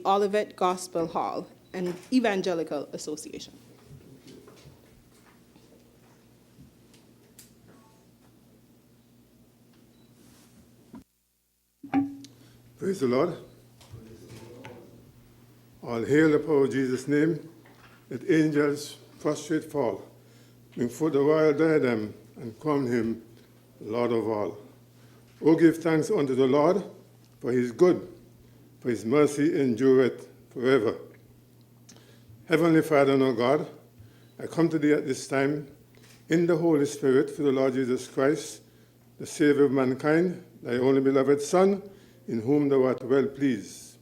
Olivet Gospel Hall, an evangelical association. Praise the Lord. All hail the power of Jesus' name. Let angels prostrate fall, bring forth the royal diadem, and crown him Lord of all. O give thanks unto the Lord, for he is good, for his mercy endureth forever. Heavenly Father and our God, I come to thee at this time in the Holy Spirit through the Lord Jesus Christ, the Savior of mankind, thy only beloved Son, in whom thou art well pleased,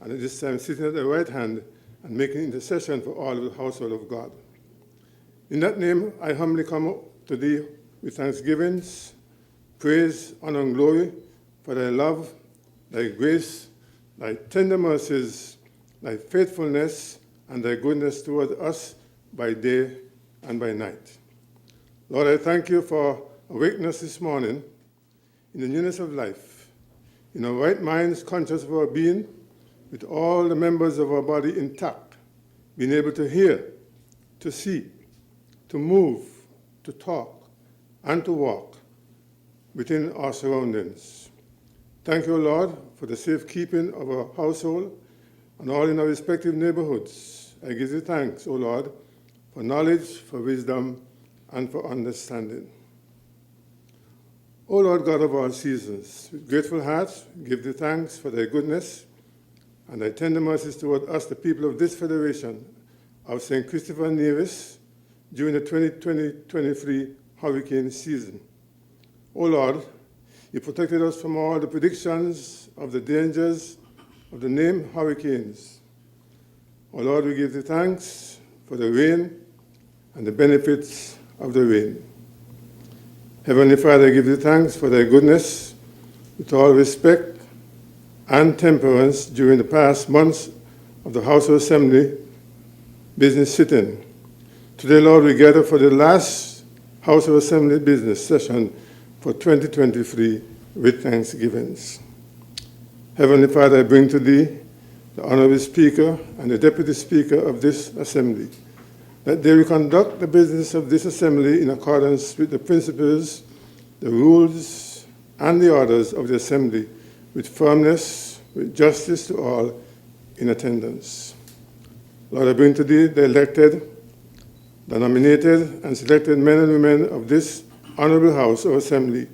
and at this time sitting at the right hand and making intercession for all of the household of God. In that name, I humbly come to thee with thanksgivings, praise, honor, and glory for thy love, thy grace, thy tender mercies, thy faithfulness, and thy goodness toward us by day and by night. Lord, I thank you for awakening us this morning in the newness of life, in our right minds, conscious of our being, with all the members of our body intact, being able to hear, to see, to move, to talk, and to walk within our surroundings. Thank you, Lord, for the safekeeping of our household and all in our respective neighborhoods. I give you thanks, O Lord, for knowledge, for wisdom, and for understanding. O Lord God of all seasons, with grateful hearts, give thee thanks for thy goodness and thy tender mercies toward us, the people of this federation of St. Christopher and Nevis, during the 2020-23 hurricane season. O Lord, you protected us from all the predictions of the dangers of the named hurricanes. O Lord, we give thee thanks for the rain and the benefits of the rain. Heavenly Father, I give thee thanks for thy goodness, with all respect and temperance during the past months of the House of Assembly business sitting. Today, Lord, we gather for the last House of Assembly business session for 2023 with thanksgivings. Heavenly Father, I bring to thee the Honorable Speaker and the Deputy Speaker of this Assembly, that they will conduct the business of this Assembly in accordance with the principles, the rules, and the orders of the Assembly, with firmness, with justice to all in attendance. Lord, I bring to thee the elected, the nominated, and selected men and women of this Honorable House of Assembly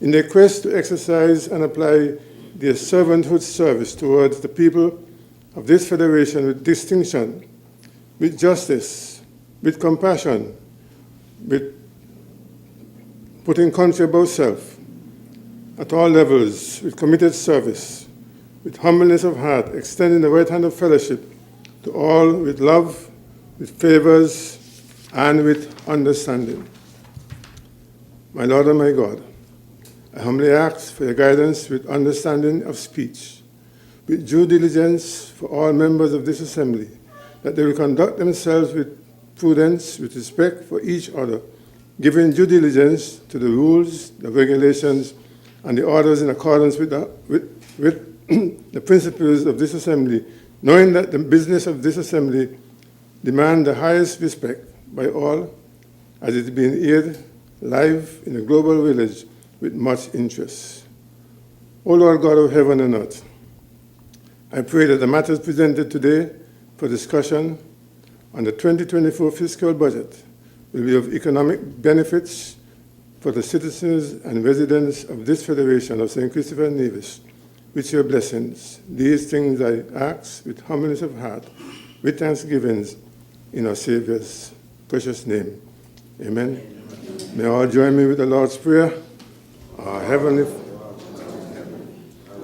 in their quest to exercise and apply their servanthood service towards the people of this federation with distinction, with justice, with compassion, with putting country above self, at all levels, with committed service, with humbleness of heart, extending the right hand of fellowship to all with love, with favors, and with understanding. My Lord and my God, I humbly ask for your guidance with understanding of speech, with due diligence for all members of this assembly, that they will conduct themselves with prudence, with respect for each other, giving due diligence to the rules, the regulations, and the orders in accordance with the principles of this assembly, knowing that the business of this assembly demands the highest respect by all, as it is being aired live in a global village with much interest. O Lord God of heaven and earth, I pray that the matters presented today for discussion on the 2024 fiscal budget will be of economic benefits for the citizens and residents of this Federation of St. Christopher and Nevis, with your blessings. These things I ask with humbleness of heart, with thanksgivings, in our Savior's precious name. Amen. May all join me with the Lord's Prayer. Our Heavenly Father,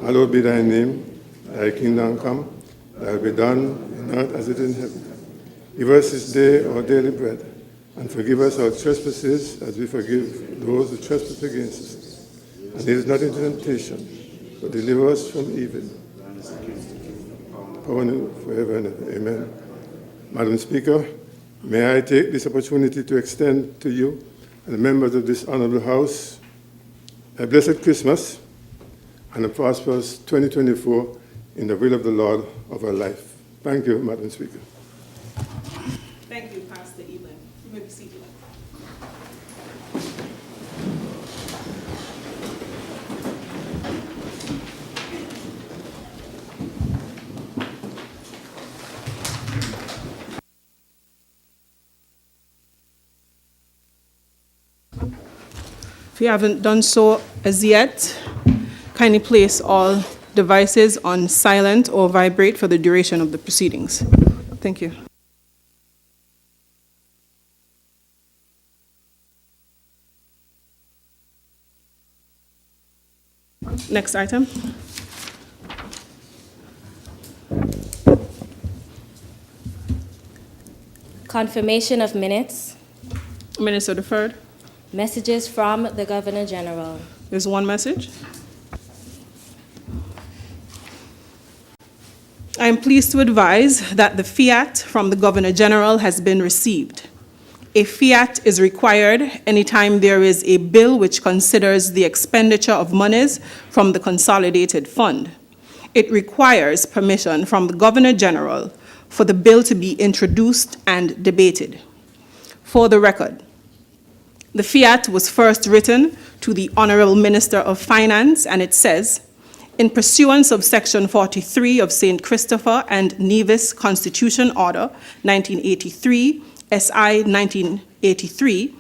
hallowed be thy name, thy kingdom come, thy will be done in earth as it is in heaven. Give us this day our daily bread, and forgive us our trespasses as we forgive those who trespass against us. And lead us not into temptation, but deliver us from evil. Power forever and ever. Amen. Madam Speaker, may I take this opportunity to extend to you and the members of this honorable House a blessed Christmas and a prosperous 2024 in the will of the Lord of our life. Thank you, Madam Speaker. Thank you, Pastor Evelyn. You may be seated. If you haven't done so as yet, kindly place all devices on silent or vibrate for the duration of the proceedings. Thank you. Next item. Confirmation of minutes. Minutes are deferred. Messages from the Governor General. There's one message. I am pleased to advise that the fiat from the Governor General has been received. A fiat is required anytime there is a bill which considers the expenditure of monies from the Consolidated Fund. It requires permission from the Governor General for the bill to be introduced and debated. For the record, the fiat was first written to the Honorable Minister of Finance, and it says, in pursuance of Section 43 of St. Christopher and Nevis Constitution Order 1983, SI 1983,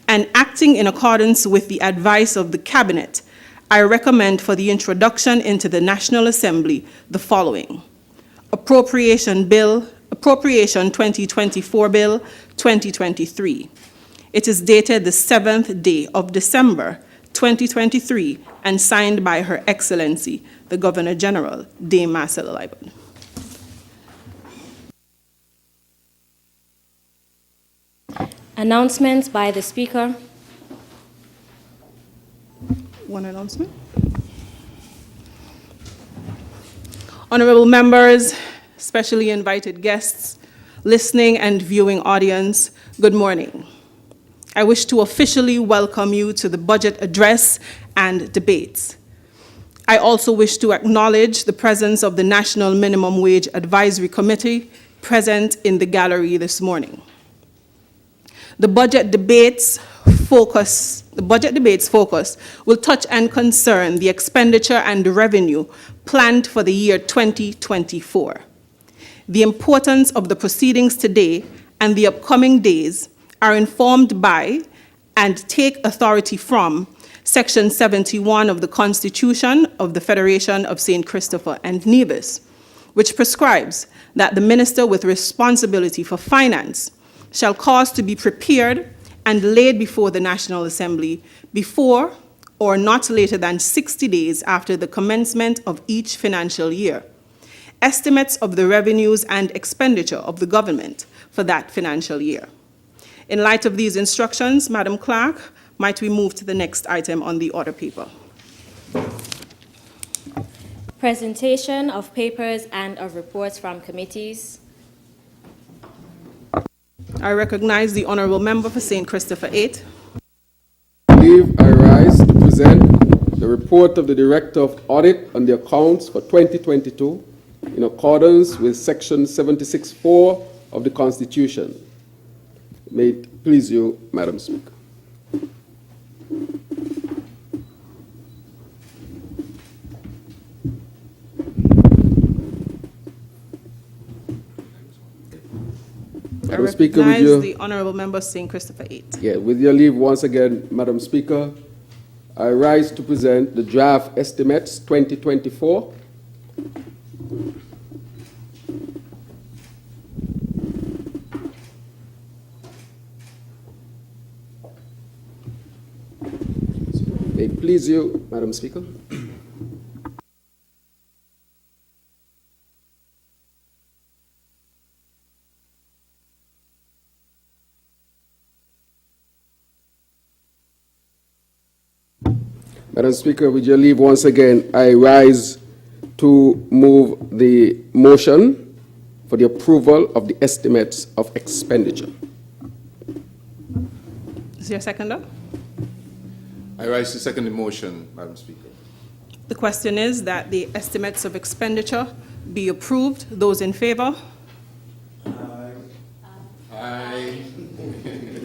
and acting in accordance with the advice of the Cabinet, I recommend for the introduction into the National Assembly the following. Appropriation 2024 Bill 2023. It is dated the 7th day of December 2023 and signed by Her Excellency, the Governor General, Dame Marcella Liebert. Announcements by the Speaker. One announcement. Honorable members, specially invited guests, listening and viewing audience, good morning. I wish to officially welcome you to the budget address and debates. I also wish to acknowledge the presence of the National Minimum Wage Advisory Committee present in the gallery this morning. The budget debates focus will touch and concern the expenditure and revenue planned for the year 2024. The importance of the proceedings today and the upcoming days are informed by and take authority from Section 71 of the Constitution of the Federation of St. Christopher and Nevis, which prescribes that the minister with responsibility for finance shall cause to be prepared and laid before the National Assembly before or not later than 60 days after the commencement of each financial year, estimates of the revenues and expenditure of the government for that financial year. In light of these instructions, Madam Clerk, might we move to the next item on the order paper? Presentation of papers and of reports from committees. I recognize the Honourable Member for St. Christopher 8. I rise to present the report of the Director of Audit on the accounts for 2022 in accordance with Section 76(4) of the Constitution. May it please you, Madam Speaker. Madam Speaker, with your, the Honourable Member St. Christopher 8. Yeah, with your leave once again, Madam Speaker, I rise to present the draft estimates 2024. May it please you, Madam Speaker. Madam Speaker, with your leave once again, I rise to move the motion for the approval of the estimates of expenditure. Is there a seconder? I rise to second the motion, Madam Speaker. The question is that the estimates of expenditure be approved. Those in favor? Aye.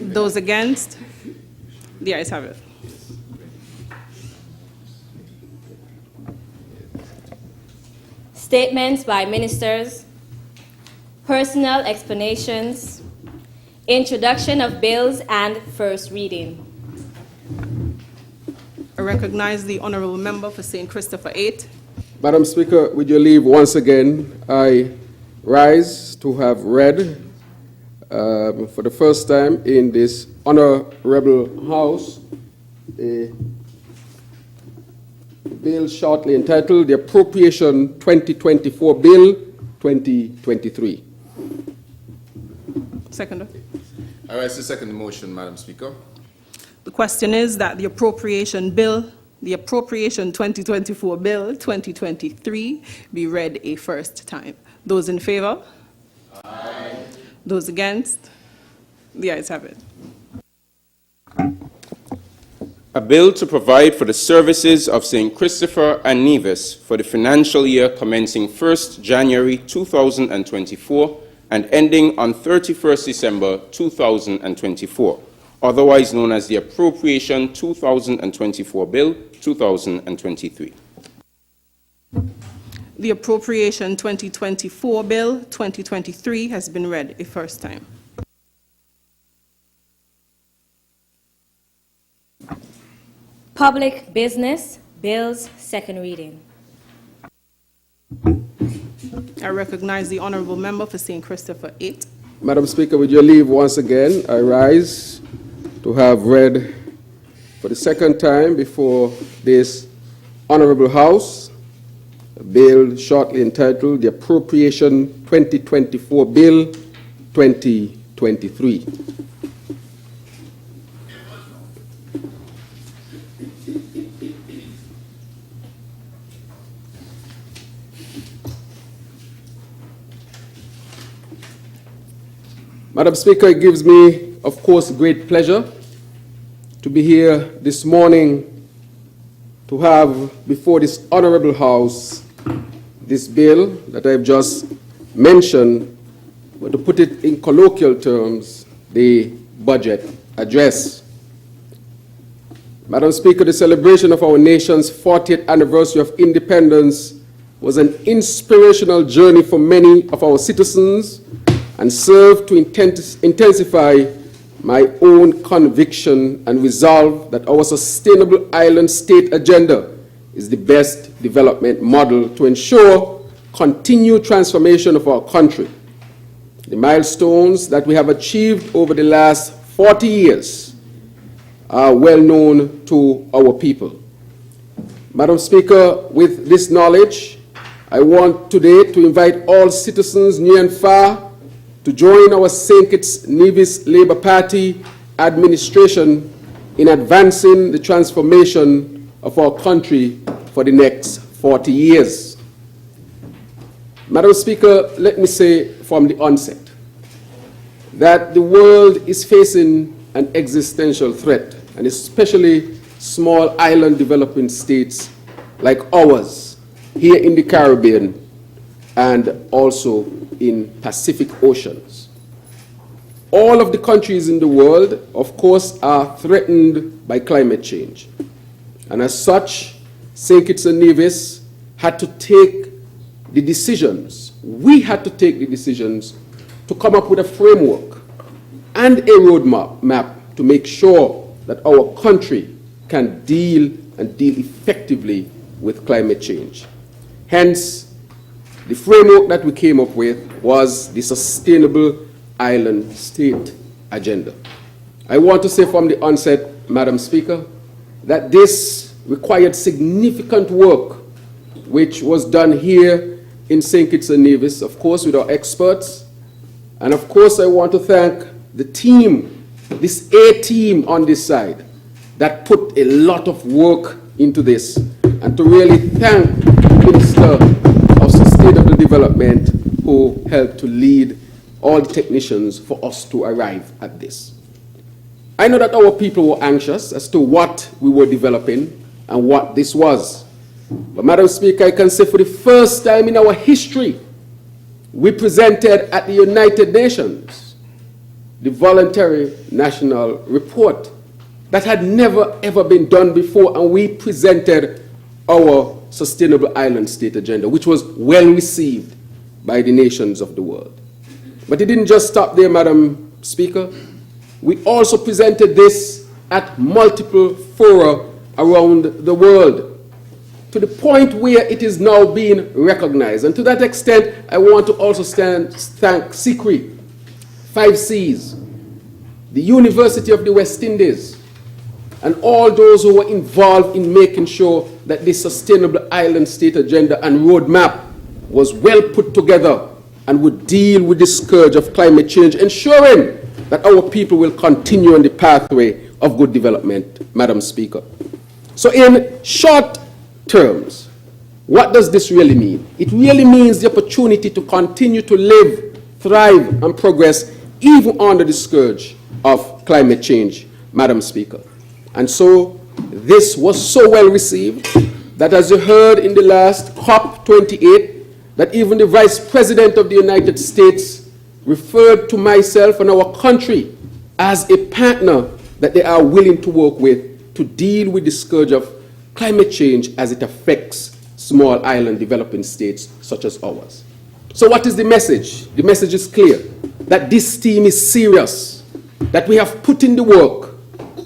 Those against? The ayes have it. Statements by ministers, personal explanations, introduction of bills, and first reading. I recognize the honourable member for St. Christopher 8. Madam Speaker, with your leave, once again, I rise to have read for the first time in this honourable House a bill shortly entitled the Appropriation 2024 Bill 2023. Seconder. I rise to second the motion, Madam Speaker. The question is that the appropriation 2024 bill 2023 be read a first time. Those in favor? Aye. Those against? The ayes have it. A bill to provide for the services of St. Christopher and Nevis for the financial year commencing 1st January 2024 and ending on 31st December 2024, otherwise known as the Appropriation 2024 Bill 2023. The Appropriation 2024 Bill 2023 has been read a first time. Public business, bills, second reading. I recognize the honourable member for St. Christopher 8. Madam Speaker, with your leave, once again, I rise to have read for the second time before this honourable House a bill shortly entitled the Appropriation 2024 Bill 2023. Madam Speaker, it gives me, of course, great pleasure to be here this morning to have before this honourable House this bill that I've just mentioned, but to put it in colloquial terms, the budget address. Madam Speaker, the celebration of our nation's 40th anniversary of independence was an inspirational journey for many of our citizens and served to intensify my own conviction and resolve that our sustainable island state agenda is the best development model to ensure continued transformation of our country. The milestones that we have achieved over the last 40 years are well known to our people. Madam Speaker, with this knowledge, I want today to invite all citizens near and far to join our St. Kitts Nevis Labour Party administration in advancing the transformation of our country for the next 40 years. Madam Speaker, let me say from the onset that the world is facing an existential threat, and especially small island developing states like ours here in the Caribbean and also in Pacific Oceans. All of the countries in the world, of course, are threatened by climate change. And as such, St. Kitts and Nevis had to take the decisions, we had to take the decisions to come up with a framework and a roadmap to make sure that our country can deal effectively with climate change. Hence, the framework that we came up with was the Sustainable Island State Agenda. I want to say from the onset, Madam Speaker, that this required significant work which was done here in St. Kitts and Nevis, of course, with our experts. And of course, I want to thank the team, this A-team on this side, that put a lot of work into this. And to really thank the Minister of Sustainable Development who helped to lead all the technicians for us to arrive at this. I know that our people were anxious as to what we were developing and what this was. But, Madam Speaker, I can say for the first time in our history, we presented at the United Nations the voluntary national report that had never ever been done before, and we presented our sustainable island state agenda, which was well received by the nations of the world. But it didn't just stop there, Madam Speaker. We also presented this at multiple fora around the world, to the point where it is now being recognized. And to that extent, I want to also thank SECRE, 5Cs, the University of the West Indies, and all those who were involved in making sure that this sustainable island state agenda and roadmap was well put together and would deal with the scourge of climate change, ensuring that our people will continue on the pathway of good development, Madam Speaker. So in short terms, what does this really mean? It really means the opportunity to continue to live, thrive, and progress even under the scourge of climate change, Madam Speaker. And so this was so well received that, as you heard in the last COP28, that even the Vice President of the United States referred to myself and our country as a partner that they are willing to work with to deal with the scourge of climate change as it affects small island developing states such as ours. So what is the message? The message is clear, that this team is serious, that we have put in the work,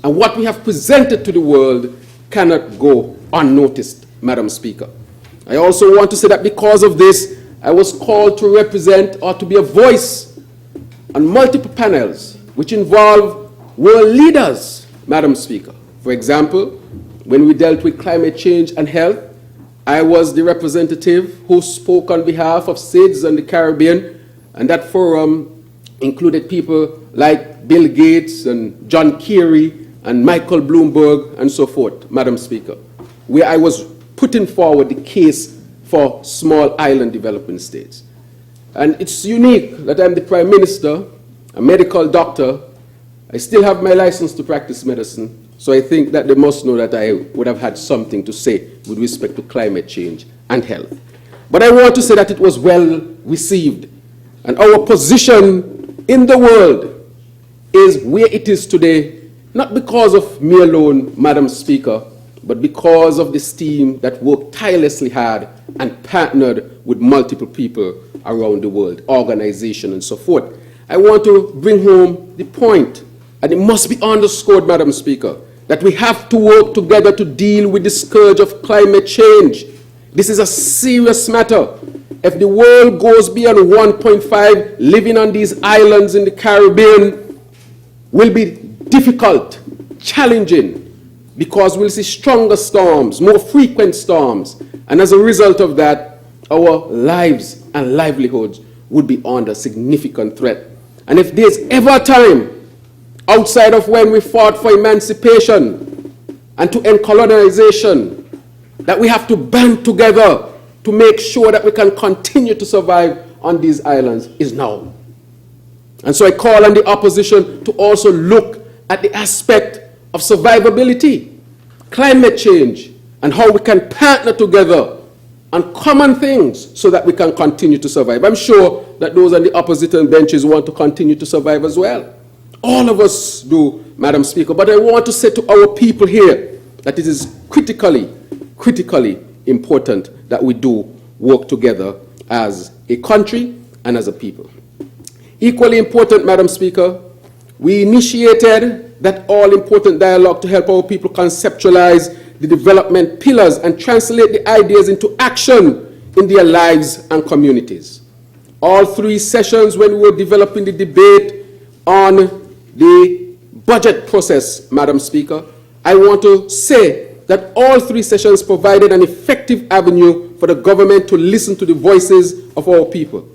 and what we have presented to the world cannot go unnoticed, Madam Speaker. I also want to say that because of this, I was called to represent or to be a voice on multiple panels which involve world leaders, Madam Speaker. For example, when we dealt with climate change and health, I was the representative who spoke on behalf of SIDS and the Caribbean, and that forum included people like Bill Gates and John Kerry and Michael Bloomberg and so forth, Madam Speaker, where I was putting forward the case for small island developing states. And it's unique that I'm the Prime Minister, a medical doctor. I still have my license to practice medicine, so I think that they must know that I would have had something to say with respect to climate change and health. But I want to say that it was well received, and our position in the world is where it is today, not because of me alone, Madam Speaker, but because of this team that worked tirelessly hard and partnered with multiple people around the world, organizations and so forth. I want to bring home the point, and it must be underscored, Madam Speaker, that we have to work together to deal with the scourge of climate change. This is a serious matter. If the world goes beyond 1.5, living on these islands in the Caribbean will be difficult, challenging, because we'll see stronger storms, more frequent storms, and as a result of that, our lives and livelihoods would be under significant threat. And if there's ever a time outside of when we fought for emancipation and to end colonization, that we have to band together to make sure that we can continue to survive on these islands, is now. And so I call on the opposition to also look at the aspect of survivability, climate change, and how we can partner together on common things so that we can continue to survive. I'm sure that those on the opposition benches want to continue to survive as well. All of us do, Madam Speaker, but I want to say to our people here that it is critically important that we do work together as a country and as a people. Equally important, Madam Speaker, we initiated that all-important dialogue to help our people conceptualize the development pillars and translate the ideas into action in their lives and communities. All three sessions when we were developing the debate on the budget process, Madam Speaker, I want to say that all three sessions provided an effective avenue for the government to listen to the voices of our people.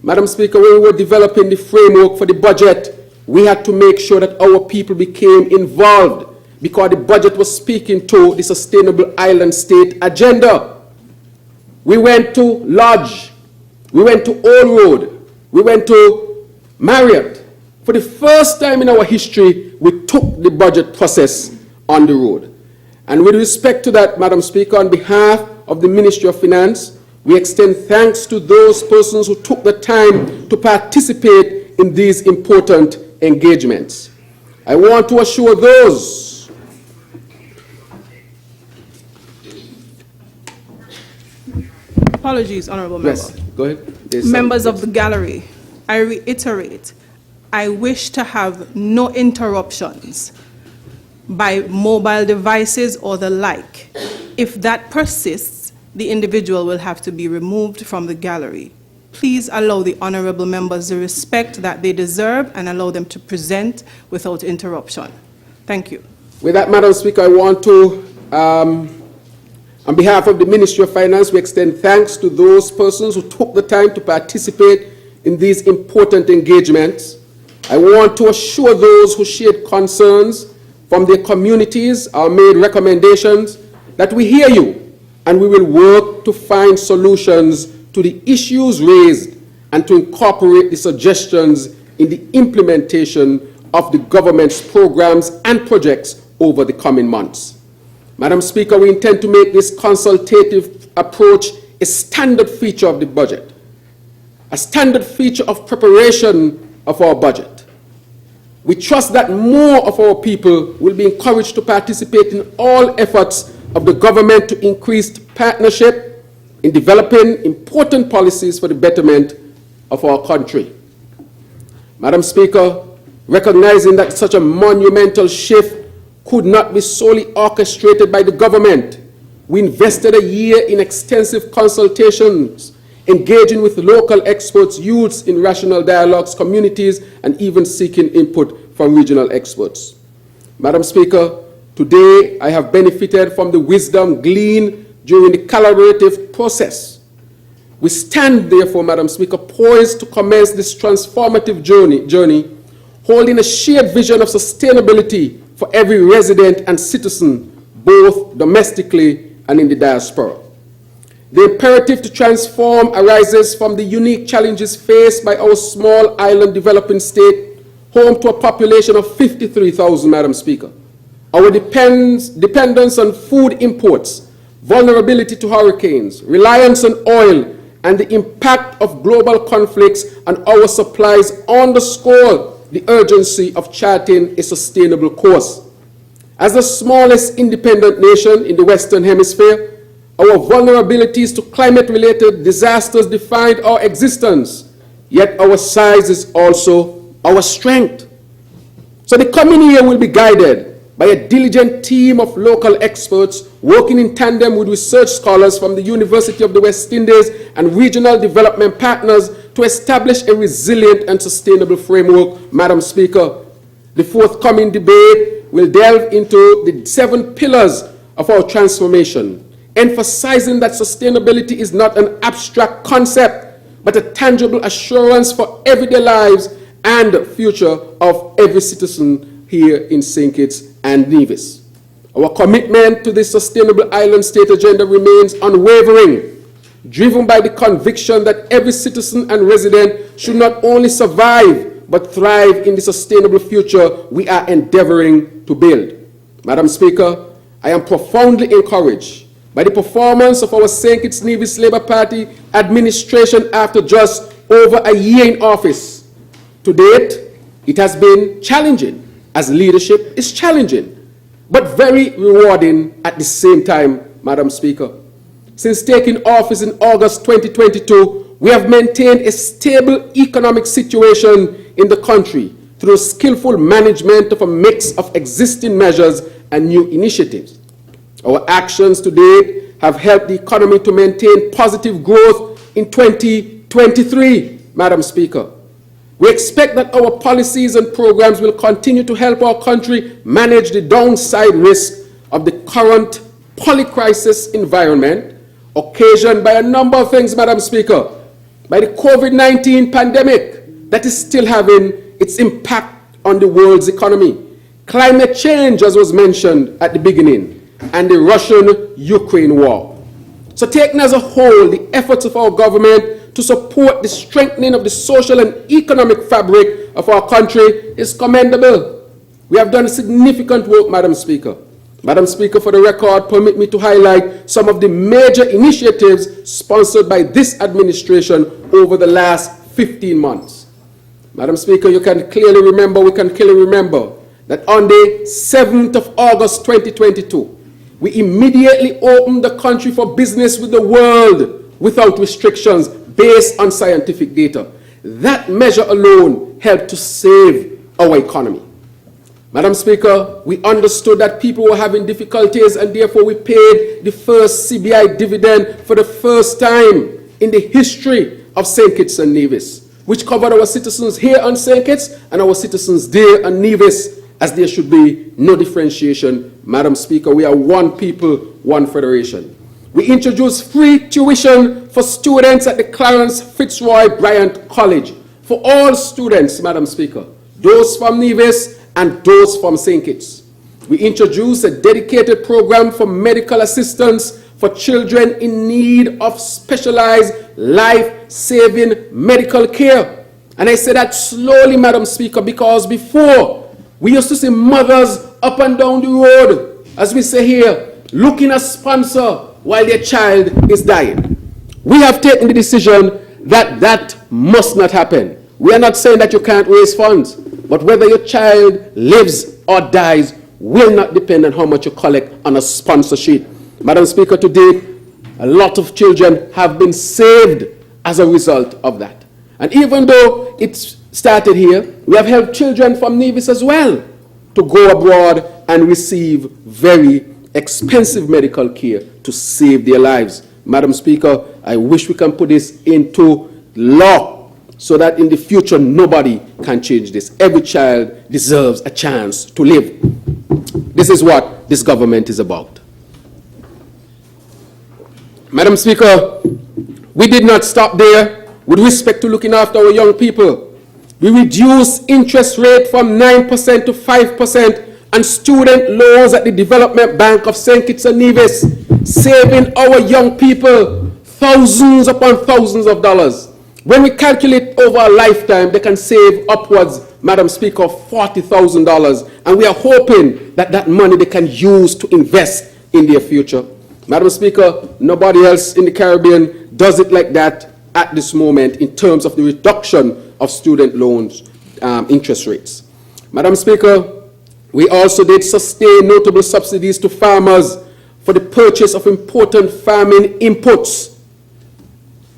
Madam Speaker, when we were developing the framework for the budget, we had to make sure that our people became involved because the budget was speaking to the sustainable island state agenda. We went to Lodge, we went to Old Road, we went to Marriott. For the first time in our history, we took the budget process on the road. And with respect to that, Madam Speaker, on behalf of the Ministry of Finance, we extend thanks to those persons who took the time to participate in these important engagements. I want to assure those Apologies, Honorable Member. Yes, go ahead. There's Members some- of the gallery, I reiterate, I wish to have no interruptions by mobile devices or the like. If that persists, the individual will have to be removed from the gallery. Please allow the honorable members the respect that they deserve and allow them to present without interruption. Thank you. With that, Madam Speaker, I want to, on behalf of the Ministry of Finance, we extend thanks to those persons who took the time to participate in these important engagements. I want to assure those who shared concerns from their communities or made recommendations that we hear you and we will work to find solutions to the issues raised and to incorporate the suggestions in the implementation of the government's programs and projects over the coming months. Madam Speaker, we intend to make this consultative approach a standard feature of the budget, a standard feature of preparation of our budget. We trust that more of our people will be encouraged to participate in all efforts of the government to increase partnership in developing important policies for the betterment of our country. Madam Speaker, recognizing that such a monumental shift could not be solely orchestrated by the government, we invested a year in extensive consultations, engaging with local experts, youths in rational dialogues, communities, and even seeking input from regional experts. Madam Speaker, today I have benefited from the wisdom gleaned during the collaborative process. We stand, therefore, Madam Speaker, poised to commence this transformative journey, holding a shared vision of sustainability for every resident and citizen, both domestically and in the diaspora. The imperative to transform arises from the unique challenges faced by our small island developing state, home to a population of 53,000, Madam Speaker. Our dependence on food imports, vulnerability to hurricanes, reliance on oil, and the impact of global conflicts on our supplies underscore the urgency of charting a sustainable course. As the smallest independent nation in the Western Hemisphere, our vulnerabilities to climate-related disasters defined our existence, yet our size is also our strength. So the coming year will be guided by a diligent team of local experts working in tandem with research scholars from the University of the West Indies and regional development partners to establish a resilient and sustainable framework. Madam Speaker, the forthcoming debate will delve into the 7 pillars of our transformation, emphasizing that sustainability is not an abstract concept, but a tangible assurance for everyday lives and the future of every citizen here in St. Kitts and Nevis. Our commitment to this sustainable island state agenda remains unwavering, driven by the conviction that every citizen and resident should not only survive, but thrive in the sustainable future we are endeavoring to build. Madam Speaker, I am profoundly encouraged by the performance of our St. Kitts Nevis Labour Party administration after just over a year in office. To date, it has been challenging, as leadership is challenging, but very rewarding at the same time, Madam Speaker. Since taking office in August 2022, we have maintained a stable economic situation in the country through skillful management of a mix of existing measures and new initiatives. Our actions to date have helped the economy to maintain positive growth in 2023, Madam Speaker. We expect that our policies and programs will continue to help our country manage the downside risk of the current polycrisis environment, occasioned by a number of things, Madam Speaker, by the COVID-19 pandemic that is still having its impact on the world's economy, climate change, as was mentioned at the beginning, and the Russian-Ukraine war. So taken as a whole, the efforts of our government to support the strengthening of the social and economic fabric of our country is commendable. We have done significant work, Madam Speaker. Madam Speaker, for the record, permit me to highlight some of the major initiatives sponsored by this administration over the last 15 months. Madam Speaker, we can clearly remember that on the 7th of August 2022, we immediately opened the country for business with the world without restrictions based on scientific data. That measure alone helped to save our economy. Madam Speaker, we understood that people were having difficulties, and therefore we paid the first CBI dividend for the first time in the history of St. Kitts and Nevis, which covered our citizens here on St. Kitts and our citizens there on Nevis, as there should be no differentiation. Madam Speaker, we are one people, one federation. We introduced free tuition for students at the Clarence Fitzroy Bryant College for all students, Madam Speaker, those from Nevis and those from St. Kitts. We introduced a dedicated program for medical assistance for children in need of specialized life-saving medical care. And I say that slowly, Madam Speaker, because before we used to see mothers up and down the road, as we say here, looking a sponsor while their child is dying. We have taken the decision that that must not happen. We are not saying that you can't raise funds, but whether your child lives or dies will not depend on how much you collect on a sponsor sheet. Madam Speaker, to date, a lot of children have been saved as a result of that. And even though it started here, we have helped children from Nevis as well to go abroad and receive very expensive medical care to save their lives. Madam Speaker, I wish we can put this into law so that in the future nobody can change this. Every child deserves a chance to live. This is what this government is about. Madam Speaker, we did not stop there with respect to looking after our young people. We reduced interest rate from 9% to 5% on student loans at the Development Bank of St. Kitts and Nevis, saving our young people thousands upon thousands of dollars. When we calculate over a lifetime, they can save upwards, Madam Speaker, of $40,000, and we are hoping that that money they can use to invest in their future. Madam Speaker, nobody else in the Caribbean does it like that at this moment in terms of the reduction of student loans interest rates. Madam Speaker, we also did sustain notable subsidies to farmers for the purchase of important farming inputs.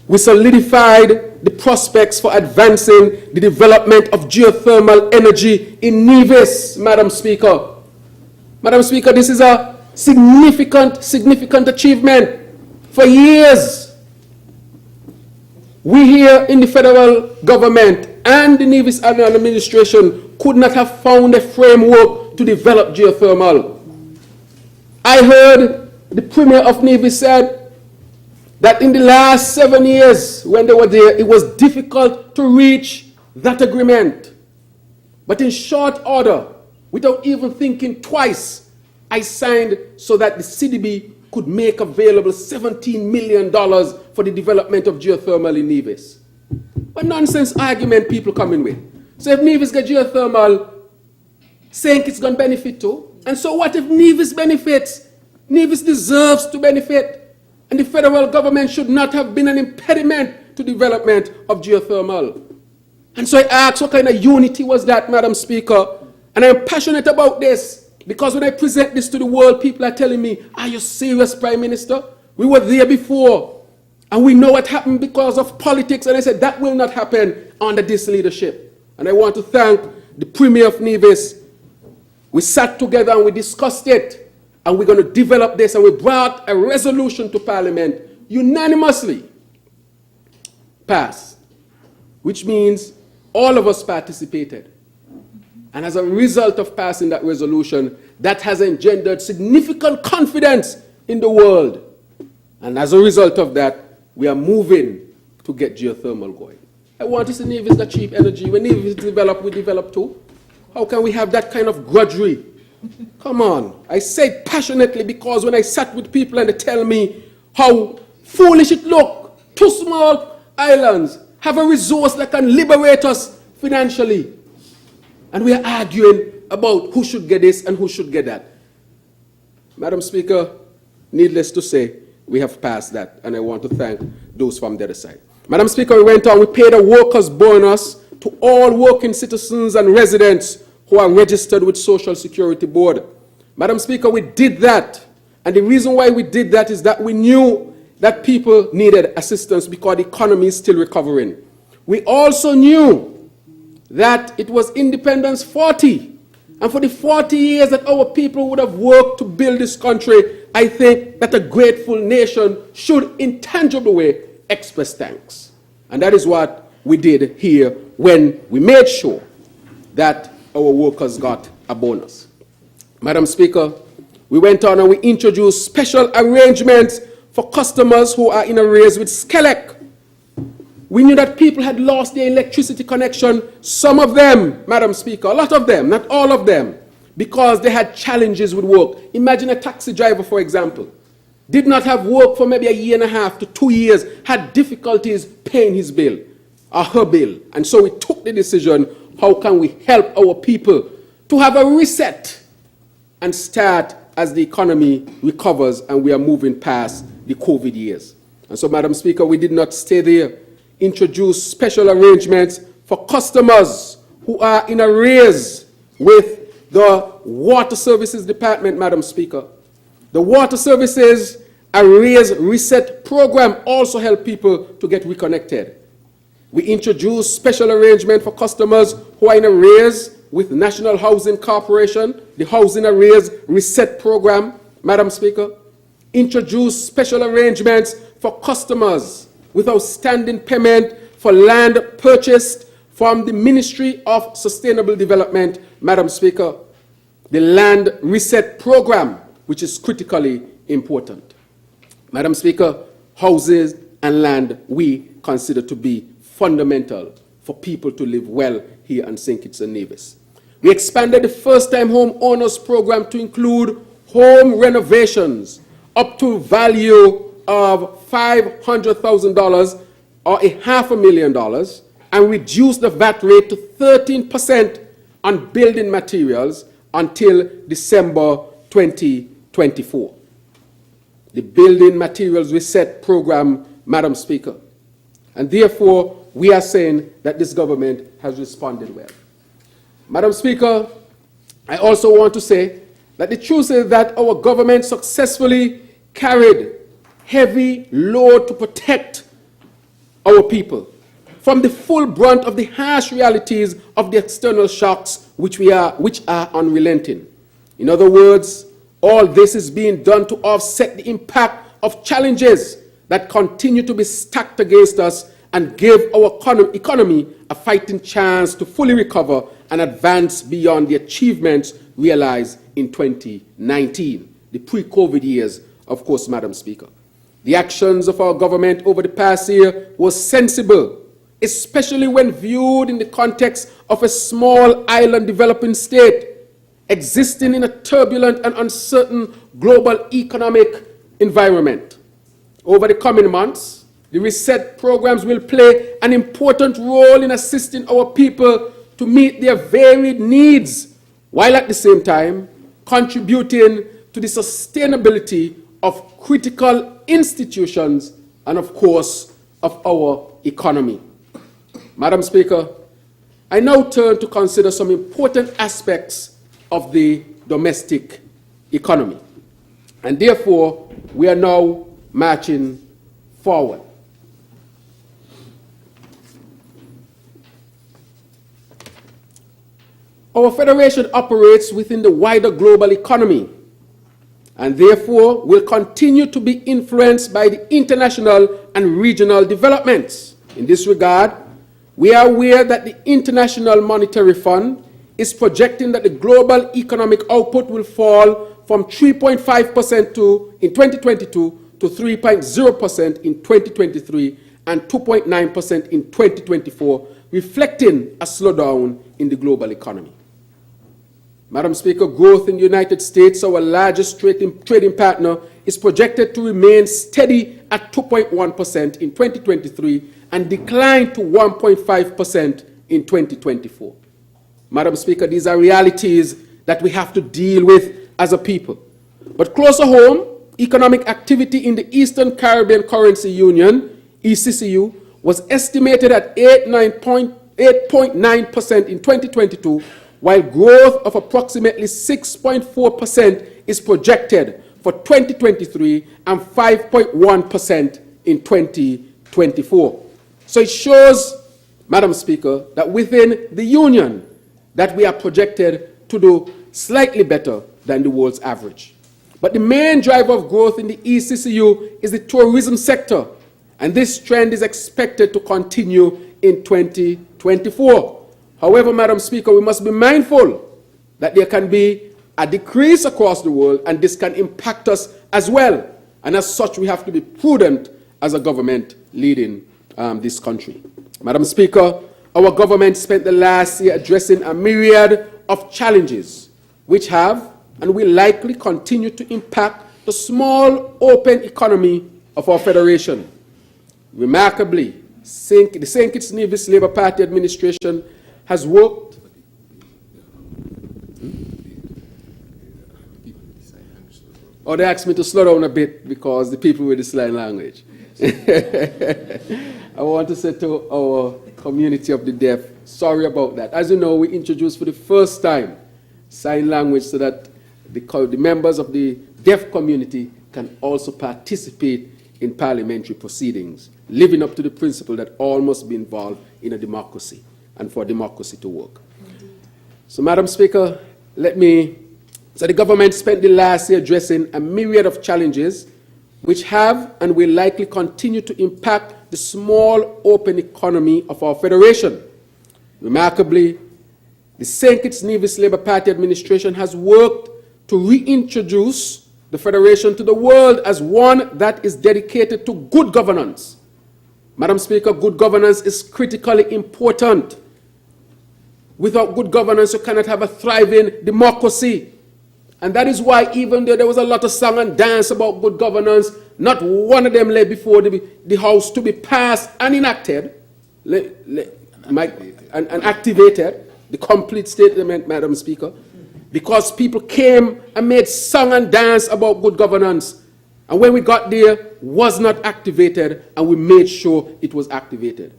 We solidified the prospects for advancing the development of geothermal energy in Nevis, Madam Speaker. Madam Speaker, this is a significant achievement. For years, we here in the federal government and the Nevis administration could not have found a framework to develop geothermal. I heard the Premier of Nevis said that in the last 7 years when they were there, it was difficult to reach that agreement. But in short order, without even thinking twice, I signed so that the CDB could make available $17 million for the development of geothermal in Nevis. What nonsense argument people come in with? So if Nevis get geothermal, St. Kitts going to benefit too. And so what if Nevis benefits? Nevis deserves to benefit. And the federal government should not have been an impediment to development of geothermal. And so I asked, what kind of unity was that, Madam Speaker? And I'm passionate about this because when I present this to the world, people are telling me, are you serious, Prime Minister? We were there before. And we know what happened because of politics. And I said, that will not happen under this leadership. And I want to thank the Premier of Nevis. We sat together and we discussed it. And we're going to develop this. And we brought a resolution to Parliament unanimously passed, which means all of us participated. And as a result of passing that resolution, that has engendered significant confidence in the world. And as a result of that, we are moving to get geothermal going. I want to see Nevis got cheap energy. When Nevis develop, we develop too. How can we have that kind of grudgery? Come on. I say it passionately because when I sat with people and they tell me how foolish it look, two small islands have a resource that can liberate us financially. And we are arguing about who should get this and who should get that. Madam Speaker, needless to say, we have passed that, and I want to thank those from the other side. Madam Speaker, we went on, we paid a workers' bonus to all working citizens and residents who are registered with Social Security Board. Madam Speaker, we did that, and the reason why we did that is that we knew that people needed assistance because the economy is still recovering. We also knew that it was Independence 40, and for the 40 years that our people would have worked to build this country, I think that a grateful nation should in tangible way express thanks. And that is what we did here when we made sure that our workers got a bonus. Madam Speaker, we went on and we introduced special arrangements for customers who are in arrears with SCELEC. We knew that people had lost their electricity connection, some of them, Madam Speaker, a lot of them, not all of them, because they had challenges with work. Imagine a taxi driver, for example, did not have work for maybe a year and a half to 2 years, had difficulties paying his bill or her bill. And so we took the decision, how can we help our people to have a reset and start as the economy recovers and we are moving past the COVID years. And so, Madam Speaker, we did not stay there. Introduce special arrangements for customers who are in arrears with the Water Services Department, Madam Speaker. The Water Services Arrears Reset Program also help people to get reconnected. We introduced special arrangement for customers who are in arrears with National Housing Corporation, the Housing Arrears Reset Program, Madam Speaker. Introduced special arrangements for customers with outstanding payment for land purchased from the Ministry of Sustainable Development, Madam Speaker, the Land Reset Program, which is critically important. Madam Speaker, houses and land we consider to be fundamental for people to live well here in St. Kitts and Nevis. We expanded the first-time home owners program to include home renovations up to value of $500,000 or $500,000 and reduce the VAT rate to 13% on building materials until December 2024. The Building Materials Reset Program, Madam Speaker. And therefore, we are saying that this government has responded well. Madam Speaker, I also want to say that the truth is that our government successfully carried heavy load to protect our people from the full brunt of the harsh realities of the external shocks which are unrelenting. In other words, all this is being done to offset the impact of challenges that continue to be stacked against us and give our economy a fighting chance to fully recover and advance beyond the achievements realized in 2019, the pre-COVID years, of course, Madam Speaker. The actions of our government over the past year was sensible, especially when viewed in the context of a small island developing state existing in a turbulent and uncertain global economic environment. Over the coming months, the reset programs will play an important role in assisting our people to meet their varied needs, while at the same time contributing to the sustainability of critical institutions and, of course, of our economy. Madam Speaker, I now turn to consider some important aspects of the domestic economy. And therefore, we are now marching forward. Our federation operates within the wider global economy and therefore will continue to be influenced by the international and regional developments. In this regard, we are aware that the International Monetary Fund is projecting that the global economic output will fall from 3.5% in 2022 to 3.0% in 2023 and 2.9% in 2024, reflecting a slowdown in the global economy. Madam Speaker, growth in the United States, our largest trading partner, is projected to remain steady at 2.1% in 2023 and decline to 1.5% in 2024. Madam Speaker, these are realities that we have to deal with as a people. But closer home, economic activity in the Eastern Caribbean Currency Union, ECCU, was estimated at 8.9% in 2022, while growth of approximately 6.4% is projected for 2023 and 5.1% in 2024. So it shows, Madam Speaker, that within the Union, that we are projected to do slightly better than the world's average. But the main driver of growth in the ECCU is the tourism sector, and this trend is expected to continue in 2024. However, Madam Speaker, we must be mindful that there can be a decrease across the world, and this can impact us as well. And as such, we have to be prudent as a government leading this country. Madam Speaker, our government spent the last year addressing a myriad of challenges which have and will likely continue to impact the small, open economy of our federation. Remarkably, the St. Kitts Nevis Labour Party administration has worked or they asked me to slow down a bit because the people with the sign language. I want to say to our community of the deaf, sorry about that. As you know, we introduced for the first time sign language so that the members of the deaf community can also participate in parliamentary proceedings, living up to the principle that all must be involved in a democracy and for democracy to work. So, Madam Speaker, so the government spent the last year addressing a myriad of challenges which have and will likely continue to impact the small, open economy of our federation. Remarkably, the St. Kitts Nevis Labour Party administration has worked to reintroduce the federation to the world as one that is dedicated to good governance. Madam Speaker, good governance is critically important. Without good governance, you cannot have a thriving democracy. And that is why, even though there was a lot of song and dance about good governance, not one of them lay before the House to be passed and enacted, and activated, the complete statement, Madam Speaker, because people came and made song and dance about good governance. And when we got there, was not activated, and we made sure it was activated.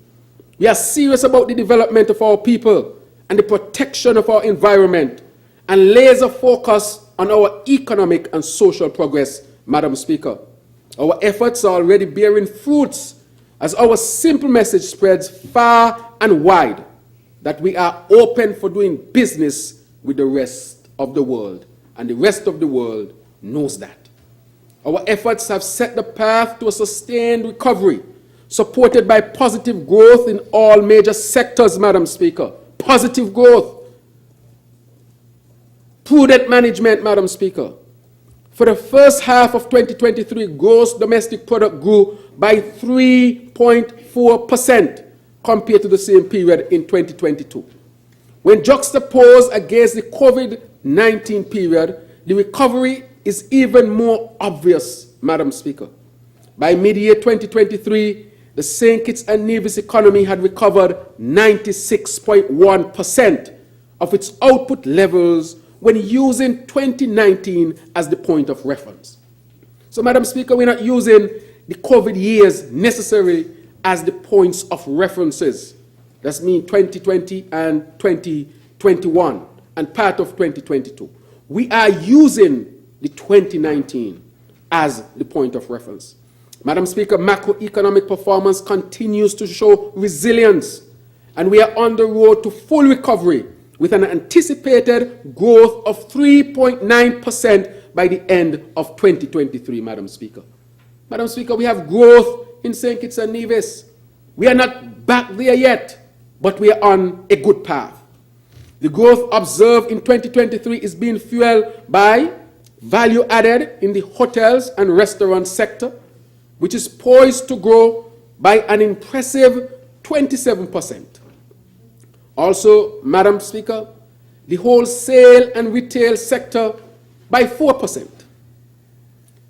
We are serious about the development of our people and the protection of our environment, and laser focus on our economic and social progress, Madam Speaker. Our efforts are already bearing fruits as our simple message spreads far and wide that we are open for doing business with the rest of the world, and the rest of the world knows that. Our efforts have set the path to a sustained recovery, supported by positive growth in all major sectors, Madam Speaker. Positive growth. Prudent management, Madam Speaker. For the first half of 2023, gross domestic product grew by 3.4% compared to the same period in 2022. When juxtaposed against the COVID-19 period, the recovery is even more obvious, Madam Speaker. By mid-year 2023, the St. Kitts and Nevis economy had recovered 96.1% of its output levels when using 2019 as the point of reference. So, Madam Speaker, we're not using the COVID years necessarily as the points of references. That's mean 2020 and 2021 and part of 2022. We are using the 2019 as the point of reference. Madam Speaker, macroeconomic performance continues to show resilience, and we are on the road to full recovery with an anticipated growth of 3.9% by the end of 2023, Madam Speaker. Madam Speaker, we have growth in St. Kitts and Nevis. We are not back there yet, but we are on a good path. The growth observed in 2023 is being fueled by value added in the hotels and restaurant sector, which is poised to grow by an impressive 27%. Also, Madam Speaker, the wholesale and retail sector by 4%.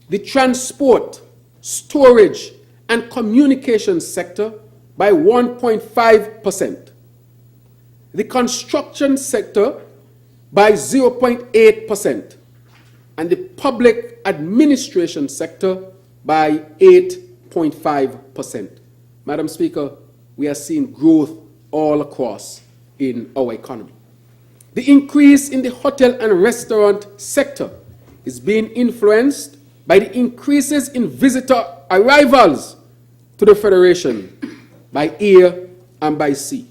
The transport, storage, and communications sector by 1.5%. The construction sector by 0.8%. and the public administration sector by 8.5%. Madam Speaker, we are seeing growth all across in our economy. The increase in the hotel and restaurant sector is being influenced by the increases in visitor arrivals to the Federation by air and by sea.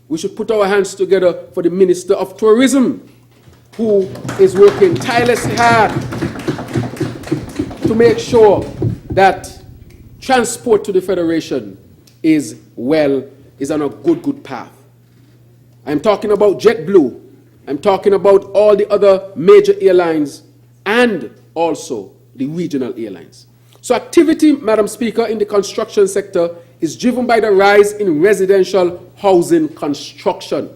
We should put our hands together for the Minister of Tourism, who is working tirelessly hard to make sure that transport to the Federation is on a good path. I'm talking about JetBlue. I'm talking about all the other major airlines and also the regional airlines. So activity, Madam Speaker, in the construction sector is driven by the rise in residential housing construction.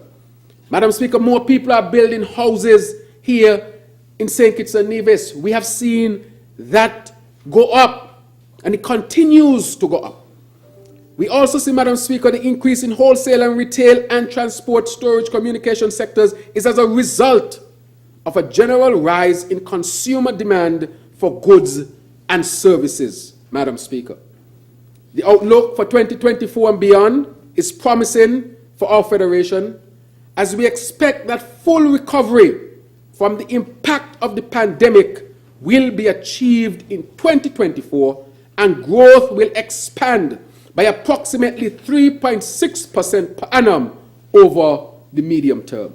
Madam Speaker, more people are building houses here in St. Kitts and Nevis. We have seen that go up, and it continues to go up. We also see, Madam Speaker, the increase in wholesale and retail and transport, storage, communication sectors is as a result of a general rise in consumer demand for goods and services, Madam Speaker. The outlook for 2024 and beyond is promising for our Federation, as we expect that full recovery from the impact of the pandemic will be achieved in 2024, and growth will expand by approximately 3.6% per annum over the medium term.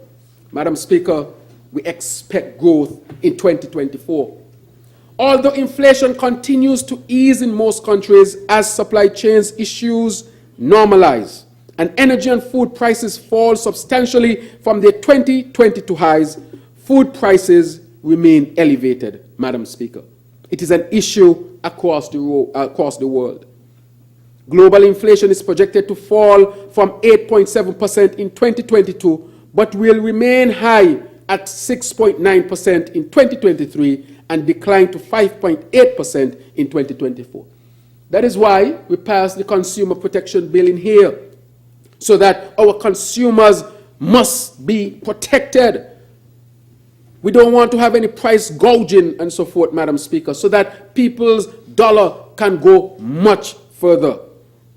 Madam Speaker, we expect growth in 2024. Although inflation continues to ease in most countries as supply chains issues normalize and energy and food prices fall substantially from their 2022 highs, food prices remain elevated, Madam Speaker. It is an issue across the world. Global inflation is projected to fall from 8.7% in 2022, but will remain high at 6.9% in 2023 and decline to 5.8% in 2024. That is why we passed the Consumer Protection Bill in here, so that our consumers must be protected. We don't want to have any price gouging and so forth, Madam Speaker, so that people's dollar can go much further.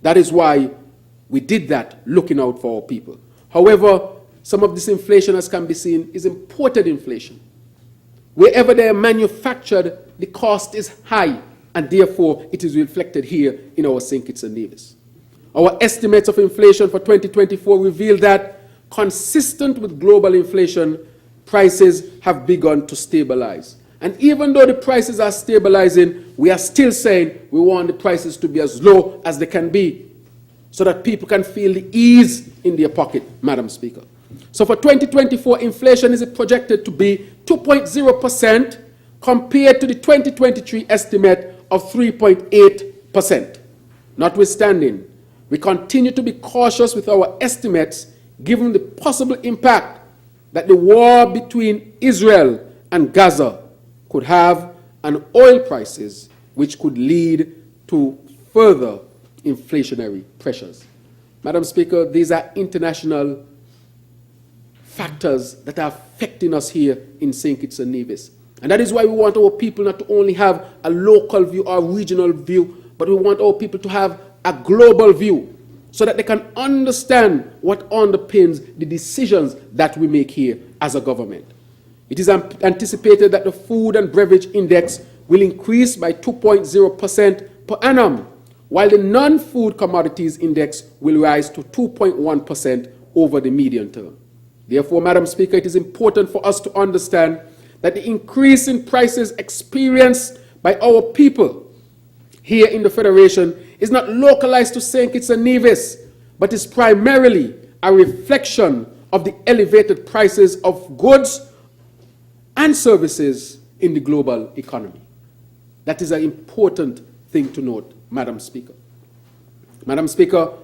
That is why we did that, looking out for our people. However, some of this inflation, as can be seen, is imported inflation. Wherever they are manufactured, the cost is high, and therefore it is reflected here in our St. Kitts and Nevis. Our estimates of inflation for 2024 reveal that, consistent with global inflation, prices have begun to stabilize. And even though the prices are stabilizing, we are still saying we want the prices to be as low as they can be, so that people can feel the ease in their pocket, Madam Speaker. So for 2024, inflation is projected to be 2.0% compared to the 2023 estimate of 3.8%. Notwithstanding, we continue to be cautious with our estimates given the possible impact that the war between Israel and Gaza could have on oil prices, which could lead to further inflationary pressures. Madam Speaker, these are international factors that are affecting us here in St. Kitts and Nevis. And that is why we want our people not to only have a local view or regional view, but we want our people to have a global view, so that they can understand what underpins the decisions that we make here as a government. It is anticipated that the food and beverage index will increase by 2.0% per annum, while the non-food commodities index will rise to 2.1% over the medium term. Therefore, Madam Speaker, it is important for us to understand that the increase in prices experienced by our people here in the Federation is not localized to St. Kitts and Nevis, but is primarily a reflection of the elevated prices of goods and services in the global economy. That is an important thing to note, Madam Speaker. Madam Speaker,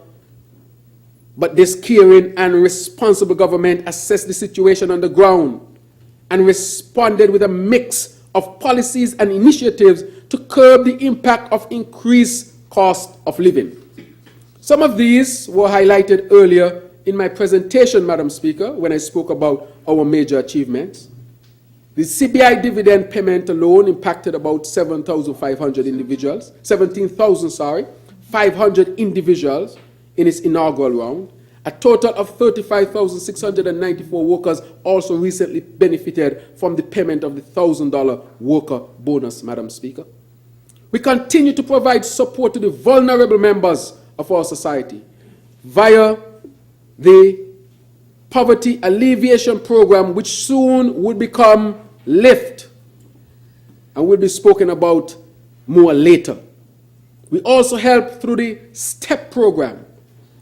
but this caring and responsible government assessed the situation on the ground and responded with a mix of policies and initiatives to curb the impact of increased cost of living. Some of these were highlighted earlier in my presentation, Madam Speaker, when I spoke about our major achievements. The CBI dividend payment alone impacted about 17,000, 500 individuals in its inaugural round. A total of 35,694 workers also recently benefited from the payment of the $1,000 worker bonus, Madam Speaker. We continue to provide support to the vulnerable members of our society via the Poverty Alleviation Program, which soon will become LIFT and will be spoken about more later. We also help through the STEP program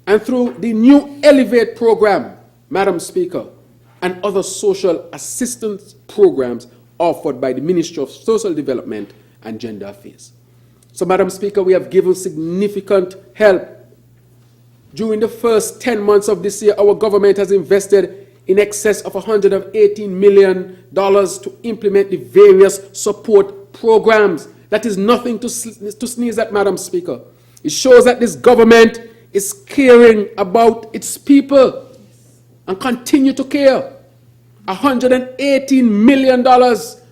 and through the new Elevate program, Madam Speaker, and other social assistance programs offered by the Ministry of Social Development and Gender Affairs. So, Madam Speaker, we have given significant help. During the first 10 months of this year, our government has invested in excess of $118 million to implement the various support programs. That is nothing to sneeze at, Madam Speaker. It shows that this government is caring about its people and continue to care. $118 million,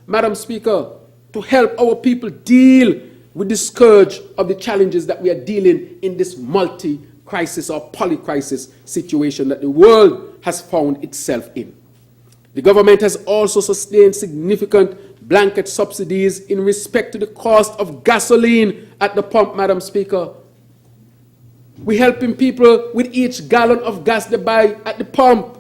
Madam Speaker, to help our people deal with the scourge of the challenges that we are dealing in this multi-crisis or poly-crisis situation that the world has found itself in. The government has also sustained significant blanket subsidies in respect to the cost of gasoline at the pump, Madam Speaker. We're helping people with each gallon of gas they buy at the pump.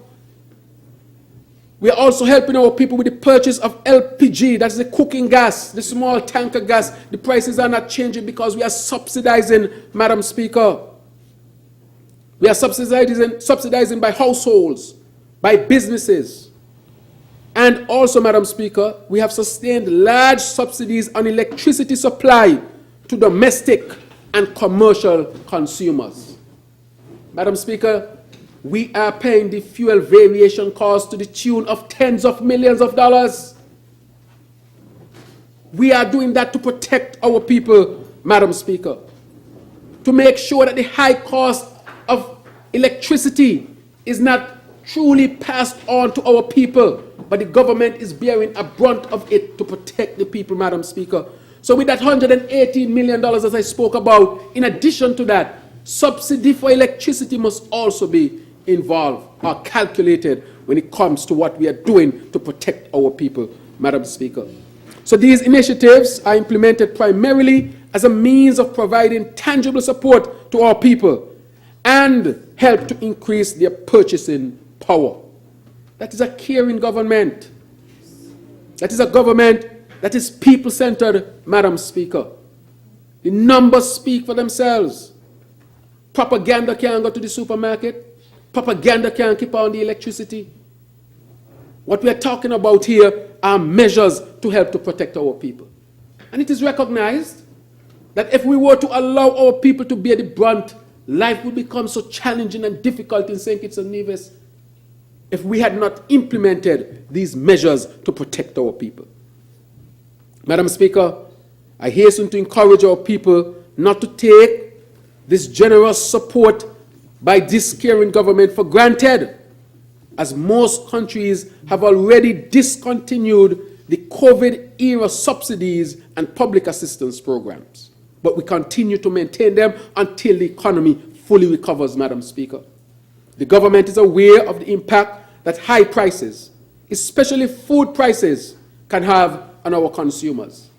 We are also helping our people with the purchase of LPG, that's the cooking gas, the small tanker gas. The prices are not changing because we are subsidizing, Madam Speaker. We are subsidizing by households, by businesses. And also, Madam Speaker, we have sustained large subsidies on electricity supply to domestic and commercial consumers. Madam Speaker, we are paying the fuel variation cost to the tune of tens of millions of dollars. We are doing that to protect our people, Madam Speaker, to make sure that the high cost of electricity is not truly passed on to our people, but the government is bearing a brunt of it to protect the people, Madam Speaker. So with that $118 million, as I spoke about, in addition to that, subsidy for electricity must also be involved or calculated when it comes to what we are doing to protect our people, Madam Speaker. So these initiatives are implemented primarily as a means of providing tangible support to our people and help to increase their purchasing power. That is a caring government. That is a government that is people-centered, Madam Speaker. The numbers speak for themselves. Propaganda can't go to the supermarket. Propaganda can't keep on the electricity. What we are talking about here are measures to help to protect our people. And it is recognized that if we were to allow our people to bear the brunt, life would become so challenging and difficult in St. Kitts and Nevis if we had not implemented these measures to protect our people. Madam Speaker, I hasten to encourage our people not to take this generous support by this caring government for granted, as most countries have already discontinued the COVID-era subsidies and public assistance programs. But we continue to maintain them until the economy fully recovers, Madam Speaker. The government is aware of the impact that high prices, especially food prices, can have on our consumers.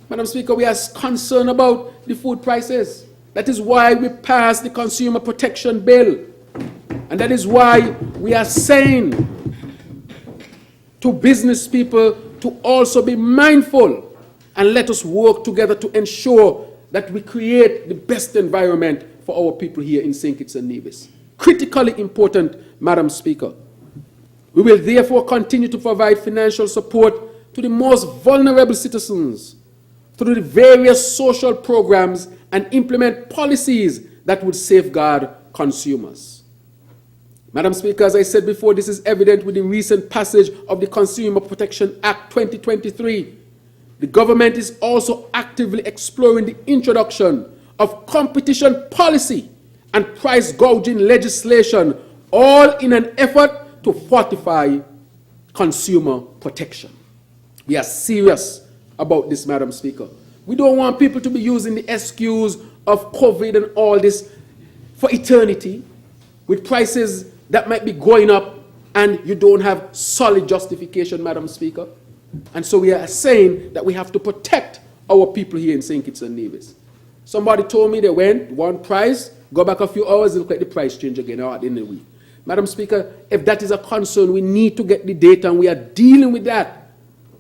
Madam Speaker, we are concerned about the food prices. That is why we passed the Consumer Protection Bill. And that is why we are saying to business people to also be mindful and let us work together to ensure that we create the best environment for our people here in St. Kitts and Nevis. Critically important, Madam Speaker. We will therefore continue to provide financial support to the most vulnerable citizens through the various social programs and implement policies that would safeguard consumers. Madam Speaker, as I said before, this is evident with the recent passage of the Consumer Protection Act 2023. The government is also actively exploring the introduction of competition policy and price gouging legislation, all in an effort to fortify consumer protection. We are serious about this, Madam Speaker. We don't want people to be using the excuse of COVID and all this for eternity, with prices that might be going up and you don't have solid justification, Madam Speaker. And so we are saying that we have to protect our people here in St. Kitts and Nevis. Somebody told me they went, one price, go back a few hours, look at the price change again at the end of the week. Madam Speaker, if that is a concern, we need to get the data, and we are dealing with that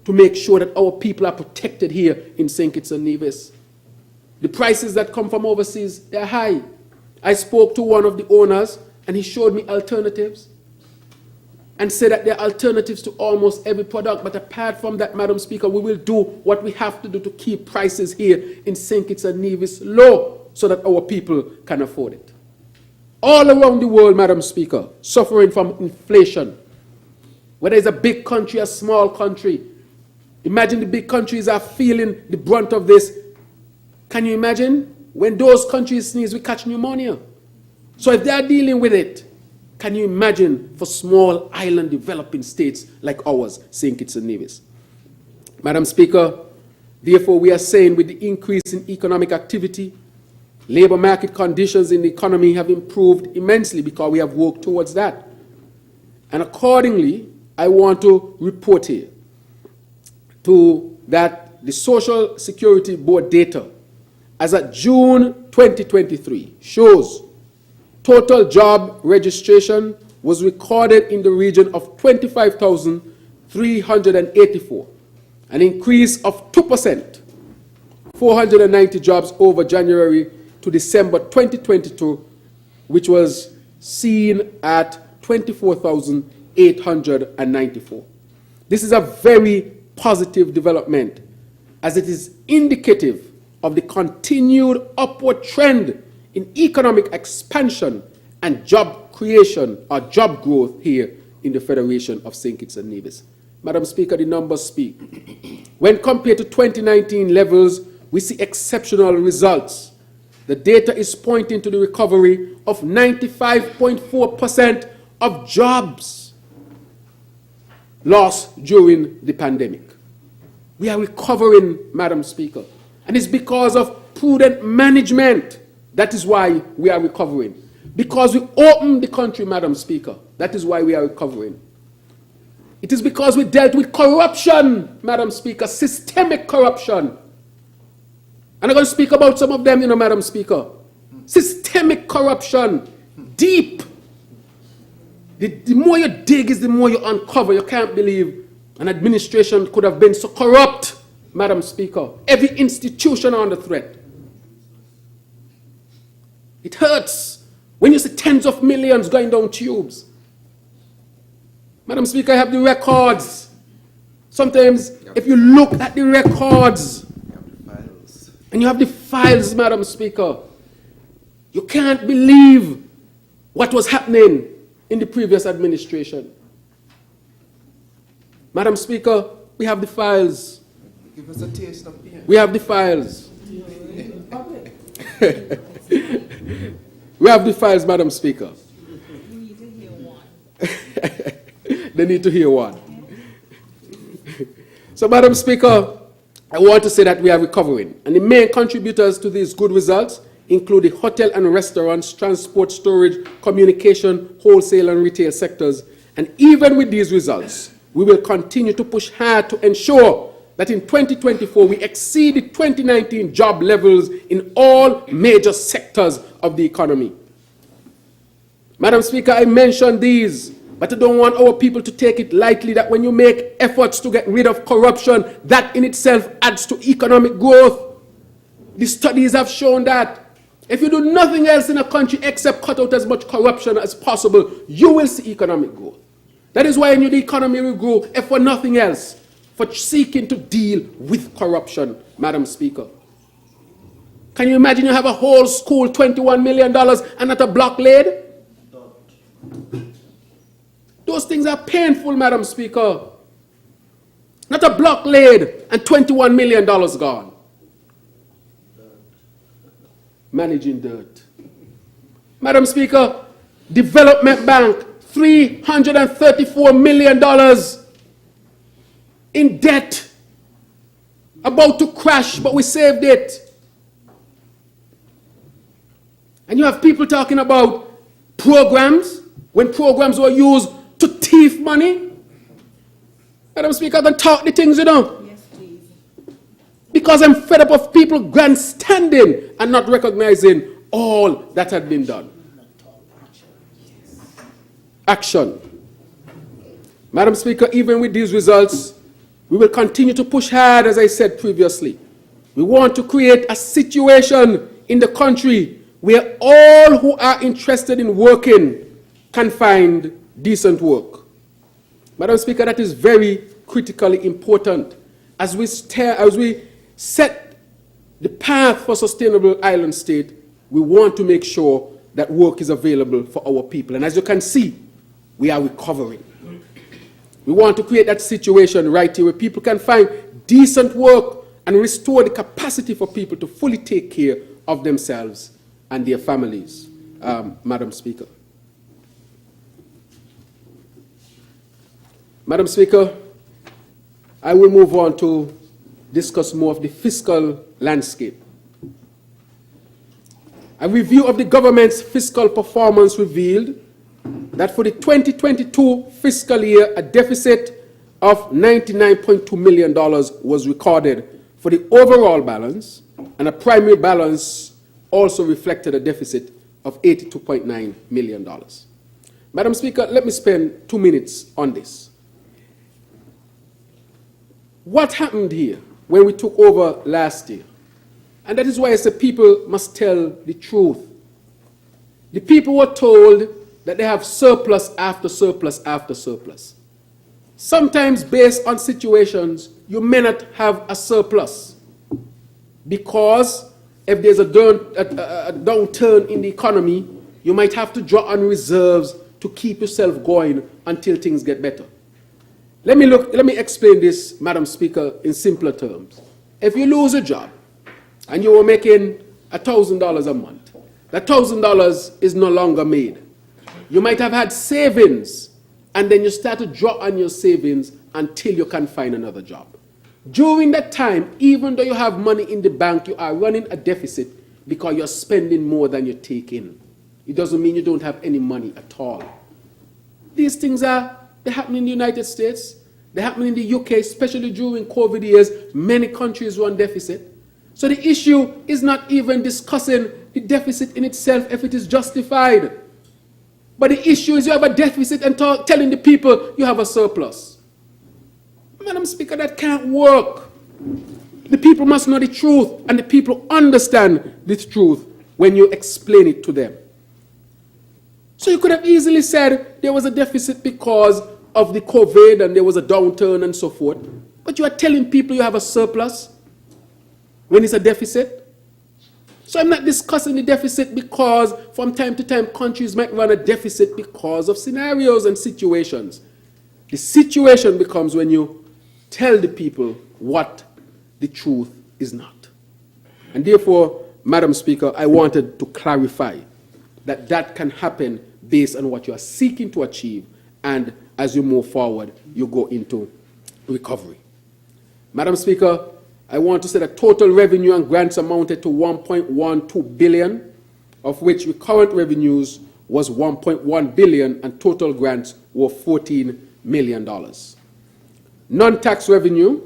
to make sure that our people are protected here in St. Kitts and Nevis. The prices that come from overseas, they're high. I spoke to one of the owners, and he showed me alternatives and said that there are alternatives to almost every product. But apart from that, Madam Speaker, we will do what we have to do to keep prices here in St. Kitts and Nevis low so that our people can afford it. All around the world, Madam Speaker, suffering from inflation. Whether it's a big country, a small country. Imagine the big countries are feeling the brunt of this. Can you imagine? When those countries sneeze, we catch pneumonia. So if they are dealing with it, can you imagine for small island developing states like ours, St. Kitts and Nevis? Madam Speaker, therefore we are saying with the increase in economic activity, labor market conditions in the economy have improved immensely because we have worked towards that. And accordingly, I want to report here that the Social Security Board data as of June 2023 shows total job registration was recorded in the region of 25,384, an increase of 2%, 490 jobs over January to December 2022, which was seen at 24,894. This is a very positive development, as it is indicative of the continued upward trend in economic expansion and job creation or job growth here in the Federation of St. Kitts and Nevis. Madam Speaker, the numbers speak. When compared to 2019 levels, we see exceptional results. The data is pointing to the recovery of 95.4% of jobs lost during the pandemic. We are recovering, Madam Speaker, and it's because of prudent management. That is why we are recovering. Because we opened the country, Madam Speaker. That is why we are recovering. It is because we dealt with corruption, Madam Speaker, systemic corruption. And I'm going to speak about some of them, Madam Speaker. Systemic corruption, deep. The more you dig is the more you uncover. You can't believe an administration could have been so corrupt, Madam Speaker. Every institution under threat. It hurts when you see tens of millions going down tubes. Madam Speaker, I have the records. Sometimes, if you look at the records, and you have the files, Madam Speaker, you can't believe what was happening in the previous administration. Madam Speaker, we have the files. Give us a taste of beer. We have the files. We have the files, Madam Speaker. We need to hear one. They need to hear one. So, Madam Speaker, I want to say that we are recovering. And the main contributors to these good results include the hotel and restaurants, transport, storage, communication, wholesale and retail sectors. And even with these results, we will continue to push hard to ensure that in 2024 we exceed the 2019 job levels in all major sectors of the economy. Madam Speaker, I mentioned these, but I don't want our people to take it lightly that when you make efforts to get rid of corruption, that in itself adds to economic growth. The studies have shown that if you do nothing else in a country except cut out as much corruption as possible, you will see economic growth. That is why the economy will grow, if for nothing else, for seeking to deal with corruption, Madam Speaker. Can you imagine you have a whole school, $21 million, and not a block laid? Those things are painful, Madam Speaker. Not a block laid and $21 million gone. Managing dirt. Madam Speaker, Development Bank, $334 million in debt about to crash, but we saved it. And you have people talking about programs, when programs were used to thief money. Madam Speaker, I can talk the things, you know. Yes, please. Because I'm fed up of people grandstanding and not recognizing all that had been done. Action. Madam Speaker, even with these results, we will continue to push hard, as I said previously. We want to create a situation in the country where all who are interested in working can find decent work. Madam Speaker, that is very critically important. As we set the path for sustainable island state, we want to make sure that work is available for our people. And as you can see, we are recovering. We want to create that situation right here where people can find decent work and restore the capacity for people to fully take care of themselves and their families, Madam Speaker. Madam Speaker, I will move on to discuss more of the fiscal landscape. A review of the government's fiscal performance revealed that for the 2022 fiscal year, a deficit of $99.2 million was recorded for the overall balance, and a primary balance also reflected a deficit of $82.9 million. Madam Speaker, let me spend 2 minutes on this. What happened here when we took over last year? And that is why I say people must tell the truth. The people were told that they have surplus after surplus after surplus. Sometimes based on situations, you may not have a surplus because if there's a downturn in the economy, you might have to draw on reserves to keep yourself going until things get better. Let me explain this, Madam Speaker, in simpler terms. If you lose a job and you were making $1,000 a month, that $1,000 is no longer made. You might have had savings, and then you start to draw on your savings until you can find another job. During that time, even though you have money in the bank, you are running a deficit because you're spending more than you take in. It doesn't mean you don't have any money at all. These things they happen in the United States. They happen in the UK, especially during COVID years. Many countries run deficit. So the issue is not even discussing the deficit in itself if it is justified. But the issue is you have a deficit and telling the people you have a surplus. Madam Speaker, that can't work. The people must know the truth, and the people understand this truth when you explain it to them. So you could have easily said there was a deficit because of the COVID and there was a downturn and so forth. But you are telling people you have a surplus when it's a deficit. So I'm not discussing the deficit because from time to time countries might run a deficit because of scenarios and situations. The situation becomes when you tell the people what the truth is not. And therefore, Madam Speaker, I wanted to clarify that that can happen based on what you are seeking to achieve, and as you move forward, you go into recovery. Madam Speaker, I want to say that total revenue and grants amounted to $1.12 billion, of which recurrent revenues was $1.1 billion and total grants were $14 million. Non-tax revenue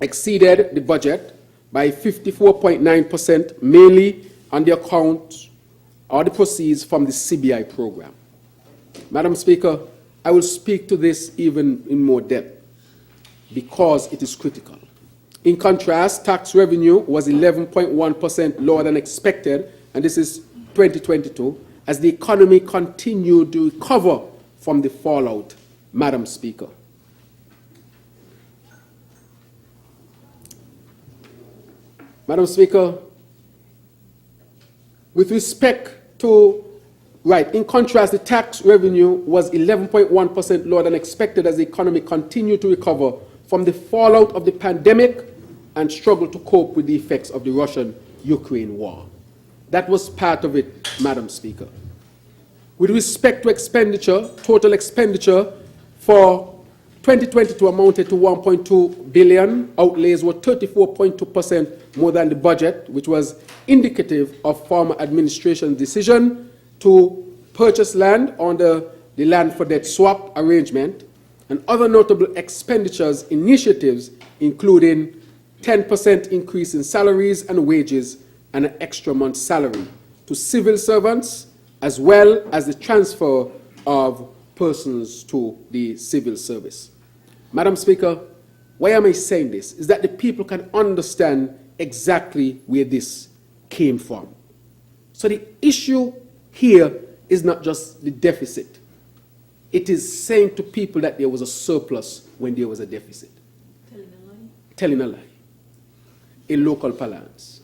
exceeded the budget by 54.9%, mainly on the account or the proceeds from the CBI program. Madam Speaker, I will speak to this even in more depth because it is critical. In contrast, tax revenue was 11.1% lower than expected, and this is 2022, as the economy continued to recover from the fallout, Madam Speaker. Madam Speaker, with respect to, in contrast, the tax revenue was 11.1% lower than expected as the economy continued to recover from the fallout of the pandemic and struggled to cope with the effects of the Russian-Ukraine war. That was part of it, Madam Speaker. With respect to expenditure, total expenditure for 2022 amounted to 1.2 billion. Outlays were 34.2% more than the budget, which was indicative of former administration's decision to purchase land under the land for debt swap arrangement and other notable expenditures initiatives, including 10% increase in salaries and wages and an extra month's salary to civil servants, as well as the transfer of persons to the civil service. Madam Speaker, why am I saying this? Is that the people can understand exactly where this came from. So the issue here is not just the deficit. It is saying to people that there was a surplus when there was a deficit. Telling a lie. In local parlance.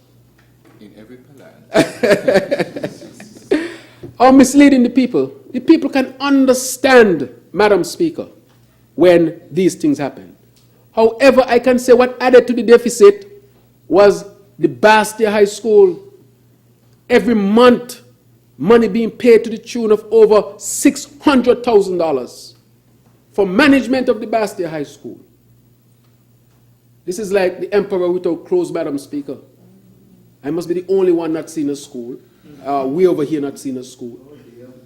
In every parlance. Or misleading the people. The people can understand, Madam Speaker, when these things happen. However, I can say what added to the deficit was the Bastia High School. Every month, money being paid to the tune of over $600,000 for management of the Bastia High School. This is like the emperor without clothes, Madam Speaker. I must be the only one not seen a school. We over here not seen a school.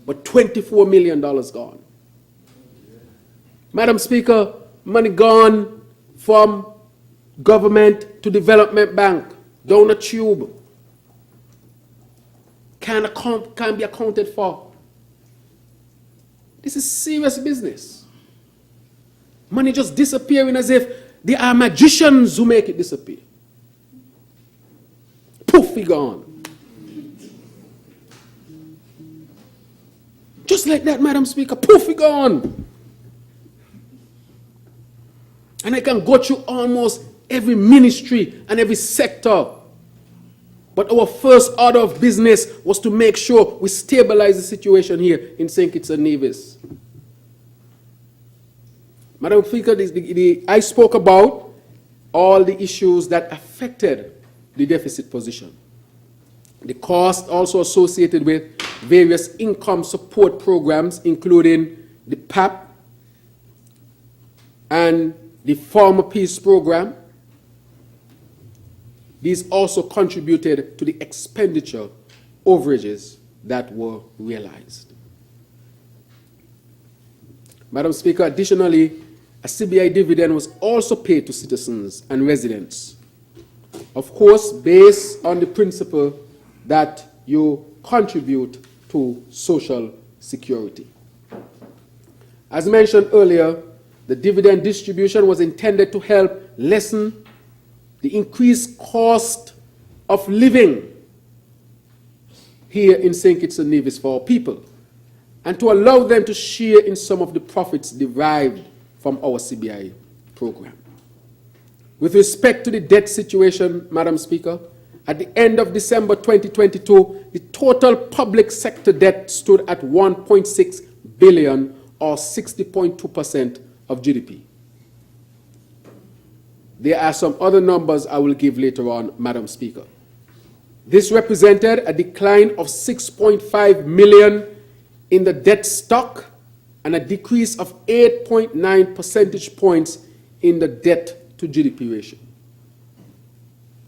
But $24 million gone. Madam Speaker, money gone from government to development bank, down a tube. Can't be accounted for. This is serious business. Money just disappearing as if there are magicians who make it disappear. Poof, he gone. Just like that, Madam Speaker, poof, he gone. And I can go through almost every ministry and every sector. But our first order of business was to make sure we stabilize the situation here in St. Kitts and Nevis. Madam Speaker, I spoke about all the issues that affected the deficit position. The cost also associated with various income support programs, including the PAP and the Farmer Peace Program. These also contributed to the expenditure overages that were realized. Madam Speaker, additionally, a CBI dividend was also paid to citizens and residents. Of course, based on the principle that you contribute to social security. As mentioned earlier, the dividend distribution was intended to help lessen the increased cost of living here in St. Kitts and Nevis for our people, and to allow them to share in some of the profits derived from our CBI program. With respect to the debt situation, Madam Speaker, at the end of December 2022, the total public sector debt stood at $1.6 billion, or 60.2% of GDP. There are some other numbers I will give later on, Madam Speaker. This represented a decline of 6.5 million in the debt stock and a decrease of 8.9 percentage points in the debt to GDP ratio.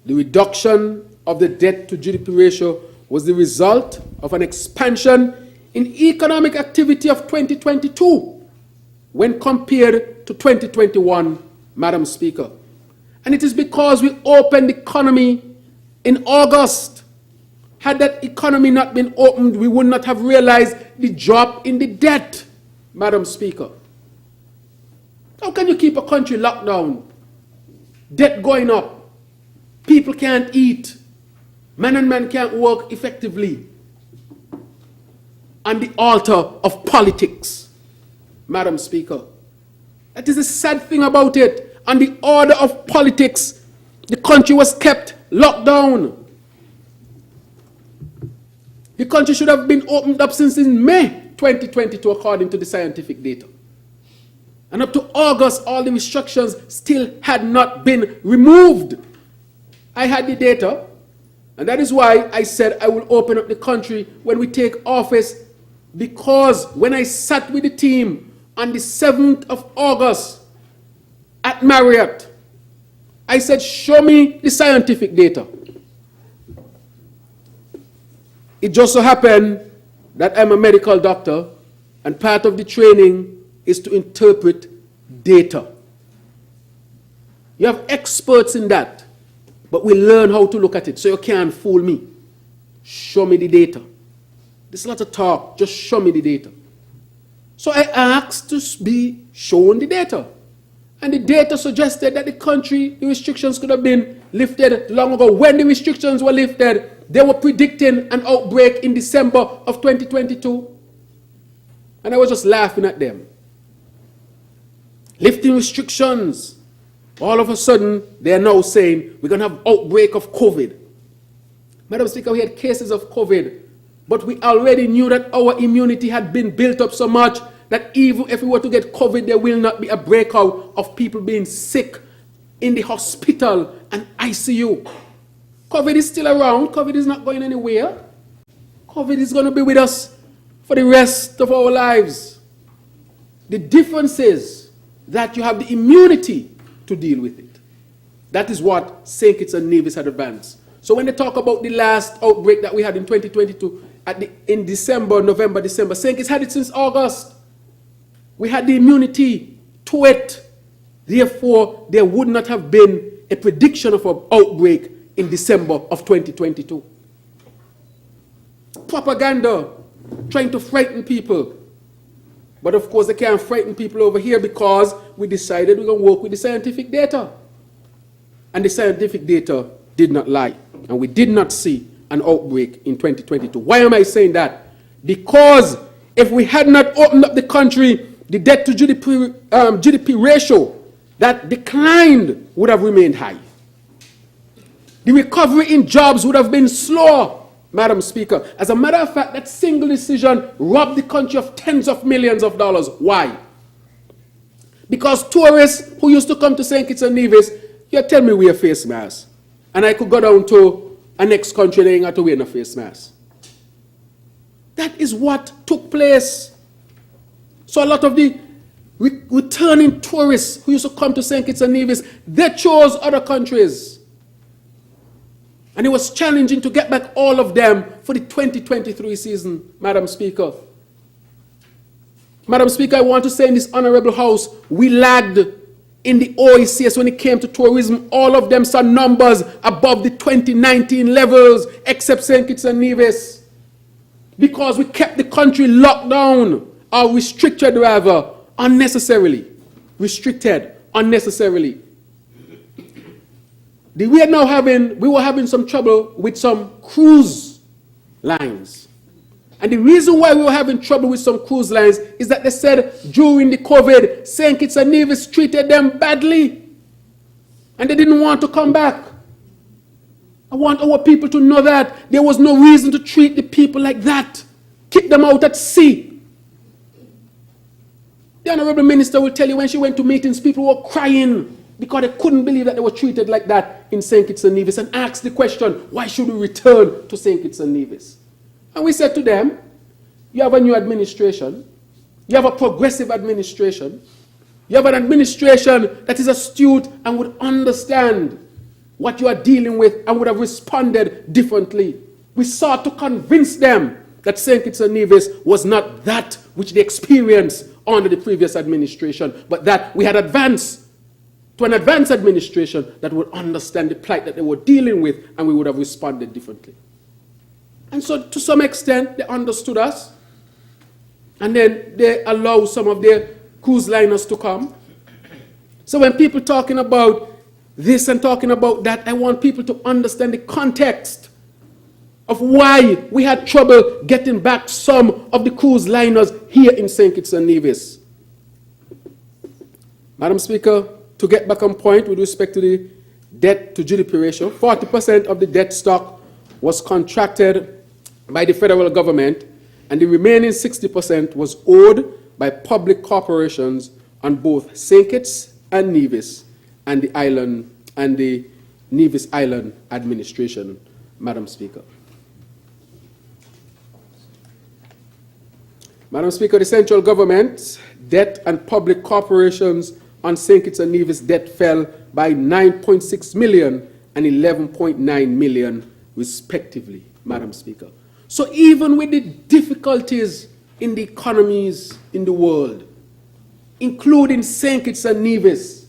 The reduction of the debt to GDP ratio was the result of an expansion in economic activity of 2022 when compared to 2021, Madam Speaker. And it is because we opened the economy in August. Had that economy not been opened, we would not have realized the drop in the debt, Madam Speaker. How can you keep a country locked down? Debt going up. People can't eat. Man and man can't work effectively. On the altar of politics, Madam Speaker. That is the sad thing about it. On the order of politics, the country was kept locked down. The country should have been opened up since in May 2022, according to the scientific data. And up to August, all the restrictions still had not been removed. I had the data, and that is why I said I will open up the country when we take office, because when I sat with the team on the 7th of August, at Marriott. I said, show me the scientific data. It just so happened that I'm a medical doctor, and part of the training is to interpret data. You have experts in that, but we learn how to look at it, so you can't fool me. Show me the data. There's a lot of talk, just show me the data. So I asked to be shown the data. And the data suggested that the country, the restrictions could have been lifted long ago. When the restrictions were lifted, they were predicting an outbreak in December of 2022. And I was just laughing at them. Lifting restrictions. All of a sudden, they are now saying we're going to have outbreak of COVID. Madam Speaker, we had cases of COVID, but we already knew that our immunity had been built up so much that even if we were to get COVID, there will not be a breakout of people being sick in the hospital and ICU. COVID is still around. COVID is not going anywhere. COVID is going to be with us for the rest of our lives. The difference is that you have the immunity to deal with it. That is what St. Kitts and Nevis had advanced. So when they talk about the last outbreak that we had in 2022, in December, November, December, St. Kitts had it since August. We had the immunity to it. Therefore, there would not have been a prediction of an outbreak in December of 2022. Propaganda, trying to frighten people. But of course, they can't frighten people over here because we decided we're going to work with the scientific data. And the scientific data did not lie. And we did not see an outbreak in 2022. Why am I saying that? Because if we had not opened up the country, the debt to GDP ratio that declined would have remained high. The recovery in jobs would have been slower, Madam Speaker. As a matter of fact, that single decision robbed the country of tens of millions of dollars. Why? Because tourists who used to come to St. Kitts and Nevis, you tell me wear face masks. And I could go down to a next country and they ain't got to wear no face mask. That is what took place. So a lot of the returning tourists who used to come to St. Kitts and Nevis, they chose other countries. And it was challenging to get back all of them for the 2023 season, Madam Speaker. Madam Speaker, I want to say in this honorable house, we lagged in the OECS when it came to tourism. All of them saw numbers above the 2019 levels, except St. Kitts and Nevis. Because we kept the country locked down, or restricted rather, unnecessarily. Restricted unnecessarily. We were having some trouble with some cruise lines. And the reason why we were having trouble with some cruise lines is that they said during the COVID, St. Kitts and Nevis treated them badly. And they didn't want to come back. I want our people to know that there was no reason to treat the people like that. Keep them out at sea. The Honorable Minister will tell you when she went to meetings, people were crying because they couldn't believe that they were treated like that in St. Kitts and Nevis, and asked the question, why should we return to St. Kitts and Nevis? And we said to them, you have a new administration, you have a progressive administration, you have an administration that is astute and would understand what you are dealing with and would have responded differently. We sought to convince them that St. Kitts and Nevis was not that which they experienced under the previous administration, but that we had advanced to an advanced administration that would understand the plight that they were dealing with, and we would have responded differently. And so to some extent, they understood us, and then they allowed some of their cruise liners to come. So when people talking about this and talking about that, I want people to understand the context of why we had trouble getting back some of the cruise liners here in St. Kitts and Nevis. Madam Speaker, to get back on point with respect to the debt to GDP ratio, 40% of the debt stock was contracted by the federal government, and the remaining 60% was owed by public corporations on both St. Kitts and Nevis and the island and the Nevis Island administration, Madam Speaker. Madam Speaker, the central government's debt and public corporations on St. Kitts and Nevis debt fell by 9.6 million and 11.9 million respectively, Madam Speaker. So even with the difficulties in the economies in the world, including St. Kitts and Nevis,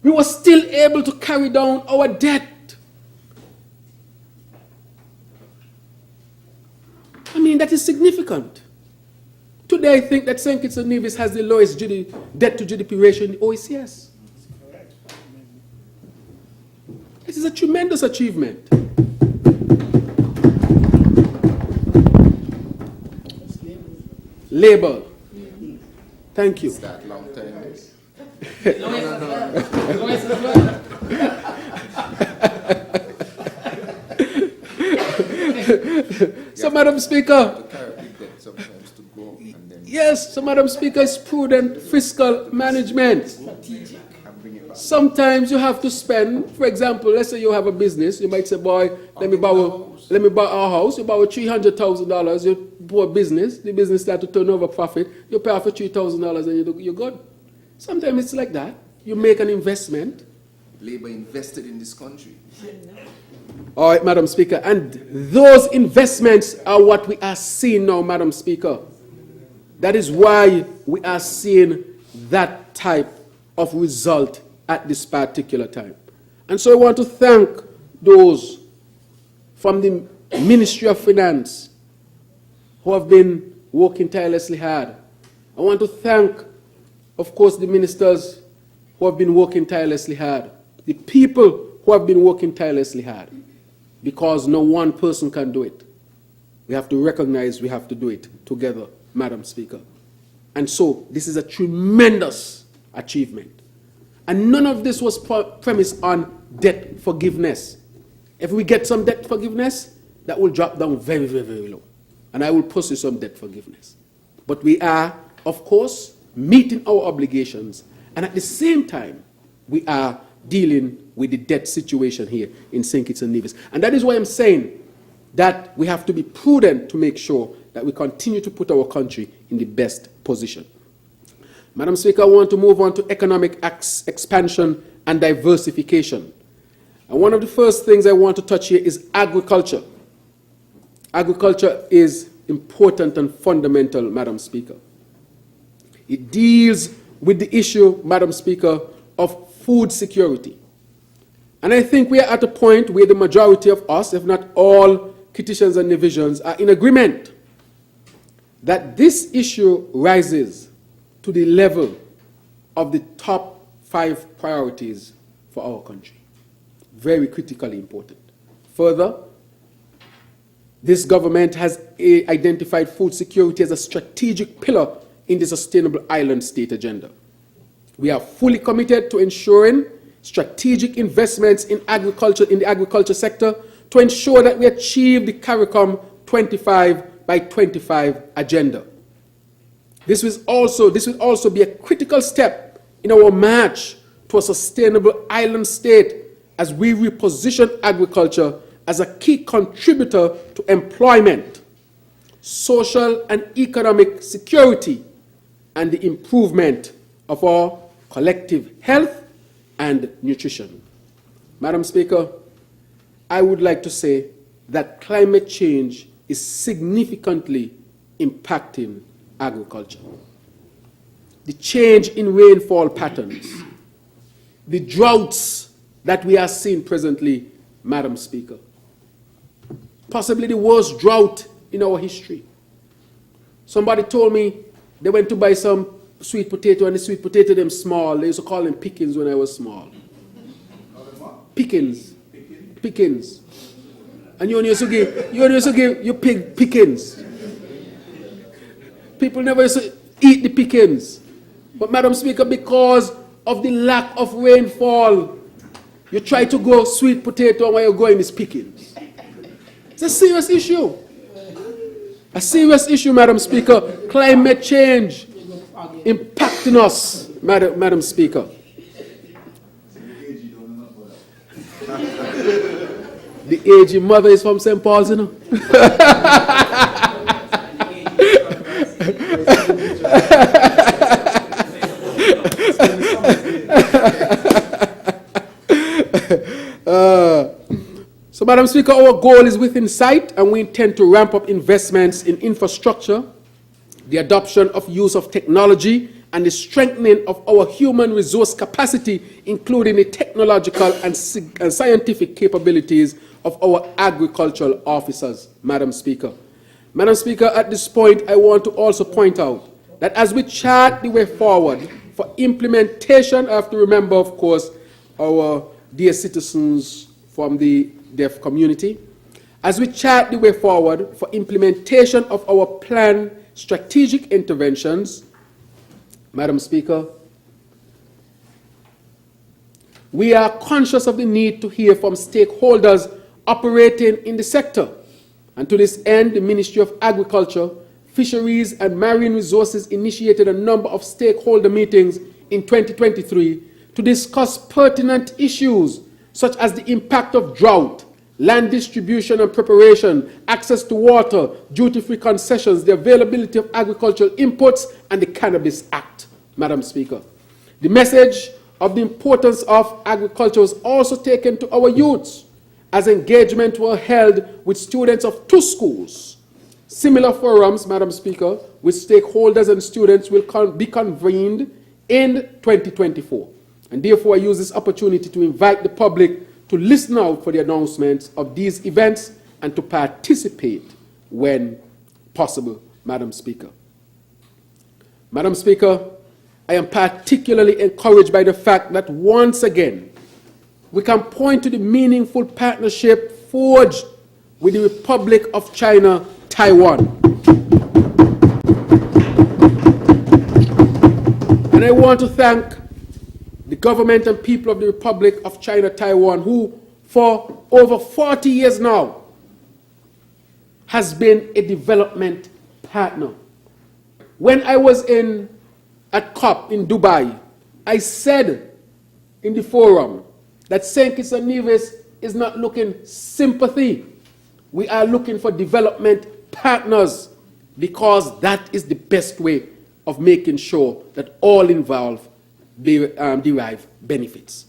we were still able to carry down our debt. I mean, that is significant. Today, I think that St. Kitts and Nevis has the lowest debt to GDP ratio in the OECS. This is a tremendous achievement. Labor. Thank you. That long time. So, Madam Speaker, Sometimes to go and then yes, so Madam Speaker, it's prudent fiscal management. and bring it back. Sometimes you have to spend, for example, let's say you have a business, you might say, boy, let me borrow our house, you borrow $300,000, you buy a business, the business start to turn over profit, you pay off for $3,000 and you're good. Sometimes it's like that. You make an investment. Labour invested in this country. All right, Madam Speaker, and those investments are what we are seeing now, Madam Speaker. That is why we are seeing that type of result at this particular time. And so I want to thank those from the Ministry of Finance who have been working tirelessly hard. I want to thank, of course, the ministers who have been working tirelessly hard, the people who have been working tirelessly hard, because no one person can do it. We have to recognize we have to do it together, Madam Speaker. And so this is a tremendous achievement. And none of this was premised on debt forgiveness. If we get some debt forgiveness, that will drop down very, very, very low. And I will pursue some debt forgiveness. But we are, of course, meeting our obligations. And at the same time, we are dealing with the debt situation here in St. Kitts and Nevis. And that is why I'm saying that we have to be prudent to make sure that we continue to put our country in the best position. Madam Speaker, I want to move on to economic expansion and diversification. And one of the first things I want to touch here is agriculture. Agriculture is important and fundamental, Madam Speaker. It deals with the issue, Madam Speaker, of food security. And I think we are at a point where the majority of us, if not all Kittitians and Nevisians, are in agreement that this issue rises to the level of the top 5 priorities for our country. Very critically important. Further, this government has identified food security as a strategic pillar in the Sustainable Island State agenda. We are fully committed to ensuring strategic investments in agriculture, in the agriculture sector, to ensure that we achieve the CARICOM 25 by 25 agenda. This will also be a critical step in our march to a sustainable island state as we reposition agriculture as a key contributor to employment, social and economic security, and the improvement of our collective health and nutrition. Madam Speaker, I would like to say that climate change is significantly impacting agriculture. The change in rainfall patterns, the droughts that we are seeing presently, Madam Speaker, possibly the worst drought in our history. Somebody told me they went to buy some sweet potato, and the sweet potato them small. They used to call them pickings when I was small. Pickings. Pickings. And you only used to give your pig pickings. People never used to eat the pickings. But Madam Speaker, because of the lack of rainfall, you try to grow sweet potato, and where you're going is pickings. It's a serious issue. A serious issue, Madam Speaker. Climate change impacting us, Madam Speaker. The aging mother is from St. Paul's, you know. Madam Speaker, our goal is within sight, and we intend to ramp up investments in infrastructure, the adoption of use of technology, and the strengthening of our human resource capacity, including the technological and scientific capabilities of our agricultural officers, Madam Speaker. Madam Speaker, at this point, I want to also point out that as we chart the way forward for implementation, I have to remember, of course, our dear citizens from the deaf community. As we chart the way forward for implementation of our planned strategic interventions, Madam Speaker, we are conscious of the need to hear from stakeholders operating in the sector. And to this end, the Ministry of Agriculture, Fisheries and Marine Resources initiated a number of stakeholder meetings in 2023 to discuss pertinent issues such as the impact of drought, land distribution and preparation, access to water, duty-free concessions, the availability of agricultural inputs, and the Cannabis Act, Madam Speaker. The message of the importance of agriculture was also taken to our youths, as engagement were held with students of 2 schools. Similar forums, Madam Speaker, with stakeholders and students will be convened in 2024. And therefore, I use this opportunity to invite the public to listen out for the announcements of these events and to participate when possible, Madam Speaker. Madam Speaker, I am particularly encouraged by the fact that once again, we can point to the meaningful partnership forged with the Republic of China, Taiwan. And I want to thank the government and people of the Republic of China, Taiwan, who for over 40 years now has been a development partner. When I was at COP in Dubai, I said in the forum that St. Kitts and Nevis is not looking sympathy. We are looking for development partners, because that is the best way of making sure that all involved derive benefits.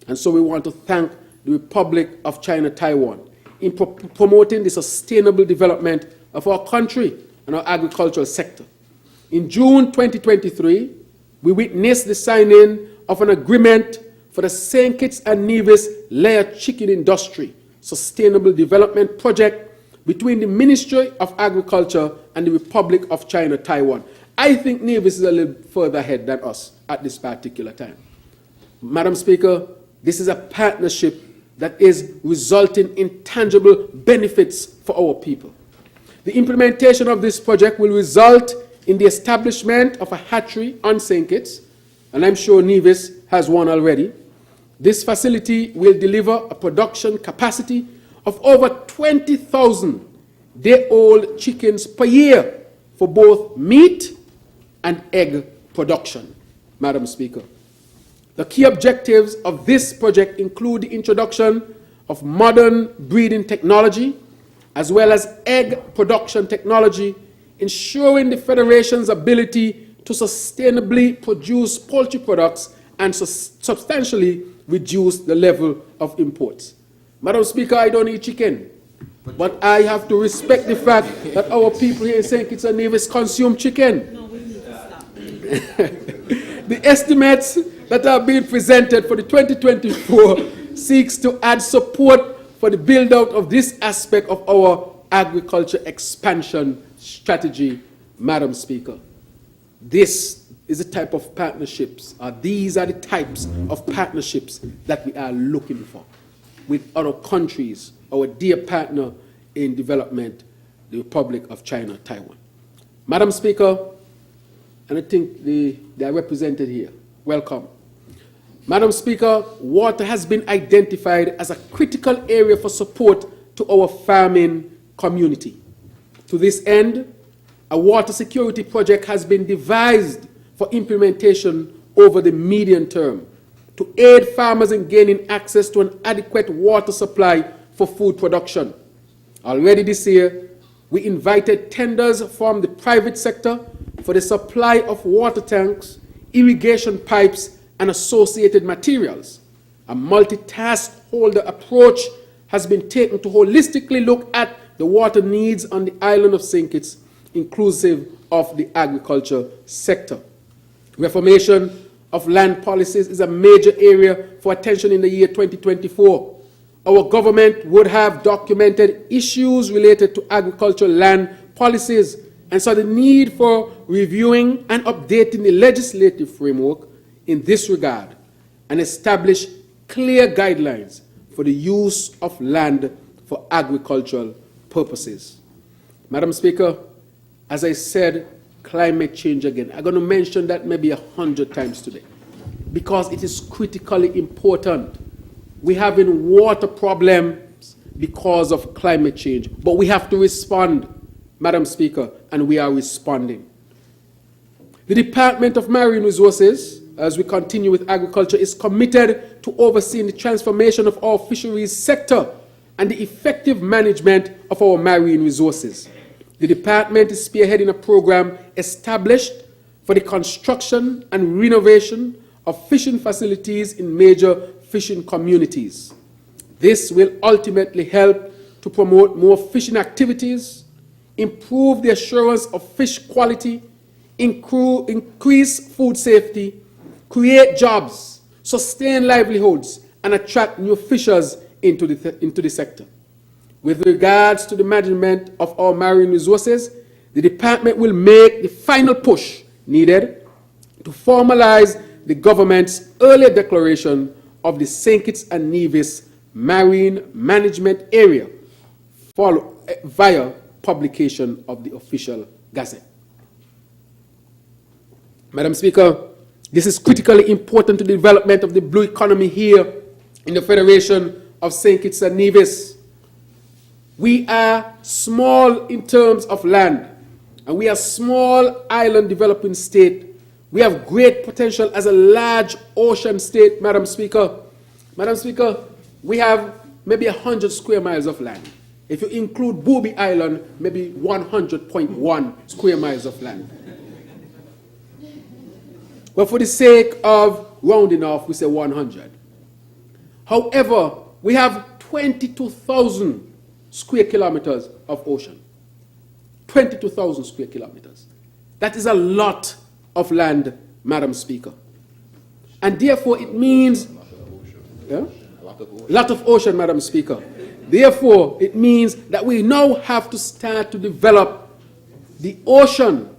And so we want to thank the Republic of China, Taiwan, in promoting the sustainable development of our country and our agricultural sector. In June 2023, we witnessed the signing of an agreement for the St. Kitts and Nevis layer chicken industry sustainable development project between the Ministry of Agriculture and the Republic of China, Taiwan. I think Nevis is a little further ahead than us at this particular time. Madam Speaker, this is a partnership that is resulting in tangible benefits for our people. The implementation of this project will result in the establishment of a hatchery on St. Kitts, and I'm sure Nevis has one already. This facility will deliver a production capacity of over 20,000 day-old chickens per year for both meat and egg production, Madam Speaker. The key objectives of this project include the introduction of modern breeding technology, as well as egg production technology, ensuring the Federation's ability to sustainably produce poultry products and substantially reduce the level of imports. Madam Speaker, I don't eat chicken, but I have to respect the fact that our people here in St. Kitts and Nevis consume chicken. No, we need to stop. The estimates that are being presented for the 2024 seeks to add support for the build-out of this aspect of our agriculture expansion strategy, Madam Speaker. This is the type of partnerships, these are the types of partnerships that we are looking for with other countries, our dear partner in development, the Republic of China, Taiwan. Madam Speaker, and I think they are represented here. Welcome. Madam Speaker, water has been identified as a critical area for support to our farming community. To this end, a water security project has been devised for implementation over the medium term to aid farmers in gaining access to an adequate water supply for food production. Already this year, we invited tenders from the private sector for the supply of water tanks, irrigation pipes, and associated materials. A multi-task holder approach has been taken to holistically look at the water needs on the island of St. Kitts, inclusive of the agriculture sector. Reformation of land policies is a major area for attention in the year 2024. Our government would have documented issues related to agricultural land policies, and so the need for reviewing and updating the legislative framework in this regard and establish clear guidelines for the use of land for agricultural purposes. Madam Speaker, as I said, climate change again. I'm going to mention that maybe 100 times today because it is critically important. We're having water problems because of climate change, but we have to respond, Madam Speaker, and we are responding. The Department of Marine Resources, as we continue with agriculture, is committed to overseeing the transformation of our fisheries sector and the effective management of our marine resources. The department is spearheading a program established for the construction and renovation of fishing facilities in major fishing communities. This will ultimately help to promote more fishing activities, improve the assurance of fish quality, increase food safety, create jobs, sustain livelihoods, and attract new fishers into the sector. With regards to the management of our marine resources, the department will make the final push needed to formalize the government's earlier declaration of the St. Kitts and Nevis Marine Management Area via publication of the official gazette. Madam Speaker, this is critically important to the development of the blue economy here in the Federation of St. Kitts and Nevis. We are small in terms of land, and we are a small island developing state. We have great potential as a large ocean state, Madam Speaker. Madam Speaker, we have maybe 100 square miles of land. If you include Booby Island, maybe 100.1 square miles of land. But for the sake of rounding off, we say 100. However, we have 22,000 square kilometers of ocean. 22,000 square kilometers. That is a lot of land, Madam Speaker. And therefore it means, yeah? A lot of ocean, Madam Speaker. Therefore, it means that we now have to start to develop the ocean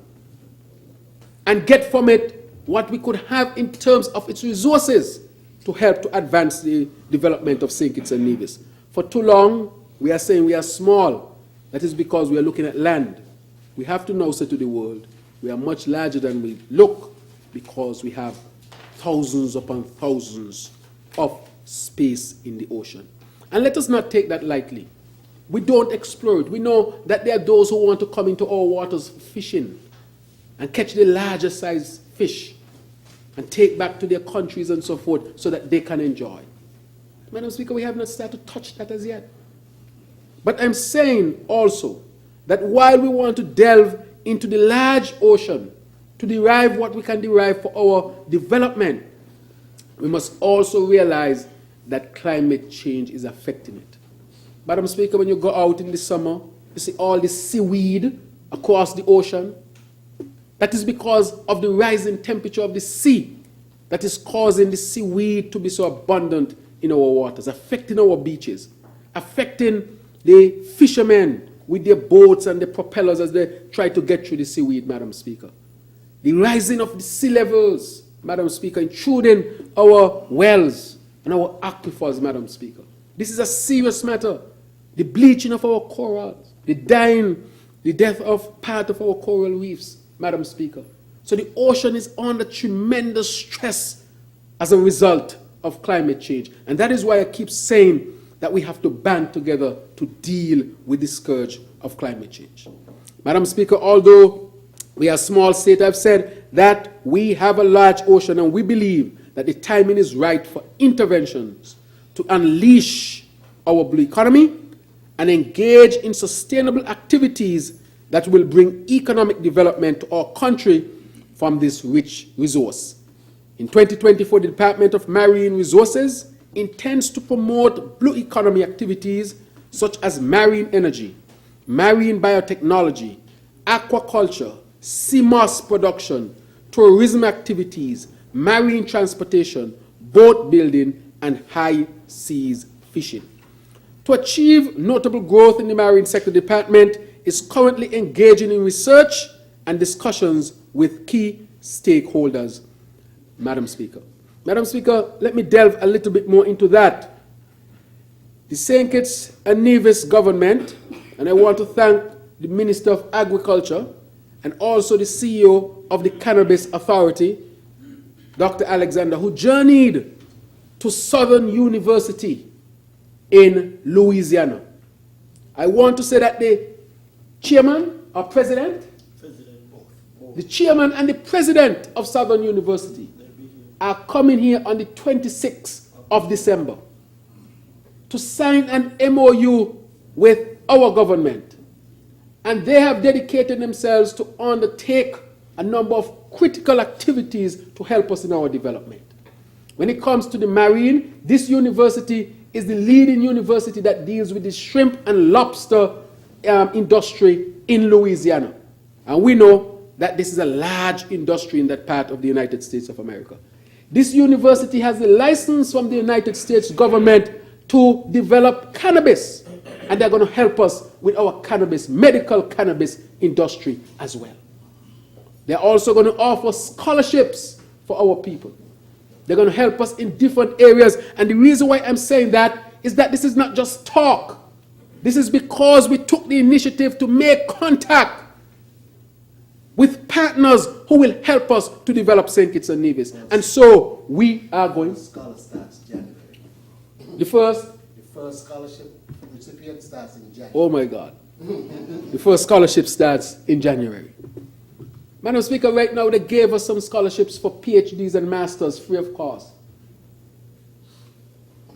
and get from it what we could have in terms of its resources to help to advance the development of St. Kitts and Nevis. For too long, we are saying we are small. That is because we are looking at land. We have to now say to the world, we are much larger than we look because we have thousands upon thousands of space in the ocean. And let us not take that lightly. We don't explore it. We know that there are those who want to come into our waters fishing and catch the larger size fish and take back to their countries and so forth so that they can enjoy. Madam Speaker, we have not started to touch that as yet. But I'm saying also that while we want to delve into the large ocean to derive what we can derive for our development, we must also realize that climate change is affecting it. Madam Speaker, when you go out in the summer, you see all this seaweed across the ocean. That is because of the rising temperature of the sea that is causing the seaweed to be so abundant in our waters, affecting our beaches, affecting the fishermen with their boats and the propellers as they try to get through the seaweed, Madam Speaker. The rising of the sea levels, Madam Speaker, intruding our wells and our aquifers, Madam Speaker. This is a serious matter. The bleaching of our corals, the death of part of our coral reefs, Madam Speaker. So the ocean is under tremendous stress as a result of climate change. And that is why I keep saying that we have to band together to deal with the scourge of climate change. Madam Speaker, although we are a small state, I've said that we have a large ocean and we believe that the timing is right for interventions to unleash our blue economy and engage in sustainable activities that will bring economic development to our country from this rich resource. In 2024, the Department of Marine Resources intends to promote blue economy activities such as marine energy, marine biotechnology, aquaculture, sea moss production, tourism activities, marine transportation, boat building, and high seas fishing. To achieve notable growth in the Marine Sector Department is currently engaging in research and discussions with key stakeholders. Madam Speaker. Madam Speaker, let me delve a little bit more into that. The St. Kitts and Nevis government, and I want to thank the Minister of Agriculture and also the CEO of the Cannabis Authority, Dr. Alexander, who journeyed to Southern University in Louisiana. I want to say that the chairman or president, the chairman and the president of Southern University are coming here on the 26th of December to sign an MOU with our government. And they have dedicated themselves to undertake a number of critical activities to help us in our development. When it comes to the marine, this university is the leading university that deals with the shrimp and lobster industry in Louisiana. And we know that this is a large industry in that part of the United States of America. This university has a license from the United States government to develop cannabis, and they're going to help us with our cannabis, medical cannabis industry as well. They're also going to offer scholarships for our people. They're going to help us in different areas, and the reason why I'm saying that is that this is not just talk. This is because we took the initiative to make contact with partners who will help us to develop St. Kitts and Nevis. And so we are going. Scholar starts January. The first Scholarship recipient starts in January. Oh my God. The first scholarship starts in January. Madam Speaker, right now they gave us some scholarships for PhDs and masters free of cost.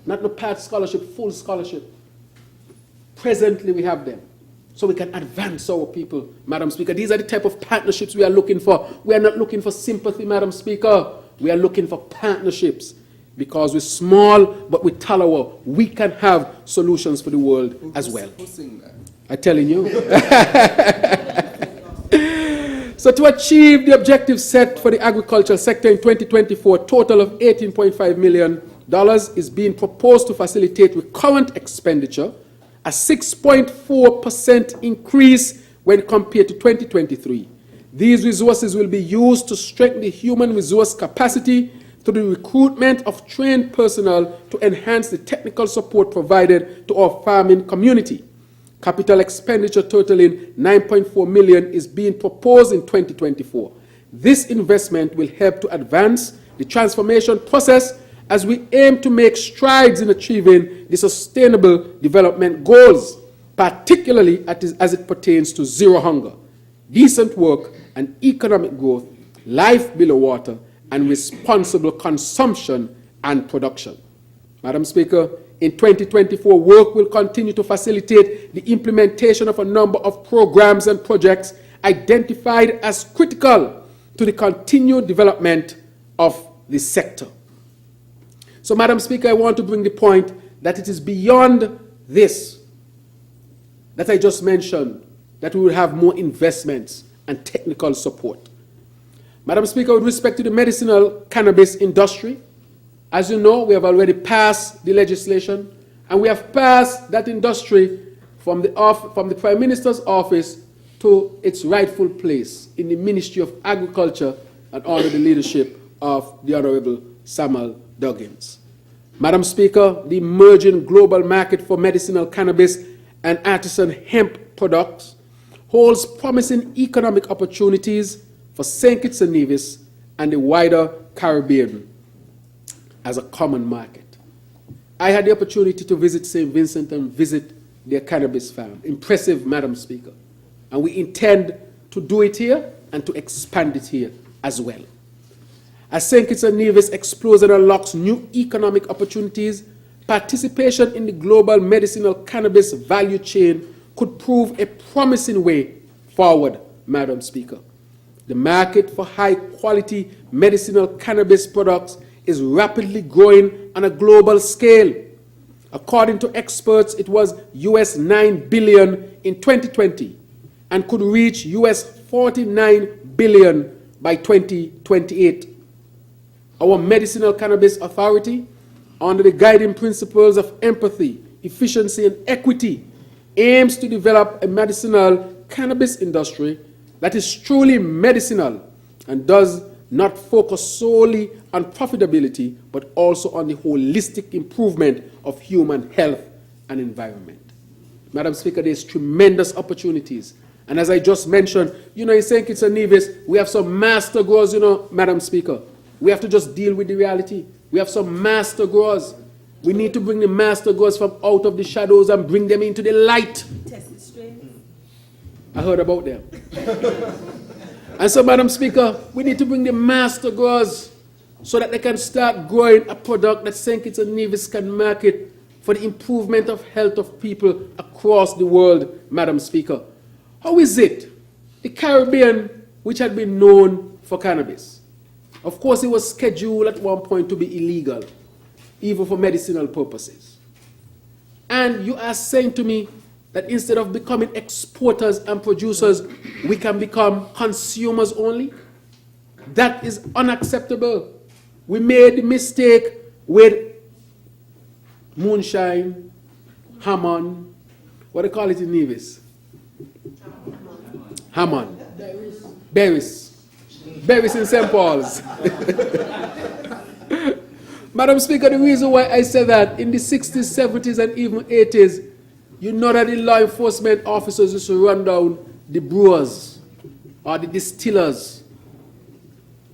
Not no part scholarship, full scholarship. Presently we have them. So we can advance our people, Madam Speaker. These are the type of partnerships we are looking for. We are not looking for sympathy, Madam Speaker. We are looking for partnerships. Because we're small, but with Talawa, we can have solutions for the world as well. Who's saying that? I'm telling you. So to achieve the objectives set for the agricultural sector in 2024, a total of $18.5 million is being proposed to facilitate recurrent expenditure, a 6.4% increase when compared to 2023. These resources will be used to strengthen the human resource capacity through the recruitment of trained personnel to enhance the technical support provided to our farming community. Capital expenditure totaling $9.4 million is being proposed in 2024. This investment will help to advance the transformation process as we aim to make strides in achieving the sustainable development goals, particularly as it pertains to zero hunger, decent work and economic growth, life below water, and responsible consumption and production. Madam Speaker, in 2024, work will continue to facilitate the implementation of a number of programs and projects identified as critical to the continued development of the sector. So, Madam Speaker, I want to bring the point that it is beyond this that I just mentioned, that we will have more investments and technical support. Madam Speaker, with respect to the medicinal cannabis industry, as you know, we have already passed the legislation, and we have passed that industry from the Prime Minister's office to its rightful place in the Ministry of Agriculture and under the leadership of the Honorable Samuel Duggins. Madam Speaker, the emerging global market for medicinal cannabis and artisan hemp products holds promising economic opportunities for St. Kitts and Nevis and the wider Caribbean as a common market. I had the opportunity to visit St. Vincent and visit their cannabis farm. Impressive, Madam Speaker. And we intend to do it here and to expand it here as well. As St. Kitts and Nevis explores and unlocks new economic opportunities, participation in the global medicinal cannabis value chain could prove a promising way forward, Madam Speaker. The market for high-quality medicinal cannabis products is rapidly growing on a global scale. According to experts, it was US 9 billion in 2020 and could reach US 49 billion by 2028. Our Medicinal Cannabis Authority, under the guiding principles of empathy, efficiency, and equity, aims to develop a medicinal cannabis industry that is truly medicinal and does not focus solely on profitability, but also on the holistic improvement of human health and environment. Madam Speaker, there's tremendous opportunities. And as I just mentioned, in St. Kitts and Nevis, we have some master growers, Madam Speaker. We have to just deal with the reality. We have some master growers. We need to bring the master growers from out of the shadows and bring them into the light. I heard about them. And so, Madam Speaker, we need to bring the master growers so that they can start growing a product that St. Kitts and Nevis can market for the improvement of health of people across the world, Madam Speaker. How is it the Caribbean, which had been known for cannabis? Of course, it was scheduled at one point to be illegal, even for medicinal purposes. And you are saying to me that instead of becoming exporters and producers, we can become consumers only? That is unacceptable. We made the mistake with moonshine, Hammond, what do they call it in Nevis? Hammond. Berries. Berries in St. Paul's. Madam Speaker, the reason why I say that in the 60s, 70s, and even 80s, you know that the law enforcement officers used to run down the brewers or the distillers.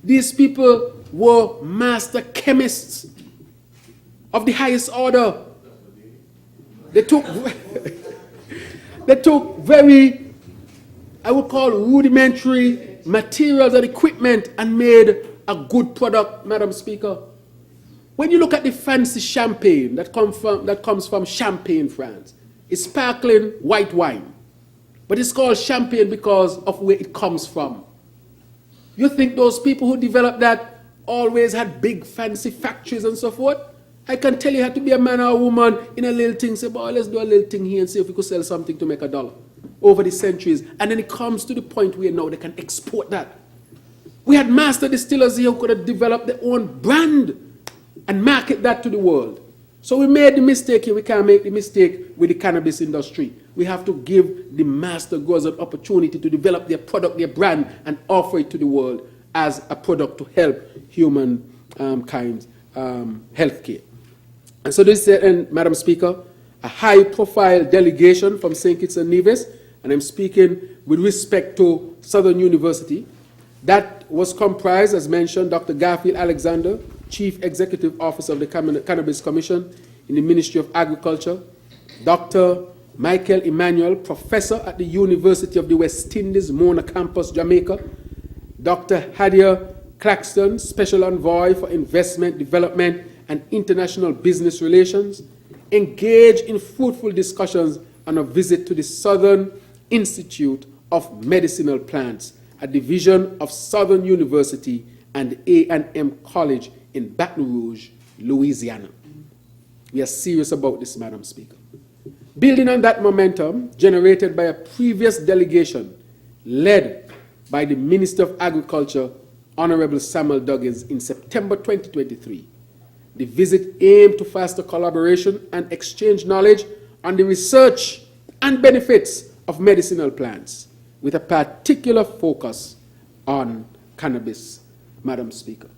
These people were master chemists of the highest order. They took very, I would call, rudimentary materials and equipment and made a good product, Madam Speaker. When you look at the fancy champagne that comes from Champagne, France, it's sparkling white wine. But it's called champagne because of where it comes from. You think those people who developed that always had big fancy factories and so forth? I can tell you had to be a man or a woman in a little thing, say, boy, let's do a little thing here and see if we could sell something to make $1 over the centuries. And then it comes to the point where now they can export that. We had master distillers here who could have developed their own brand and market that to the world. So we made the mistake here. We can't make the mistake with the cannabis industry. We have to give the master growers an opportunity to develop their product, their brand, and offer it to the world as a product to help humankind healthcare. And so this is, Madam Speaker, a high-profile delegation from St. Kitts and Nevis, and I'm speaking with respect to Southern University. That was comprised, as mentioned, Dr. Garfield Alexander, Chief Executive Officer of the Cannabis Commission in the Ministry of Agriculture, Dr. Michael Emmanuel, Professor at the University of the West Indies, Mona Campus, Jamaica, Dr. Hadia Claxton, Special Envoy for Investment, Development, and International Business Relations, engaged in fruitful discussions on a visit to the Southern Institute of Medicinal Plants, a division of Southern University and A&M College in Baton Rouge, Louisiana. We are serious about this, Madam Speaker. Building on that momentum generated by a previous delegation led by the Minister of Agriculture, Honorable Samuel Duggins, in September 2023, the visit aimed to foster collaboration and exchange knowledge on the research and benefits of medicinal plants, with a particular focus on cannabis, Madam Speaker.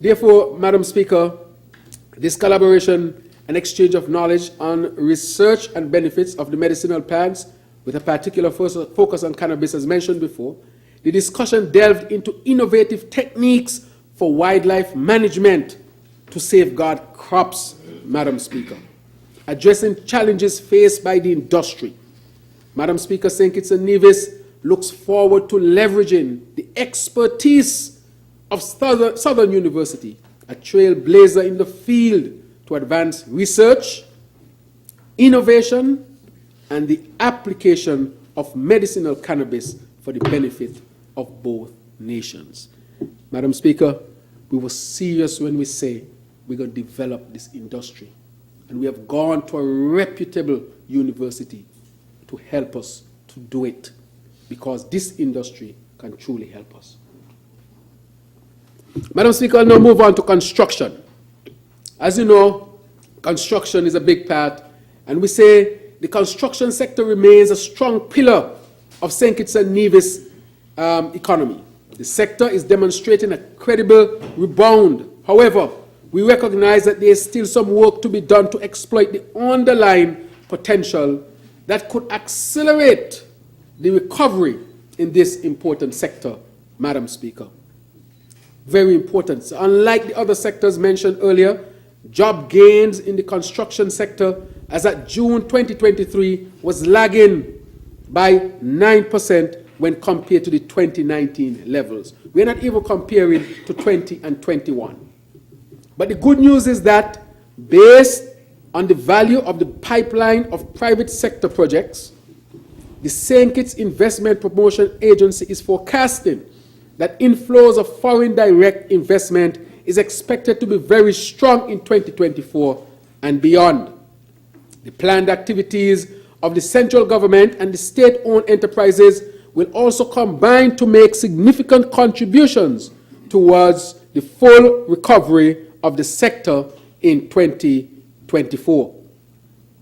Therefore, Madam Speaker, this collaboration and exchange of knowledge on research and benefits of the medicinal plants, with a particular focus on cannabis, as mentioned before, the discussion delved into innovative techniques for wildlife management to safeguard crops, Madam Speaker, addressing challenges faced by the industry. Madam Speaker, St. Kitts and Nevis looks forward to leveraging the expertise of Southern University, a trailblazer in the field to advance research, innovation, and the application of medicinal cannabis for the benefit of both nations. Madam Speaker, we were serious when we say we're going to develop this industry. And we have gone to a reputable university to help us to do it, because this industry can truly help us. Madam Speaker, I'll now move on to construction. As you know, construction is a big part, and we say the construction sector remains a strong pillar of St. Kitts and Nevis economy. The sector is demonstrating a credible rebound. However, we recognize that there is still some work to be done to exploit the underlying potential that could accelerate the recovery in this important sector, Madam Speaker. Very important. So unlike the other sectors mentioned earlier, job gains in the construction sector as at June 2023 was lagging by 9% when compared to the 2019 levels. We're not even comparing to 20 and 21. But the good news is that based on the value of the pipeline of private sector projects, the St. Kitts Investment Promotion Agency is forecasting that inflows of foreign direct investment is expected to be very strong in 2024 and beyond. The planned activities of the central government and the state-owned enterprises will also combine to make significant contributions towards the full recovery of the sector in 2024.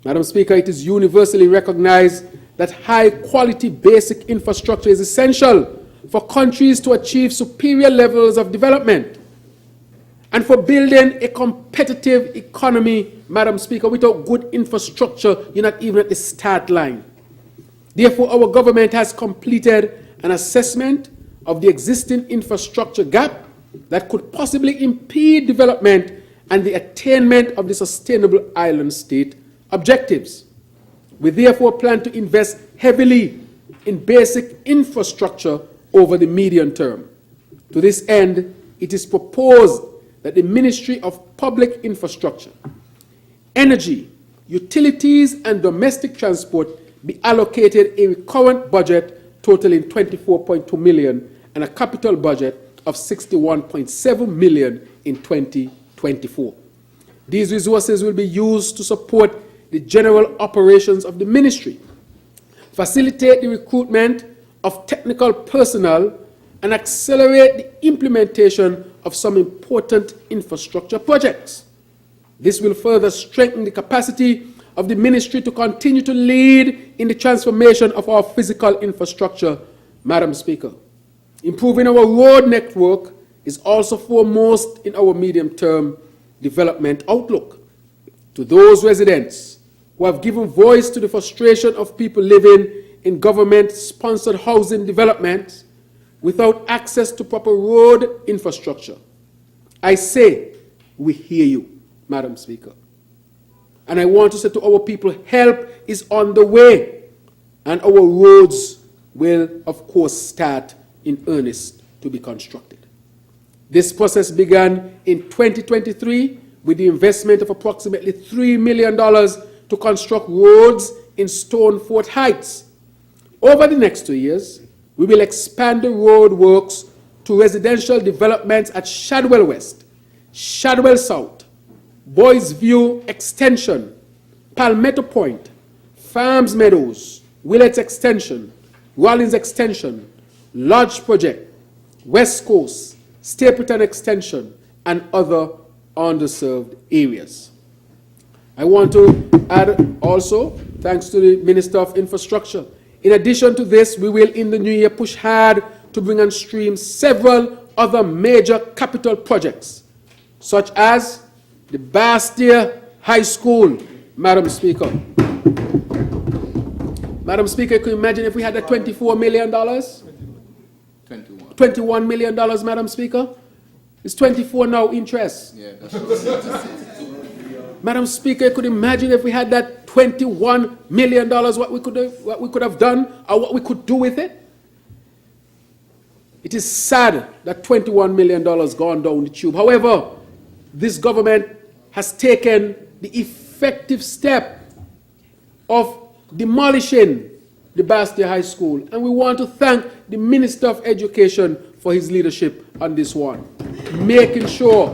Madam Speaker, it is universally recognized that high-quality basic infrastructure is essential for countries to achieve superior levels of development and for building a competitive economy. Madam Speaker, without good infrastructure, you're not even at the start line. Therefore, our government has completed an assessment of the existing infrastructure gap that could possibly impede development and the attainment of the sustainable island state objectives. We therefore plan to invest heavily in basic infrastructure over the medium term. To this end, it is proposed that the Ministry of Public Infrastructure, Energy, Utilities and Domestic Transport be allocated a recurrent budget totaling $24.2 million and a capital budget of $61.7 million in 2024. These resources will be used to support the general operations of the ministry, facilitate the recruitment of technical personnel, and accelerate the implementation of some important infrastructure projects. This will further strengthen the capacity of the ministry to continue to lead in the transformation of our physical infrastructure, Madam Speaker. Improving our road network is also foremost in our medium-term development outlook. To those residents who have given voice to the frustration of people living in government-sponsored housing developments without access to proper road infrastructure, I say, we hear you, Madam Speaker. And I want to say to our people, help is on the way, and our roads will, of course, start in earnest to be constructed. This process began in 2023 with the investment of approximately $3 million to construct roads in Stone Fort Heights. Over the next 2 years, we will expand the road works to residential developments at Shadwell West, Shadwell South, Boys View Extension, Palmetto Point, Farms Meadows, Willets Extension, Rollins Extension, Lodge Project, West Coast, Stapleton Extension, and other underserved areas. I want to add also, thanks to the Minister of Infrastructure, in addition to this, we will in the new year push hard to bring on stream several other major capital projects, such as the Bastia High School, Madam Speaker. Madam Speaker, can you imagine if we had the $24 million? 21 million dollars, Madam Speaker. It's 24 now interest. Yeah, that's right. Madam Speaker, could you imagine if we had that $21 million, what we could have done or what we could do with it? It is sad that $21 million gone down the tube. However, this government has taken the effective step of demolishing the Bastia High School, and we want to thank the Minister of Education for his leadership on this one, making sure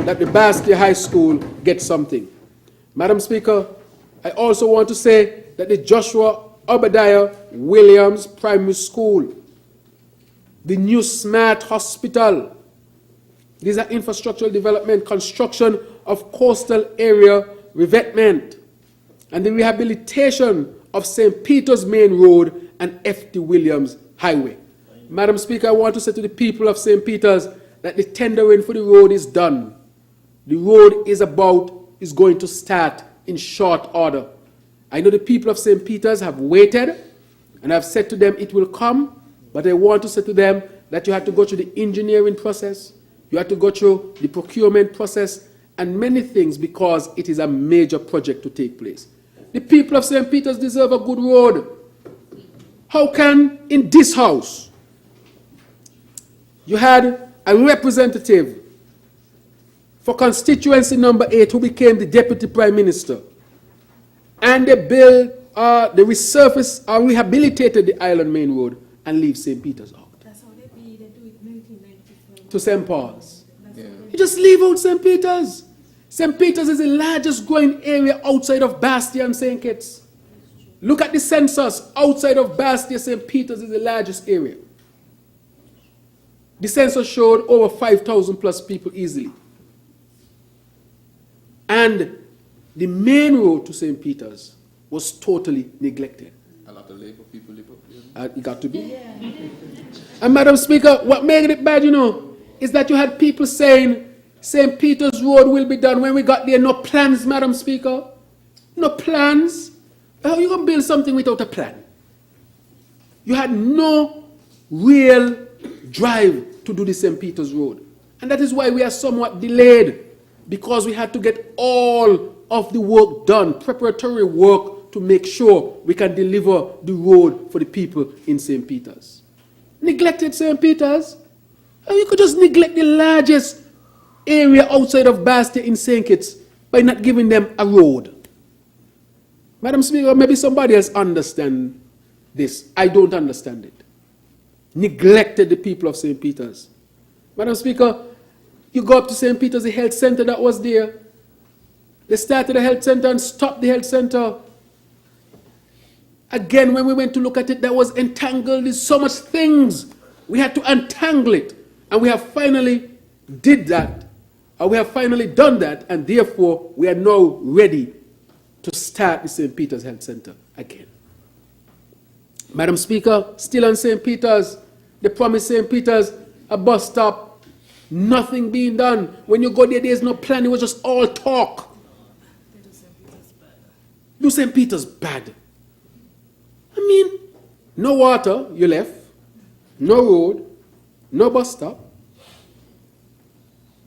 that the Bastia High School gets something. Madam Speaker, I also want to say that the Joshua Obadiah Williams Primary School, the new smart hospital, these are infrastructural development, construction of coastal area revetment, and the rehabilitation of St. Peter's Main Road and F.T. Williams Highway. Madam Speaker, I want to say to the people of St. Peter's that the tendering for the road is done. The road is going to start in short order. I know the people of St. Peter's have waited, and I've said to them it will come, but I want to say to them that you have to go through the engineering process, you have to go through the procurement process, and many things because it is a major project to take place. The people of St. Peter's deserve a good road. How can, in this house, you had a representative for constituency number 8 who became the Deputy Prime Minister, and they built, they resurfaced or rehabilitated the Island Main Road and leave St. Peter's out? That's how they do it 1994. To St. Paul's. Yeah. You just leave out St. Peter's. St. Peter's is the largest growing area outside of Bastia and St. Kitts. Look at the census. Outside of Bastia, St. Peter's is the largest area. The census showed over 5,000 plus people easily. And the main road to St. Peter's was totally neglected. A lot of Labour people live up there. It got to be. Yeah. And Madam Speaker, what made it bad, is that you had people saying St. Peter's Road will be done. When we got there, no plans, Madam Speaker. No plans. How are you going to build something without a plan? You had no real drive to do the St. Peter's Road. And that is why we are somewhat delayed, because we had to get all of the work done, preparatory work, to make sure we can deliver the road for the people in St. Peter's. Neglected St. Peter's? And you could just neglect the largest area outside of Bastia in St. Kitts by not giving them a road. Madam Speaker, maybe somebody else understands this. I don't understand it. Neglected the people of St. Peter's. Madam Speaker, you go up to St. Peter's, the health center that was there. They started the health center and stopped the health center. Again, when we went to look at it, that was entangled in so much things. We had to untangle it. And we have finally did that. Or we have finally done that. And therefore, we are now ready to start the St. Peter's Health Center again. Madam Speaker, still on St. Peter's, they promised St. Peter's a bus stop. Nothing being done. When you go there, there's no plan. It was just all talk. Do St. Peter's bad. I mean, no water, you left. No road. No bus stop.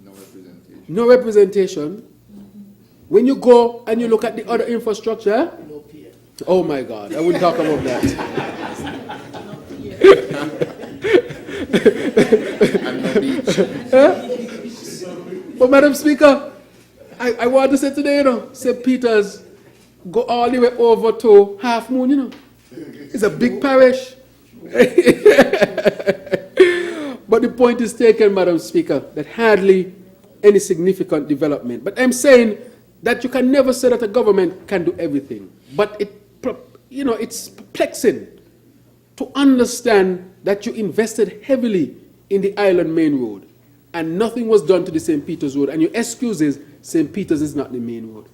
No representation. No representation. When you go and you look at the other infrastructure, No peer. oh my God, I wouldn't talk about that. And no beach. But Madam Speaker, I want to say today, St. Peter's go all the way over to Half Moon, It's a big parish. But the point is taken, Madam Speaker, that hardly any significant development. But I'm saying that you can never say that a government can do everything. But it's perplexing to understand that you invested heavily in the Island Main Road and nothing was done to the St. Peter's Road, and your excuse is St. Peter's is not the main road.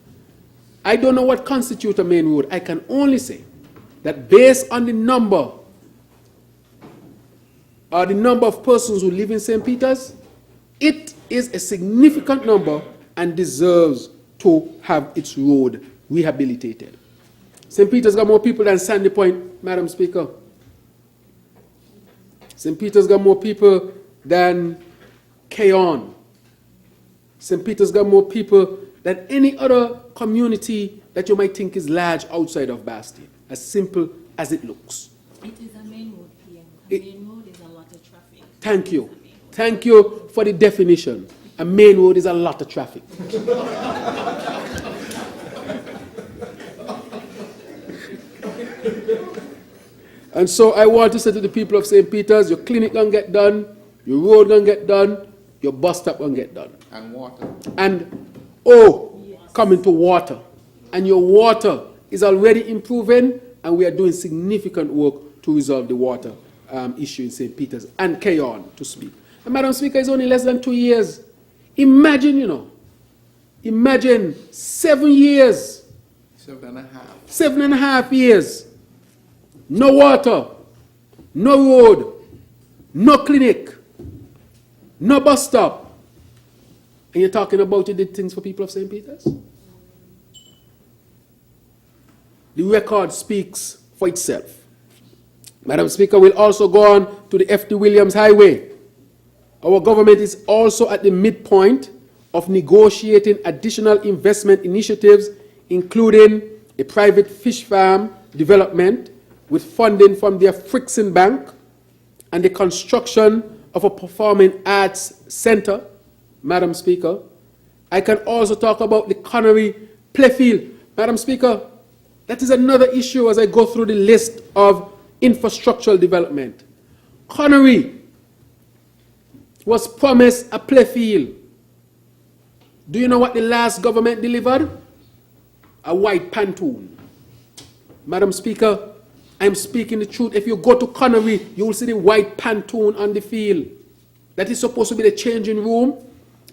I don't know what constitutes a main road. I can only say that based on the number of persons who live in St. Peter's, it is a significant number and deserves to have its road rehabilitated. St. Peter's got more people than Sandy Point, Madam Speaker. St. Peter's got more people than Keon. St. Peter's got more people than any other community that you might think is large outside of Bastia, as simple as it looks. It is a main road, PM. A main road is a lot of traffic. Thank you. Thank you for the definition. A main road is a lot of traffic. And so I want to say to the people of St. Peter's, your clinic gonna get done, your road gonna get done, your bus stop gonna get done. And water. And, coming to water. And your water is already improving, and we are doing significant work to resolve the water issue in St. Peter's, and carry on to speak. And Madam Speaker, it's only less than 2 years. Imagine, imagine 7 years. 7.5. 7.5 years. No water, no road, no clinic, no bus stop. And you're talking about you did things for people of St. Peter's? The record speaks for itself. Madam Speaker, we'll also go on to the F.D. Williams Highway. Our government is also at the midpoint of negotiating additional investment initiatives, including a private fish farm development with funding from the Frixin Bank and the construction of a performing arts center. Madam Speaker, I can also talk about the Connery playfield. Madam Speaker, that is another issue as I go through the list of infrastructural development. Connery was promised a playfield. Do you know what the last government delivered? A white pontoon. Madam Speaker, I'm speaking the truth. If you go to Connery, you will see the white pontoon on the field. That is supposed to be the changing room.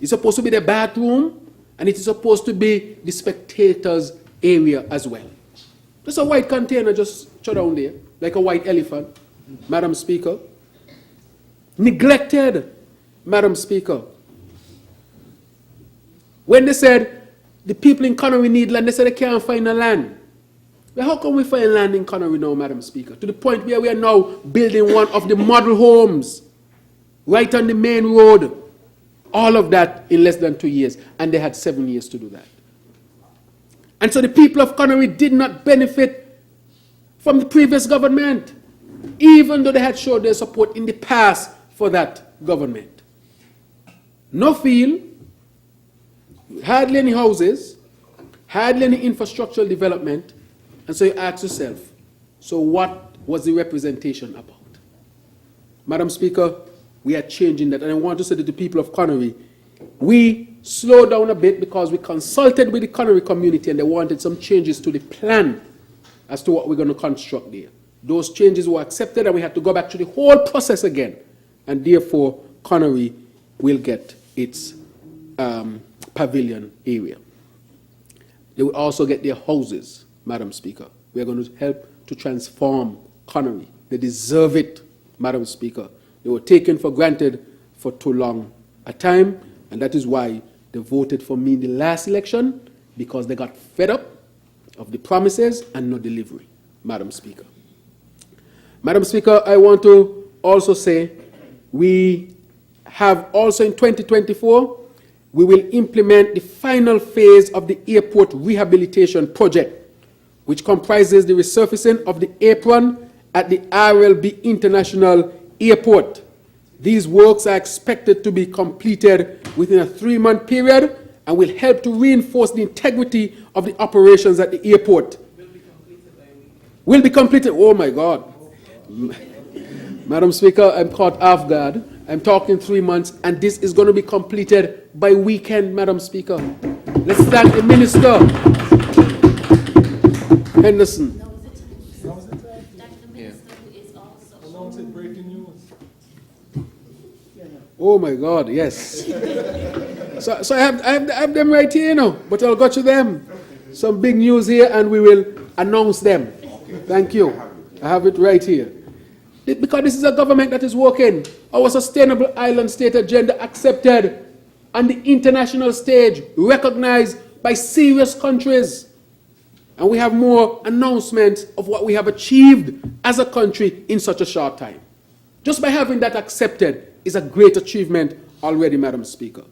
It's supposed to be the bathroom. And it is supposed to be the spectators' area as well. There's a white container just down there, like a white elephant. Madam Speaker. Neglected. Madam Speaker. When they said the people in Connery need land, they said they can't find a land. Well, how can we find land in Connery now, Madam Speaker? To the point where we are now building one of the model homes right on the main road. All of that in less than 2 years. And they had 7 years to do that. And so the people of Connery did not benefit from the previous government, even though they had showed their support in the past for that government. No field, hardly any houses, hardly any infrastructural development. And so you ask yourself, so what was the representation about? Madam Speaker, we are changing that. And I want to say to the people of Connery, we slowed down a bit because we consulted with the Connery community and they wanted some changes to the plan as to what we're going to construct there. Those changes were accepted and we had to go back to the whole process again. And therefore, Connery will get its pavilion area. They will also get their houses, Madam Speaker. We are going to help to transform Connery. They deserve it, Madam Speaker. They were taken for granted for too long a time, and that is why they voted for me in the last election, because they got fed up of the promises and no delivery, Madam Speaker. Madam Speaker, I want to also say we have also in 2024, we will implement the final phase of the airport rehabilitation project, which comprises the resurfacing of the apron at the RLB International Airport. These works are expected to be completed within a 3-month period and will help to reinforce the integrity of the operations at the airport. Will be completed. Oh my God. Madam Speaker, I'm caught off guard. I'm talking 3 months, and this is going to be completed by weekend, Madam Speaker. Let's thank the Minister, Henderson. Oh my God, yes. So I have them right here, but I'll go to them. Some big news here, and we will announce them. Thank you. I have it right here. Because this is a government that is working. Our sustainable island state agenda accepted on the international stage, recognized by serious countries. And we have more announcements of what we have achieved as a country in such a short time. Just by having that accepted is a great achievement already, Madam Speaker.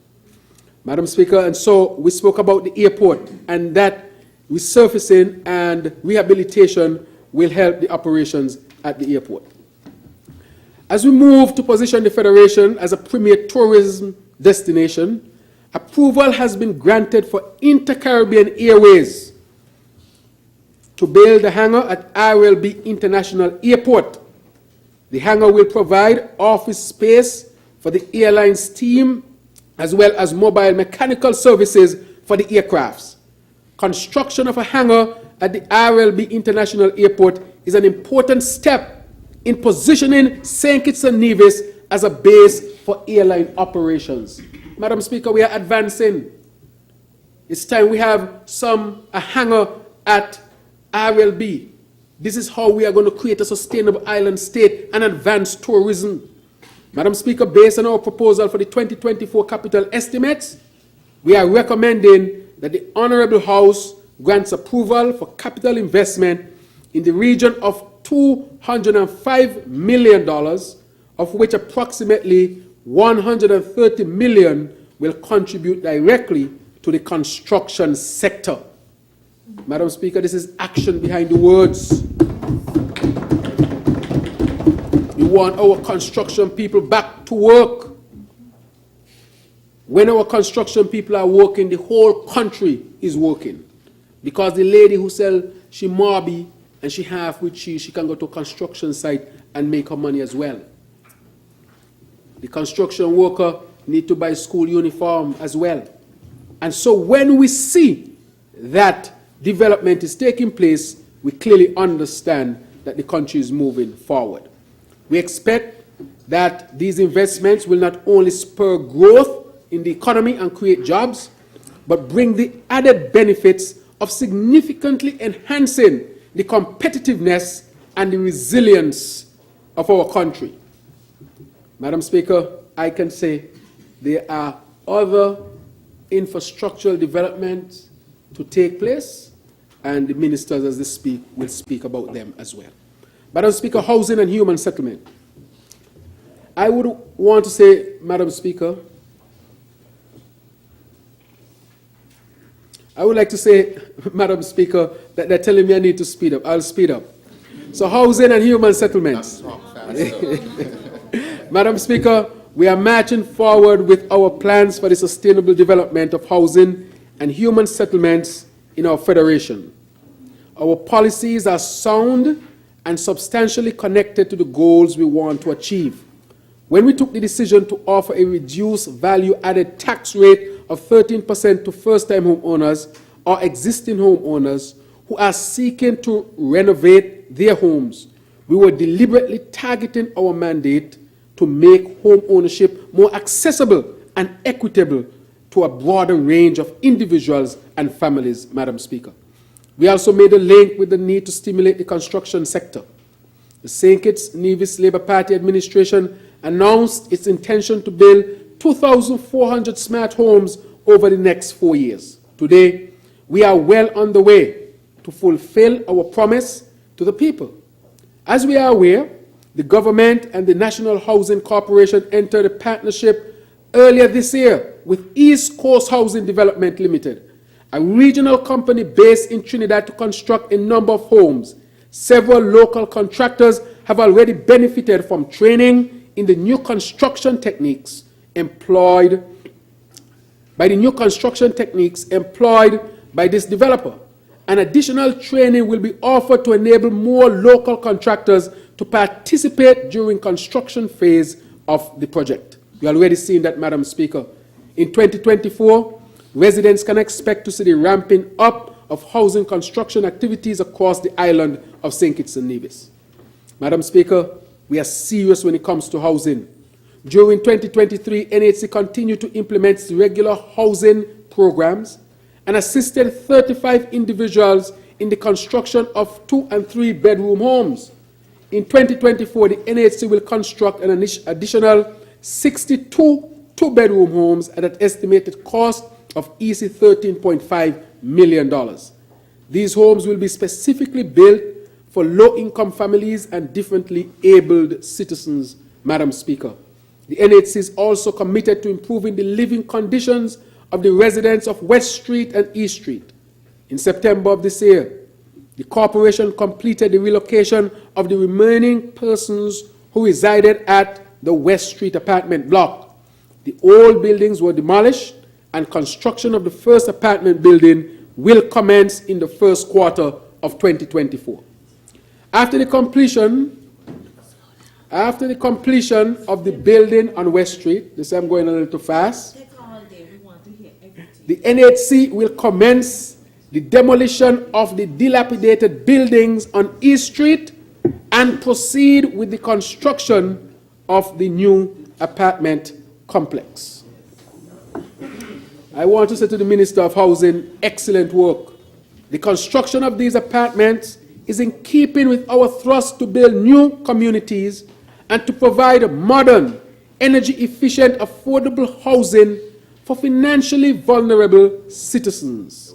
Madam Speaker, and so we spoke about the airport, and that resurfacing and rehabilitation will help the operations at the airport. As we move to position the Federation as a premier tourism destination, approval has been granted for Inter-Caribbean Airways to build a hangar at RLB International Airport. The hangar will provide office space for the airline's team as well as mobile mechanical services for the aircrafts. Construction of a hangar at the RLB International Airport is an important step in positioning St. Kitts and Nevis as a base for airline operations. Madam Speaker, we are advancing. It's time we have a hangar at RLB. This is how we are going to create a sustainable island state and advance tourism. Madam Speaker, based on our proposal for the 2024 capital estimates, we are recommending that the Honorable House grants approval for capital investment in the region of $205 million, of which approximately $130 million will contribute directly to the construction sector. Madam Speaker, this is action behind the words. We want our construction people back to work. When our construction people are working, the whole country is working. Because the lady who sells she marby and she half with cheese, she can go to a construction site and make her money as well. The construction worker need to buy school uniform as well. And so when we see that development is taking place, we clearly understand that the country is moving forward. We expect that these investments will not only spur growth in the economy and create jobs, but bring the added benefits of significantly enhancing the competitiveness and the resilience of our country. Madam Speaker, I can say there are other infrastructural developments to take place, and the ministers, as they speak, will speak about them as well. Madam Speaker, housing and human settlement. I would want to say, Madam Speaker, I would like to say, Madam Speaker, that they're telling me I need to speed up. I'll speed up. So housing and human settlements. Madam Speaker, we are marching forward with our plans for the sustainable development of housing and human settlements in our federation. Our policies are sound and substantially connected to the goals we want to achieve. When we took the decision to offer a reduced value-added tax rate of 13% to first-time homeowners or existing homeowners who are seeking to renovate their homes, we were deliberately targeting our mandate to make home ownership more accessible and equitable to a broader range of individuals and families, Madam Speaker. We also made a link with the need to stimulate the construction sector. The St. Kitts Nevis Labour Party administration announced its intention to build 2,400 smart homes over the next 4 years. Today, we are well on the way to fulfill our promise to the people. As we are aware, the government and the National Housing Corporation entered a partnership earlier this year with East Coast Housing Development Limited, a regional company based in Trinidad, to construct a number of homes. Several local contractors have already benefited from training in the new construction techniques employed by this developer. An additional training will be offered to enable more local contractors to participate during construction phase of the project. We already seen that, Madam Speaker. In 2024, residents can expect to see the ramping up of housing construction activities across the island of St. Kitts and Nevis. Madam Speaker, we are serious when it comes to housing. During 2023, NHC continued to implement its regular housing programs and assisted 35 individuals in the construction of 2- and 3-bedroom homes. In 2024, the NHC will construct an additional 62 2-bedroom homes at an estimated cost of EC $13.5 million. These homes will be specifically built for low-income families and differently abled citizens, Madam Speaker. The NHC is also committed to improving the living conditions of the residents of West Street and East Street. In September of this year, the corporation completed the relocation of the remaining persons who resided at the West Street apartment block. The old buildings were demolished, and construction of the first apartment building will commence in the first quarter of 2024. After the completion of the building on West Street, this I'm going a little too fast, Take all day, we want to hear everything. the NHC will commence the demolition of the dilapidated buildings on East Street and proceed with the construction of the new apartment complex. I want to say to the Minister of Housing, excellent work. The construction of these apartments is in keeping with our thrust to build new communities and to provide modern, energy-efficient, affordable housing for financially vulnerable citizens.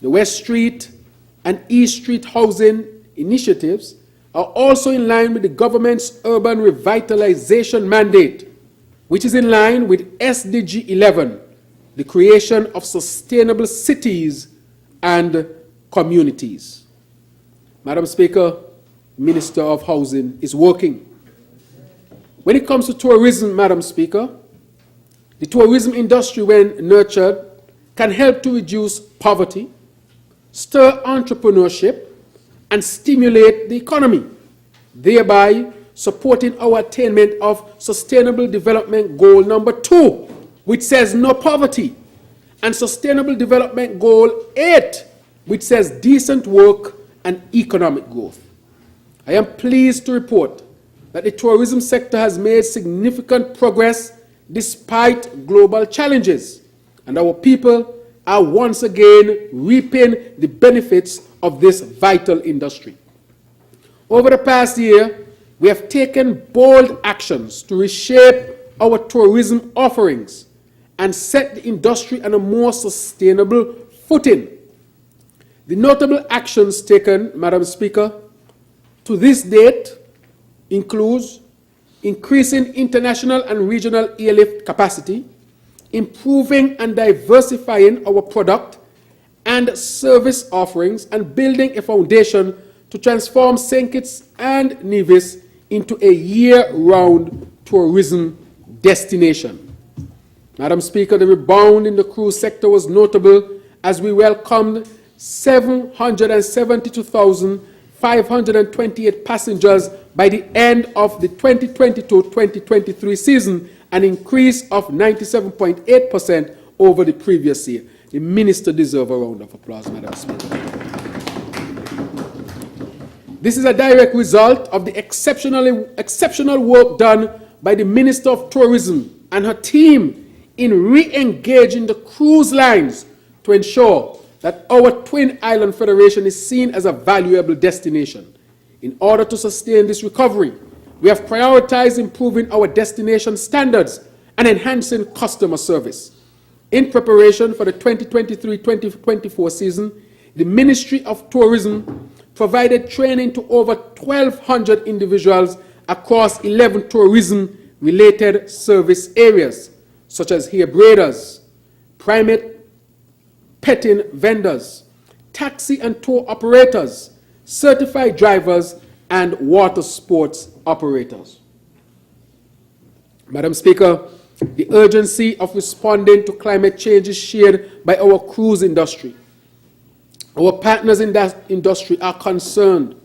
The West Street and East Street housing initiatives are also in line with the government's urban revitalization mandate, which is in line with SDG 11, the creation of sustainable cities and communities. Madam Speaker, Minister of Housing is working. When it comes to tourism, Madam Speaker, the tourism industry, when nurtured, can help to reduce poverty, stir entrepreneurship, and stimulate the economy, thereby supporting our attainment of Sustainable Development Goal number 2, which says no poverty, and Sustainable Development Goal 8, which says decent work and economic growth. I am pleased to report that the tourism sector has made significant progress despite global challenges, and our people are once again reaping the benefits of this vital industry. Over the past year, we have taken bold actions to reshape our tourism offerings and set the industry on a more sustainable footing. The notable actions taken, Madam Speaker, to this date includes increasing international and regional airlift capacity, improving and diversifying our product and service offerings, and building a foundation to transform St. Kitts and Nevis into a year-round tourism destination. Madam Speaker, the rebound in the cruise sector was notable as we welcomed 772,528 passengers by the end of the 2022-2023 season, an increase of 97.8% over the previous year. The Minister deserves a round of applause, Madam Speaker. This is a direct result of the exceptional work done by the Minister of Tourism and her team in re-engaging the cruise lines to ensure that our Twin Island Federation is seen as a valuable destination. In order to sustain this recovery, we have prioritized improving our destination standards and enhancing customer service. In preparation for the 2023-2024 season, the Ministry of Tourism provided training to over 1,200 individuals across 11 tourism-related service areas, such as hair braiders, primate petting vendors, taxi and tour operators, certified drivers, and water sports operators. Madam Speaker, the urgency of responding to climate change is shared by our cruise industry. Our partners in that industry are concerned.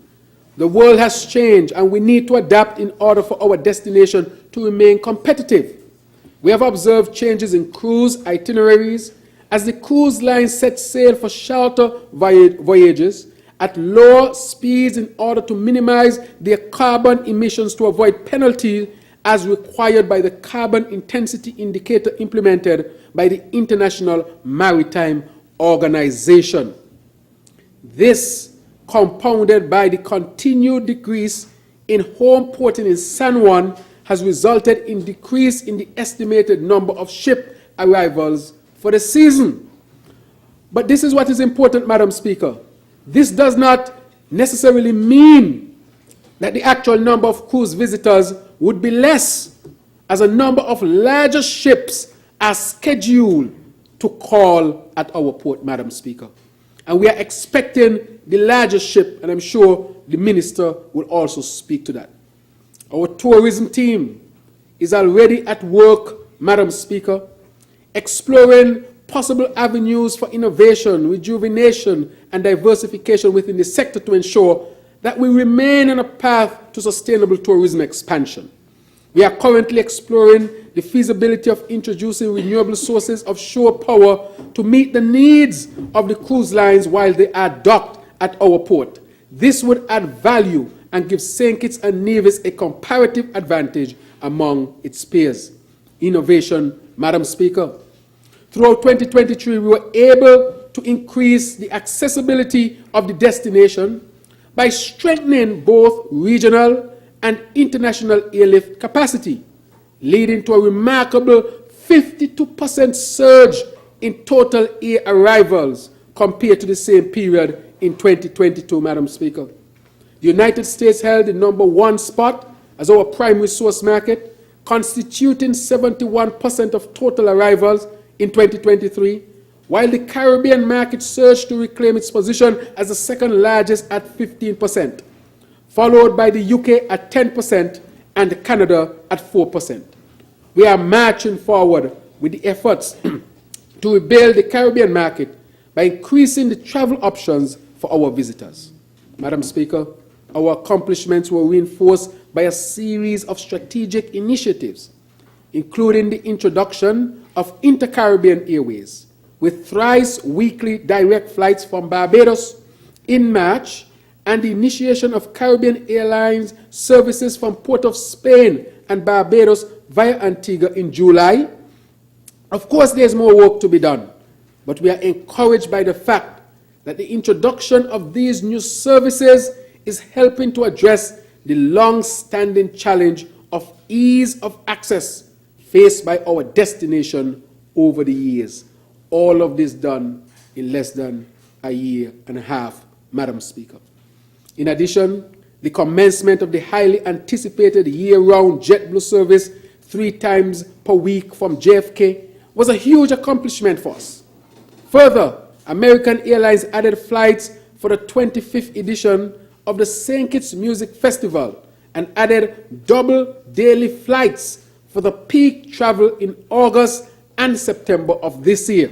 The world has changed and we need to adapt in order for our destination to remain competitive. We have observed changes in cruise itineraries as the cruise lines set sail for shorter voyages at lower speeds in order to minimize their carbon emissions to avoid penalties as required by the carbon intensity indicator implemented by the International Maritime Organization. This, compounded by the continued decrease in home porting in San Juan, has resulted in decrease in the estimated number of ship arrivals for the season. But this is what is important, Madam Speaker. This does not necessarily mean that the actual number of cruise visitors would be less, as a number of larger ships are scheduled to call at our port, Madam Speaker. And we are expecting the larger ship, and I'm sure the Minister will also speak to that. Our tourism team is already at work, Madam Speaker, exploring possible avenues for innovation, rejuvenation, and diversification within the sector to ensure that we remain on a path to sustainable tourism expansion. We are currently exploring the feasibility of introducing renewable sources of shore power to meet the needs of the cruise lines while they are docked at our port. This would add value and give St. Kitts and Nevis a comparative advantage among its peers. Innovation, Madam Speaker. Throughout 2023, we were able to increase the accessibility of the destination by strengthening both regional and international airlift capacity, leading to a remarkable 52% surge in total air arrivals compared to the same period in 2022, Madam Speaker. The United States held the #1 spot as our primary source market, constituting 71% of total arrivals in 2023, while the Caribbean market surged to reclaim its position as the second largest at 15%, followed by the UK at 10% and Canada at 4%. We are marching forward with the efforts to rebuild the Caribbean market by increasing the travel options for our visitors. Madam Speaker, our accomplishments were reinforced by a series of strategic initiatives, including the introduction of Inter-Caribbean Airways, with thrice weekly direct flights from Barbados in March, and the initiation of Caribbean Airlines services from Port of Spain and Barbados via Antigua in July. Of course, there's more work to be done, but we are encouraged by the fact that the introduction of these new services is helping to address the long-standing challenge of ease of access faced by our destination over the years. All of this done in less than a year and a half, Madam Speaker. In addition, the commencement of the highly anticipated year-round JetBlue service 3 times per week from JFK was a huge accomplishment for us. Further, American Airlines added flights for the 25th edition of the St. Kitts Music Festival and added double daily flights for the peak travel in August and September of this year.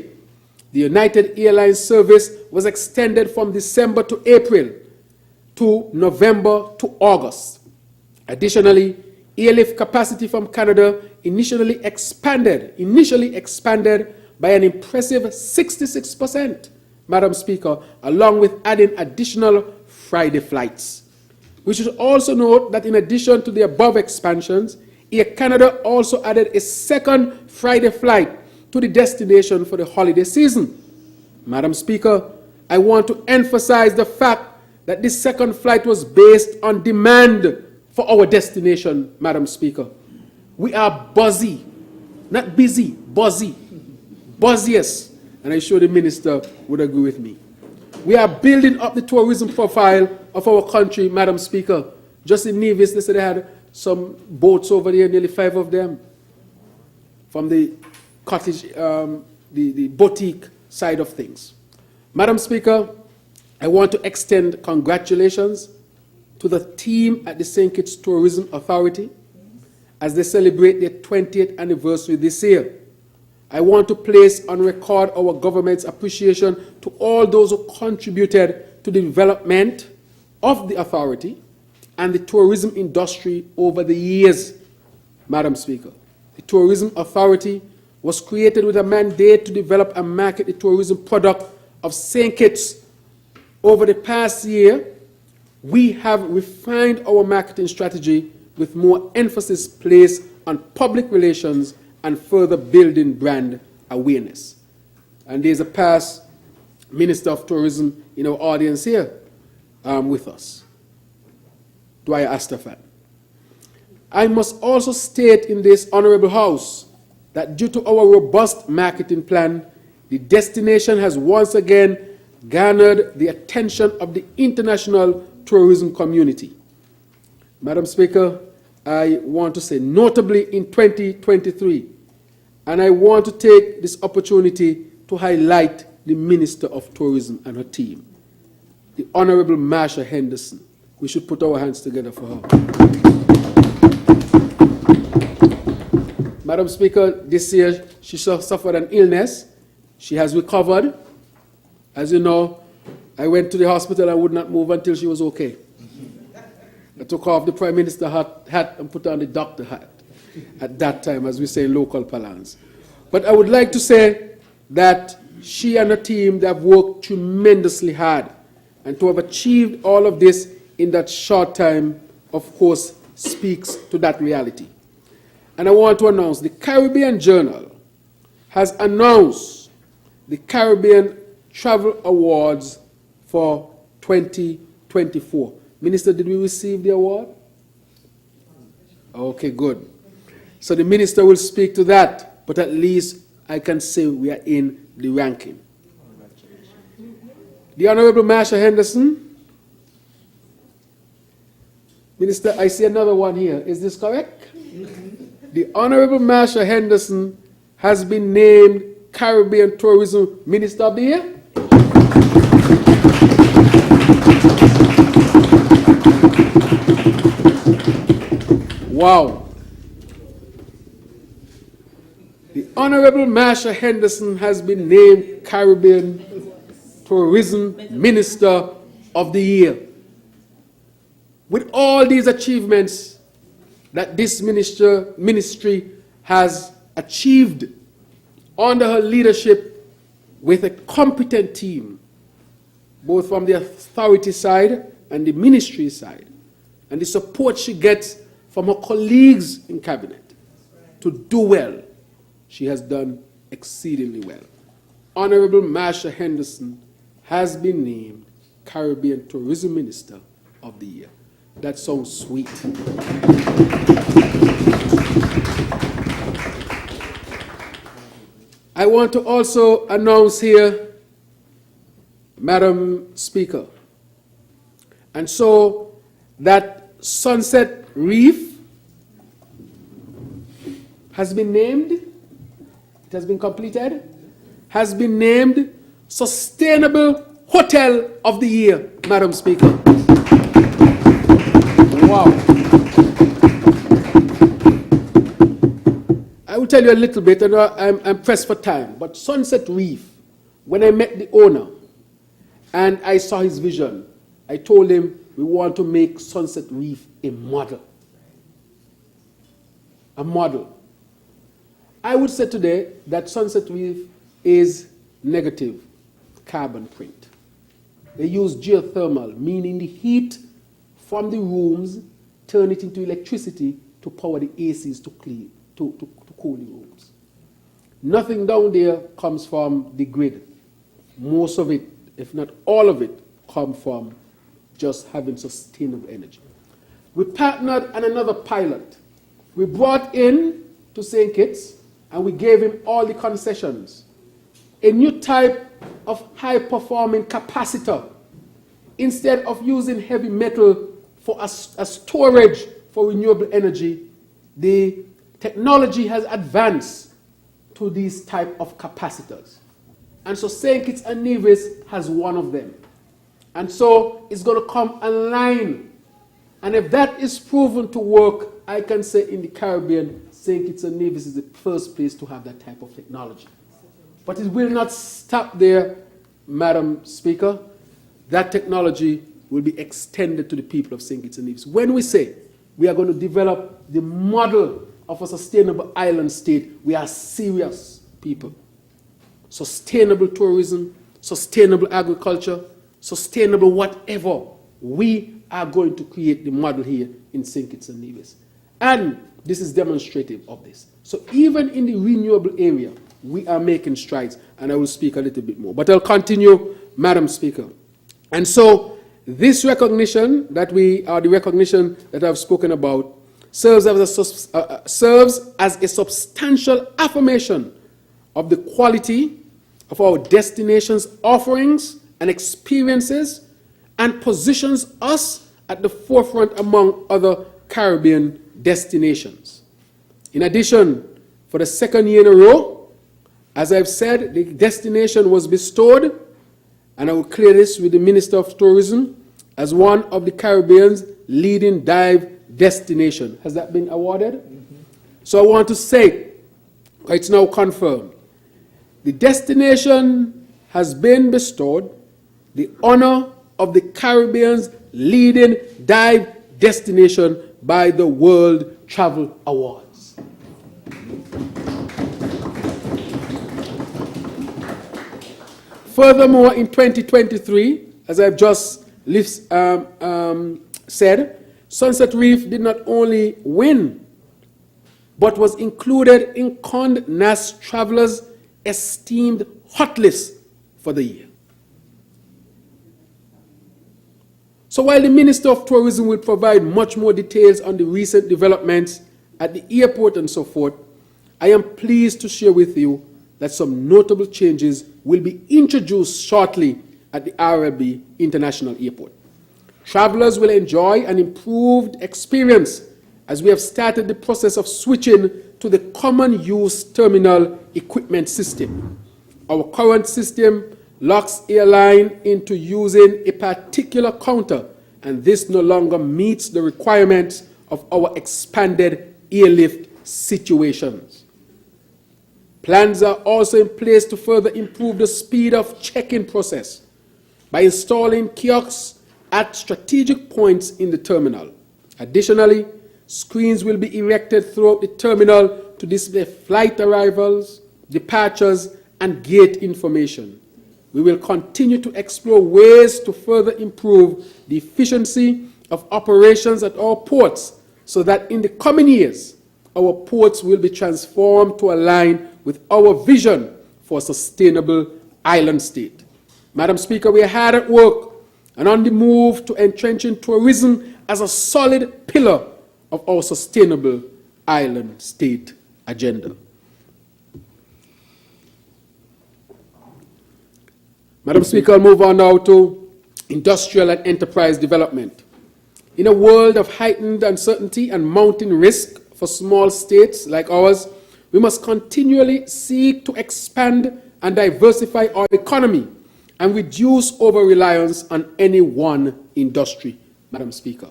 The United Airlines service was extended from December to April to November to August. Additionally, airlift capacity from Canada initially expanded by an impressive 66%, Madam Speaker, along with adding additional Friday flights. We should also note that in addition to the above expansions, Air Canada also added a second Friday flight to the destination for the holiday season. Madam Speaker, I want to emphasize the fact that this second flight was based on demand for our destination, Madam Speaker. We are buzzy, not busy, buzzy, buzziest, and I'm sure the minister would agree with me. We are building up the tourism profile of our country, Madam Speaker. Just in Nevis, they said they had some boats over there, nearly 5 of them, from the cottage, the boutique side of things. Madam Speaker, I want to extend congratulations to the team at the St. Kitts Tourism Authority as they celebrate their 20th anniversary this year. I want to place on record our government's appreciation to all those who contributed to the development of the authority and the tourism industry over the years. Madam Speaker, the Tourism Authority was created with a mandate to develop and market the tourism product of St. Kitts. Over the past year, we have refined our marketing strategy with more emphasis placed on public relations and further building brand awareness. And there's a past Minister of Tourism in our audience here with us, Dwyer Astafan. I must also state in this Honorable House that due to our robust marketing plan, the destination has once again garnered the attention of the international tourism community. Madam Speaker, I want to say notably in 2023, and I want to take this opportunity to highlight the Minister of Tourism and her team, the Honorable Marsha Henderson. We should put our hands together for her. Madam Speaker, this year she suffered an illness She has recovered. As you know, I went to the hospital and would not move until she was okay. I took off the Prime Minister hat and put on the doctor hat at that time, as we say in local parlance. But I would like to say that she and her team, they have worked tremendously hard. And to have achieved all of this in that short time, of course, speaks to that reality. And I want to announce the Caribbean Journal has announced the Caribbean Travel Awards for 2024. Minister, did we receive the award? Okay, good. So the minister will speak to that, but at least I can say we are in the ranking. The Honorable Marsha Henderson. Minister, I see another one here. Is this correct? The Honorable Marsha Henderson has been named Caribbean Tourism Minister of the Year. Wow. The Honorable Marsha Henderson has been named Caribbean Tourism Minister of the Year. With all these achievements that this ministry has achieved under her leadership with a competent team, both from the authority side and the ministry side, and the support she gets from her colleagues in cabinet to do well, she has done exceedingly well. Honorable Marsha Henderson has been named Caribbean Tourism Minister of the Year. That sounds sweet. I want to also announce here, Madam Speaker, and so that Sunset Reef has been named, it has been completed, has been named Sustainable Hotel of the Year, Madam Speaker. Wow. I will tell you a little bit, and I'm pressed for time, but Sunset Reef, when I met the owner and I saw his vision, I told him we want to make Sunset Reef a model. A model. I would say today that Sunset Reef is negative carbon print. They use geothermal, meaning the heat from the rooms turn it into electricity to power the ACs to cool the rooms. Nothing down there comes from the grid. Most of it, if not all of it, come from just having sustainable energy. We partnered on another pilot. We brought in to St. Kitts and we gave him all the concessions. A new type of high-performing capacitor. Instead of using heavy metal for a storage for renewable energy, the technology has advanced to these type of capacitors. And so St. Kitts and Nevis has one of them. And so it's going to come online. And if that is proven to work, I can say in the Caribbean, St. Kitts and Nevis is the first place to have that type of technology. But it will not stop there, Madam Speaker. That technology will be extended to the people of St. Kitts and Nevis. When we say we are going to develop the model of a sustainable island state, we are serious people. Sustainable tourism, sustainable agriculture, sustainable whatever. We are going to create the model here in St. Kitts and Nevis. And this is demonstrative of this. So even in the renewable area, we are making strides, and I will speak a little bit more. But I'll continue, Madam Speaker. And so this recognition that the recognition that I've spoken about serves as a substantial affirmation of the quality of our destination's offerings and experiences, and positions us at the forefront among other Caribbean destinations. In addition, for the second year in a row, as I've said, the destination was bestowed, and I will clear this with the Minister of Tourism, as one of the Caribbean's leading dive destination. Has that been awarded? Mm-hmm. So I want to say, it's now confirmed, the destination has been bestowed the honor of the Caribbean's leading dive destination by the World Travel Awards. Furthermore, in 2023, as I've just said, Sunset Reef did not only win, but was included in Condé Nast Traveler's esteemed hot list for the year. So while the Minister of Tourism will provide much more details on the recent developments at the airport and so forth, I am pleased to share with you that some notable changes will be introduced shortly at the RLB International Airport. Travelers will enjoy an improved experience as we have started the process of switching to the common use terminal equipment system. Our current system locks airline into using a particular counter, and this no longer meets the requirements of our expanded airlift situations. Plans are also in place to further improve the speed of check-in process by installing kiosks at strategic points in the terminal. Additionally, screens will be erected throughout the terminal to display flight arrivals, departures, and gate information. We will continue to explore ways to further improve the efficiency of operations at our ports so that in the coming years, our ports will be transformed to align with our vision for a sustainable island state. Madam Speaker, we are hard at work and on the move to entrenching tourism as a solid pillar of our sustainable island state agenda. Madam Speaker, I'll move on now to industrial and enterprise development. In a world of heightened uncertainty and mounting risk for small states like ours, we must continually seek to expand and diversify our economy and reduce over-reliance on any one industry, Madam Speaker.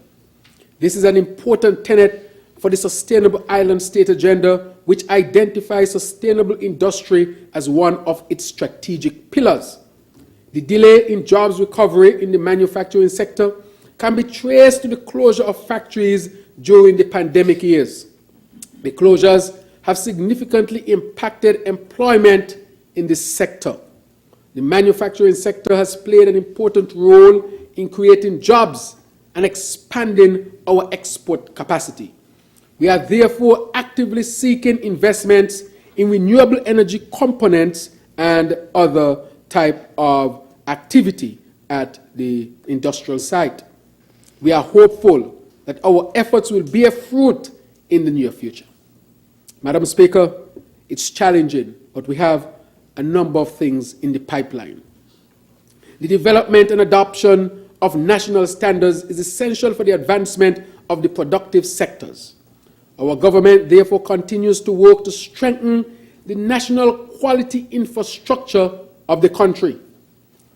This is an important tenet for the Sustainable Island State Agenda, which identifies sustainable industry as one of its strategic pillars. The delay in jobs recovery in the manufacturing sector can be traced to the closure of factories during the pandemic years. The closures have significantly impacted employment in this sector. The manufacturing sector has played an important role in creating jobs and expanding our export capacity. We are therefore actively seeking investments in renewable energy components and other type of activity at the industrial site. We are hopeful that our efforts will bear fruit in the near future. Madam Speaker, it's challenging, but we have a number of things in the pipeline. The development and adoption of national standards is essential for the advancement of the productive sectors. Our government therefore continues to work to strengthen the national quality infrastructure of the country.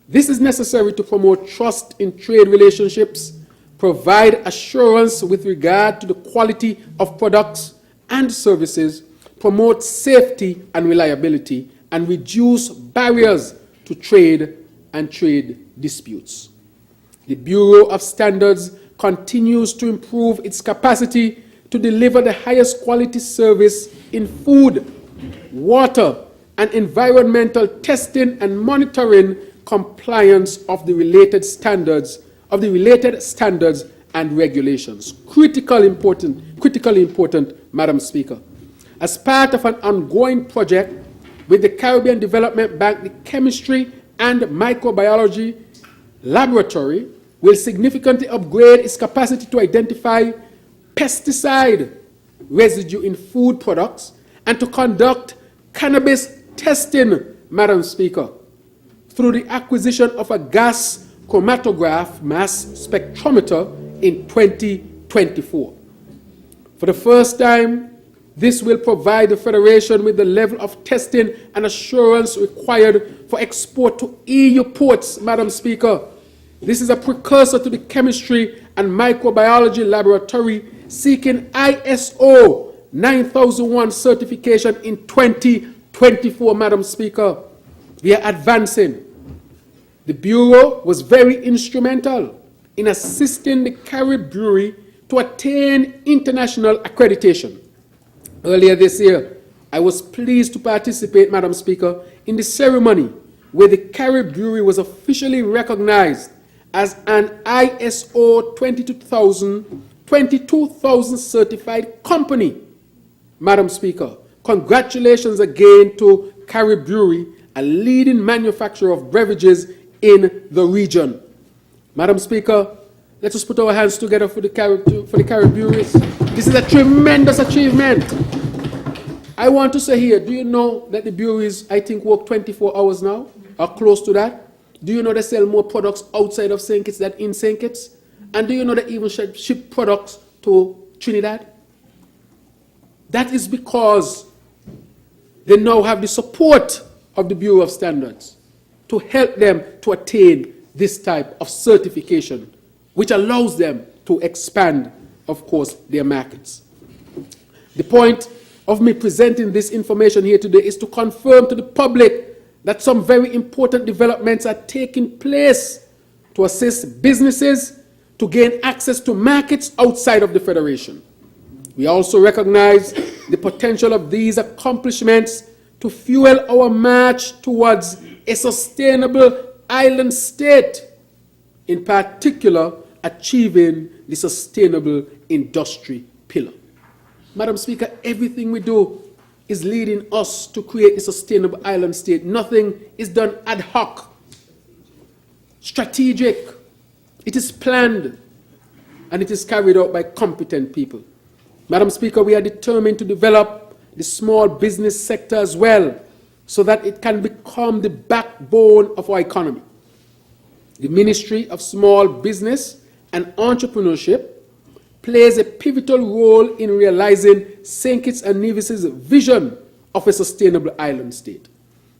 This is necessary to promote trust in trade relationships, provide assurance with regard to the quality of products and services, promote safety and reliability, and reduce barriers to trade and trade disputes. The Bureau of Standards continues to improve its capacity to deliver the highest quality service in food, water, and environmental testing and monitoring compliance of the related standards and regulations. Critically important, Madam Speaker. As part of an ongoing project with the Caribbean Development Bank, the Chemistry and Microbiology Laboratory will significantly upgrade its capacity to identify pesticide residue in food products and to conduct cannabis testing, Madam Speaker, through the acquisition of a gas chromatograph mass spectrometer in 2024. For the first time, this will provide the Federation with the level of testing and assurance required for export to EU ports, Madam Speaker. This is a precursor to the Chemistry and Microbiology Laboratory seeking ISO 9001 certification in 2024, Madam Speaker. We are advancing. The Bureau was very instrumental in assisting the Carib Brewery to attain international accreditation. Earlier this year, I was pleased to participate, Madam Speaker, in the ceremony where the Carib Brewery was officially recognized as an ISO 22,000 certified company. Madam Speaker, congratulations again to Carib Brewery, a leading manufacturer of beverages in the region. Madam Speaker, let us put our hands together for the Carib Breweries. This is a tremendous achievement. I want to say here, do you know that the breweries, I think, work 24 hours now, or close to that? Do you know they sell more products outside of St. Kitts than in St. Kitts? And do you know they even ship products to Trinidad? That is because they now have the support of the Bureau of Standards to help them to attain this type of certification, which allows them to expand, of course, their markets. The point of me presenting this information here today is to confirm to the public that some very important developments are taking place to assist businesses to gain access to markets outside of the Federation. We also recognize the potential of these accomplishments to fuel our march towards a sustainable island state, in particular, achieving the sustainable industry pillar. Madam Speaker, everything we do is leading us to create a sustainable island state. Nothing is done ad hoc, strategic. It is planned, and it is carried out by competent people. Madam Speaker, we are determined to develop the small business sector as well, so that it can become the backbone of our economy. The Ministry of Small Business and Entrepreneurship plays a pivotal role in realizing St. Kitts and Nevis's vision of a sustainable island state.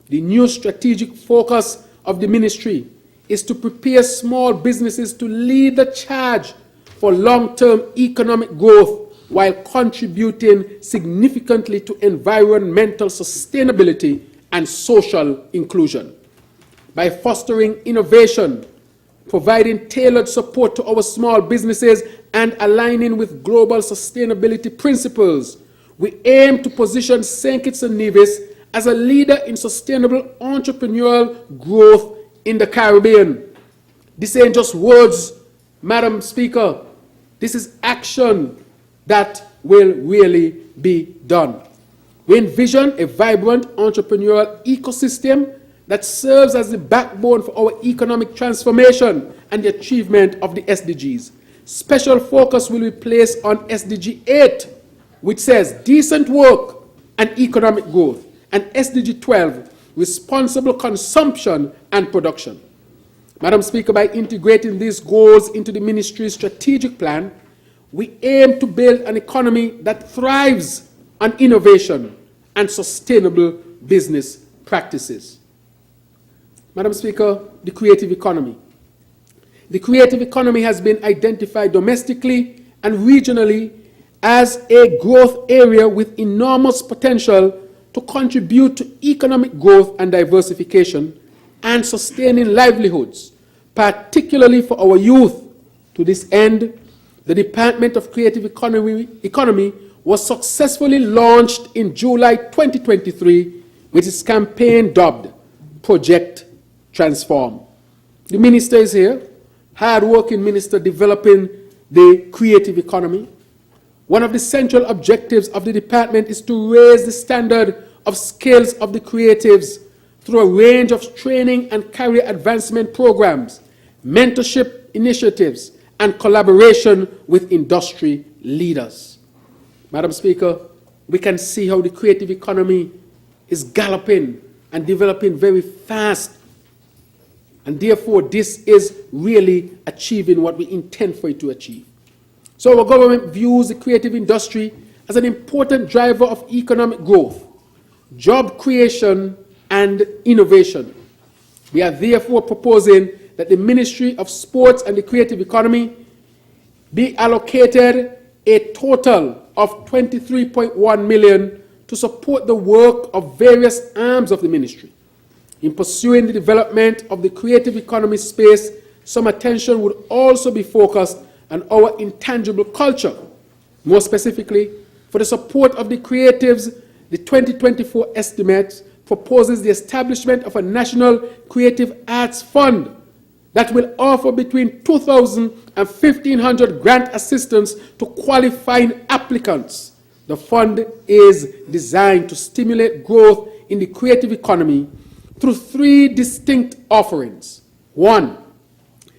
The new strategic focus of the ministry is to prepare small businesses to lead the charge for long-term economic growth while contributing significantly to environmental sustainability and social inclusion. By fostering innovation, providing tailored support to our small businesses, and aligning with global sustainability principles, we aim to position St. Kitts and Nevis as a leader in sustainable entrepreneurial growth in the Caribbean. This ain't just words, Madam Speaker. This is action that will really be done. We envision a vibrant entrepreneurial ecosystem that serves as the backbone for our economic transformation and the achievement of the SDGs. Special focus will be placed on SDG 8, which says decent work and economic growth, and SDG 12, responsible consumption and production. Madam Speaker, by integrating these goals into the ministry's strategic plan, we aim to build an economy that thrives on innovation and sustainable business practices. Madam Speaker, the creative economy. The creative economy has been identified domestically and regionally as a growth area with enormous potential to contribute to economic growth and diversification and sustaining livelihoods, particularly for our youth. To this end, the Department of Creative Economy was successfully launched in July 2023 with its campaign dubbed Project Transform. The minister is here, hard-working minister developing the creative economy. One of the central objectives of the department is to raise the standard of skills of the creatives through a range of training and career advancement programs, mentorship initiatives, and collaboration with industry leaders. Madam Speaker, we can see how the creative economy is galloping and developing very fast. And therefore, this is really achieving what we intend for it to achieve. So our government views the creative industry as an important driver of economic growth, job creation, and innovation. We are therefore proposing that the Ministry of Sports and the Creative Economy be allocated a total of $23.1 million to support the work of various arms of the ministry. In pursuing the development of the creative economy space, some attention would also be focused on our intangible culture. More specifically, for the support of the creatives, the 2024 estimate proposes the establishment of a national creative arts fund that will offer between 2,000 and 1,500 grant assistance to qualifying applicants. The fund is designed to stimulate growth in the creative economy through three distinct offerings. One,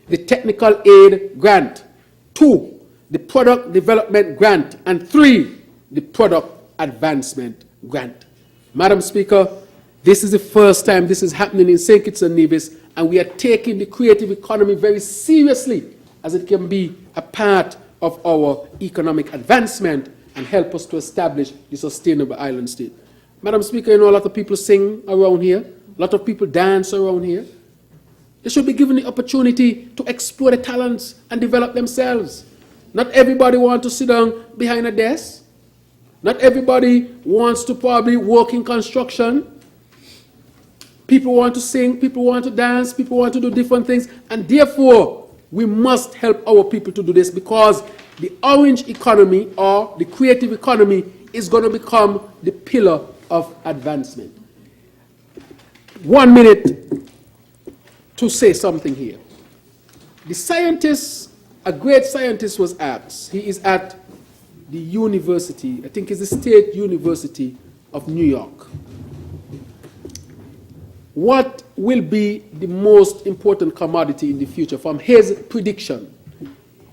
the technical aid grant. Two, the product development grant. And three, the product advancement grant. Madam Speaker, this is the first time this is happening in St. Kitts and Nevis, and we are taking the creative economy very seriously, as it can be a part of our economic advancement and help us to establish the sustainable island state. Madam Speaker, you know a lot of people sing around here, a lot of people dance around here. They should be given the opportunity to explore the talents and develop themselves. Not everybody wants to sit down behind a desk. Not everybody wants to probably work in construction. People want to sing, people want to dance, people want to do different things, and therefore we must help our people to do this, because the orange economy or the creative economy is going to become the pillar of advancement. 1 minute to say something here. The scientist, a great scientist, was asked. He is at the university, I think it's the State University of New York. What will be the most important commodity in the future from his prediction?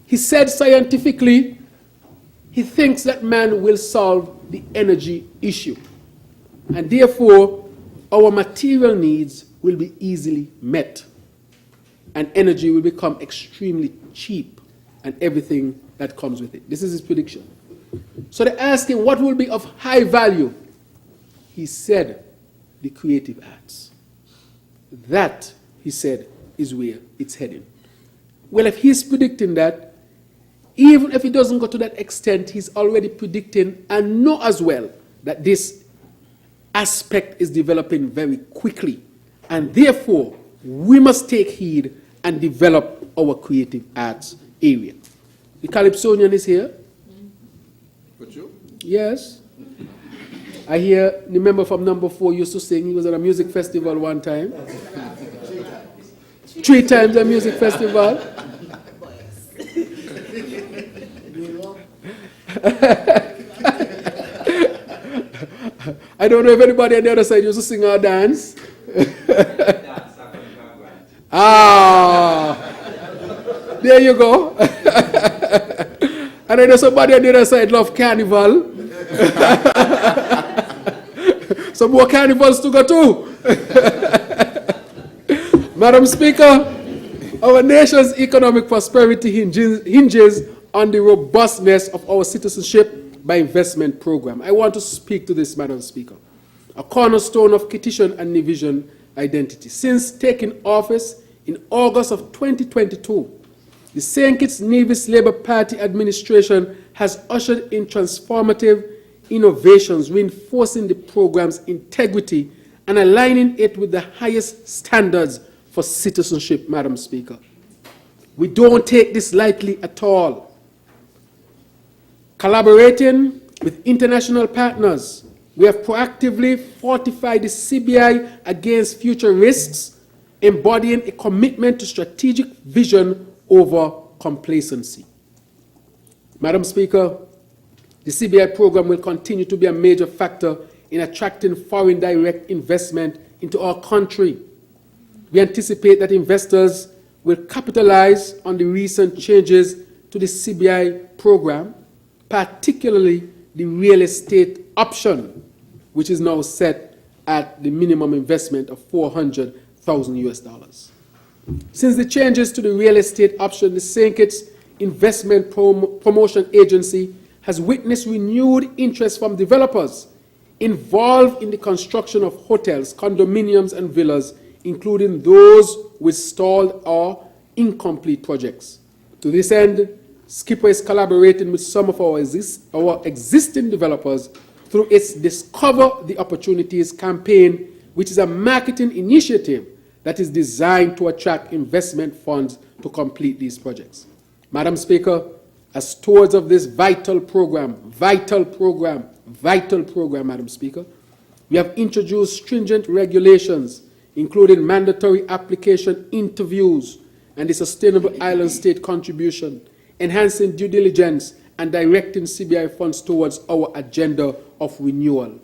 He said scientifically, he thinks that man will solve the energy issue. And therefore, our material needs will be easily met. And energy will become extremely cheap, and everything that comes with it. This is his prediction. So they asked him what will be of high value. He said, the creative arts. That, he said, is where it's heading. Well, if he's predicting that, even if he doesn't go to that extent, he's already predicting and know as well that this aspect is developing very quickly. And therefore, we must take heed and develop our creative arts area. The Calypsonian is here. But you? Yes. I hear the member from number 4 used to sing. He was at a music festival one time. 3 times a music festival. I don't know if anybody on the other side used to sing or dance. There you go. And I know somebody on the other side love carnival. Some more carnivals to go to. Madam Speaker, our nation's economic prosperity hinges on the robustness of our citizenship by investment program. I want to speak to this, Madam Speaker. A cornerstone of Kittitian and Nevisian identity. Since taking office in August of 2022, the St. Kitts Nevis Labour Party administration has ushered in transformative innovations, reinforcing the program's integrity and aligning it with the highest standards for citizenship, Madam Speaker. We don't take this lightly at all. Collaborating with international partners, we have proactively fortified the CBI against future risks, embodying a commitment to strategic vision over complacency. Madam Speaker, the CBI program will continue to be a major factor in attracting foreign direct investment into our country. We anticipate that investors will capitalize on the recent changes to the CBI program, particularly the real estate option, which is now set at the minimum investment of $400,000. Since the changes to the real estate option, the St. Kitts Investment Promotion Agency has witnessed renewed interest from developers involved in the construction of hotels, condominiums, and villas, including those with stalled or incomplete projects. To this end, Skipper is collaborating with some of our existing developers through its Discover the Opportunities campaign, which is a marketing initiative that is designed to attract investment funds to complete these projects. Madam Speaker, as stewards of this vital program, Madam Speaker, we have introduced stringent regulations, including mandatory application interviews and the Sustainable Island State contribution, enhancing due diligence and directing CBI funds towards our agenda of renewal.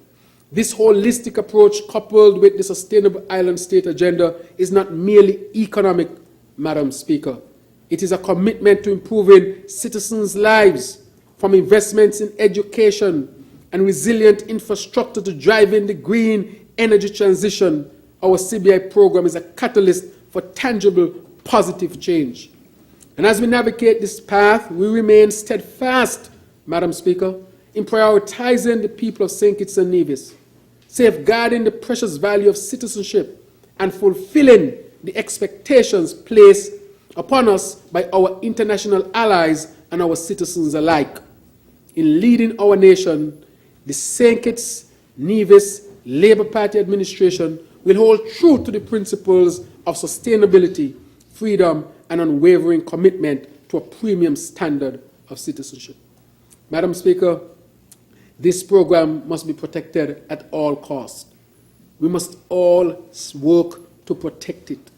This holistic approach, coupled with the Sustainable Island State agenda, is not merely economic, Madam Speaker. It is a commitment to improving citizens' lives, from investments in education and resilient infrastructure to driving the green energy transition. Our CBI program is a catalyst for tangible, positive change. And as we navigate this path, we remain steadfast, Madam Speaker, in prioritizing the people of St. Kitts and Nevis, safeguarding the precious value of citizenship, and fulfilling the expectations placed upon us by our international allies and our citizens alike. In leading our nation, the St. Kitts Nevis Labour Party administration will hold true to the principles of sustainability, freedom, and unwavering commitment to a premium standard of citizenship. Madam Speaker, this program must be protected at all costs. We must all work to protect it.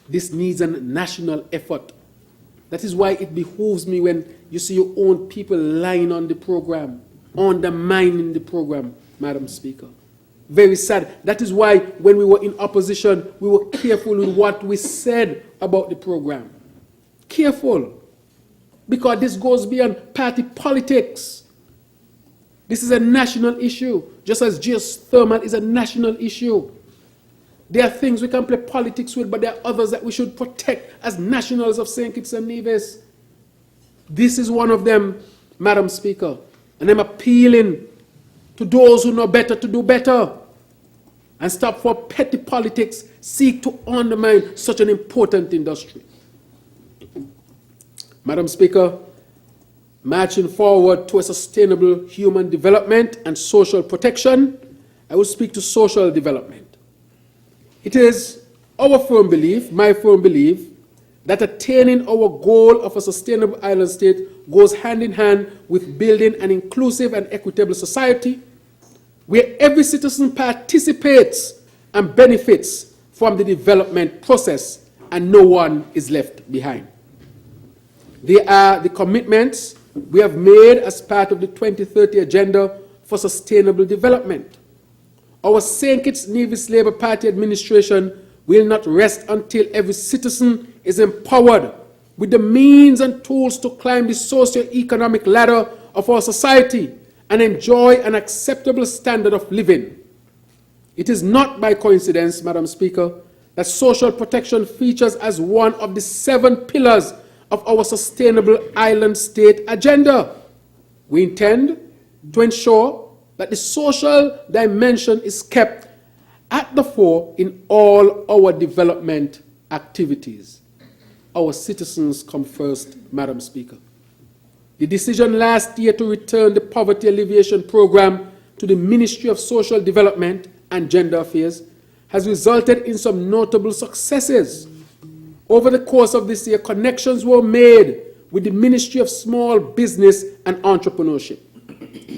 This needs a national effort. That is why it behooves me when you see your own people lying on the program, undermining the program, Madam Speaker. Very sad. That is why when we were in opposition, we were careful with what we said about the program. Careful. Because this goes beyond party politics. This is a national issue, just as geothermal is a national issue. There are things we can play politics with, but there are others that we should protect as nationals of St. Kitts and Nevis. This is one of them, Madam Speaker. And I'm appealing to those who know better to do better and stop for petty politics, seek to undermine such an important industry. Madam Speaker, marching forward to a sustainable human development and social protection, I will speak to social development. It is our firm belief, my firm belief, that attaining our goal of a sustainable island state goes hand in hand with building an inclusive and equitable society where every citizen participates and benefits from the development process and no one is left behind. They are the commitments we have made as part of the 2030 Agenda for Sustainable Development. Our St. Kitts Nevis Labour Party administration will not rest until every citizen is empowered with the means and tools to climb the socio-economic ladder of our society and enjoy an acceptable standard of living. It is not by coincidence, Madam Speaker, that social protection features as one of the 7 pillars of our Sustainable Island State agenda. We intend to ensure that the social dimension is kept at the fore in all our development activities. Our citizens come first, Madam Speaker. The decision last year to return the Poverty Alleviation Program to the Ministry of Social Development and Gender Affairs has resulted in some notable successes. Over the course of this year, connections were made with the Ministry of Small Business and Entrepreneurship.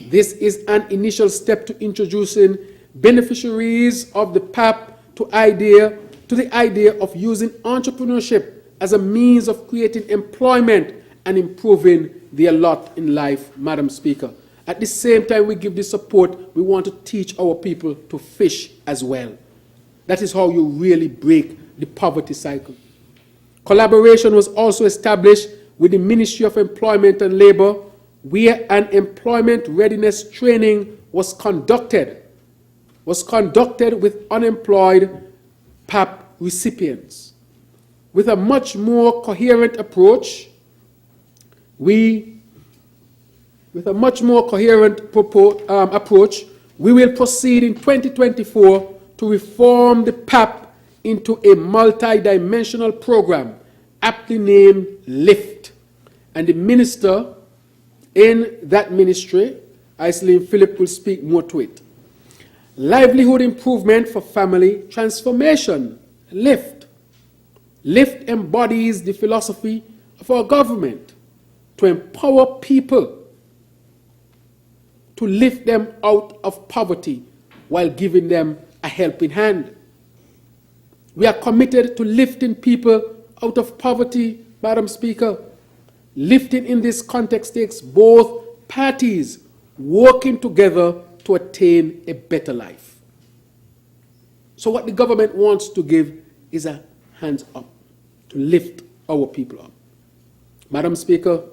This is an initial step to introducing beneficiaries of the PAP to the idea of using entrepreneurship as a means of creating employment and improving their lot in life, Madam Speaker. At the same time we give this support, we want to teach our people to fish as well. That is how you really break the poverty cycle. Collaboration was also established with the Ministry of Employment and Labor, where an employment readiness training was conducted with unemployed PAP recipients. With a much more coherent approach, we will proceed in 2024 to reform the PAP into a multi-dimensional program, aptly named LIFT. And the minister in that ministry, Aislinn Philip, will speak more to it. livelihood improvement for family transformation, LIFT. LIFT embodies the philosophy of our government to empower people, to lift them out of poverty while giving them a helping hand. We are committed to lifting people out of poverty, Madam Speaker. Lifting in this context takes both parties working together to attain a better life. So what the government wants to give is a hands up to lift our people up. Madam Speaker,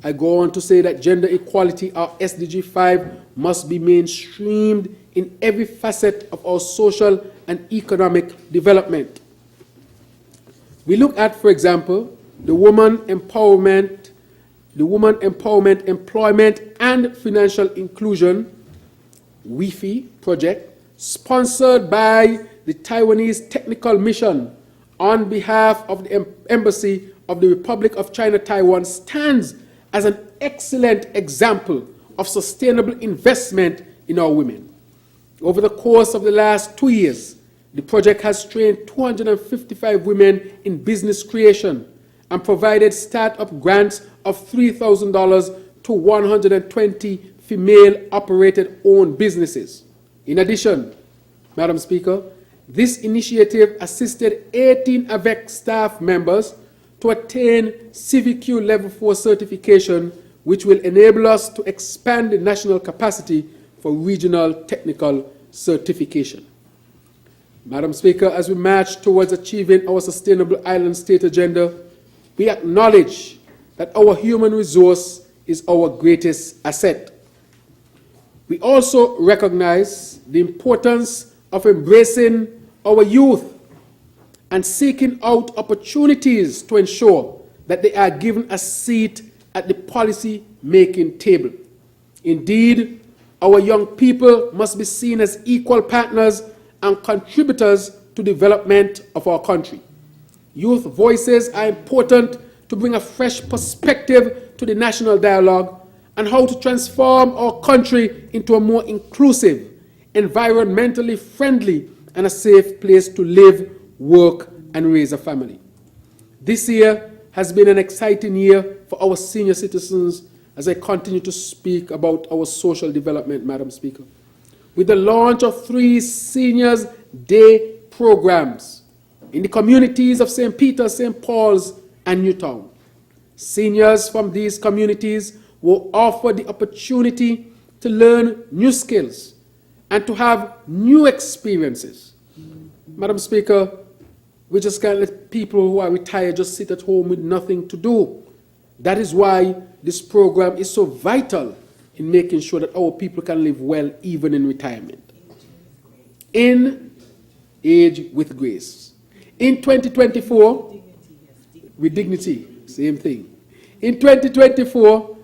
I go on to say that gender equality, our SDG 5, must be mainstreamed in every facet of our social and economic development. We look at, for example, the Woman Empowerment, Employment and Financial Inclusion WIFI project, sponsored by the Taiwanese Technical Mission on behalf of the Embassy of the Republic of China, Taiwan, stands as an excellent example of sustainable investment in our women. Over the course of the last 2 years, the project has trained 255 women in business creation and provided startup grants of $3,000 to 120 female-operated owned businesses. In addition, Madam Speaker, this initiative assisted 18 AVEC staff members to attain CVQ Level 4 certification, which will enable us to expand the national capacity for regional technical certification. Madam Speaker, as we march towards achieving our Sustainable Island State agenda, we acknowledge that our human resource is our greatest asset. We also recognize the importance of embracing our youth and seeking out opportunities to ensure that they are given a seat at the policy-making table. Indeed, our young people must be seen as equal partners and contributors to development of our country. Youth voices are important to bring a fresh perspective to the national dialogue and how to transform our country into a more inclusive, environmentally friendly, and a safe place to live, work, and raise a family. This year has been an exciting year for our senior citizens as I continue to speak about our social development, Madam Speaker. With the launch of 3 Seniors Day programs in the communities of St. Peter's, St. Paul's, and Newtown. Seniors from these communities were offered the opportunity to learn new skills and to have new experiences. Madam Speaker, we just can't let people who are retired just sit at home with nothing to do. That is why this program is so vital in making sure that our people can live well even in retirement. In age with grace. In 2024, with dignity, same thing. In 2024,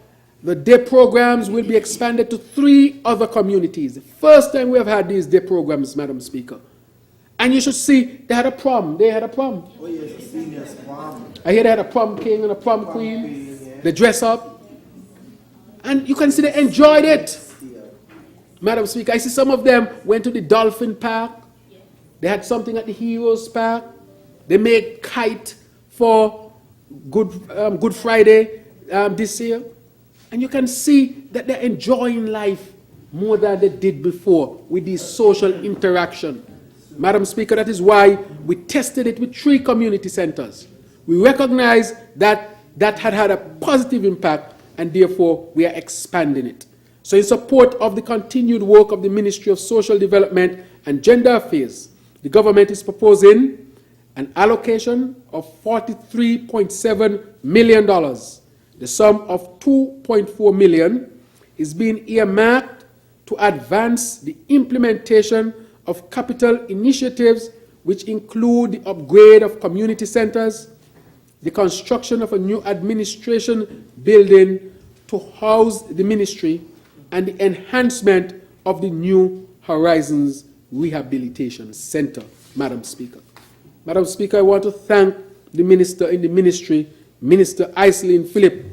the day programs will be expanded to 3 other communities. The first time we have had these day programs, Madam Speaker. And you should see, they had a prom. They had a prom. Oh yes, the seniors prom. I hear they had a prom king and a prom queen. They dress up. And you can see they enjoyed it. Madam Speaker, I see some of them went to the Dolphin Park. They had something at the Heroes Park. They made kite for Good Friday this year. And you can see that they're enjoying life more than they did before with this social interaction. Madam Speaker, that is why we tested it with 3 community centers. We recognize that that had a positive impact, and therefore we are expanding it. So in support of the continued work of the Ministry of Social Development and Gender Affairs, the government is proposing an allocation of $43.7 million. The sum of $2.4 million is being earmarked to advance the implementation of capital initiatives which include the upgrade of community centers, the construction of a new administration building to house the ministry, and the enhancement of the New Horizons Rehabilitation Center, Madam Speaker. Madam Speaker, I want to thank the Minister in the Ministry, Minister Iselin Philip,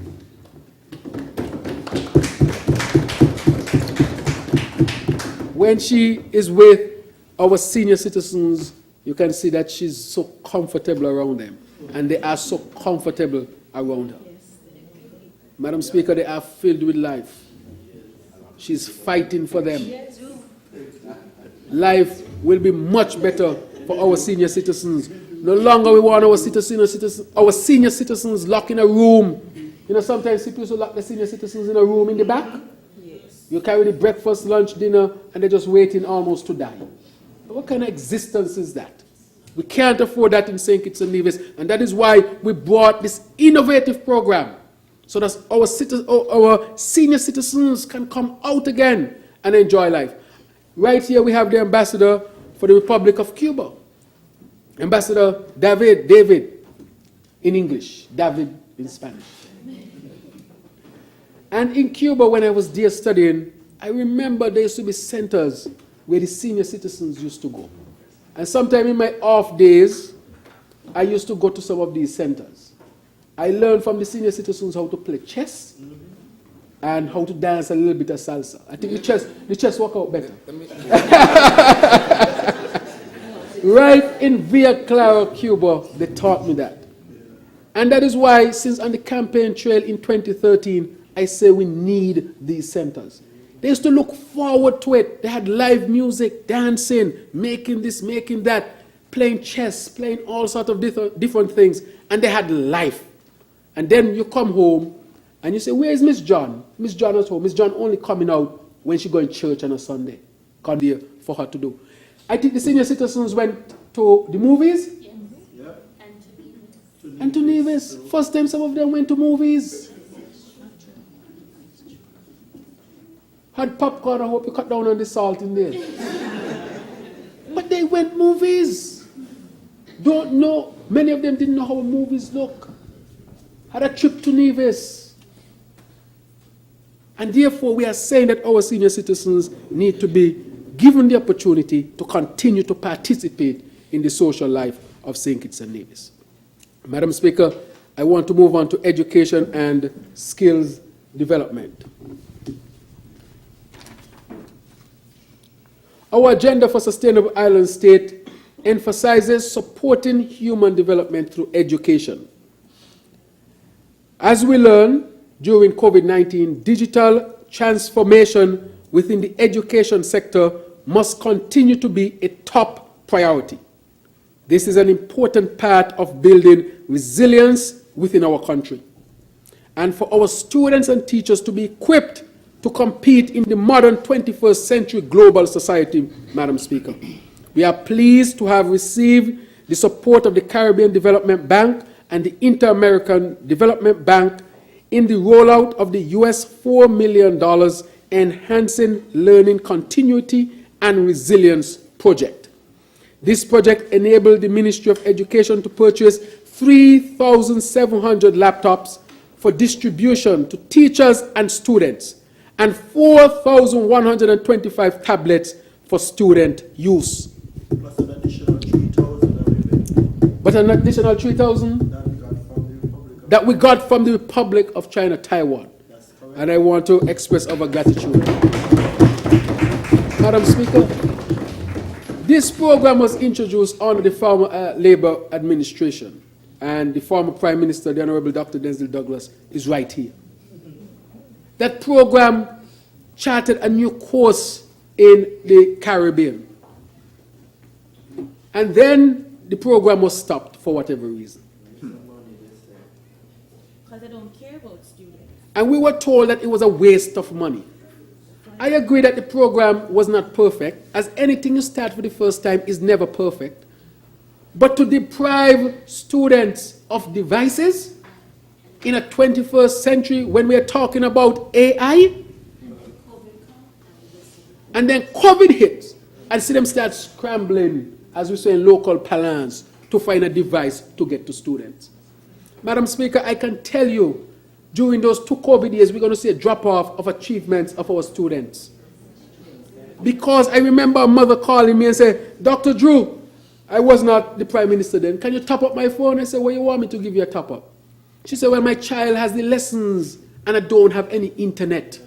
when she is with our senior citizens, you can see that she's so comfortable around them, and they are so comfortable around her. Madam Speaker, they are filled with life. She's fighting for them. Life will be much better for our senior citizens. No longer we want our senior citizens locked in a room. You know, sometimes people used to lock the senior citizens in a room in the back. Yes. You carry the breakfast, lunch, dinner, and they're just waiting almost to die. What kind of existence is that? We can't afford that in St. Kitts and Nevis, and that is why we brought this innovative program, so that our senior citizens can come out again and enjoy life. Right here we have the ambassador for the Republic of Cuba. Ambassador David in English, David in Spanish. And in Cuba, when I was there studying, I remember there used to be centers where the senior citizens used to go. And sometime in my off days, I used to go to some of these centers. I learned from the senior citizens how to play chess and how to dance a little bit of salsa. I think the chess work out better. Right in Villa Clara, Cuba, they taught me that. And that is why, since on the campaign trail in 2013, I say we need these centers. They used to look forward to it. They had live music, dancing, making this, making that, playing chess, playing all sorts of different things. And they had life. And then you come home and you say, where is Miss John? Miss John is home. Miss John only coming out when she go in church on a Sunday. Come there for her to do. I think the senior citizens went to the movies. Yes. Yeah. And to Nevis. And to Nevis. First time some of them went to movies. Had popcorn, I hope you cut down on the salt in there. But they went movies. Don't know, many of them didn't know how movies look. Had a trip to Nevis. And therefore we are saying that our senior citizens need to be given the opportunity to continue to participate in the social life of St. Kitts and Nevis. Madam Speaker, I want to move on to education and skills development. Our agenda for Sustainable Island State emphasizes supporting human development through education. As we learn during COVID-19, digital transformation within the education sector must continue to be a top priority. This is an important part of building resilience within our country, and for our students and teachers to be equipped to compete in the modern 21st century global society, Madam Speaker. We are pleased to have received the support of the Caribbean Development Bank and the Inter-American Development Bank in the rollout of the US $4 million Enhancing Learning Continuity and Resilience project. This project enabled the Ministry of Education to purchase 3,700 laptops for distribution to teachers and students, and 4,125 tablets for student use. Plus an additional 3,000. But an additional 3,000 that we got from the Republic of China, Taiwan. That's correct. And I want to express our gratitude. Madam Speaker, this program was introduced under the former Labour administration, and the former Prime Minister, the Honorable Dr. Denzel Douglas, is right here. That program charted a new course in the Caribbean. And then the program was stopped for whatever reason. Because they don't care about students. And we were told that it was a waste of money. I agree that the program was not perfect, as anything you start for the first time is never perfect. But to deprive students of devices in a 21st century when we are talking about AI, and then COVID hits, and see them start scrambling, as we say in local parlance, to find a device to get to students. Madam Speaker, I can tell you, during those 2 COVID years, we're going to see a drop-off of achievements of our students. Because I remember a mother calling me and saying, Dr. Drew, I was not the Prime Minister then, can you top up my phone? I said, well, you want me to give you a top-up? She said, well, my child has the lessons and I don't have any internet.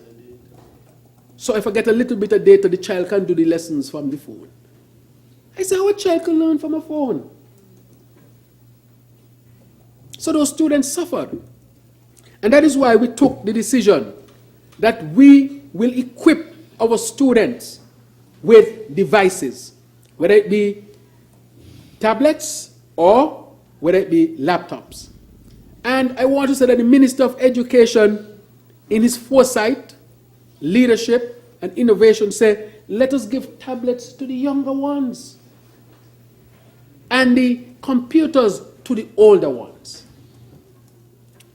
So if I get a little bit of data, the child can do the lessons from the phone. I say, how a child can learn from a phone? So those students suffered. And that is why we took the decision that we will equip our students with devices, whether it be tablets or whether it be laptops. And I want to say that the Minister of Education, in his foresight, leadership, and innovation, said, let us give tablets to the younger ones and the computers to the older ones.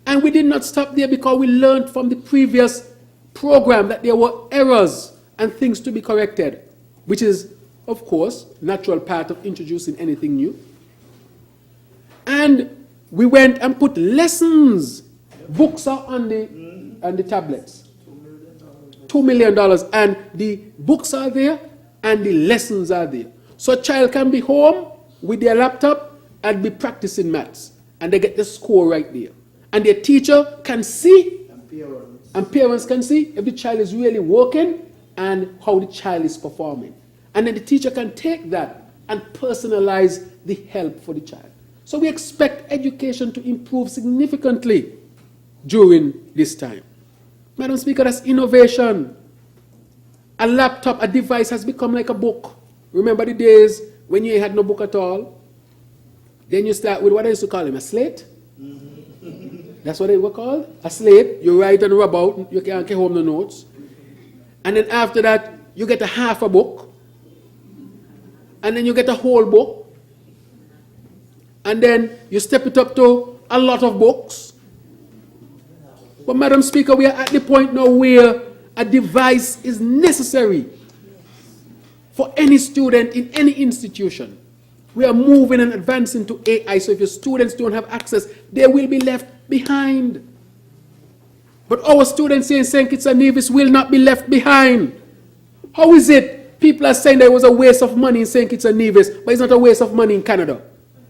And we did not stop there because we learned from the previous program that there were errors and things to be corrected, which is, of course, natural part of introducing anything new. And we went and put lessons. Books are on the tablets. $2 million. And the books are there and the lessons are there. So a child can be home with their laptop and be practicing maths. And they get the score right there. And their teacher can see, and parents can see if the child is really working and how the child is performing. And then the teacher can take that and personalize the help for the child. So we expect education to improve significantly during this time. Madam Speaker, that's innovation. A laptop, a device has become like a book. Remember the days when you had no book at all? Then you start with what I used to call them, a slate? That's what they were called, a slate. You write and rub out, you can't get home the notes. And then after that, you get a half a book. And then you get a whole book. And then you step it up to a lot of books. But Madam Speaker, we are at the point now where a device is necessary for any student in any institution. We are moving and advancing to AI, so if your students don't have access, they will be left behind. But our students here in St. Kitts and Nevis will not be left behind. How is it people are saying there was a waste of money in St. Kitts and Nevis, but it's not a waste of money in Canada?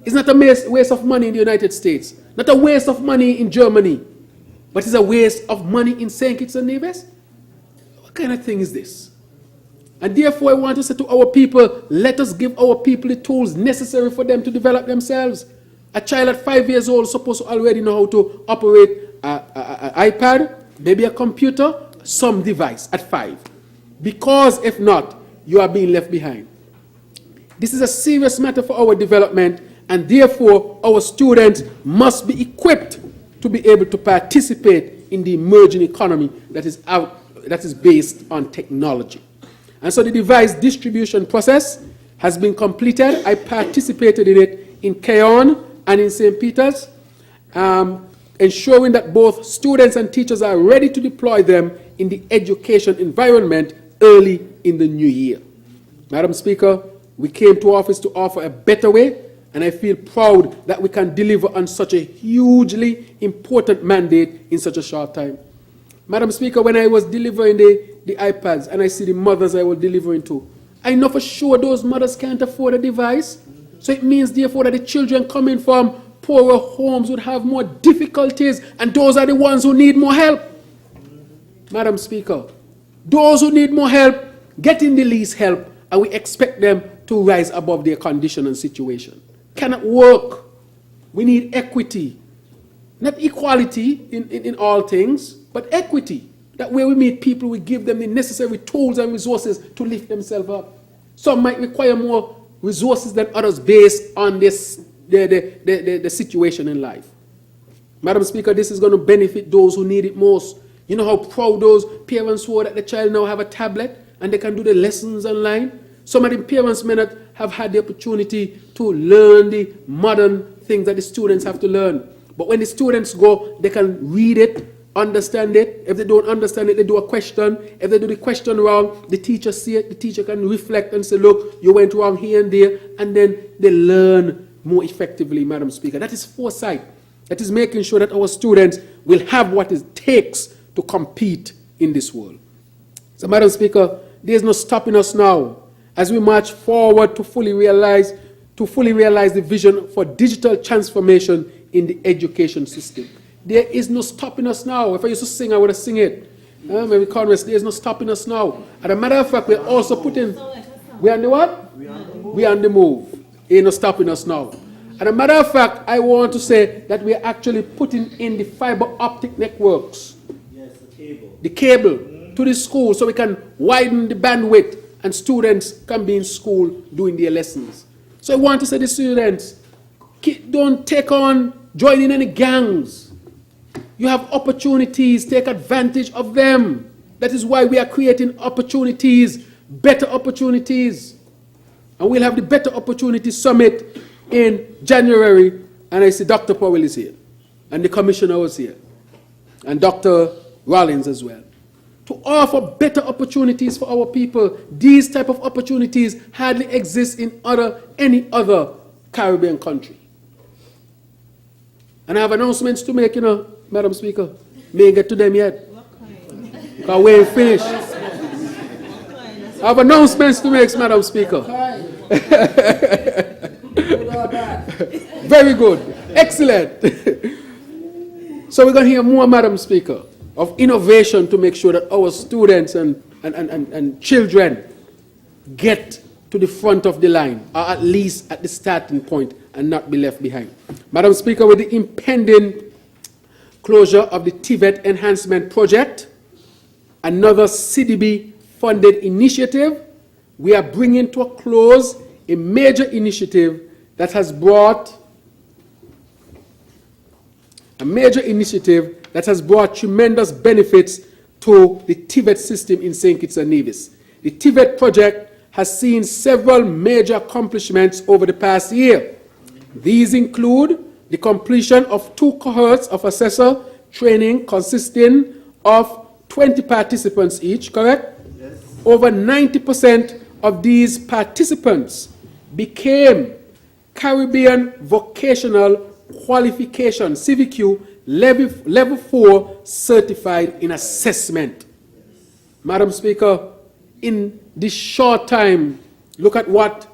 It's not a waste of money in the United States, not a waste of money in Germany, but it's a waste of money in St. Kitts and Nevis? What kind of thing is this? And therefore I want to say to our people, let us give our people the tools necessary for them to develop themselves. A child at 5 years old is supposed to already know how to operate an iPad, maybe a computer, some device at 5. Because if not, you are being left behind. This is a serious matter for our development, and therefore our students must be equipped to be able to participate in the emerging economy that is based on technology. And so the device distribution process has been completed. I participated in it in Keon and in St. Peter's, ensuring that both students and teachers are ready to deploy them in the education environment early in the new year. Madam Speaker, we came to office to offer a better way, and I feel proud that we can deliver on such a hugely important mandate in such a short time. Madam Speaker, when I was delivering the iPads and I see the mothers I was delivering to, I know for sure those mothers can't afford a device. So it means, therefore, that the children coming from poorer homes would have more difficulties, and those are the ones who need more help. Madam Speaker, those who need more help, getting the least help, and we expect them to rise above their condition and situation. Cannot work. We need equity. Not equality in all things, but equity. That way we meet people, we give them the necessary tools and resources to lift themselves up. Some might require more resources than others based on the situation in life. Madam Speaker, this is going to benefit those who need it most. You know how proud those parents were that the child now have a tablet and they can do the lessons online? Some of the parents may not have had the opportunity to learn the modern things that the students have to learn. But when the students go, they can read it, understand it. If they don't understand it, they do a question. If they do the question wrong, the teacher see it. The teacher can reflect and say, look, you went wrong here and there. And then they learn more effectively, Madam Speaker. That is foresight. That is making sure that our students will have what it takes to compete in this world. So, Madam Speaker, there is no stopping us now as we march forward to fully realize the vision for digital transformation in the education system. There is no stopping us now. If I used to sing, I would have sing it. Maybe Congress, there's no stopping us now. As a matter of fact, we're also putting, we're on the what? We're on the move. Ain't no stopping us now. As a matter of fact, I want to say that we're actually putting in the fiber optic networks. Yes, the cable. The cable to the school so we can widen the bandwidth and students can be in school doing their lessons. So I want to say to the students, don't take on joining any gangs. You have opportunities, take advantage of them. That is why we are creating opportunities, better opportunities. And we'll have the Better Opportunity Summit in January. And I see Dr. Powell is here. And the commissioner was here. And Dr. Rollins as well. To offer better opportunities for our people. These type of opportunities hardly exist in any other Caribbean country. And I have announcements to make, Madam Speaker. May get to them yet. Because we ain't finished. I have announcements to make, Madam Speaker. Very good. Excellent. So we're going to hear more, Madam Speaker, of innovation to make sure that our students and children get to the front of the line, or at least at the starting point, and not be left behind. Madam Speaker, with the impending closure of the TVET Enhancement Project, another CDB-funded initiative, we are bringing to a close a major initiative that has brought tremendous benefits to the TVET system in St. Kitts and Nevis. The TVET project has seen several major accomplishments over the past year. These include the completion of 2 cohorts of assessor training consisting of 20 participants each, correct? Yes. Over 90% of these participants became Caribbean Vocational Qualification, CVQ, level 4 certified in assessment. Madam Speaker, in this short time, look at what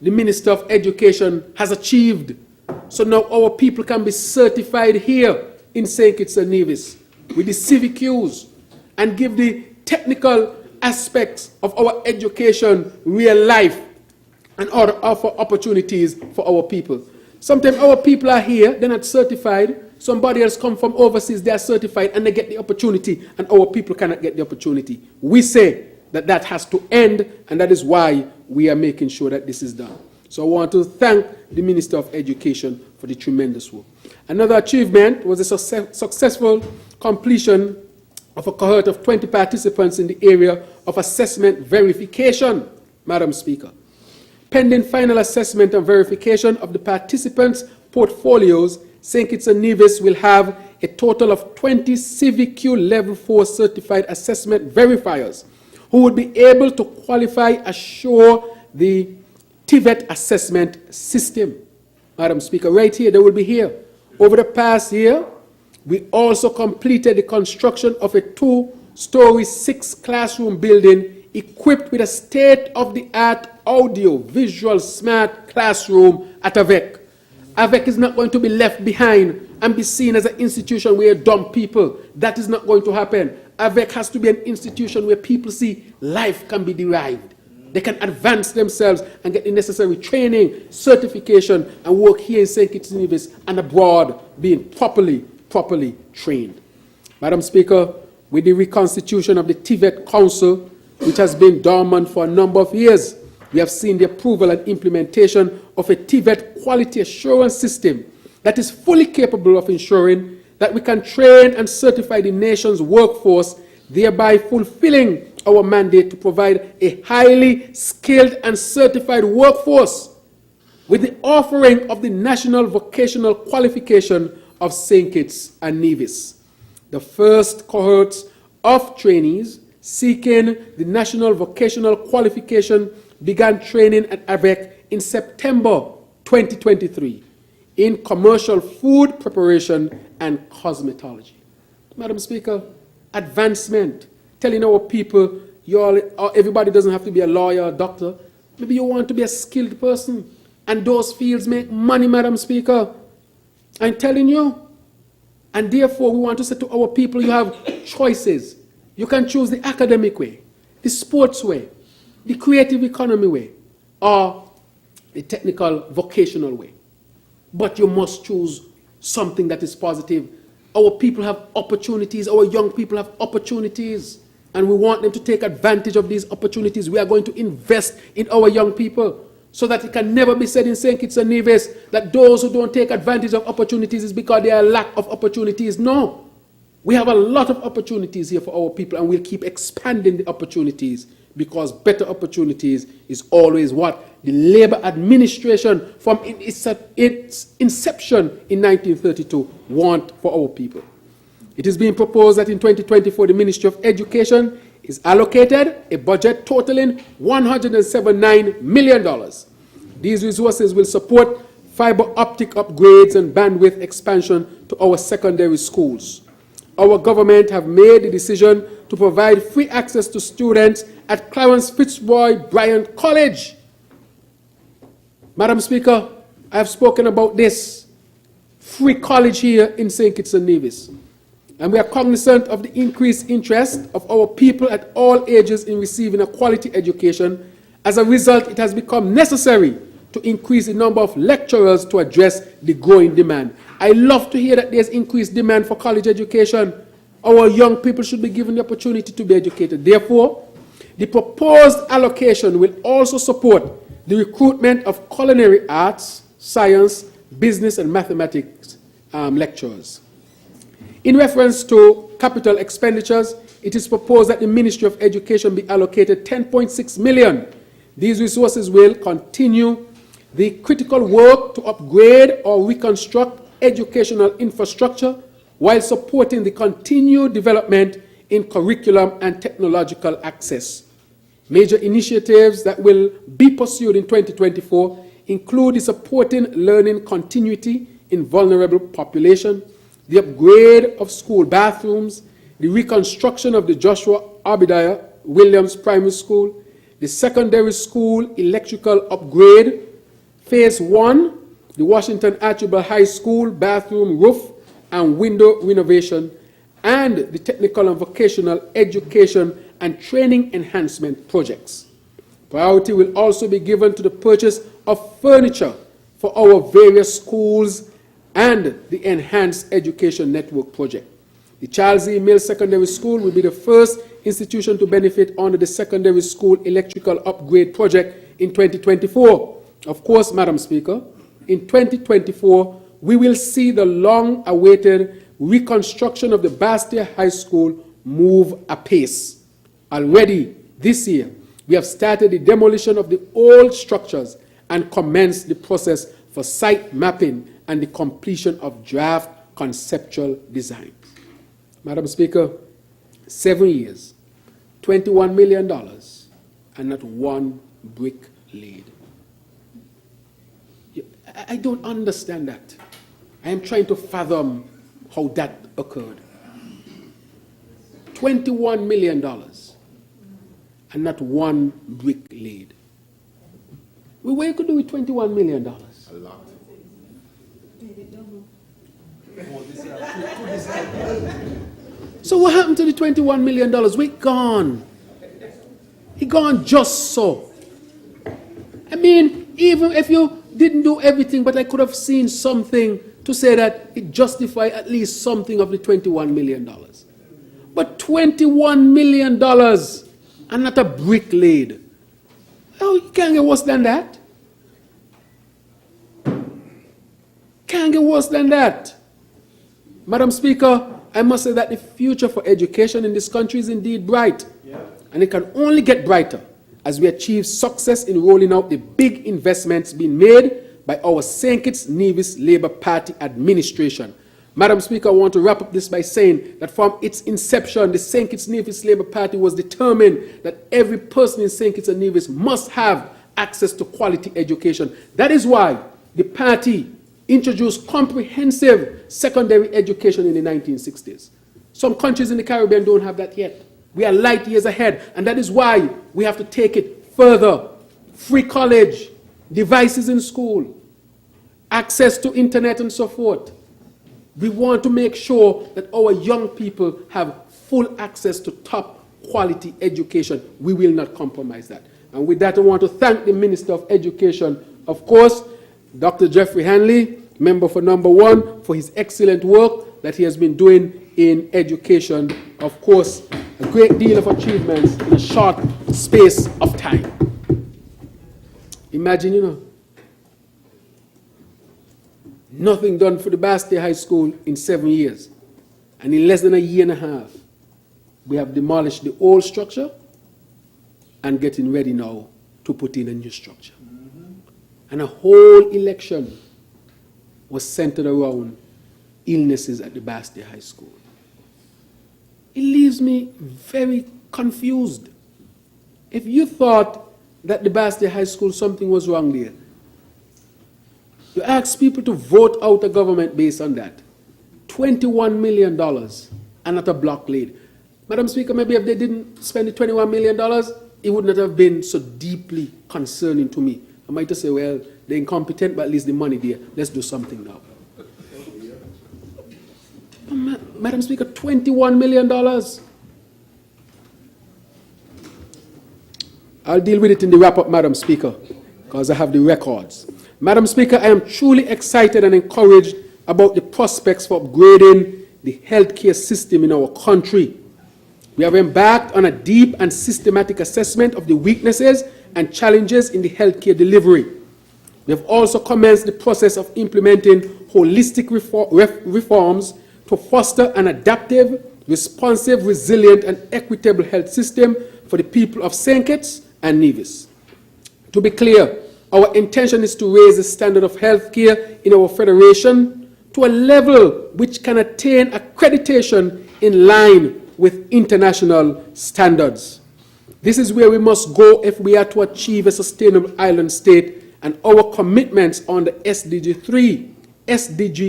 the Minister of Education has achieved. So now our people can be certified here in St. Kitts and Nevis with the CVQs and give the technical aspects of our education real life and offer opportunities for our people. Sometimes our people are here, they're not certified. Somebody else come from overseas, they are certified and they get the opportunity, and our people cannot get the opportunity. We say that that has to end, and that is why we are making sure that this is done. So I want to thank the Minister of Education for the tremendous work. Another achievement was the successful completion of a cohort of 20 participants in the area of assessment verification, Madam Speaker. Pending final assessment and verification of the participants' portfolios, St. Kitts and Nevis will have a total of 20 CVQ Level 4 certified assessment verifiers who would be able to qualify assure the TVET assessment system. Madam Speaker, right here, they will be here. Over the past year, we also completed the construction of a 2-story 6-classroom building equipped with a state-of-the-art audio-visual smart classroom at AVEC. AVEC is not going to be left behind and be seen as an institution where dumb people. That is not going to happen. AVEC has to be an institution where people see life can be derived. They can advance themselves and get the necessary training, certification, and work here in St. Kitts and Nevis and abroad being properly trained. Madam Speaker, with the reconstitution of the TVET Council, which has been dormant for a number of years, we have seen the approval and implementation of a TVET quality assurance system that is fully capable of ensuring that we can train and certify the nation's workforce, thereby fulfilling our mandate to provide a highly skilled and certified workforce with the offering of the National Vocational Qualification of St. Kitts and Nevis. The first cohorts of trainees seeking the National Vocational Qualification began training at AVEC in September 2023 in commercial food preparation and cosmetology. Madam Speaker, advancement, telling our people, everybody doesn't have to be a lawyer or doctor. Maybe you want to be a skilled person, and those fields make money, Madam Speaker. I'm telling you. And therefore, we want to say to our people, you have choices. You can choose the academic way, the sports way, the creative economy way, or the technical vocational way. But you must choose something that is positive. Our people have opportunities, our young people have opportunities, and we want them to take advantage of these opportunities. We are going to invest in our young people so that it can never be said in St. Kitts and Nevis that those who don't take advantage of opportunities is because there are lack of opportunities. No. We have a lot of opportunities here for our people, and we'll keep expanding the opportunities because better opportunities is always what the Labour administration from its inception in 1932 want for our people. It is being proposed that in 2024 the Ministry of Education is allocated a budget totaling $179 million. These resources will support fiber optic upgrades and bandwidth expansion to our secondary schools. Our government have made the decision to provide free access to students at Clarence Fitzroy Bryant College. Madam Speaker, I have spoken about this free college here in St. Kitts and Nevis. And we are cognizant of the increased interest of our people at all ages in receiving a quality education. As a result, it has become necessary to increase the number of lecturers to address the growing demand. I love to hear that there's increased demand for college education. Our young people should be given the opportunity to be educated. Therefore, the proposed allocation will also support the recruitment of culinary arts, science, business, and mathematics lecturers. In reference to capital expenditures, it is proposed that the Ministry of Education be allocated $10.6 million. These resources will continue the critical work to upgrade or reconstruct educational infrastructure while supporting the continued development in curriculum and technological access. Major initiatives that will be pursued in 2024 include the supporting learning continuity in vulnerable population, the upgrade of school bathrooms, the reconstruction of the Joshua Obadiah Williams Primary School, the secondary school electrical upgrade, Phase 1, the Washington Archibald High School bathroom roof and window renovation, and the technical and vocational education and training enhancement projects. Priority will also be given to the purchase of furniture for our various schools and the Enhanced Education Network project. The Charles E. Mills Secondary School will be the first institution to benefit under the Secondary School Electrical Upgrade Project in 2024. Of course, Madam Speaker, in 2024, we will see the long-awaited reconstruction of the Bastia High School move apace. Already this year, we have started the demolition of the old structures and commenced the process for site mapping and the completion of draft conceptual design. Madam Speaker, 7 years, $21 million, and not one brick laid. I don't understand that. I am trying to fathom how that occurred. $21 million, and not one brick laid. Well, what you could do with $21 million? A lot. So what happened to the $21 million? We're gone. It gone just so. I mean, even if you didn't do everything, but I could have seen something to say that it justified at least something of the $21 million. But $21 million and not a brick laid. Oh, you can't get worse than that. Can't get worse than that. Madam Speaker, I must say that the future for education in this country is indeed bright. And it can only get brighter as we achieve success in rolling out the big investments being made by our St. Kitts Nevis Labour Party administration. Madam Speaker, I want to wrap up this by saying that from its inception, the St. Kitts Nevis Labour Party was determined that every person in St. Kitts and Nevis must have access to quality education. That is why the party introduced comprehensive secondary education in the 1960s. Some countries in the Caribbean don't have that yet. We are light years ahead, and that is why we have to take it further. Free college, devices in school, access to internet and so forth. We want to make sure that our young people have full access to top quality education. We will not compromise that. And with that, I want to thank the Minister of Education, of course, Dr. Jeffrey Hanley, member for number 1, for his excellent work that he has been doing in education. Of course, a great deal of achievements in a short space of time. Imagine, you know, nothing done for the Bastille High School in 7 years. And in less than a year and a half, we have demolished the old structure and getting ready now to put in a new structure. And a whole election was centered around illnesses at the Bastille High School. It leaves me very confused. If you thought that the Bastille High School, something was wrong there, you ask people to vote out a government based on that. $21 million and not a block laid. Madam Speaker, maybe if they didn't spend the $21 million, it would not have been so deeply concerning to me. I might just say, well, they're incompetent, but at least the money there. Let's do something now. Madam Speaker, $21 million. I'll deal with it in the wrap-up, Madam Speaker, because I have the records. Madam Speaker, I am truly excited and encouraged about the prospects for upgrading the healthcare system in our country. We have embarked on a deep and systematic assessment of the weaknesses and challenges in the healthcare delivery. We have also commenced the process of implementing holistic reforms to foster an adaptive, responsive, resilient, and equitable health system for the people of St. Kitts and Nevis. To be clear, our intention is to raise the standard of healthcare in our federation to a level which can attain accreditation in line with international standards. This is where we must go if we are to achieve a sustainable island state, and our commitments on the SDG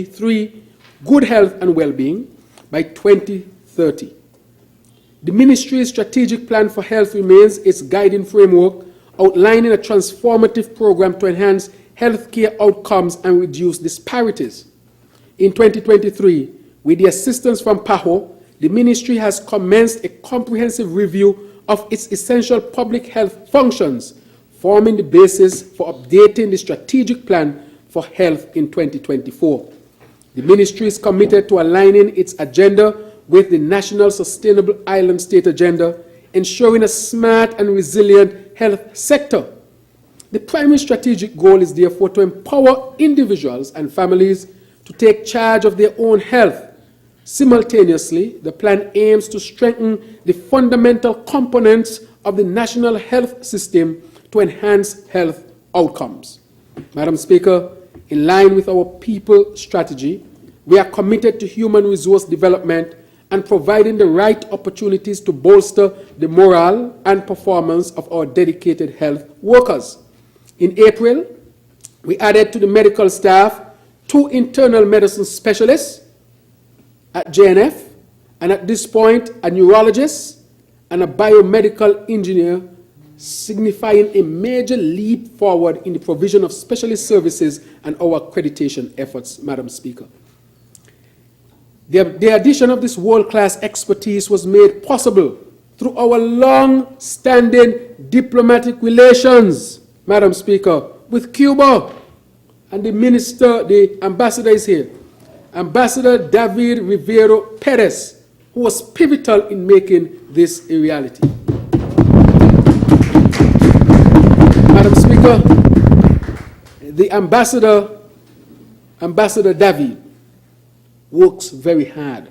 3, good health and well-being, by 2030. The Ministry's strategic plan for health remains its guiding framework, outlining a transformative program to enhance healthcare outcomes and reduce disparities. In 2023, with the assistance from PAHO, the Ministry has commenced a comprehensive review of its essential public health functions, forming the basis for updating the strategic plan for health in 2024. The Ministry is committed to aligning its agenda with the National Sustainable Island State Agenda, ensuring a smart and resilient health sector. The primary strategic goal is therefore to empower individuals and families to take charge of their own health. Simultaneously, the plan aims to strengthen the fundamental components of the national health system to enhance health outcomes. Madam Speaker, in line with our people strategy, we are committed to human resource development and providing the right opportunities to bolster the morale and performance of our dedicated health workers. In April, we added to the medical staff 2 internal medicine specialists at JNF, and at this point, a neurologist and a biomedical engineer, signifying a major leap forward in the provision of specialist services and our accreditation efforts, Madam Speaker. The addition of this world-class expertise was made possible through our long-standing diplomatic relations, Madam Speaker, with Cuba. And the ambassador is here. Ambassador David Rivero Perez, who was pivotal in making this a reality. Madam Speaker, the Ambassador David, works very hard.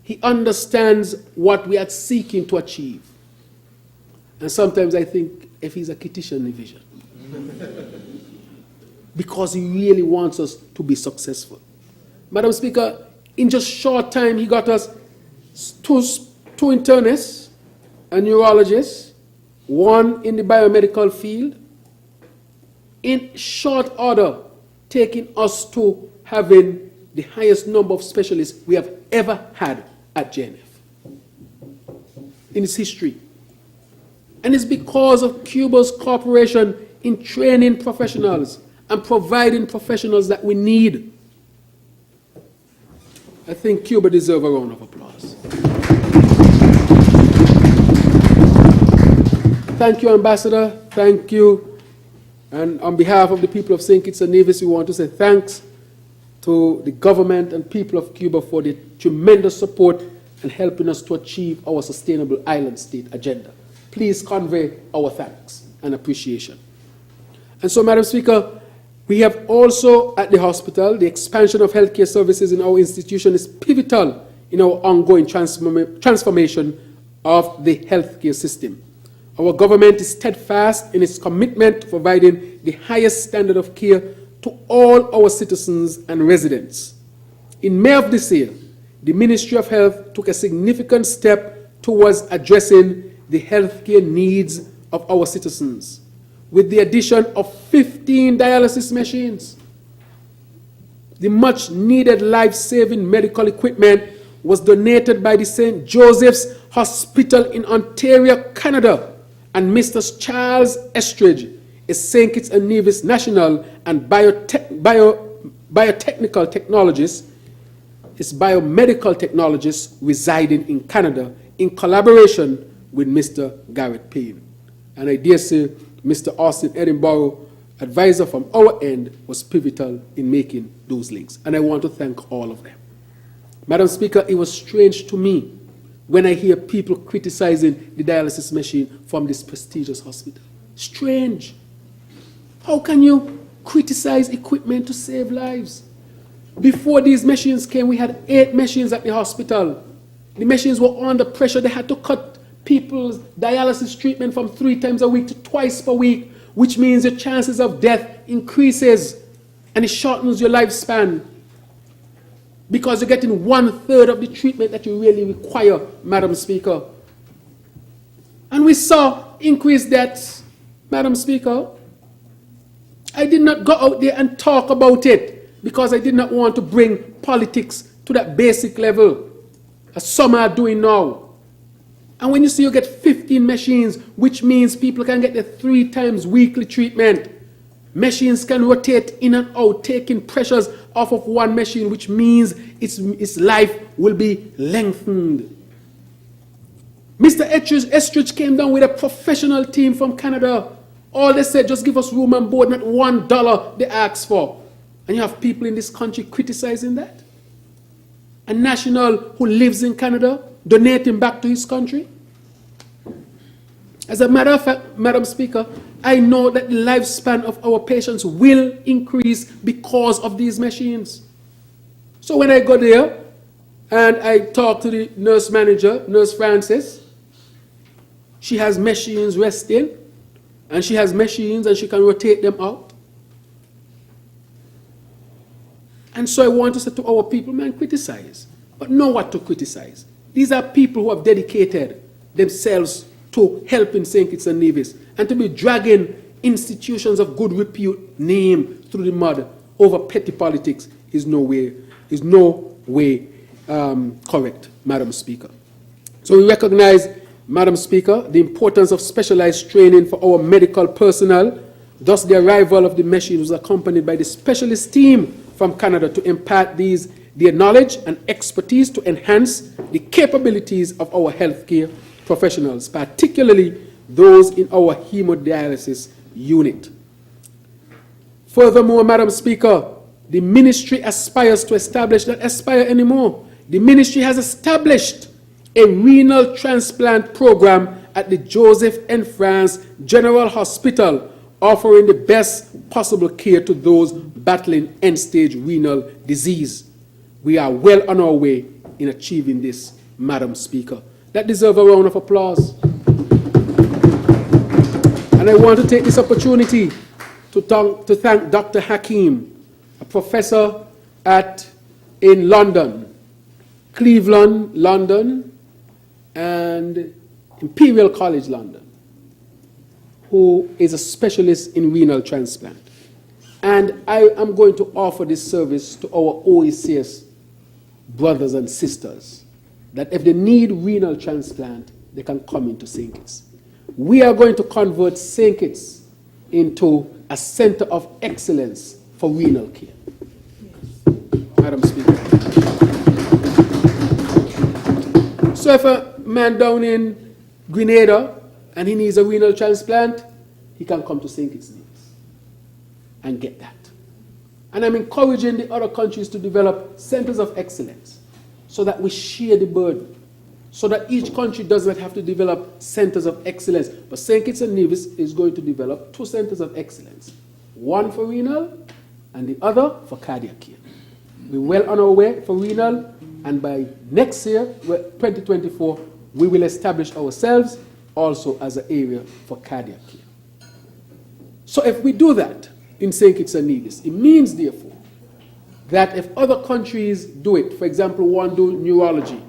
He understands what we are seeking to achieve. And sometimes I think if he's a Kittitian division, because he really wants us to be successful. Madam Speaker, in just short time, he got us two internists, a neurologist, 1 in the biomedical field, in short order, taking us to having the highest number of specialists we have ever had at JNF in its history. And it's because of Cuba's cooperation in training professionals and providing professionals that we need. I think Cuba deserves a round of applause. Thank you, Ambassador. Thank you. And on behalf of the people of St. Kitts and Nevis, we want to say thanks to the government and people of Cuba for the tremendous support and helping us to achieve our sustainable island state agenda. Please convey our thanks and appreciation. And so, Madam Speaker, we have also at the hospital, the expansion of healthcare services in our institution is pivotal in our ongoing transformation of the healthcare system. Our government is steadfast in its commitment to providing the highest standard of care to all our citizens and residents. In May of this year, the Ministry of Health took a significant step towards addressing the healthcare needs of our citizens, with the addition of 15 dialysis machines. The much-needed life-saving medical equipment was donated by the St. Joseph's Hospital in Ontario, Canada, and Mr. Charles Estridge, a St. Kitts and Nevis national and biotechnical technologist, is biomedical technologist residing in Canada in collaboration with Mr. Garrett Payne. And I dare say Mr. Austin Edinburgh, advisor from our end, was pivotal in making those links. And I want to thank all of them. Madam Speaker, it was strange to me when I hear people criticizing the dialysis machine from this prestigious hospital. Strange. How can you criticize equipment to save lives? Before these machines came, we had 8 machines at the hospital. The machines were under pressure. They had to cut people's dialysis treatment from 3 times a week to twice per week, which means your chances of death increases and it shortens your lifespan because you're getting 1/3 of the treatment that you really require, Madam Speaker. And we saw increased deaths, Madam Speaker. I did not go out there and talk about it because I did not want to bring politics to that basic level, as some are doing now. And when you see you get 15 machines, which means people can get the 3 times weekly treatment, machines can rotate in and out, taking pressures off of one machine, which means its life will be lengthened. Mr. Estridge came down with a professional team from Canada. All they said, just give us room and board, not $1 they asked for. And you have people in this country criticizing that? A national who lives in Canada donating back to his country? As a matter of fact, Madam Speaker, I know that the lifespan of our patients will increase because of these machines. So when I go there and I talk to the nurse manager, Nurse Francis, she has machines resting, and she has machines and she can rotate them out. And so I want to say to our people, man, criticize, but know what to criticize. These are people who have dedicated themselves to helping St. Kitts and Nevis, and to be dragging institutions of good repute name through the mud over petty politics is no way correct, Madam Speaker. So we recognize, Madam Speaker, the importance of specialized training for our medical personnel. Thus, the arrival of the machine was accompanied by the specialist team from Canada to impart their knowledge and expertise to enhance the capabilities of our healthcare professionals, particularly those in our hemodialysis unit. Furthermore, Madam Speaker, the ministry aspires to establish, not aspire anymore, the ministry has established a renal transplant program at the Joseph N. France General Hospital, offering the best possible care to those battling end-stage renal disease. We are well on our way in achieving this, Madam Speaker. That deserves a round of applause. And I want to take this opportunity to thank Dr. Hakim, a professor in London, Cleveland, London, and Imperial College London, who is a specialist in renal transplant. And I am going to offer this service to our OECS brothers and sisters, that if they need renal transplant, they can come into St. Kitts. We are going to convert St. Kitts into a center of excellence for renal care. Madam Speaker. So if a man down in Grenada and he needs a renal transplant, he can come to St. Kitts Nevis and get that. And I'm encouraging the other countries to develop centers of excellence so that we share the burden, so that each country does not have to develop centers of excellence. But St. Kitts and Nevis is going to develop 2 centers of excellence, one for renal and the other for cardiac care. We're well on our way for renal, and by next year, 2024, we will establish ourselves also as an area for cardiac care. So if we do that in St. Kitts and Nevis, it means, therefore, that if other countries do it, for example, one do neurology,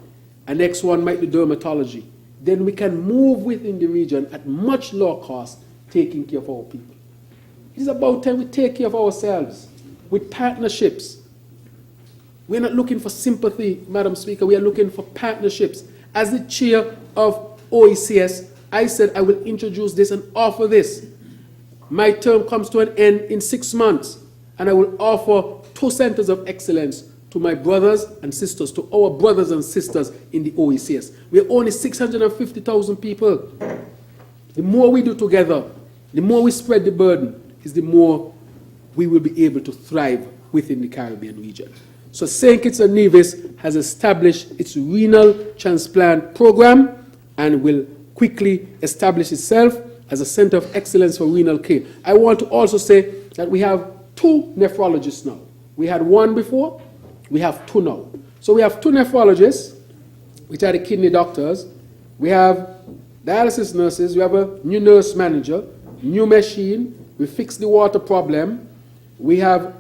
and next one might do dermatology, then we can move within the region at much lower cost, taking care of our people. It is about time we take care of ourselves with partnerships. We're not looking for sympathy, Madam Speaker. We are looking for partnerships. As the chair of OECS, I said I will introduce this and offer this. My term comes to an end in 6 months, and I will offer 2 centers of excellence to my brothers and sisters, to our brothers and sisters in the OECS. We are only 650,000 people. The more we do together, the more we spread the burden, is the more we will be able to thrive within the Caribbean region. So St. Kitts and Nevis has established its renal transplant program and will quickly establish itself as a center of excellence for renal care. I want to also say that we have 2 nephrologists now. We had 1 before, we have 2 now. So we have 2 nephrologists, which are the kidney doctors. We have dialysis nurses, we have a new nurse manager, new machine, we fixed the water problem. We have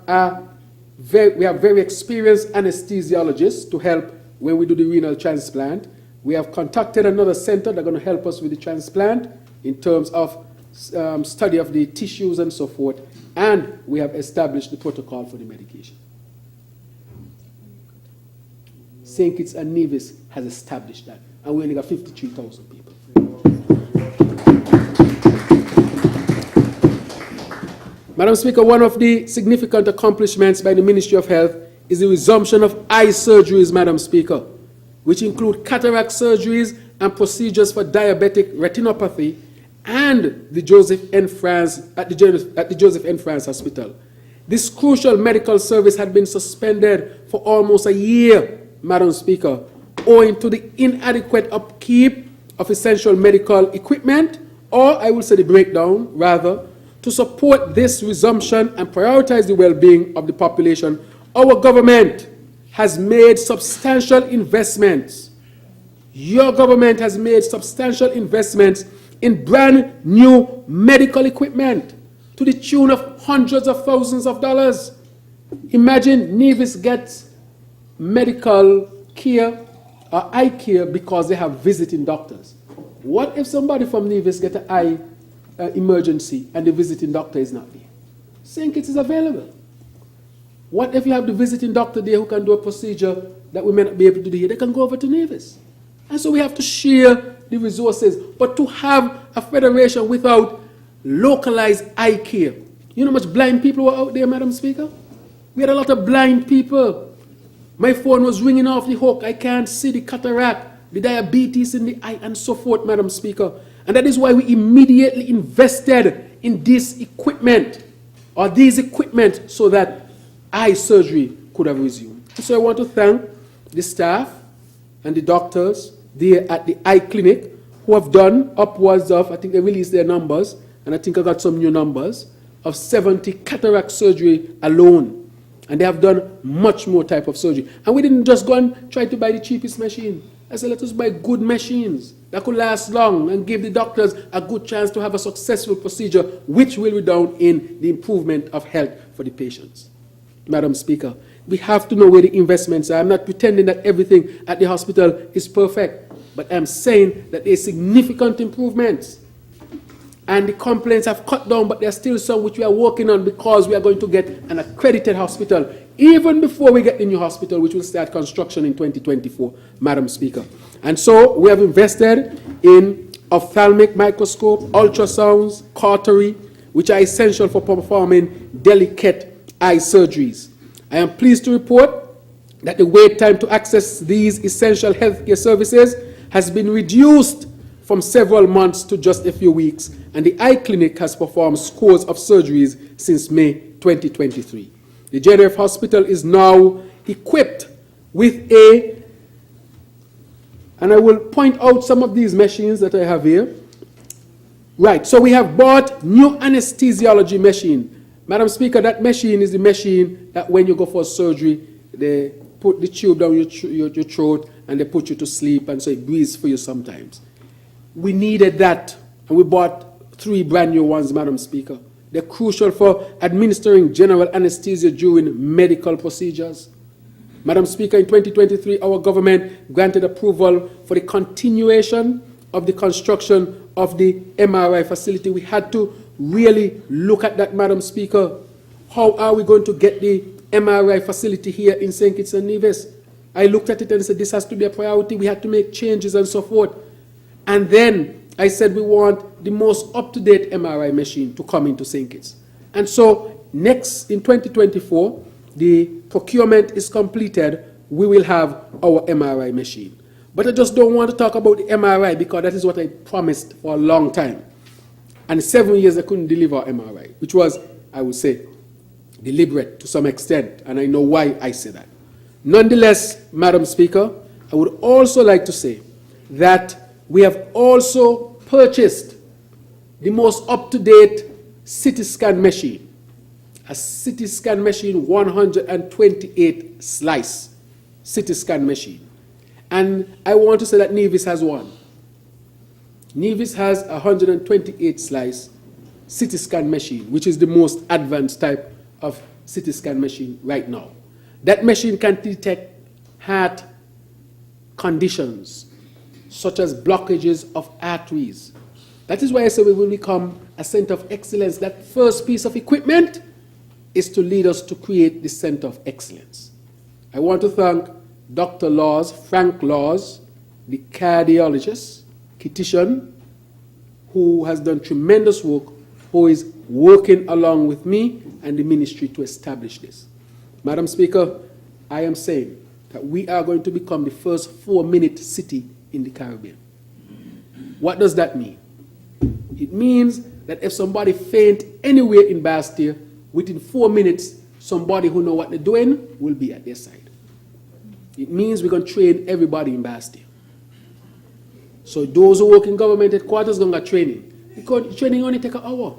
very experienced anesthesiologists to help when we do the renal transplant. We have contacted another center that's going to help us with the transplant in terms of study of the tissues and so forth. And we have established the protocol for the medication. St. Kitts and Nevis has established that. And we only got 53,000 people. Madam Speaker, one of the significant accomplishments by the Ministry of Health is the resumption of eye surgeries, Madam Speaker, which include cataract surgeries and procedures for diabetic retinopathy and the Joseph N. France at the Joseph N. France Hospital. This crucial medical service had been suspended for almost a year, Madam Speaker, owing to the inadequate upkeep of essential medical equipment, or I will say the breakdown, rather. To support this resumption and prioritize the well-being of the population, our government has made substantial investments. Your government has made substantial investments in brand new medical equipment to the tune of hundreds of thousands of dollars. Imagine Nevis gets medical care or eye care because they have visiting doctors. What if somebody from Nevis gets an eye emergency and the visiting doctor is not there? St. Kitts is available. What if you have the visiting doctor there who can do a procedure that we may not be able to do here? They can go over to Nevis. And so we have to share the resources. But to have a federation without localized eye care, you know how much blind people were out there, Madam Speaker? We had a lot of blind people. My phone was ringing off the hook. I can't see the cataract, the diabetes in the eye, and so forth, Madam Speaker. And that is why we immediately invested in this equipment, or these equipment, so that eye surgery could have resumed. So I want to thank the staff and the doctors there at the eye clinic who have done upwards of, I think they released their numbers, and I think I got some new numbers, of 70 cataract surgery alone. And they have done much more type of surgery. And we didn't just go and try to buy the cheapest machine. I said, let us buy good machines that could last long and give the doctors a good chance to have a successful procedure, which will redound in the improvement of health for the patients. Madam Speaker, we have to know where the investments are. I'm not pretending that everything at the hospital is perfect, but I'm saying that there are significant improvements. And the complaints have cut down, but there are still some which we are working on, because we are going to get an accredited hospital even before we get the new hospital, which will start construction in 2024, Madam Speaker. And so we have invested in ophthalmic microscope, ultrasounds, cautery, which are essential for performing delicate eye surgeries. I am pleased to report that the wait time to access these essential healthcare services has been reduced from several months to just a few weeks, and the eye clinic has performed scores of surgeries since May 2023. The JDF hospital is now equipped with and I will point out some of these machines that I have here. Right, so we have bought new anesthesiology machine. Madam Speaker, that machine is the machine that when you go for surgery, they put the tube down your throat and they put you to sleep, and so it breathes for you sometimes. We needed that, and we bought 3 brand new ones, Madam Speaker. They're crucial for administering general anesthesia during medical procedures. Madam Speaker, in 2023, our government granted approval for the continuation of the construction of the MRI facility. We had to really look at that, Madam Speaker. How are we going to get the MRI facility here in St. Kitts and Nevis? I looked at it and said, this has to be a priority. We had to make changes and so forth. And then I said, we want the most up-to-date MRI machine to come into St. Kitts. And so next, in 2024, the procurement is completed, we will have our MRI machine. But I just don't want to talk about the MRI because that is what I promised for a long time. And 7 years I couldn't deliver MRI, which was, I would say, deliberate to some extent, and I know why I say that. Nonetheless, Madam Speaker, I would also like to say that we have also purchased the most up-to-date CT scan machine. A CT scan machine, 128 slice CT scan machine. And I want to say that Nevis has one. Nevis has a 128 slice CT scan machine, which is the most advanced type of CT scan machine right now. That machine can detect heart conditions, such as blockages of arteries. That is why I say we will become a center of excellence. That first piece of equipment is to lead us to create the center of excellence. I want to thank Dr. Laws, Frank Laws, the cardiologist, Kititian, who has done tremendous work, who is working along with me and the ministry to establish this. Madam Speaker, I am saying that we are going to become the first 4-minute city in the Caribbean. What does that mean? It means that if somebody faint anywhere in Bastille, within 4 minutes, somebody who knows what they're doing will be at their side. It means we're going to train everybody in Bastille. So those who work in government headquarters are going to get training. Because training only takes an hour.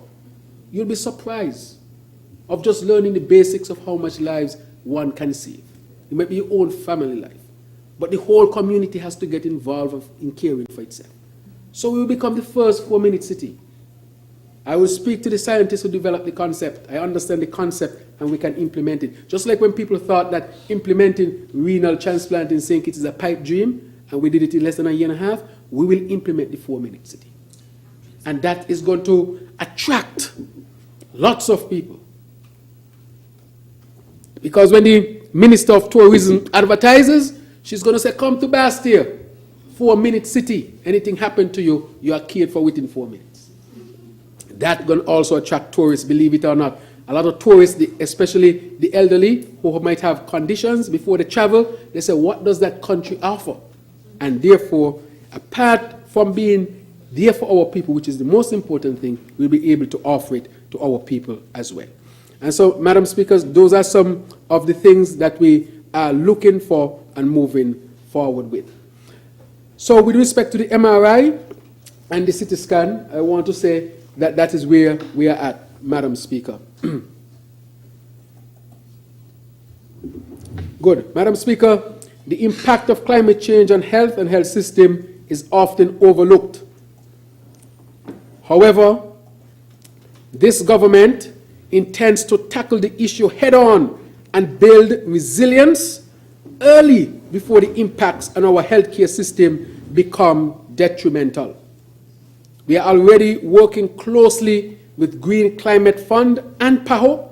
You'll be surprised of just learning the basics of how much lives one can save. It might be your own family life. But the whole community has to get involved in caring for itself. So we will become the first 4-minute city. I will speak to the scientists who developed the concept. I understand the concept and we can implement it. Just like when people thought that implementing renal transplant in St. Kitts is a pipe dream, and we did it in less than a year and a half, we will implement the 4-minute city. And that is going to attract lots of people. Because when the Minister of Tourism advertises, she's going to say, come to Bastille, 4-minute city. Anything happened to you, you are cared for within 4 minutes. That's going to also attract tourists, believe it or not. A lot of tourists, especially the elderly, who might have conditions before they travel, they say, what does that country offer? And therefore, apart from being there for our people, which is the most important thing, we'll be able to offer it to our people as well. And so, Madam Speaker, those are some of the things that we are looking for and moving forward with. So with respect to the MRI and the CT scan, I want to say that that is where we are at, Madam Speaker. Good. Madam Speaker, the impact of climate change on health and health system is often overlooked. However, this government intends to tackle the issue head-on and build resilience early before the impacts on our healthcare system become detrimental. We are already working closely with Green Climate Fund and PAHO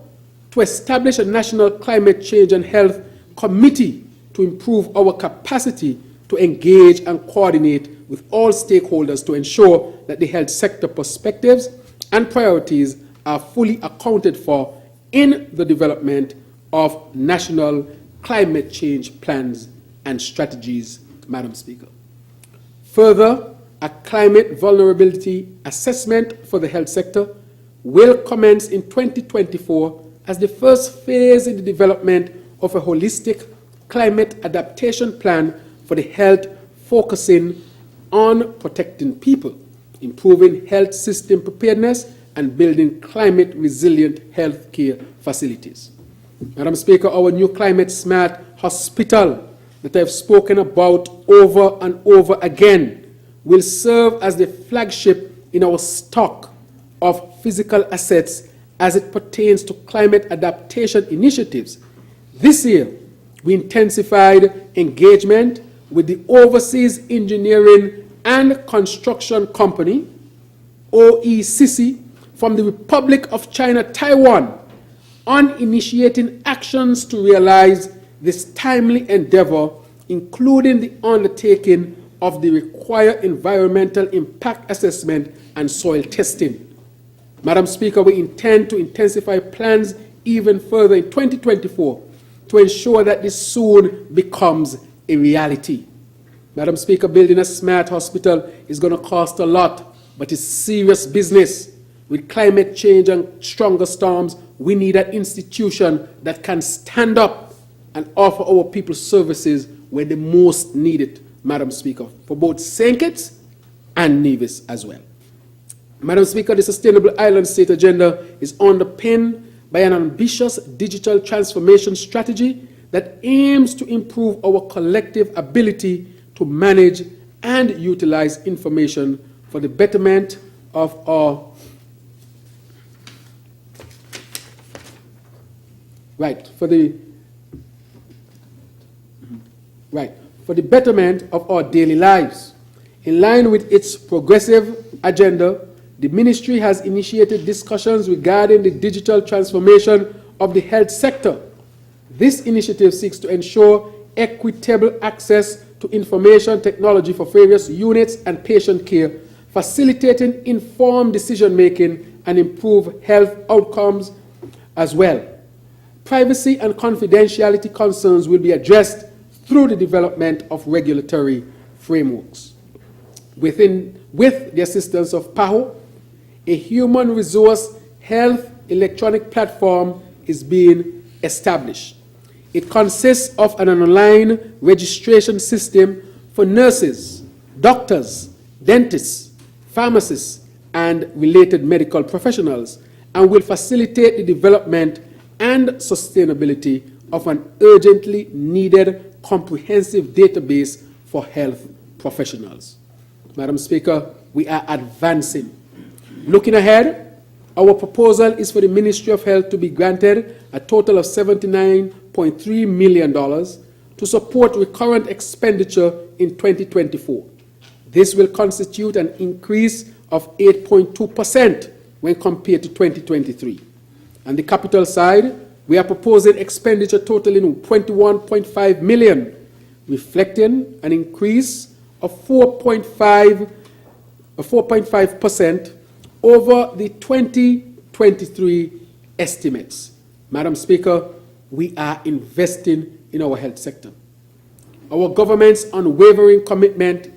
to establish a national climate change and health committee to improve our capacity to engage and coordinate with all stakeholders to ensure that the health sector perspectives and priorities are fully accounted for in the development of national climate change plans and strategies, Madam Speaker. Further, a climate vulnerability assessment for the health sector will commence in 2024 as the first phase in the development of a holistic climate adaptation plan for the health, focusing on protecting people, improving health system preparedness, and building climate-resilient healthcare facilities. Madam Speaker, our new climate-smart hospital that I've spoken about over and over again will serve as the flagship in our stock of physical assets as it pertains to climate adaptation initiatives. This year, we intensified engagement with the Overseas Engineering and Construction Company, OECC, from the Republic of China, Taiwan, on initiating actions to realize this timely endeavor, including the undertaking of the required environmental impact assessment and soil testing. Madam Speaker, we intend to intensify plans even further in 2024 to ensure that this soon becomes a reality. Madam Speaker, building a smart hospital is going to cost a lot, but it's serious business. With climate change and stronger storms, we need an institution that can stand up and offer our people services where they most need it, Madam Speaker, for both St. Kitts and Nevis as well. Madam Speaker, the Sustainable Island State Agenda is underpinned by an ambitious digital transformation strategy that aims to improve our collective ability to manage and utilize information for the betterment of our for the betterment of our daily lives. In line with its progressive agenda, the ministry has initiated discussions regarding the digital transformation of the health sector. This initiative seeks to ensure equitable access to information technology for various units and patient care, facilitating informed decision-making and improve health outcomes as well. Privacy and confidentiality concerns will be addressed through the development of regulatory frameworks. With the assistance of PAHO, a human resource health electronic platform is being established. It consists of an online registration system for nurses, doctors, dentists, pharmacists, and related medical professionals, and will facilitate the development and sustainability of an urgently needed comprehensive database for health professionals. Madam Speaker, we are advancing. Looking ahead, our proposal is for the Ministry of Health to be granted a total of $79.3 million to support recurrent expenditure in 2024. This will constitute an increase of 8.2% when compared to 2023. On the capital side, we are proposing expenditure totaling $21.5 million, reflecting an increase of 4.5% over the 2023 estimates. Madam Speaker, we are investing in our health sector. Our government's unwavering commitment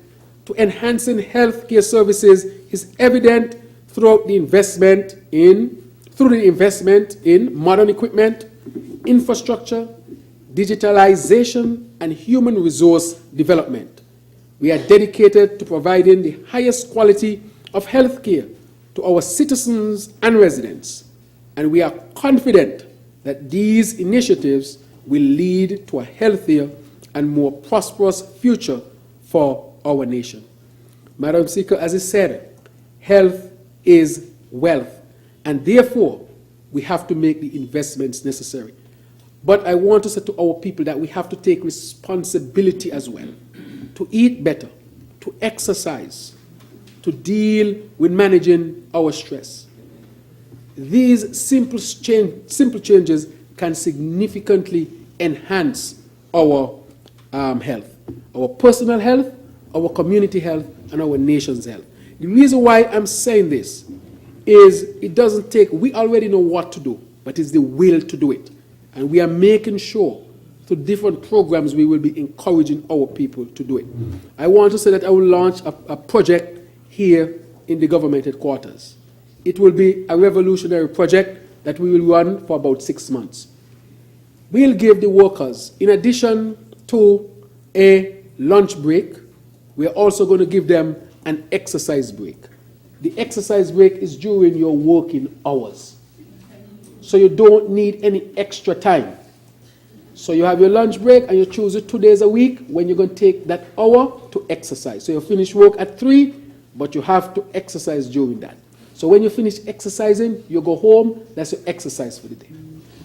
to enhancing healthcare services is evident through the investment in modern equipment, infrastructure, digitalization, and human resource development. We are dedicated to providing the highest quality of healthcare to our citizens and residents, and we are confident that these initiatives will lead to a healthier and more prosperous future for our nation. Madam Speaker, as I said, health is wealth, and therefore we have to make the investments necessary. But I want to say to our people that we have to take responsibility as well, to eat better, to exercise, to deal with managing our stress. These simple changes can significantly enhance our health, our personal health, our community health, and our nation's health. The reason why I'm saying this is it doesn't take, we already know what to do, but it's the will to do it. And we are making sure through different programs, we will be encouraging our people to do it. I want to say that I will launch a project here in the government headquarters. It will be a revolutionary project that we will run for about 6 months. We'll give the workers, in addition to a lunch break, we're also going to give them an exercise break. The exercise break is during your working hours. So you don't need any extra time. So you have your lunch break and you choose it 2 days a week when you're going to take that hour to exercise. So you finish work at 3, but you have to exercise during that. So when you finish exercising, you go home, that's your exercise for the day.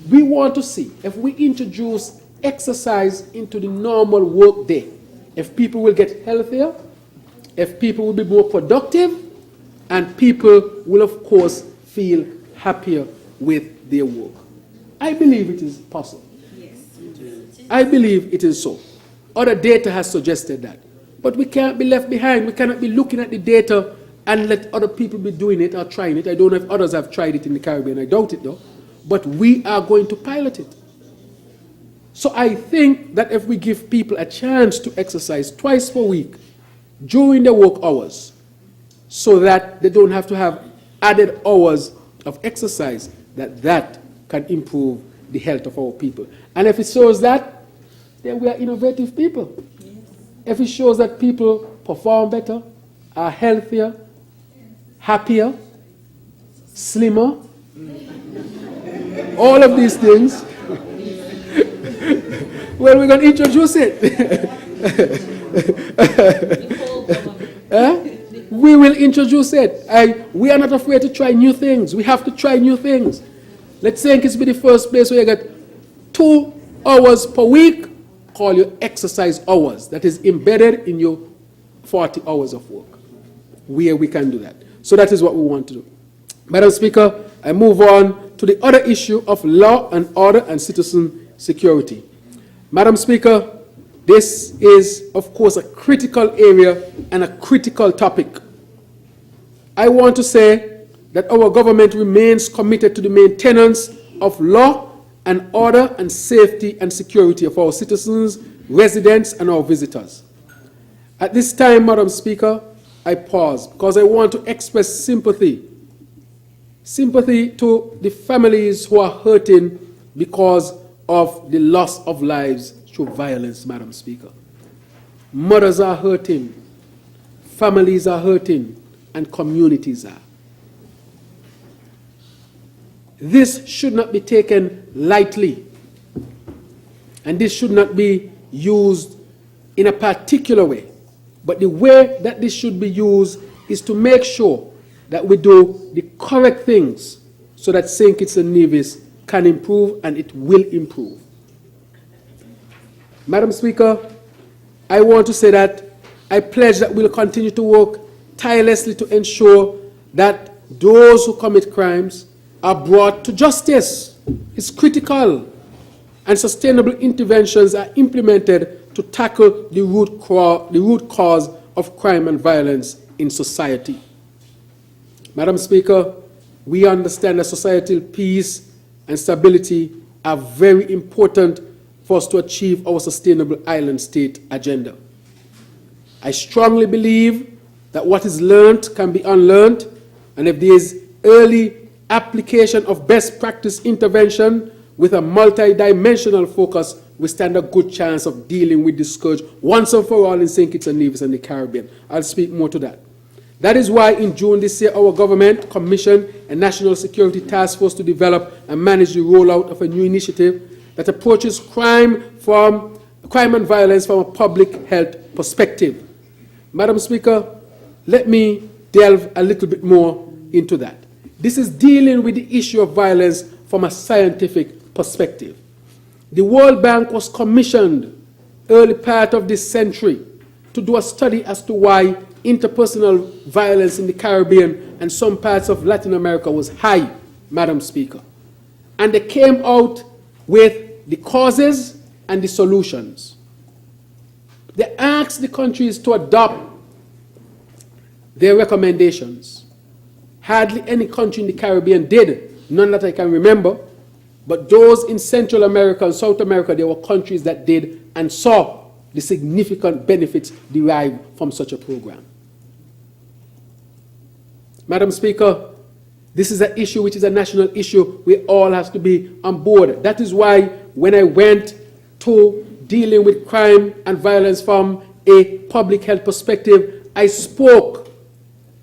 We want to see if we introduce exercise into the normal work day, if people will get healthier, if people will be more productive, and people will, of course, feel happier with their work. I believe it is possible. I believe it is so. Other data has suggested that. But we can't be left behind. We cannot be looking at the data and let other people be doing it or trying it. I don't know if others have tried it in the Caribbean. I doubt it, though. But we are going to pilot it. So I think that if we give people a chance to exercise twice per week during their work hours, so that they don't have to have added hours of exercise, that can improve the health of our people. And if it shows that, then we are innovative people. Yes. If it shows that people perform better, are healthier, happier, slimmer, all of these things, well, we're going to introduce it. We will introduce it. We are not afraid to try new things. We have to try new things. Let's say it's be the first place where you get 2 hours per week, call your exercise hours. That is embedded in your 40 hours of work, where we can do that. So that is what we want to do. Madam Speaker, I move on to the other issue of law and order and citizen security. Madam Speaker, this is, of course, a critical area and a critical topic. I want to say that our government remains committed to the maintenance of law and order and safety and security of our citizens, residents, and our visitors. At this time, Madam Speaker, I pause because I want to express sympathy to the families who are hurting because of the loss of lives through violence, Madam Speaker. Mothers are hurting, families are hurting, and communities are. This should not be taken lightly, and this should not be used in a particular way. But the way that this should be used is to make sure that we do the correct things so that St. Kitts and Nevis can improve, and it will improve. Madam Speaker, I want to say that I pledge that we'll continue to work tirelessly to ensure that those who commit crimes are brought to justice. It's critical, and sustainable interventions are implemented to tackle the root cause of crime and violence in society. Madam Speaker, we understand that societal peace and stability are very important for us to achieve our sustainable island state agenda. I strongly believe that what is learned can be unlearned, and if there is early application of best practice intervention with a multi-dimensional focus, we stand a good chance of dealing with this scourge once and for all in St. Kitts and Nevis and the Caribbean. I'll speak more to that. That is why in June this year, our government commissioned a National Security Task Force to develop and manage the rollout of a new initiative that approaches crime and violence from a public health perspective. Madam Speaker, let me delve a little bit more into that. This is dealing with the issue of violence from a scientific perspective. The World Bank was commissioned early part of this century to do a study as to why interpersonal violence in the Caribbean and some parts of Latin America was high, Madam Speaker. And they came out with the causes and the solutions. They asked the countries to adopt their recommendations. Hardly any country in the Caribbean did, none that I can remember, But those in Central America and South America, there were countries that did and saw the significant benefits derived from such a program. Madam Speaker, this is an issue which is a national issue. We all have to be on board. That is why when I went to dealing with crime and violence from a public health perspective, I spoke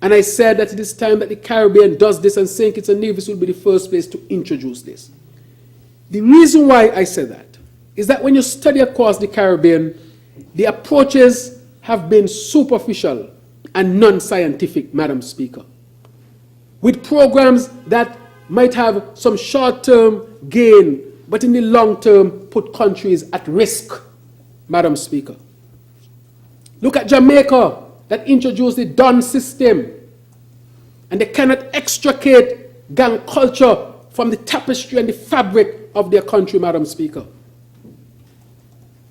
and I said that it is time that the Caribbean does this, and St. Kitts and Nevis will be the first place to introduce this. The reason why I said that is that when you study across the Caribbean, the approaches have been superficial and non-scientific, Madam Speaker, with programs that might have some short-term gain, but in the long term put countries at risk, Madam Speaker. Look at Jamaica that introduced the Don system, and they cannot extricate gang culture from the tapestry and the fabric of their country, Madam Speaker.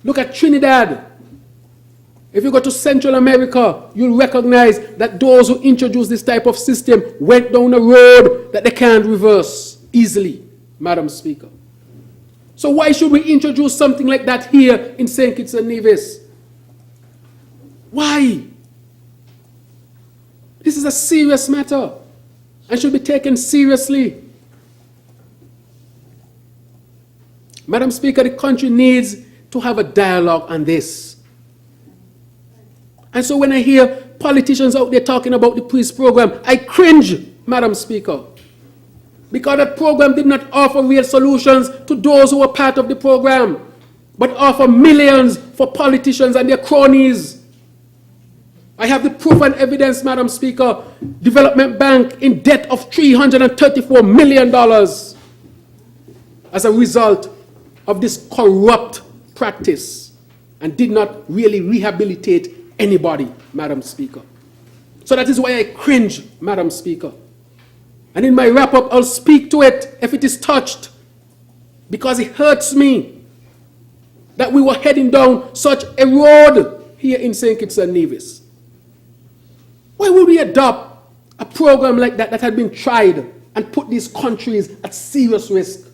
Look at Trinidad. If you go to Central America, you'll recognize that those who introduced this type of system went down a road that they can't reverse easily, Madam Speaker. So why should we introduce something like that here in St. Kitts and Nevis? Why? This is a serious matter and should be taken seriously. Madam Speaker, the country needs to have a dialogue on this. And so when I hear politicians out there talking about the peace program, I cringe, Madam Speaker, because that program did not offer real solutions to those who were part of the program, but offer millions for politicians and their cronies. I have the proof and evidence, Madam Speaker. Development Bank in debt of $334 million as a result of this corrupt practice, and did not really rehabilitate anybody, Madam Speaker. So that is why I cringe, Madam Speaker. And in my wrap-up, I'll speak to it if it is touched, because it hurts me that we were heading down such a road here in St. Kitts and Nevis. Why would we adopt a program like that that had been tried and put these countries at serious risk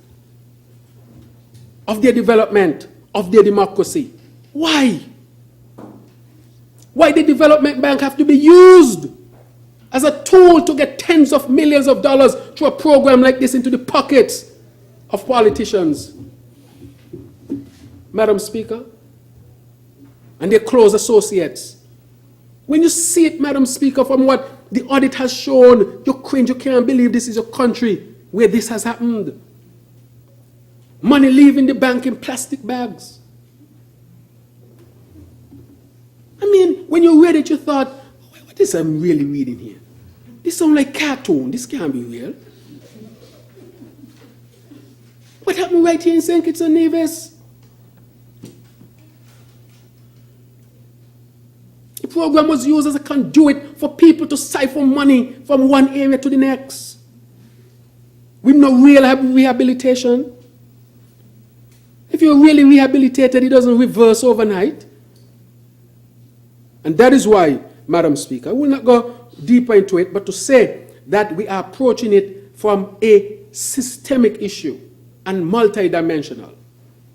of their development, of their democracy? Why? Why did the Development Bank have to be used as a tool to get tens of millions of dollars through a program like this into the pockets of politicians, Madam Speaker, and their close associates? When you see it, Madam Speaker, from what the audit has shown, you cringe, you can't believe this is a country where this has happened. Money leaving the bank in plastic bags. I mean, when you read it, you thought, what is I'm really reading here? This sounds like cartoon. This can't be real. What happened right here in St. Kitts and Nevis? The program was used as a conduit for people to siphon money from one area to the next, with no real rehabilitation. If you're really rehabilitated, it doesn't reverse overnight. And that is why, Madam Speaker, I will not go deeper into it, but to say that we are approaching it from a systemic issue and multidimensional,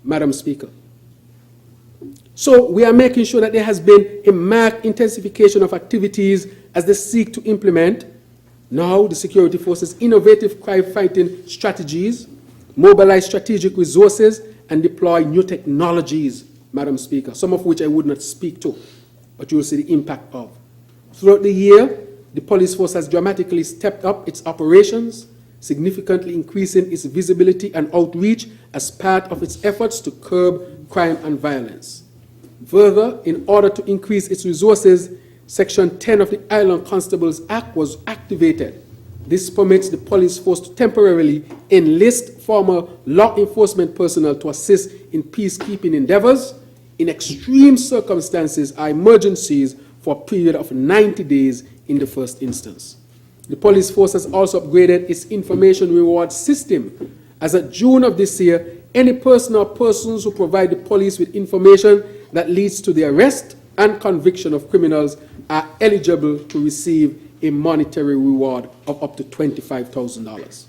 Madam Speaker. So we are making sure that there has been a marked intensification of activities as they seek to implement now the security forces' innovative crime-fighting strategies, mobilize strategic resources, and deploy new technologies, Madam Speaker, some of which I would not speak to, but you will see the impact of. Throughout the year, the police force has dramatically stepped up its operations, significantly increasing its visibility and outreach as part of its efforts to curb crime and violence. Further, in order to increase its resources, Section 10 of the Island Constables Act was activated. This permits the police force to temporarily enlist former law enforcement personnel to assist in peacekeeping endeavors in extreme circumstances or emergencies for a period of 90 days in the first instance. The police force has also upgraded its information reward system. As of June of this year, any person or persons who provide the police with information that leads to the arrest and conviction of criminals are eligible to receive a monetary reward of up to $25,000.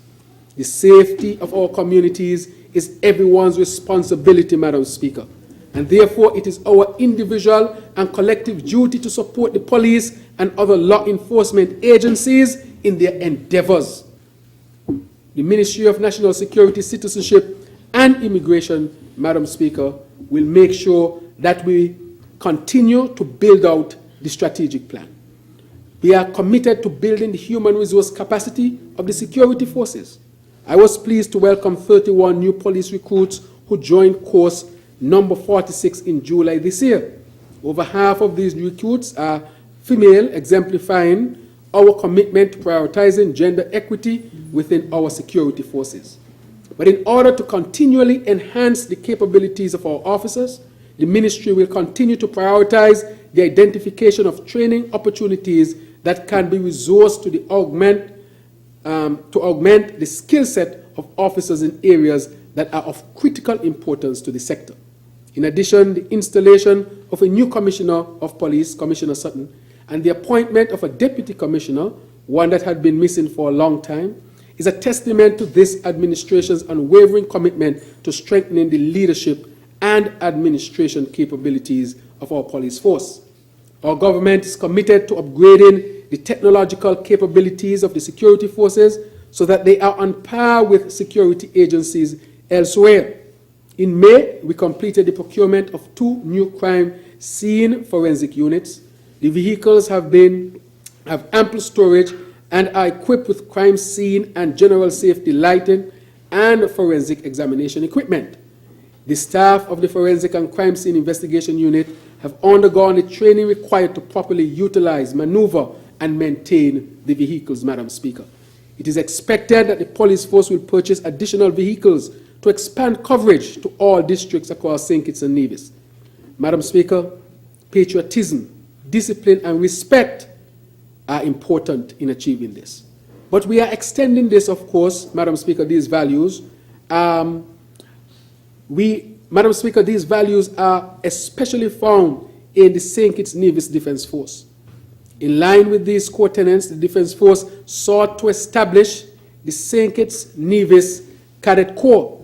The safety of our communities is everyone's responsibility, Madam Speaker. And therefore, it is our individual and collective duty to support the police and other law enforcement agencies in their endeavors. The Ministry of National Security, Citizenship, and Immigration, Madam Speaker, will make sure that we continue to build out the strategic plan. We are committed to building the human resource capacity of the security forces. I was pleased to welcome 31 new police recruits who joined course number 46 in July this year. Over half of these recruits are female, exemplifying our commitment to prioritizing gender equity within our security forces. But in order to continually enhance the capabilities of our officers, the ministry will continue to prioritize the identification of training opportunities that can be resourced to augment the skill set of officers in areas that are of critical importance to the sector. In addition, the installation of a new Commissioner of Police, Commissioner Sutton, and the appointment of a Deputy Commissioner, one that had been missing for a long time, is a testament to this administration's unwavering commitment to strengthening the leadership and administration capabilities of our police force. Our government is committed to upgrading the technological capabilities of the security forces so that they are on par with security agencies elsewhere. In May, we completed the procurement of 2 new crime scene forensic units. The vehicles have ample storage and are equipped with crime scene and general safety lighting and forensic examination equipment. The staff of the Forensic and Crime Scene Investigation Unit have undergone the training required to properly utilize, maneuver, and maintain the vehicles, Madam Speaker. It is expected that the police force will purchase additional vehicles to expand coverage to all districts across St. Kitts and Nevis. Madam Speaker, patriotism, discipline, and respect are important in achieving this. But we are extending this, of course, Madam Speaker, these values. Madam Speaker, these values are especially found in the St. Kitts Nevis Defence Force. In line with these core tenets, the Defence Force sought to establish the St. Kitts Nevis Cadet Corps.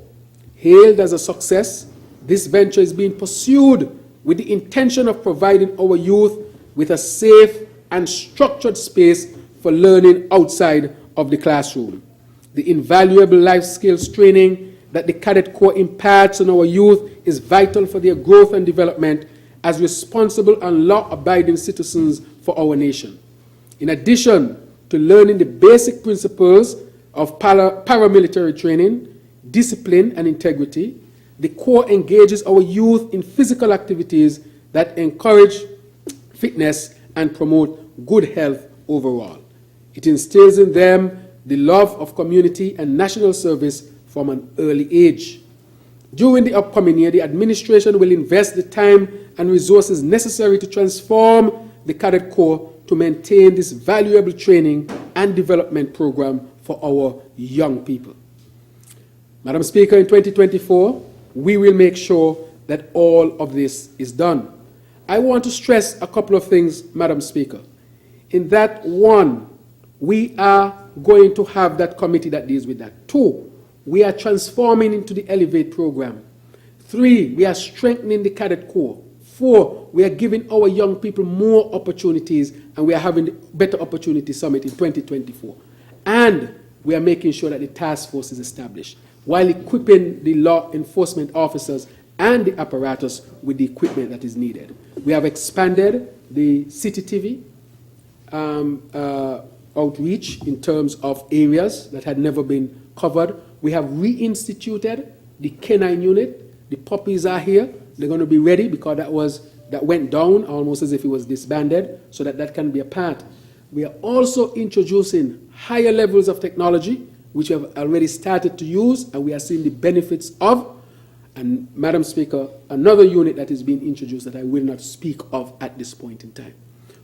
Hailed as a success, this venture is being pursued with the intention of providing our youth with a safe and structured space for learning outside of the classroom. The invaluable life skills training that the Cadet Corps imparts on our youth is vital for their growth and development as responsible and law-abiding citizens for our nation. In addition to learning the basic principles of paramilitary training, discipline, and integrity, the Corps engages our youth in physical activities that encourage fitness and promote good health overall. It instills in them the love of community and national service from an early age. During the upcoming year, the administration will invest the time and resources necessary to transform the Cadet Corps to maintain this valuable training and development program for our young people. Madam Speaker, in 2024, we will make sure that all of this is done. I want to stress a couple of things, Madam Speaker. In that, 1, we are going to have that committee that deals with that. 2, we are transforming into the Elevate program. 3, we are strengthening the Cadet Corps. 4, we are giving our young people more opportunities, and we are having the Better Opportunity Summit in 2024. And we are making sure that the task force is established, while equipping the law enforcement officers and the apparatus with the equipment that is needed. We have expanded the CCTV outreach in terms of areas that had never been covered. We have reinstituted the K9 unit. The puppies are here. They're going to be ready because that went down almost as if it was disbanded, so that can be a part. We are also introducing higher levels of technology, which we have already started to use, and we are seeing the benefits of. And Madam Speaker, another unit that is being introduced that I will not speak of at this point in time.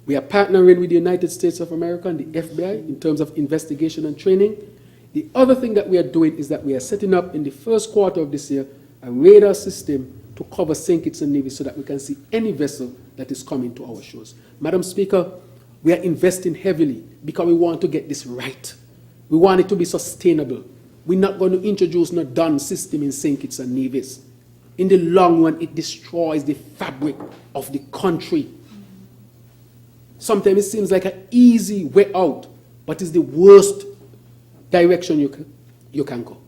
We are partnering with the United States of America and the FBI in terms of investigation and training. The other thing that we are doing is that we are setting up in the first quarter of this year a radar system to cover St. Kitts and Nevis so that we can see any vessel that is coming to our shores. Madam Speaker, we are investing heavily because we want to get this right. We want it to be sustainable. we're not going to introduce no done system in St. Kitts and Nevis. In the long run, it destroys the fabric of the country. Sometimes it seems like an easy way out, but it's the worst direction you can go.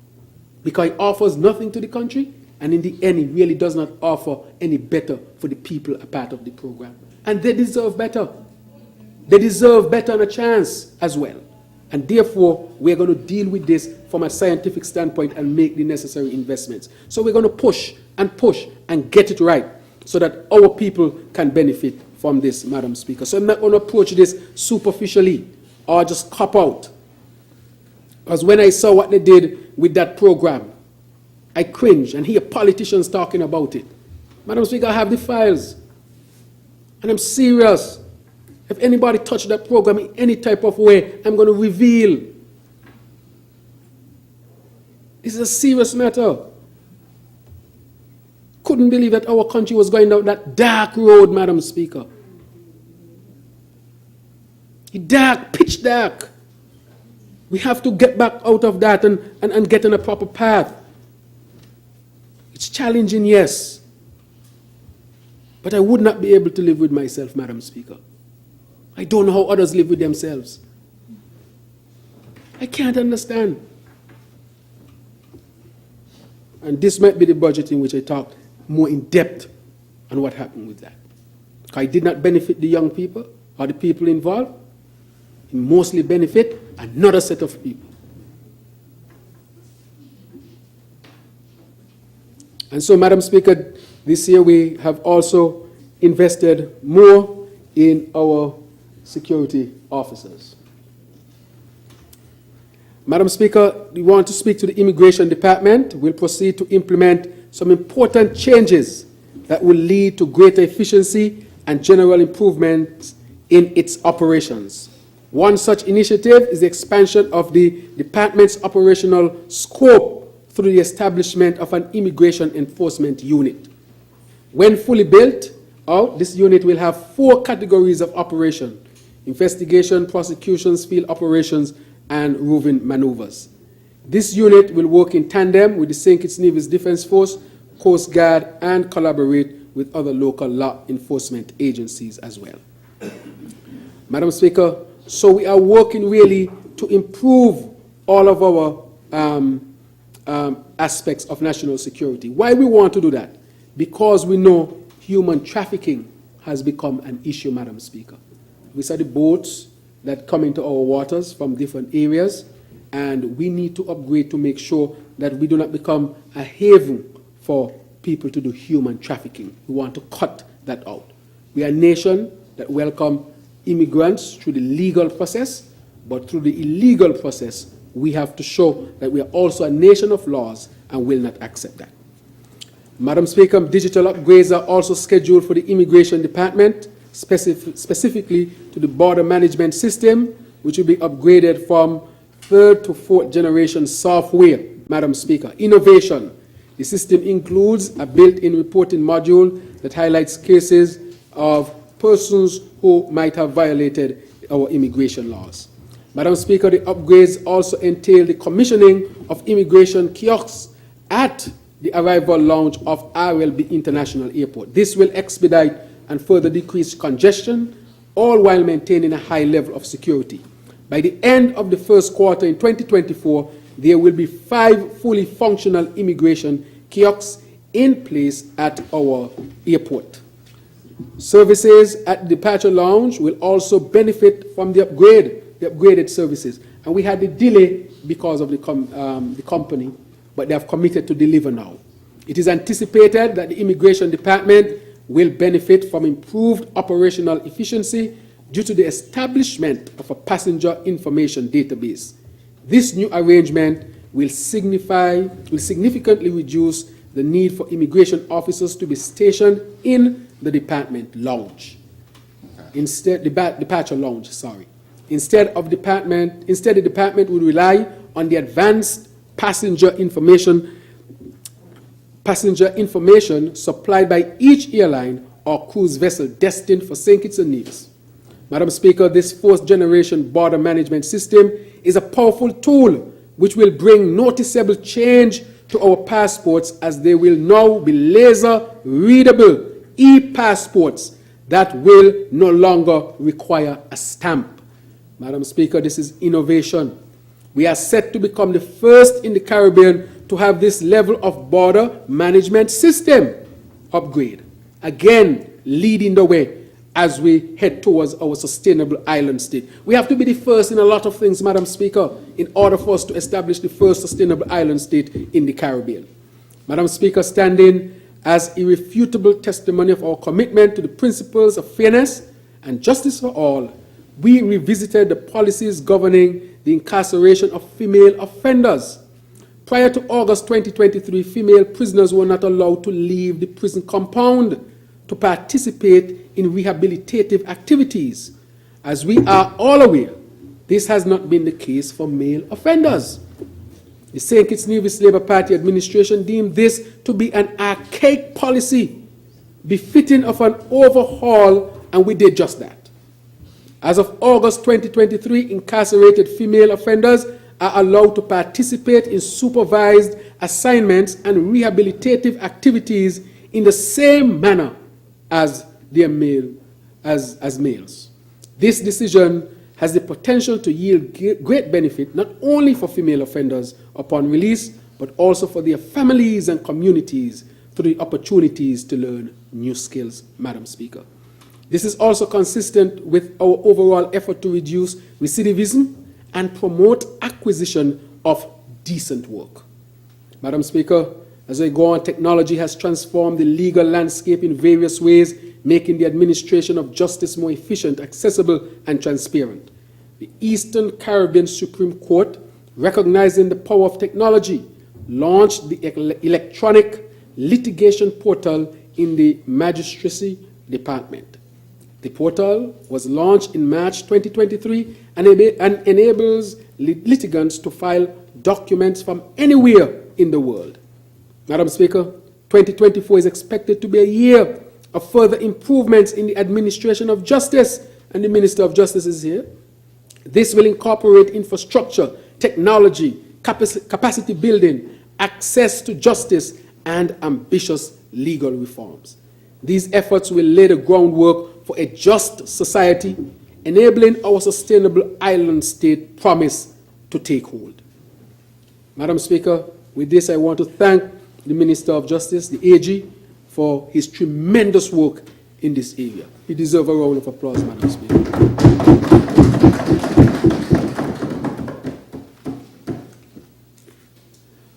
Because it offers nothing to the country, and in the end, it really does not offer any better for the people a part of the program. And they deserve better. They deserve better and a chance as well. And therefore, we're going to deal with this from a scientific standpoint and make the necessary investments. So we're going to push and get it right so that our people can benefit from this, Madam Speaker. So I'm not going to approach this superficially or just cop out. Because when I saw what they did with that program, I cringed and hear politicians talking about it. Madam Speaker, I have the files. And I'm serious. If anybody touched that program in any type of way, I'm going to reveal. This is a serious matter. Couldn't believe that our country was going down that dark road, Madam Speaker. Dark, pitch dark. We have to get back out of that and get on a proper path. It's challenging, yes. But I would not be able to live with myself, Madam Speaker. I don't know how others live with themselves. I can't understand. And this might be the budget in which I talk more in depth on what happened with that. I did not benefit the young people or the people involved. It mostly benefit another set of people. And so, Madam Speaker, this year we have also invested more in our security officers. Madam Speaker, we want to speak to the Immigration Department. We'll proceed to implement some important changes that will lead to greater efficiency and general improvements in its operations. One such initiative is the expansion of the department's operational scope through the establishment of an immigration enforcement unit. When fully built out, this unit will have 4 categories of operation: investigation, prosecutions, field operations, and roving maneuvers. This unit will work in tandem with the St. Kitts Nevis Defense Force, Coast Guard, and collaborate with other local law enforcement agencies as well. Madam Speaker, so we are working really to improve all of our aspects of national security. Why we want to do that? Because we know human trafficking has become an issue, Madam Speaker. We saw the boats that come into our waters from different areas, and we need to upgrade to make sure that we do not become a haven for people to do human trafficking. We want to cut that out. We are a nation that welcomes immigrants through the legal process, but through the illegal process, we have to show that we are also a nation of laws and will not accept that. Madam Speaker, digital upgrades are also scheduled for the Immigration Department, specifically to the border management system, which will be upgraded from 3rd to 4th generation software, Madam Speaker. Innovation. The system includes a built-in reporting module that highlights cases of persons who might have violated our immigration laws. Madam Speaker, the upgrades also entail the commissioning of immigration kiosks at the arrival lounge of RLB International Airport. This will expedite and further decrease congestion, all while maintaining a high level of security. By the end of the first quarter in 2024, there will be 5 fully functional immigration kiosks in place at our airport. Services at the departure lounge will also benefit from the upgraded services. And we had a delay because of the company, but they have committed to deliver now. It is anticipated that the Immigration Department will benefit from improved operational efficiency due to the establishment of a passenger information database. This new arrangement will significantly reduce the need for immigration officers to be stationed in the department lounge. Departure lounge, sorry. Instead, the department will rely on the advanced passenger information supplied by each airline or cruise vessel destined for St. Kitts and Nevis. Madam Speaker, this 4th generation border management system is a powerful tool which will bring noticeable change to our passports, as they will now be laser-readable e-passports that will no longer require a stamp. Madam Speaker, this is innovation. We are set to become the first in the Caribbean to have this level of border management system upgrade. Again, leading the way as we head towards our sustainable island state. We have to be the first in a lot of things, Madam Speaker, in order for us to establish the first sustainable island state in the Caribbean. Madam Speaker, standing as irrefutable testimony of our commitment to the principles of fairness and justice for all, we revisited the policies governing the incarceration of female offenders. Prior to August 2023, female prisoners were not allowed to leave the prison compound to participate in rehabilitative activities. As we are all aware, this has not been the case for male offenders. The St. Kitts Nevis Labour Party administration deemed this to be an archaic policy befitting of an overhaul, and we did just that. As of August 2023, incarcerated female offenders are allowed to participate in supervised assignments and rehabilitative activities in the same manner as males. This decision has the potential to yield great benefit not only for female offenders upon release, but also for their families and communities through the opportunities to learn new skills, Madam Speaker. This is also consistent with our overall effort to reduce recidivism and promote acquisition of decent work. Madam Speaker, as I go on, technology has transformed the legal landscape in various ways, making the administration of justice more efficient, accessible, and transparent. The Eastern Caribbean Supreme Court, recognizing the power of technology, launched the electronic litigation portal in the Magistracy Department. The portal was launched in March 2023 and enables litigants to file documents from anywhere in the world. Madam Speaker, 2024 is expected to be a year of further improvements in the administration of justice, and the Minister of Justice is here. This will incorporate infrastructure, technology, capacity building, access to justice, and ambitious legal reforms. These efforts will lay the groundwork for a just society, enabling our sustainable island state promise to take hold. Madam Speaker, with this I want to thank the Minister of Justice, the AG, for his tremendous work in this area. He deserves a round of applause, Madam Speaker.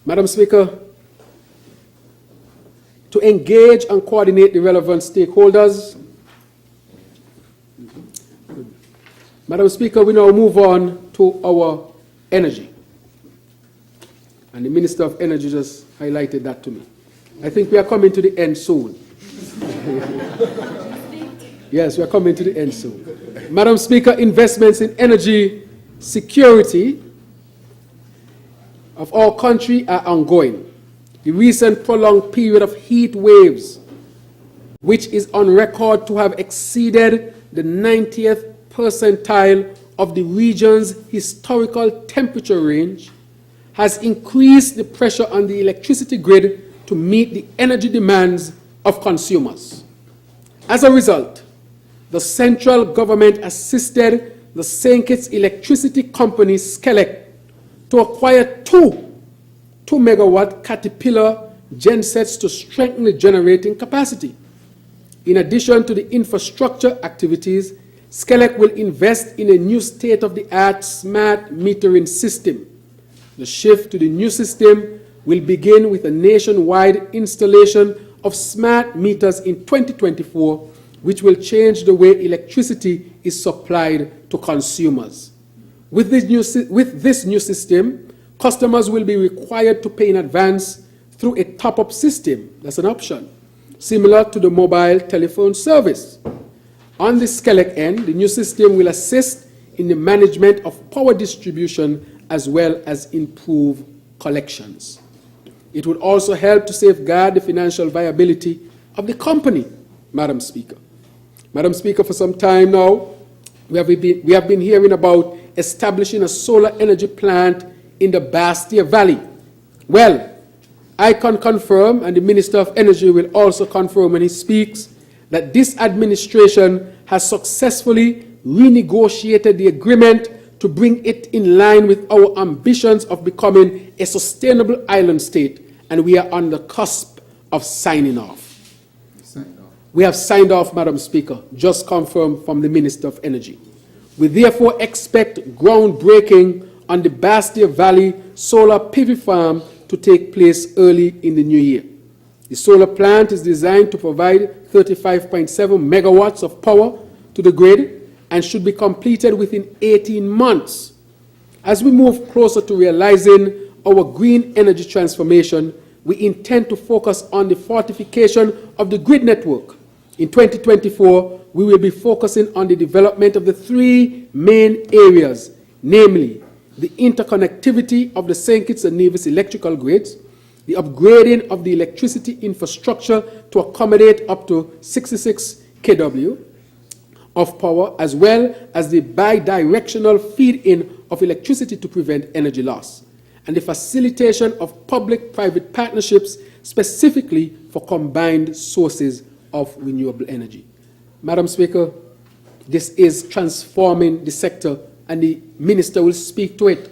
Madam Speaker, to engage and coordinate the relevant stakeholders. Madam Speaker, we now move on to our energy. And the Minister of Energy just highlighted that to me. I think we are coming to the end soon. Yes, we are coming to the end soon. Madam Speaker, investments in energy security of our country are ongoing. The recent prolonged period of heat waves, which is on record to have exceeded the 90th percentile of the region's historical temperature range, has increased the pressure on the electricity grid to meet the energy demands of consumers. As a result, the central government assisted the St. Kitts electricity company, Skelec, to acquire two 2-megawatt Caterpillar gensets to strengthen the generating capacity. In addition to the infrastructure activities, Skelec will invest in a new state-of-the-art smart metering system. The shift to the new system will begin with a nationwide installation of smart meters in 2024, which will change the way electricity is supplied to consumers. With this new system, customers will be required to pay in advance through a top-up system. That's an option, similar to the mobile telephone service. On the Skelec end, the new system will assist in the management of power distribution as well as improve collections. It would also help to safeguard the financial viability of the company, Madam Speaker. Madam Speaker, for some time now, we have been hearing about establishing a solar energy plant in the Bastia Valley. Well, I can confirm, and the Minister of Energy will also confirm when he speaks, that this administration has successfully renegotiated the agreement to bring it in line with our ambitions of becoming a sustainable island state, and we are on the cusp of signing off. We have signed off, Madam Speaker, just confirmed from the Minister of Energy. We therefore expect groundbreaking on the Bastia Valley solar PV farm to take place early in the new year. The solar plant is designed to provide 35.7 megawatts of power to the grid and should be completed within 18 months. As we move closer to realizing our green energy transformation, we intend to focus on the fortification of the grid network. In 2024, we will be focusing on the development of the three main areas, namely the interconnectivity of the St. Kitts and Nevis electrical grids, the upgrading of the electricity infrastructure to accommodate up to 66 kW of power, as well as the bi-directional feed-in of electricity to prevent energy loss, and the facilitation of public-private partnerships specifically for combined sources of renewable energy. Madam Speaker, this is transforming the sector, and the Minister will speak to it.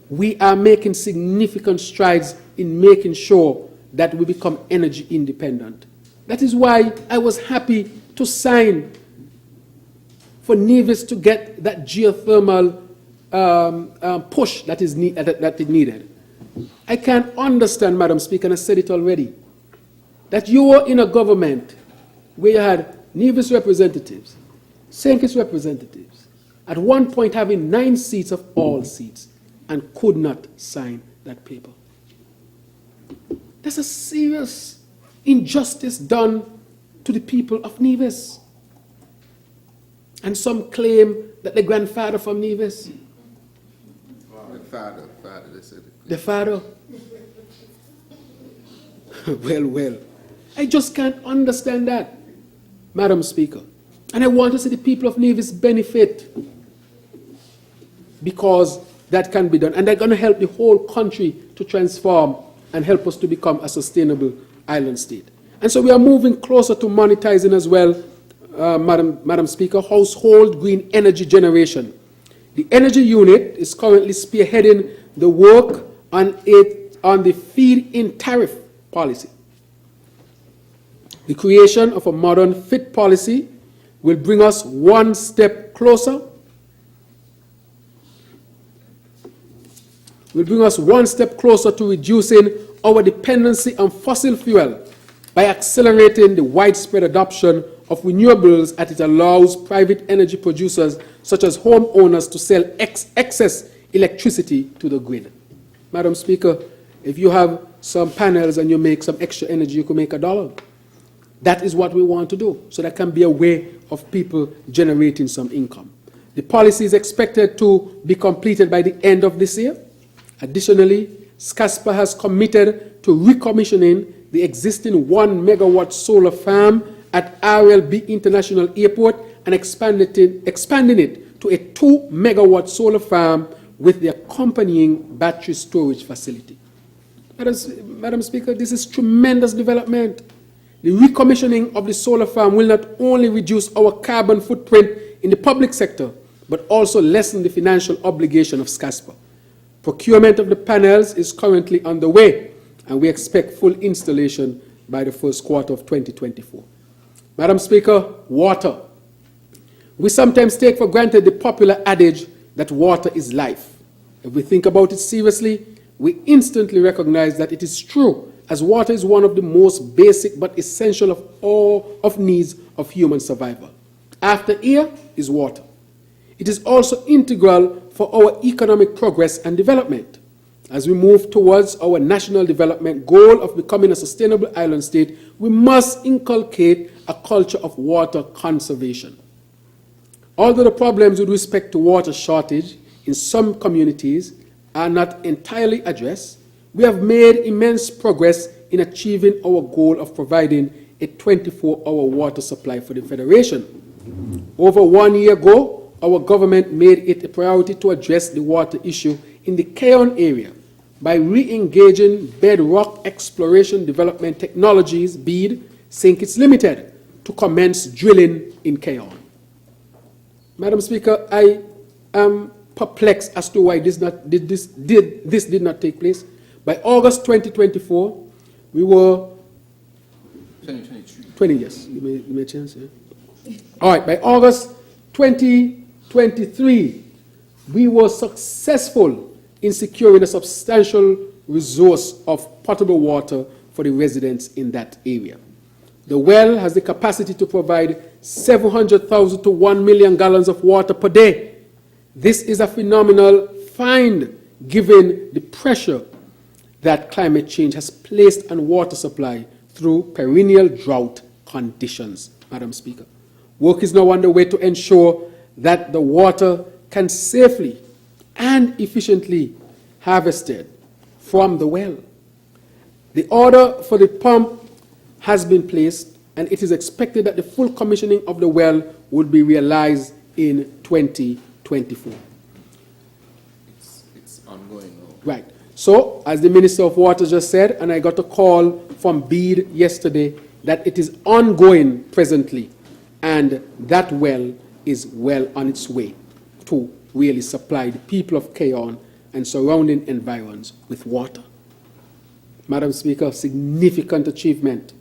We are making significant strides in making sure that we become energy independent. That is why I was happy to sign for Nevis to get that geothermal push that it needed. I can't understand, Madam Speaker, and I said it already, that you were in a government where you had Nevis representatives, St. Kitts representatives, at one point having 9 seats of all seats, and could not sign that paper. There's a serious injustice done to the people of Nevis. And some claim that the grandfather from Nevis. The father, they said. The father. Well. I just can't understand that, Madam Speaker. And I want to see the people of Nevis benefit, because that can be done. And they're going to help the whole country to transform and help us to become a sustainable island state. And so we are moving closer to monetizing as well, Madam Speaker, household green energy generation. The Energy Unit is currently spearheading the work on the feed-in tariff policy. The creation of a modern FIT policy will bring us one step closer. To reducing our dependency on fossil fuel by accelerating the widespread adoption of renewables as it allows private energy producers such as homeowners to sell excess electricity to the grid. Madam Speaker, if you have some panels and you make some extra energy, you can make $1. That is what we want to do, so that can be a way of people generating some income. The policy is expected to be completed by the end of this year. Additionally, SCASPA has committed to recommissioning the existing 1 megawatt solar farm at RLB International Airport and expanding it to a 2 megawatt solar farm with the accompanying battery storage facility. Madam Speaker, this is tremendous development. The recommissioning of the solar farm will not only reduce our carbon footprint in the public sector, but also lessen the financial obligation of SCASPA. Procurement of the panels is currently underway, and we expect full installation by the first quarter of 2024. Madam Speaker, water. We sometimes take for granted the popular adage that water is life. If we think about it seriously, we instantly recognize that it is true, as water is one of the most basic but essential of all of needs of human survival. After air is water. It is also integral for our economic progress and development. As we move towards our national development goal of becoming a sustainable island state, we must inculcate a culture of water conservation. Although the problems with respect to water shortage in some communities are not entirely addressed, we have made immense progress in achieving our goal of providing a 24-hour water supply for the Federation. Over 1 year ago, our government made it a priority to address the water issue in the Keon area by re-engaging Bedrock Exploration Development Technologies, BEAD, St. Kitts Limited, to commence drilling in Keon. Madam Speaker, I am perplexed as to why this did not take place. By August 2024, we were 20, yes, you may change, yeah. All right, by August 2023, we were successful in securing a substantial resource of potable water for the residents in that area. The well has the capacity to provide 700,000 to 1 million gallons of water per day. This is a phenomenal find given the pressure that climate change has placed on water supply through perennial drought conditions, Madam Speaker. Work is now underway to ensure that the water can safely and efficiently harvested from the well. The order for the pump has been placed, and it is expected that the full commissioning of the well would be realized in 2024. It's ongoing now. Right. So, as the Minister of Water just said, and I got a call from BEAD yesterday, that it is ongoing presently, and that well is well on its way to really supply the people of Keon and surrounding environs with water. Madam Speaker, significant achievement.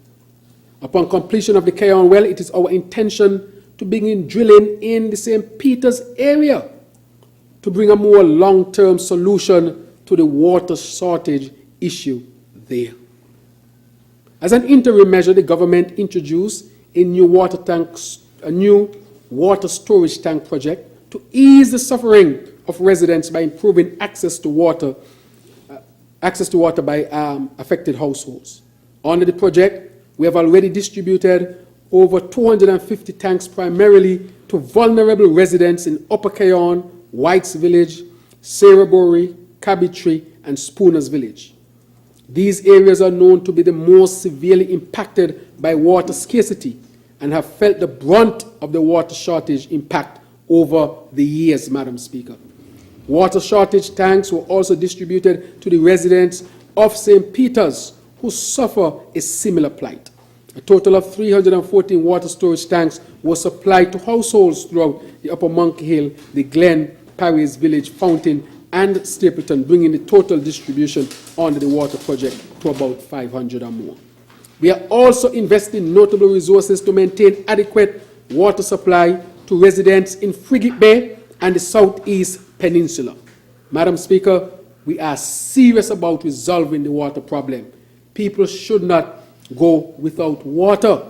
Upon completion of the Keon well, it is our intention to begin drilling in the St. Peter's area to bring a more long-term solution to the water shortage issue there. As an interim measure, the government introduced a new water storage tank project to ease the suffering of residents by improving access to water by affected households. Under the project, we have already distributed over 250 tanks primarily to vulnerable residents in Upper Keon, Whites Village, Sarabori, Cabitry, and Spooners Village. These areas are known to be the most severely impacted by water scarcity and have felt the brunt of the water shortage impact over the years, Madam Speaker. Water shortage tanks were also distributed to the residents of St. Peter's who suffer a similar plight. A total of 314 water storage tanks were supplied to households throughout the Upper Monkey Hill, the Glen, Paris Village, Fountain, and Stapleton, bringing the total distribution under the water project to about 500 or more. We are also investing notable resources to maintain adequate water supply to residents in Frigate Bay and the Southeast Peninsula. Madam Speaker, we are serious about resolving the water problem. People should not go without water,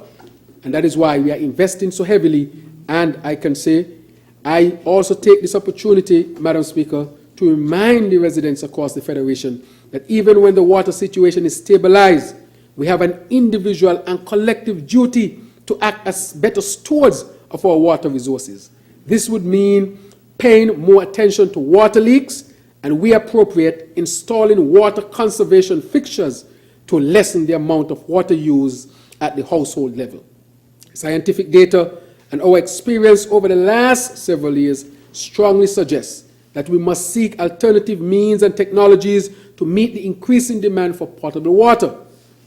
and that is why we are investing so heavily. And I can say, I also take this opportunity, Madam Speaker, to remind the residents across the Federation that even when the water situation is stabilized, we have an individual and collective duty to act as better stewards of our water resources. This would mean paying more attention to water leaks and, where appropriate, installing water conservation fixtures to lessen the amount of water used at the household level. Scientific data and our experience over the last several years strongly suggests that we must seek alternative means and technologies to meet the increasing demand for potable water.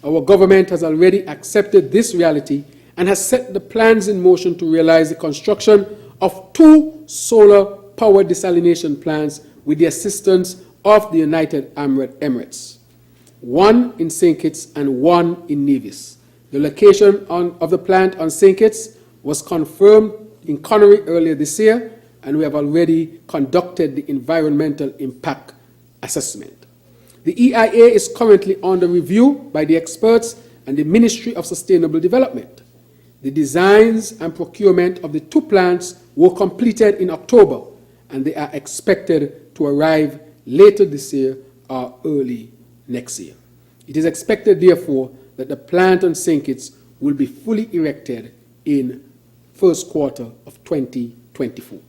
Our government has already accepted this reality and has set the plans in motion to realize the construction of 2 solar-powered desalination plants with the assistance of the United Arab Emirates, one in St. Kitts and one in Nevis. The location of the plant on St. Kitts was confirmed in Connery earlier this year, and we have already conducted the environmental impact assessment. The EIA is currently under review by the experts and the Ministry of Sustainable Development. The designs and procurement of the 2 plants were completed in October, and they are expected to arrive later this year or early next year. It is expected, therefore, that the plant on St. Kitts will be fully erected in first quarter of 2024.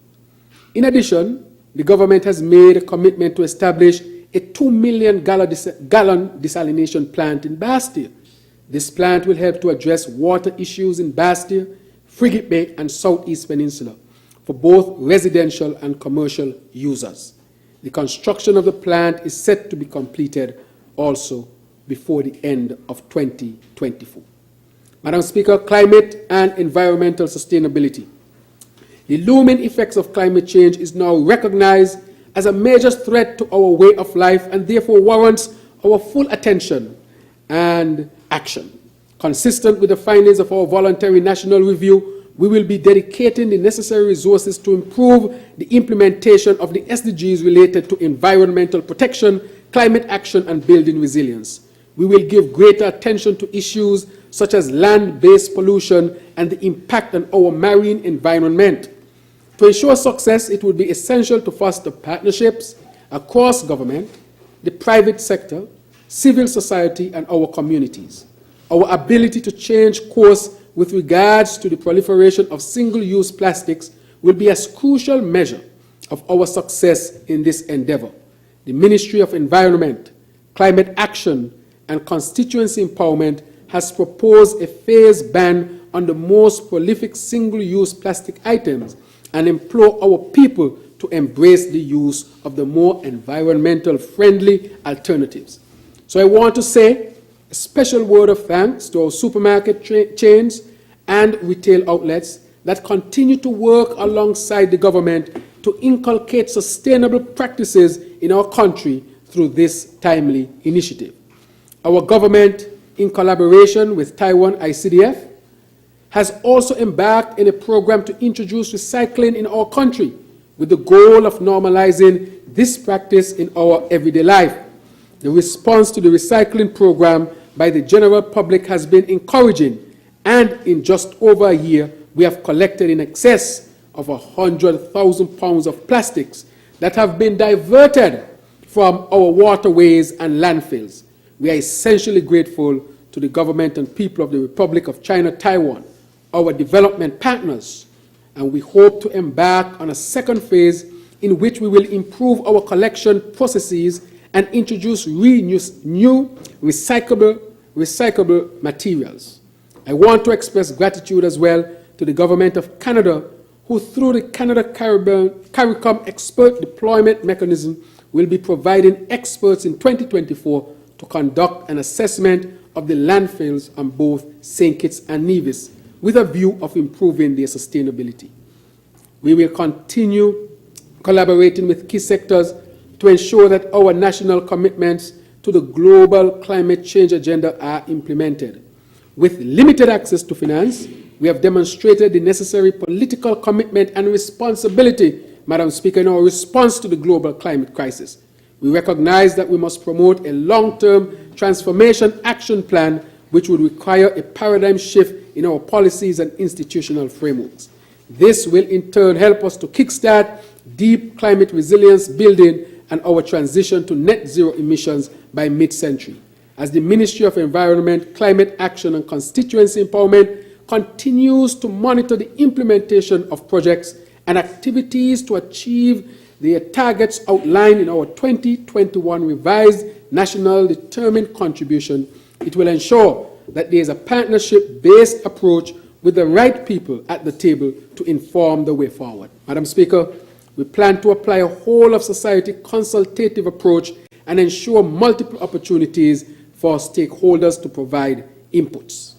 In addition, the government has made a commitment to establish a 2 million gallon desalination plant in Bastia. This plant will help to address water issues in Bastia, Frigate Bay, and Southeast Peninsula for both residential and commercial users. The construction of the plant is set to be completed also before the end of 2024. Madam Speaker, climate and environmental sustainability. The looming effects of climate change is now recognized as a major threat to our way of life and therefore warrants our full attention and action. Consistent with the findings of our voluntary national review, we will be dedicating the necessary resources to improve the implementation of the SDGs related to environmental protection, climate action, and building resilience. We will give greater attention to issues such as land-based pollution and the impact on our marine environment. To ensure success, it would be essential to foster partnerships across government, the private sector, civil society, and our communities. Our ability to change course with regards to the proliferation of single-use plastics will be a crucial measure of our success in this endeavor. The Ministry of Environment, Climate Action, and Constituency Empowerment has proposed a phased ban on the most prolific single-use plastic items and implore our people to embrace the use of the more environmental friendly alternatives. So I want to say a special word of thanks to our supermarket chains and retail outlets that continue to work alongside the government to inculcate sustainable practices in our country through this timely initiative. Our government, in collaboration with Taiwan ICDF, has also embarked in a program to introduce recycling in our country with the goal of normalizing this practice in our everyday life. The response to the recycling program by the general public has been encouraging, and in just over a year, we have collected in excess of 100,000 pounds of plastics that have been diverted from our waterways and landfills. We are essentially grateful to the government and people of the Republic of China, Taiwan, our development partners, and we hope to embark on a second phase in which we will improve our collection processes and introduce new recyclable materials. I want to express gratitude as well to the Government of Canada, who through the Canada CARICOM Expert Deployment Mechanism will be providing experts in 2024 to conduct an assessment of the landfills on both St. Kitts and Nevis with a view of improving their sustainability. We will continue collaborating with key sectors to ensure that our national commitments to the global climate change agenda are implemented. With limited access to finance, we have demonstrated the necessary political commitment and responsibility, Madam Speaker, in our response to the global climate crisis. We recognize that we must promote a long-term transformation action plan which would require a paradigm shift in our policies and institutional frameworks. This will in turn help us to kickstart deep climate resilience building and our transition to net zero emissions by mid-century. As the Ministry of Environment, Climate Action and Constituency Empowerment continues to monitor the implementation of projects and activities to achieve the targets outlined in our 2021 revised National Determined Contribution, it will ensure that there is a partnership-based approach with the right people at the table to inform the way forward. Madam Speaker, we plan to apply a whole-of-society consultative approach and ensure multiple opportunities for stakeholders to provide inputs.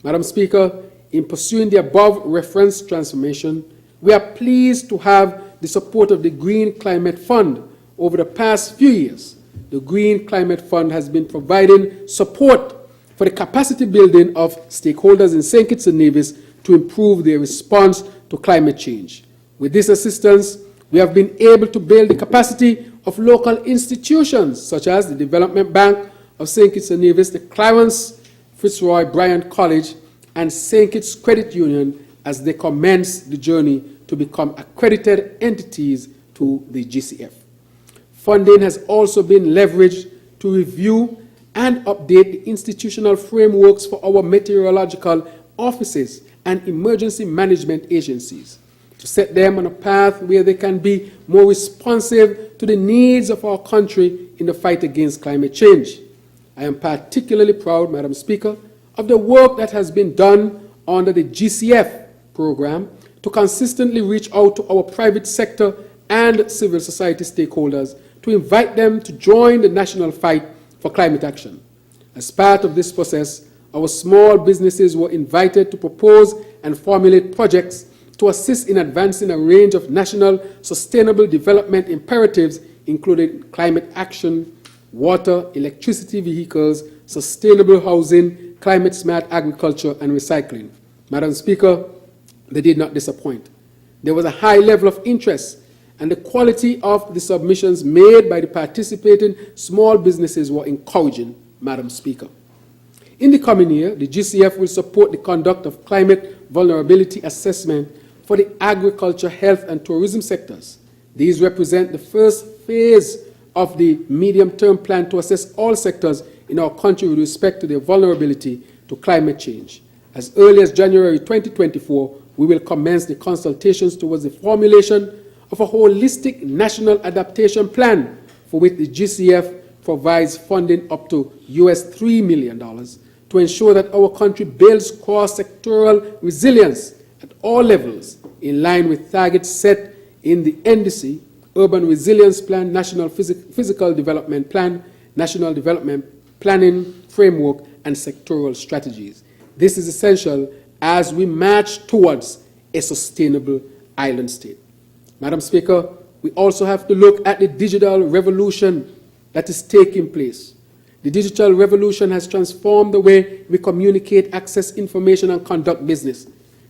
Madam Speaker, in pursuing the above-referenced transformation, we are pleased to have the support of the Green Climate Fund. Over the past few years, the Green Climate Fund has been providing support for the capacity building of stakeholders in St. Kitts and Nevis to improve their response to climate change. With this assistance, we have been able to build the capacity of local institutions such as the Development Bank of St. Kitts and Nevis, the Clarence Fitzroy Bryant College, and St. Kitts Credit Union as they commence the journey to become accredited entities to the GCF. Funding has also been leveraged to review and update the institutional frameworks for our meteorological offices and emergency management agencies to set them on a path where they can be more responsive to the needs of our country in the fight against climate change. I am particularly proud, Madam Speaker, of the work that has been done under the GCF program to consistently reach out to our private sector and civil society stakeholders to invite them to join the national fight for climate action. As part of this process, our small businesses were invited to propose and formulate projects to assist in advancing a range of national sustainable development imperatives, including climate action, water, electricity vehicles, sustainable housing, climate-smart agriculture, and recycling. Madam Speaker, they did not disappoint. There was a high level of interest, and the quality of the submissions made by the participating small businesses were encouraging, Madam Speaker. In the coming year, the GCF will support the conduct of climate vulnerability assessment for the agriculture, health, and tourism sectors. These represent the first phase of the medium-term plan to assess all sectors in our country with respect to their vulnerability to climate change. As early as January 2024, we will commence the consultations towards the formulation of a holistic national adaptation plan for which the GCF provides funding up to $3 million to ensure that our country builds cross-sectoral resilience at all levels in line with targets set in the NDC, Urban Resilience Plan, National Physical Development Plan, National Development Planning Framework, and sectoral strategies. This is essential as we march towards a sustainable island state. Madam Speaker, we also have to look at the digital revolution that is taking place. The digital revolution has transformed the way we communicate, access information, and conduct business.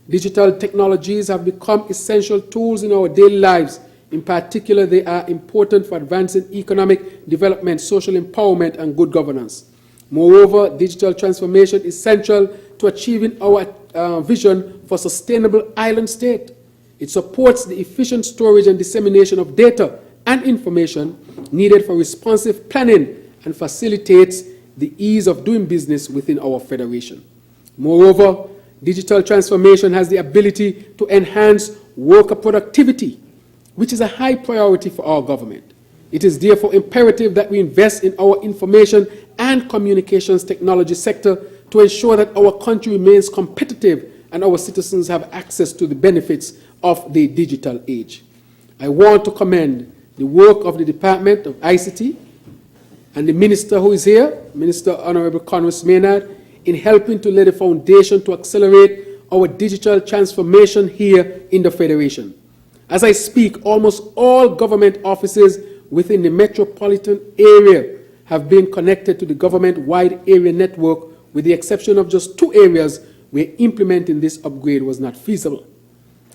Digital technologies have become essential tools in our daily lives. In particular, they are important for advancing economic development, social empowerment, and good governance. Moreover, digital transformation is central to achieving our vision for sustainable island state. It supports the efficient storage and dissemination of data and information needed for responsive planning and facilitates the ease of doing business within our federation. Moreover, digital transformation has the ability to enhance worker productivity, which is a high priority for our government. It is therefore imperative that we invest in our information and communications technology sector to ensure that our country remains competitive and our citizens have access to the benefits of the digital age. I want to commend the work of the Department of ICT and the Minister who is here, Minister Honorable Conway Maynard, in helping to lay the foundation to accelerate our digital transformation here in the Federation. As I speak, almost all government offices within the metropolitan area have been connected to the government-wide area network, with the exception of just 2 areas where implementing this upgrade was not feasible.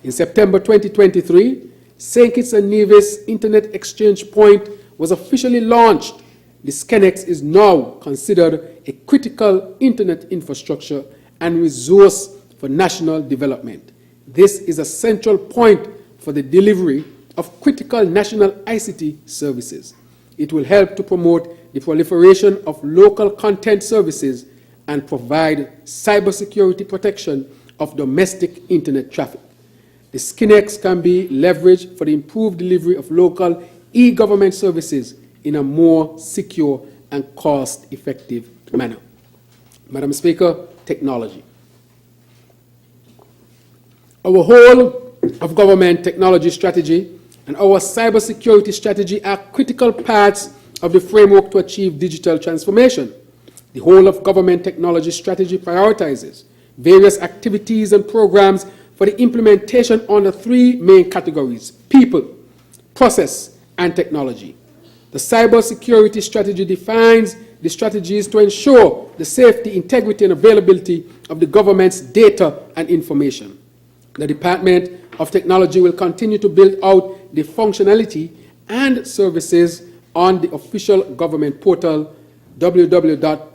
In September 2023, St. Kitts and Nevis Internet Exchange Point was officially launched. The SCENEX is now considered a critical internet infrastructure and resource for national development. This is a central point for the delivery of critical national ICT services. It will help to promote the proliferation of local content services and provide cybersecurity protection of domestic internet traffic. The SCENEX can be leveraged for the improved delivery of local e-government services in a more secure and cost-effective manner. Madam Speaker, technology. Our whole of government technology strategy and our cybersecurity strategy are critical parts of the framework to achieve digital transformation. The whole of government technology strategy prioritizes various activities and programs for the implementation under 3 main categories: people, process, and technology. The cybersecurity strategy defines the strategies to ensure the safety, integrity, and availability of the government's data and information. The Department of Technology will continue to build out the functionality and services on the official government portal, www.gov.kn,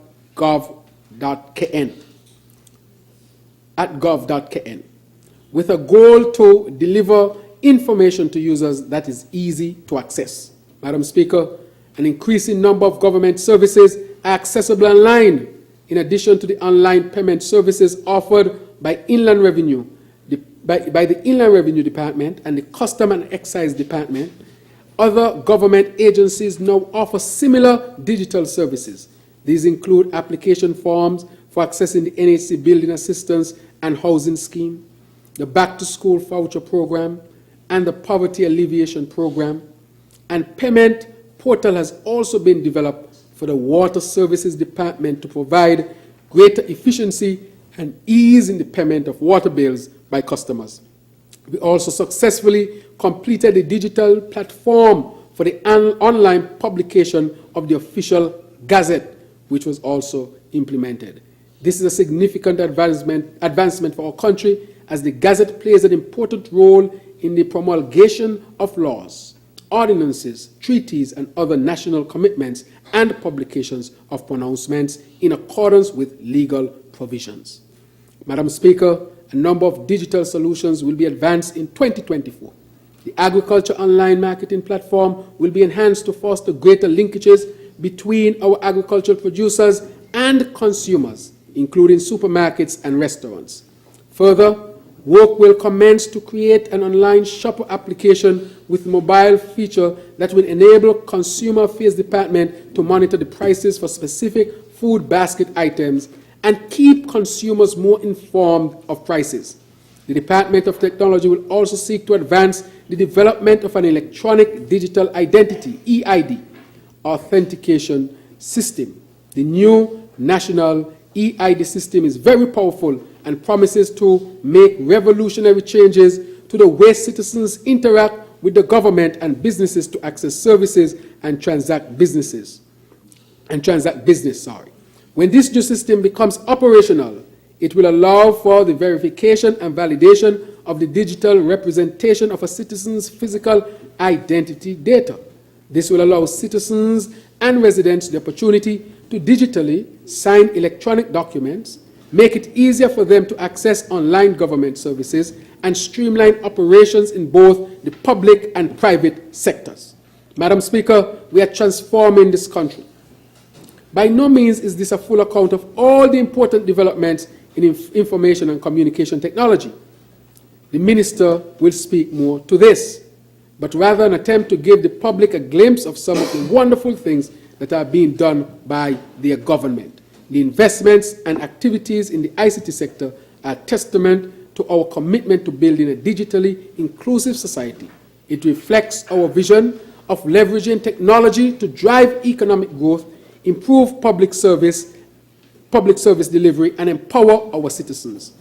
with a goal to deliver information to users that is easy to access. Madam Speaker, an increasing number of government services are accessible online, in addition to the online payment services offered by Inland Revenue, by the Inland Revenue Department and the Custom and Excise Department. Other government agencies now offer similar digital services. These include application forms for accessing the NHC Building Assistance and Housing Scheme, the Back to School Voucher Program, and the Poverty Alleviation Program. And payment portal has also been developed for the Water Services Department to provide greater efficiency and ease in the payment of water bills by customers. We also successfully completed the digital platform for the online publication of the official Gazette, which was also implemented. This is a significant advancement for our country, as the Gazette plays an important role in the promulgation of laws, ordinances, treaties, and other national commitments and publications of pronouncements in accordance with legal provisions. Madam Speaker, a number of digital solutions will be advanced in 2024. The agriculture online marketing platform will be enhanced to foster greater linkages between our agricultural producers and consumers, including supermarkets and restaurants. Further, work will commence to create an online shopper application with mobile feature that will enable Consumer Affairs Department to monitor the prices for specific food basket items and keep consumers more informed of prices. The Department of Technology will also seek to advance the development of an electronic digital identity, EID, authentication system. The new national EID system is very powerful and promises to make revolutionary changes to the way citizens interact with the government and businesses to access services and transact business. When this new system becomes operational, it will allow for the verification and validation of the digital representation of a citizen's physical identity data. This will allow citizens and residents the opportunity to digitally sign electronic documents, make it easier for them to access online government services, and streamline operations in both the public and private sectors. Madam Speaker, we are transforming this country. By no means is this a full account of all the important developments in information and communication technology. The Minister will speak more to this, but rather an attempt to give the public a glimpse of some of the wonderful things that are being done by their government. The investments and activities in the ICT sector are testament to our commitment to building a digitally inclusive society. It reflects our vision of leveraging technology to drive economic growth, improve public service delivery, and empower our citizens.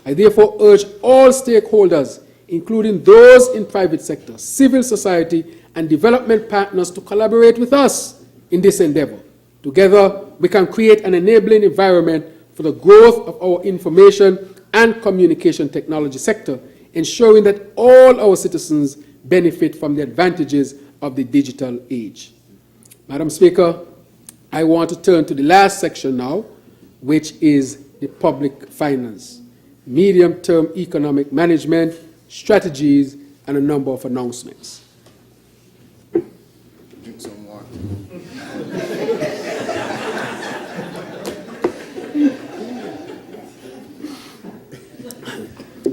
I therefore urge all stakeholders, including those in private sector, civil society, and development partners, to collaborate with us in this endeavor. Together, we can create an enabling environment for the growth of our information and communication technology sector, ensuring that all our citizens benefit from the advantages of the digital age. Madam Speaker, I want to turn to the last section now, which is the public finance, medium-term economic management, strategies, and a number of announcements. Drink some water.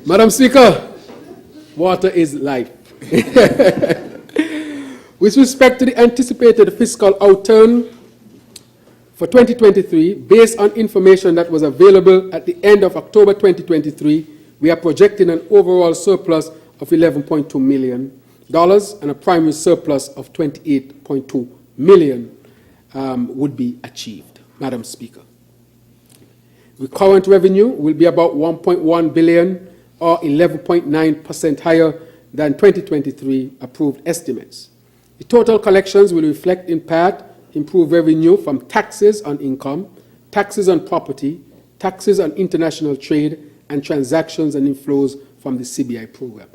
Madam Speaker, water is life. With respect to the anticipated fiscal outturn for 2023, based on information that was available at the end of October 2023, we are projecting an overall surplus of $11.2 million and a primary surplus of $28.2 million would be achieved. Madam Speaker, recurrent revenue will be about $1.1 billion, or 11.9% higher than 2023 approved estimates. The total collections will reflect in part improved revenue from taxes on income, taxes on property, taxes on international trade, and transactions and inflows from the CBI program.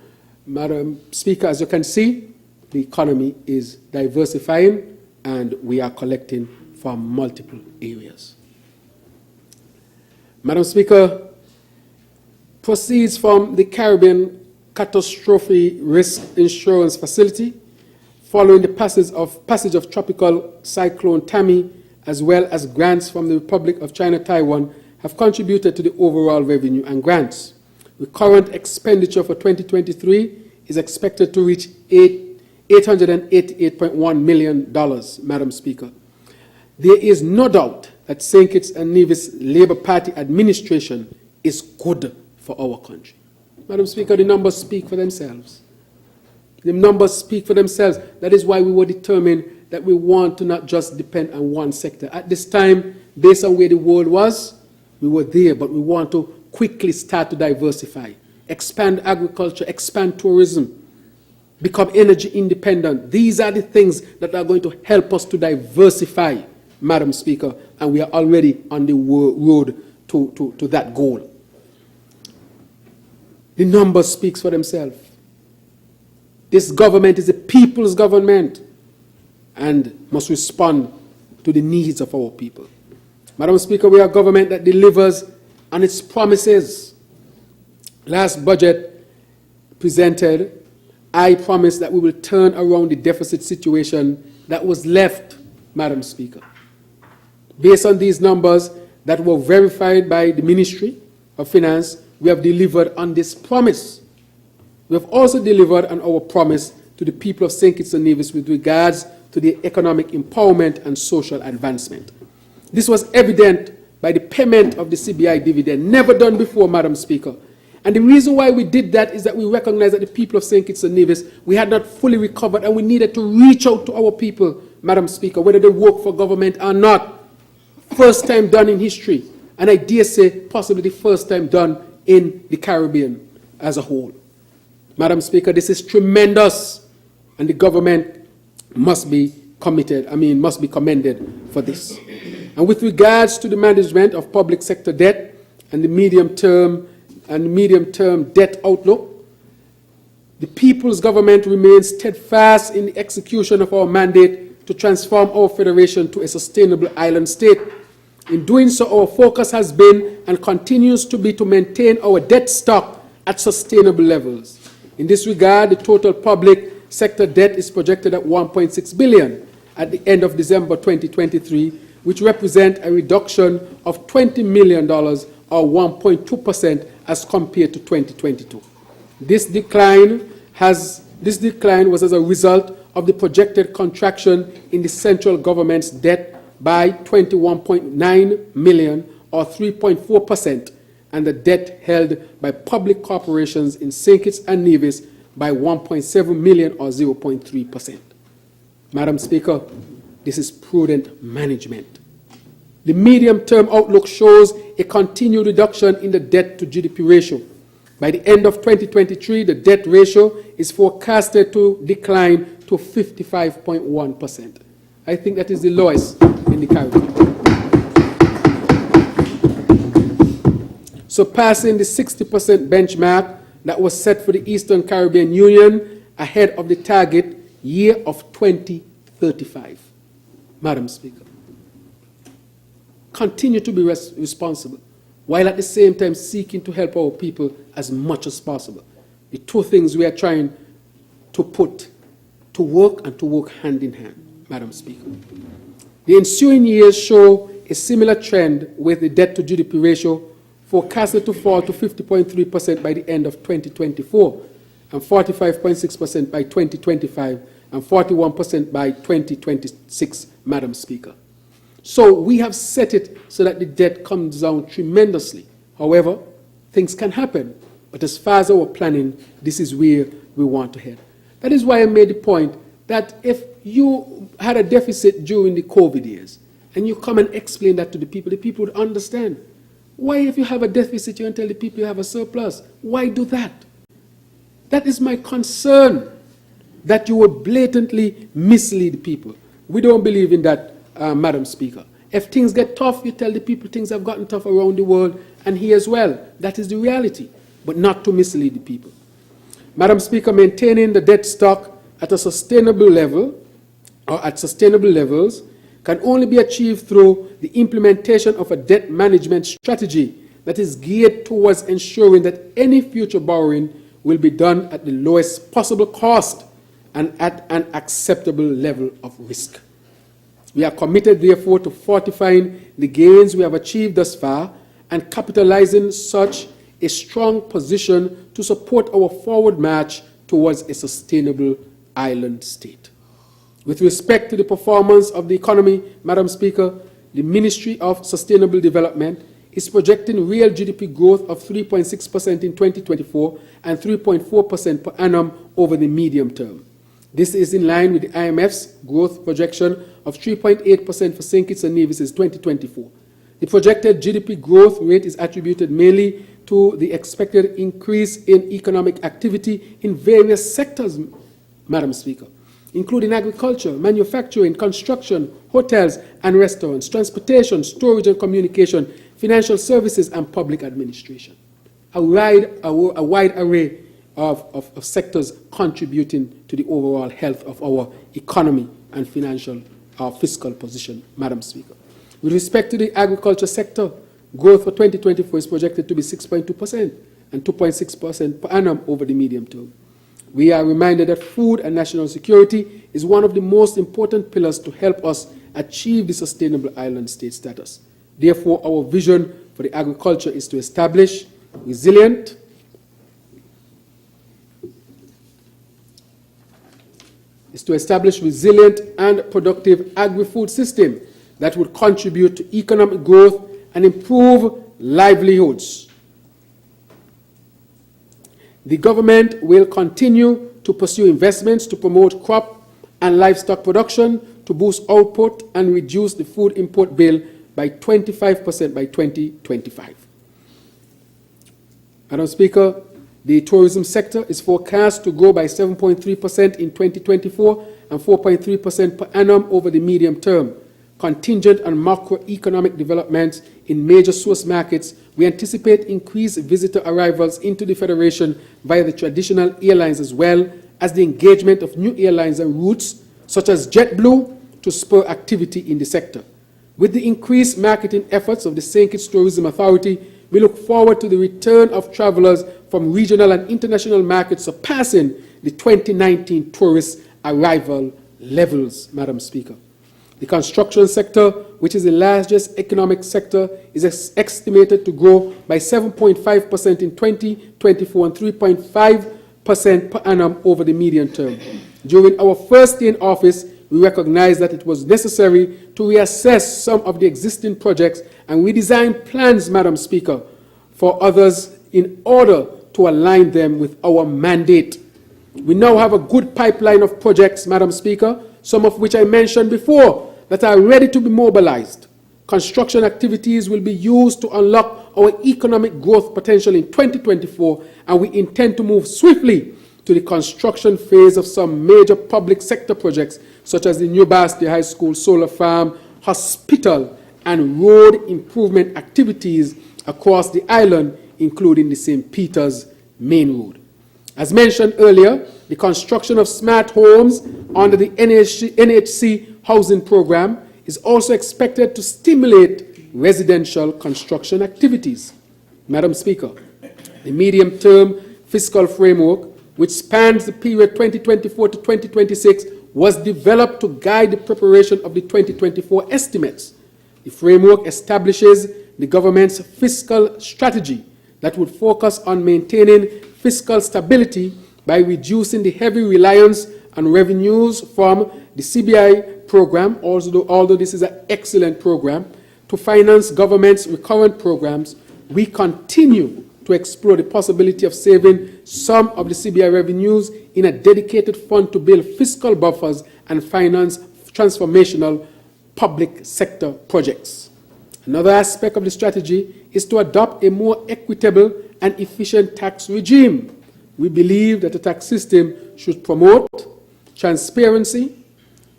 Madam Speaker, as you can see, the economy is diversifying and we are collecting from multiple areas. Madam Speaker, proceeds from the Caribbean Catastrophe Risk Insurance Facility following the passage of Tropical Cyclone Tammy, as well as grants from the Republic of China Taiwan, have contributed to the overall revenue and grants. The current expenditure for 2023 is expected to reach $888.1 million, Madam Speaker. There is no doubt that St. Kitts and Nevis Labour Party administration is good for our country. Madam Speaker, the numbers speak for themselves. The numbers speak for themselves. That is why we were determined that we want to not just depend on one sector. At this time, based on where the world was, we were there, but we want to quickly start to diversify, expand agriculture, expand tourism, become energy independent. These are the things that are going to help us to diversify, Madam Speaker, and we are already on the road to that goal. The numbers speak for themselves. This government is a people's government and must respond to the needs of our people. Madam Speaker, we are a government that delivers on its promises. Last budget presented, I promised that we will turn around the deficit situation that was left, Madam Speaker. Based on these numbers that were verified by the Ministry of Finance, we have delivered on this promise. We have also delivered on our promise to the people of St. Kitts and Nevis with regards to the economic empowerment and social advancement. This was evident by the payment of the CBI dividend, never done before, Madam Speaker. And the reason why we did that is that we recognize that the people of St. Kitts and Nevis, we had not fully recovered, and we needed to reach out to our people, Madam Speaker, whether they work for government or not. First time done in history, and I dare say possibly the first time done in the Caribbean as a whole. Madam Speaker, this is tremendous, and the government must be must be commended for this. And with regards to the management of public sector debt and the medium-term debt outlook, the people's government remains steadfast in the execution of our mandate to transform our federation to a sustainable island state. In doing so, our focus has been and continues to be to maintain our debt stock at sustainable levels. In this regard, the total public sector debt is projected at $1.6 billion at the end of December 2023, which represents a reduction of $20 million or 1.2% as compared to 2022. This decline was as a result of the projected contraction in the central government's debt by $21.9 million or 3.4%, and the debt held by public corporations in St. Kitts and Nevis by $1.7 million or 0.3%. Madam Speaker, this is prudent management. The medium-term outlook shows a continued reduction in the debt to GDP ratio. By the end of 2023, the debt ratio is forecasted to decline to 55.1%. I think that is the lowest in the Caribbean. Surpassing the 60% benchmark that was set for the Eastern Caribbean Union ahead of the target year of 2035. Madam Speaker, continue to be responsible, while at the same time seeking to help our people as much as possible. The two things we are trying to put to work and to work hand in hand, Madam Speaker. The ensuing years show a similar trend with the debt to GDP ratio forecasted to fall to 50.3% by the end of 2024, and 45.6% by 2025, and 41% by 2026, Madam Speaker. So we have set it so that the debt comes down tremendously. However, things can happen, but as far as our planning, this is where we want to head. That is why I made the point that if you had a deficit during the COVID years, and you come and explain that to the people would understand. Why, if you have a deficit, you can tell the people you have a surplus? Why do that? That is my concern, that you would blatantly mislead people. We don't believe in that, Madam Speaker. If things get tough, you tell the people things have gotten tough around the world, and here as well. That is the reality, but not to mislead the people. Madam Speaker, maintaining the debt stock at a sustainable level, or at sustainable levels, can only be achieved through the implementation of a debt management strategy that is geared towards ensuring that any future borrowing will be done at the lowest possible cost and at an acceptable level of risk. We are committed, therefore, to fortifying the gains we have achieved thus far and capitalizing such a strong position to support our forward march towards a sustainable island state. With respect to the performance of the economy, Madam Speaker, the Ministry of Sustainable Development is projecting real GDP growth of 3.6% in 2024 and 3.4% per annum over the medium term. This is in line with the IMF's growth projection of 3.8% for St. Kitts and Nevis in 2024. The projected GDP growth rate is attributed mainly to the expected increase in economic activity in various sectors, Madam Speaker, including agriculture, manufacturing, construction, hotels and restaurants, transportation, storage and communication, financial services, and public administration. A wide array of sectors contributing to the overall health of our economy and fiscal position, Madam Speaker. With respect to the agriculture sector, growth for 2024 is projected to be 6.2% and 2.6% per annum over the medium term. We are reminded that food and national security is one of the most important pillars to help us achieve the sustainable island state status. Therefore, our vision for the agriculture is to establish resilient, and productive agri-food system that would contribute to economic growth and improve livelihoods. The government will continue to pursue investments to promote crop and livestock production, to boost output and reduce the food import bill by 25% by 2025. Madam Speaker, the tourism sector is forecast to grow by 7.3% in 2024 and 4.3% per annum over the medium term. Contingent on macroeconomic developments in major source markets, we anticipate increased visitor arrivals into the Federation via the traditional airlines, as well as the engagement of new airlines and routes, such as JetBlue, to spur activity in the sector. With the increased marketing efforts of the St. Kitts Tourism Authority, we look forward to the return of travelers from regional and international markets surpassing the 2019 tourist arrival levels, Madam Speaker. The construction sector, which is the largest economic sector, is estimated to grow by 7.5% in 2024 and 3.5% per annum over the medium term. During our first day in office, we recognized that it was necessary to reassess some of the existing projects and redesign plans, Madam Speaker, for others in order to align them with our mandate. We now have a good pipeline of projects, Madam Speaker, some of which I mentioned before, that are ready to be mobilized. Construction activities will be used to unlock our economic growth potential in 2024, and we intend to move swiftly to the construction phase of some major public sector projects, such as the New Basti High School solar farm, hospital, and road improvement activities across the island, including the St. Peter's Main Road. As mentioned earlier, the construction of smart homes under the NHC housing program is also expected to stimulate residential construction activities. Madam Speaker, the medium-term fiscal framework, which spans the period 2024 to 2026, was developed to guide the preparation of the 2024 estimates. The framework establishes the government's fiscal strategy that would focus on maintaining fiscal stability by reducing the heavy reliance on revenues from the CBI program, although this is an excellent program, to finance government's recurrent programs. We continue to explore the possibility of saving some of the CBI revenues in a dedicated fund to build fiscal buffers and finance transformational public sector projects. Another aspect of the strategy is to adopt a more equitable and efficient tax regime. We believe that the tax system should promote transparency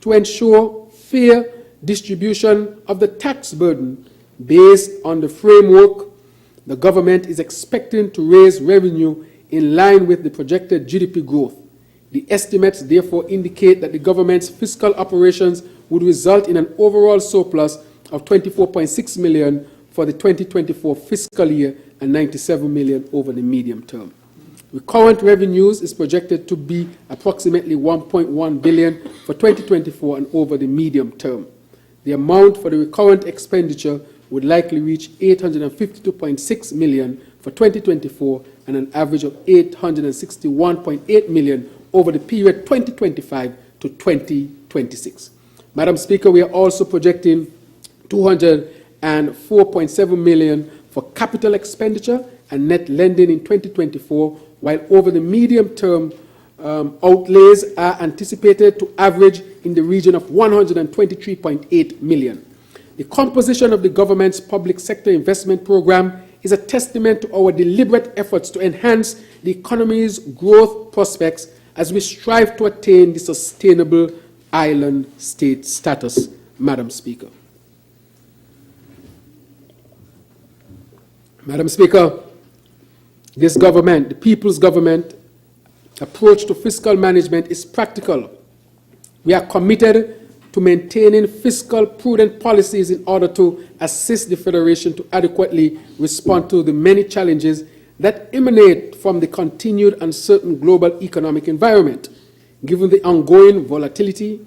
to ensure fair distribution of the tax burden. Based on the framework, the government is expecting to raise revenue in line with the projected GDP growth. The estimates therefore indicate that the government's fiscal operations would result in an overall surplus of 24.6 million for the 2024 fiscal year and 97 million over the medium term. Recurrent revenues is projected to be approximately 1.1 billion for 2024 and over the medium term. The amount for the recurrent expenditure would likely reach 852.6 million for 2024 and an average of 861.8 million over the period 2025 to 2026. Madam Speaker, we are also projecting 204.7 million for capital expenditure and net lending in 2024, while over the medium term, outlays are anticipated to average in the region of 123.8 million. The composition of the government's public sector investment program is a testament to our deliberate efforts to enhance the economy's growth prospects as we strive to attain the sustainable island state status, Madam Speaker. Madam Speaker, this government, the people's government, approach to fiscal management is practical. We are committed to maintaining fiscal prudent policies in order to assist the Federation to adequately respond to the many challenges that emanate from the continued uncertain global economic environment. Given the ongoing volatility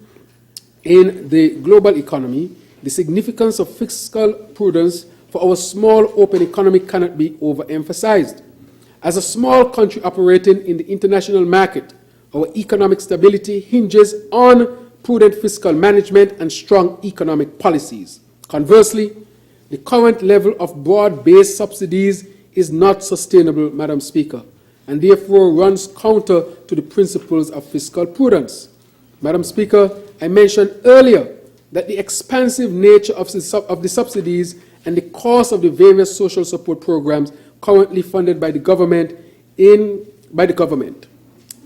in the global economy, the significance of fiscal prudence for our small open economy cannot be overemphasized. As a small country operating in the international market, our economic stability hinges on prudent fiscal management and strong economic policies. Conversely, the current level of broad-based subsidies is not sustainable, Madam Speaker, and therefore runs counter to the principles of fiscal prudence. Madam Speaker, I mentioned earlier that the expansive nature of the subsidies and the cost of the various social support programs currently funded by the government.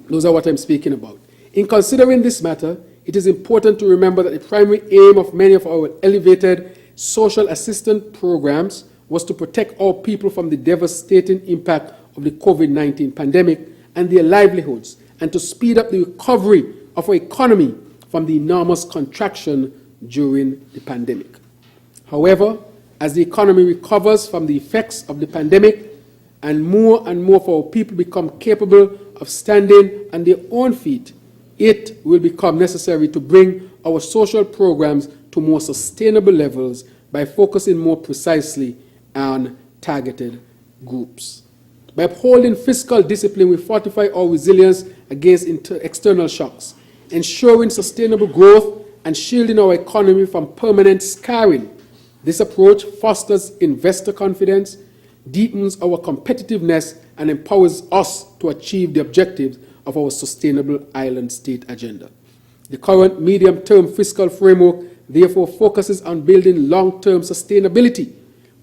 Those are what I'm speaking about. In considering this matter, it is important to remember that the primary aim of many of our elevated social assistance programs was to protect our people from the devastating impact of the COVID-19 pandemic and their livelihoods, and to speed up the recovery of our economy from the enormous contraction during the pandemic. However, as the economy recovers from the effects of the pandemic and more of our people become capable of standing on their own feet, it will become necessary to bring our social programs to more sustainable levels by focusing more precisely on targeted groups. By upholding fiscal discipline, we fortify our resilience against external shocks, ensuring sustainable growth and shielding our economy from permanent scarring. This approach fosters investor confidence, deepens our competitiveness, and empowers us to achieve the objectives of our sustainable island state agenda. The current medium-term fiscal framework therefore focuses on building long-term sustainability.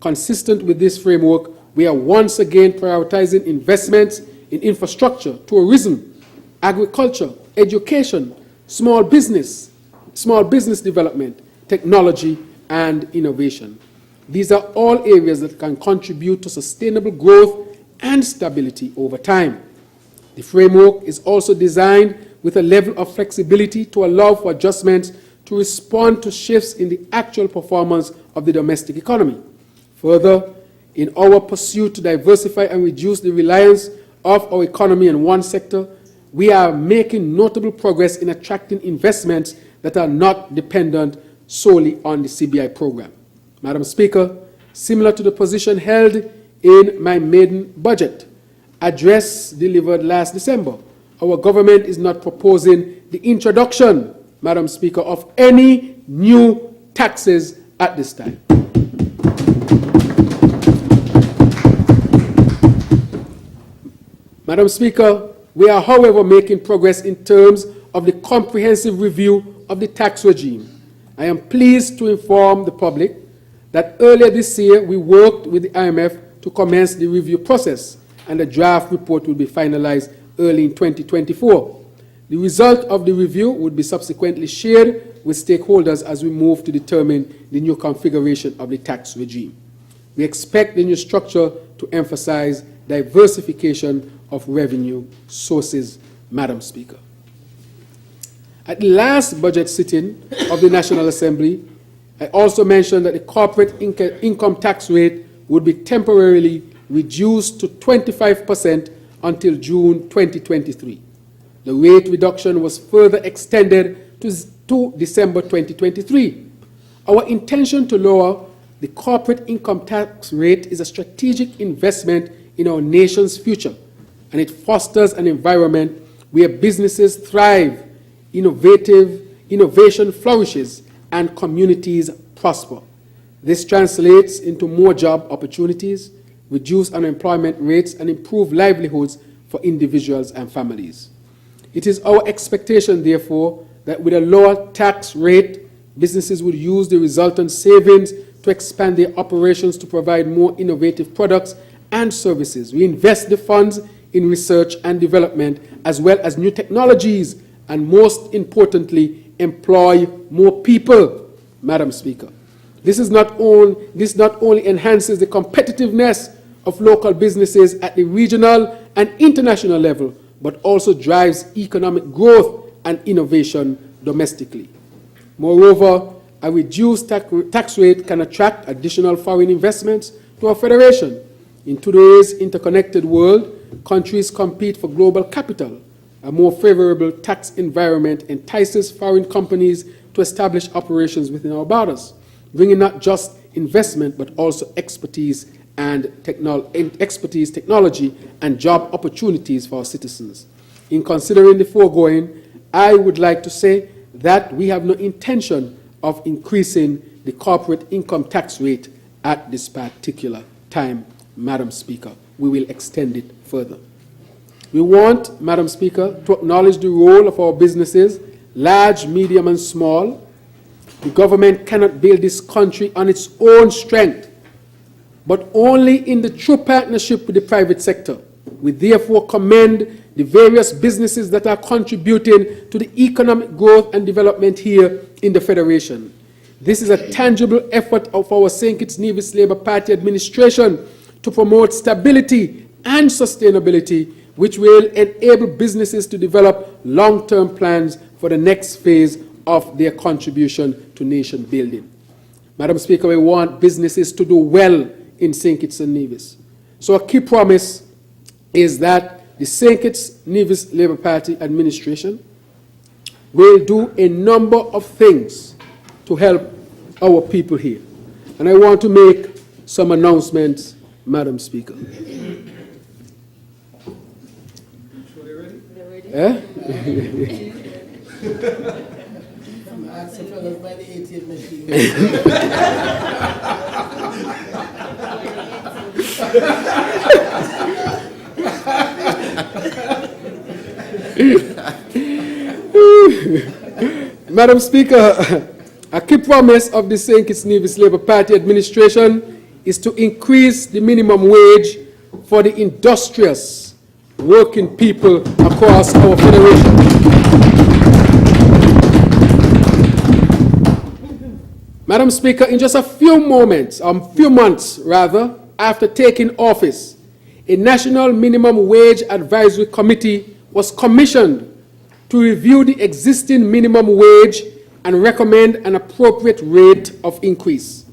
Consistent with this framework, we are once again prioritizing investments in infrastructure, tourism, agriculture, education, small business development, technology, and innovation. These are all areas that can contribute to sustainable growth and stability over time. The framework is also designed with a level of flexibility to allow for adjustments to respond to shifts in the actual performance of the domestic economy. Further, in our pursuit to diversify and reduce the reliance of our economy on one sector, we are making notable progress in attracting investments that are not dependent solely on the CBI program. Madam Speaker, similar to the position held in my maiden budget address delivered last December, our government is not proposing the introduction, Madam Speaker, of any new taxes at this time. Madam Speaker, we are, however, making progress in terms of the comprehensive review of the tax regime. I am pleased to inform the public that earlier this year we worked with the IMF to commence the review process, and the draft report will be finalized early in 2024. The result of the review would be subsequently shared with stakeholders as we move to determine the new configuration of the tax regime. We expect the new structure to emphasize diversification of revenue sources, Madam Speaker. At the last budget sitting of the National Assembly, I also mentioned that the corporate income tax rate would be temporarily reduced to 25% until June 2023. The rate reduction was further extended to December 2023. Our intention to lower the corporate income tax rate is a strategic investment in our nation's future, and it fosters an environment where businesses thrive, innovation flourishes, and communities prosper. This translates into more job opportunities, reduced unemployment rates, and improved livelihoods for individuals and families. It is our expectation, therefore, that with a lower tax rate, businesses would use the resultant savings to expand their operations to provide more innovative products and services. We invest the funds in research and development, as well as new technologies, and most importantly, employ more people, Madam Speaker. This not only enhances the competitiveness of local businesses at the regional and international level, but also drives economic growth and innovation domestically. Moreover, a reduced tax rate can attract additional foreign investments to our federation. In today's interconnected world, countries compete for global capital. A more favorable tax environment entices foreign companies to establish operations within our borders, bringing not just investment, but also expertise, technology, and job opportunities for our citizens. In considering the foregoing, I would like to say that we have no intention of increasing the corporate income tax rate at this particular time, Madam Speaker. We will extend it further. We want, Madam Speaker, to acknowledge the role of our businesses, large, medium, and small. The government cannot build this country on its own strength, but only in the true partnership with the private sector. We therefore commend the various businesses that are contributing to the economic growth and development here in the Federation. This is a tangible effort of our St. Kitts Nevis Labour Party administration to promote stability and sustainability, which will enable businesses to develop long-term plans for the next phase of their contribution to nation building. Madam Speaker, we want businesses to do well in St. Kitts and Nevis. So a key promise is that the St. Kitts Nevis Labour Party administration will do a number of things to help our people here. And I want to make some announcements, Madam Speaker. Eh? Madam Speaker, a key promise of the St. Kitts Nevis Labour Party administration is to increase the minimum wage for the industrious working people across our federation. Madam Speaker, in just a few months after taking office, a National Minimum Wage Advisory Committee was commissioned to review the existing minimum wage and recommend an appropriate rate of increase.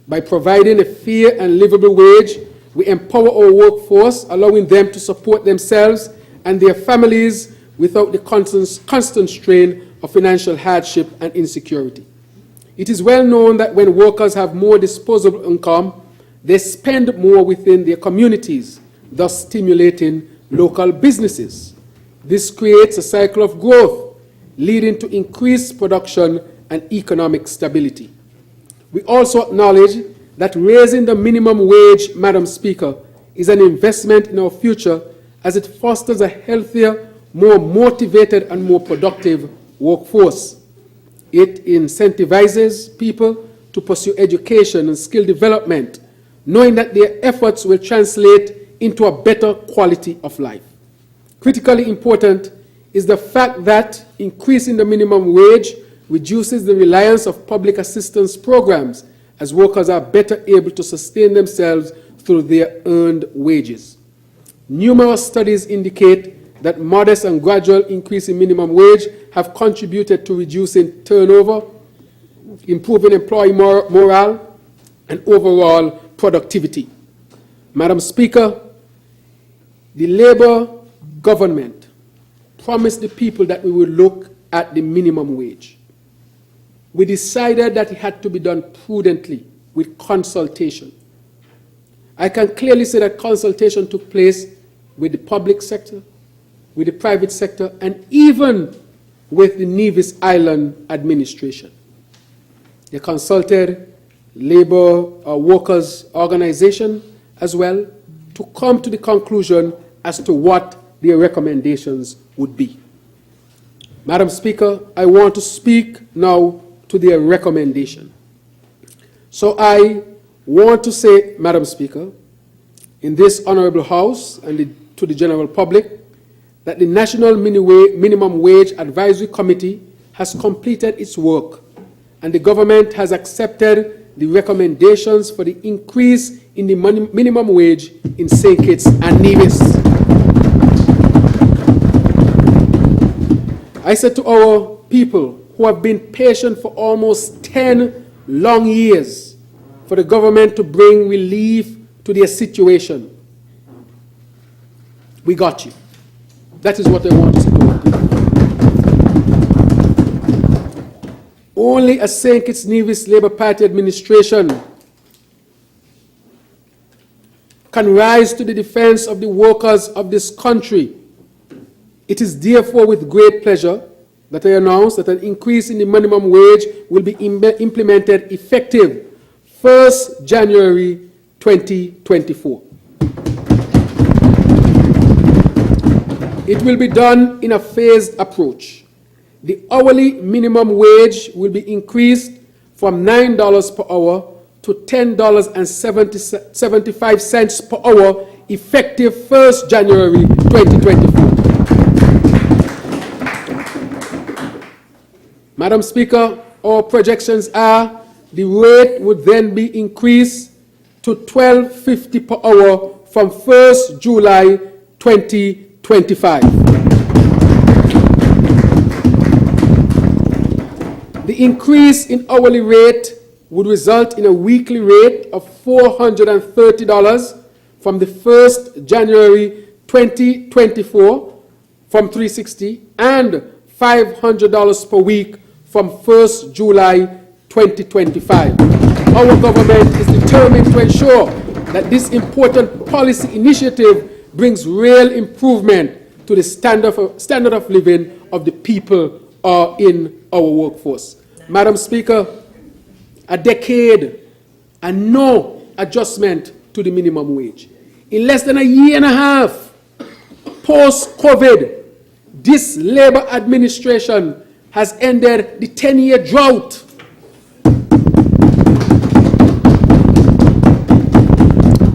By providing a fair and livable wage, we empower our workforce, allowing them to support themselves and their families without the constant strain of financial hardship and insecurity. It is well known that when workers have more disposable income, they spend more within their communities, thus stimulating local businesses. This creates a cycle of growth, leading to increased production and economic stability. We also acknowledge that raising the minimum wage, Madam Speaker, is an investment in our future as it fosters a healthier, more motivated, and more productive workforce. It incentivizes people to pursue education and skill development, knowing that their efforts will translate into a better quality of life. Critically important is the fact that increasing the minimum wage reduces the reliance of public assistance programs, as workers are better able to sustain themselves through their earned wages. Numerous studies indicate that modest and gradual increase in minimum wage have contributed to reducing turnover, improving employee morale, and overall productivity. Madam Speaker, the Labour government promised the people that we would look at the minimum wage. We decided that it had to be done prudently with consultation. I can clearly say that consultation took place with the public sector, with the private sector, and even with the Nevis Island administration. They consulted labor workers organization as well, to come to the conclusion as to what their recommendations would be. Madam Speaker, I want to speak now to their recommendation. So I want to say, Madam Speaker, in this honorable House and to the general public, that the National Minimum Wage Advisory Committee has completed its work, and the government has accepted the recommendations for the increase in the minimum wage in St. Kitts and Nevis. I said to our people who have been patient for almost 10 long years for the government to bring relief to their situation, we got you. That is what I want to say. Only a St. Kitts Nevis Labour Party administration can rise to the defense of the workers of this country. It is therefore with great pleasure that I announce that an increase in the minimum wage will be implemented effective 1st January 2024. It will be done in a phased approach. The hourly minimum wage will be increased from $9 per hour to $10.75 per hour effective 1st January 2024. Madam Speaker, our projections are the rate would then be increased to $12.50 per hour from 1st July 2025. The increase in hourly rate would result in a weekly rate of $430 from the 1st January 2024 from 360 and $500 per week from 1st July 2025. Our government is determined to ensure that this important policy initiative brings real improvement to the standard of living of the people in our workforce. Madam Speaker, a decade and no adjustment to the minimum wage. In less than a year and a half, post-COVID, this Labour administration has ended the 10-year drought.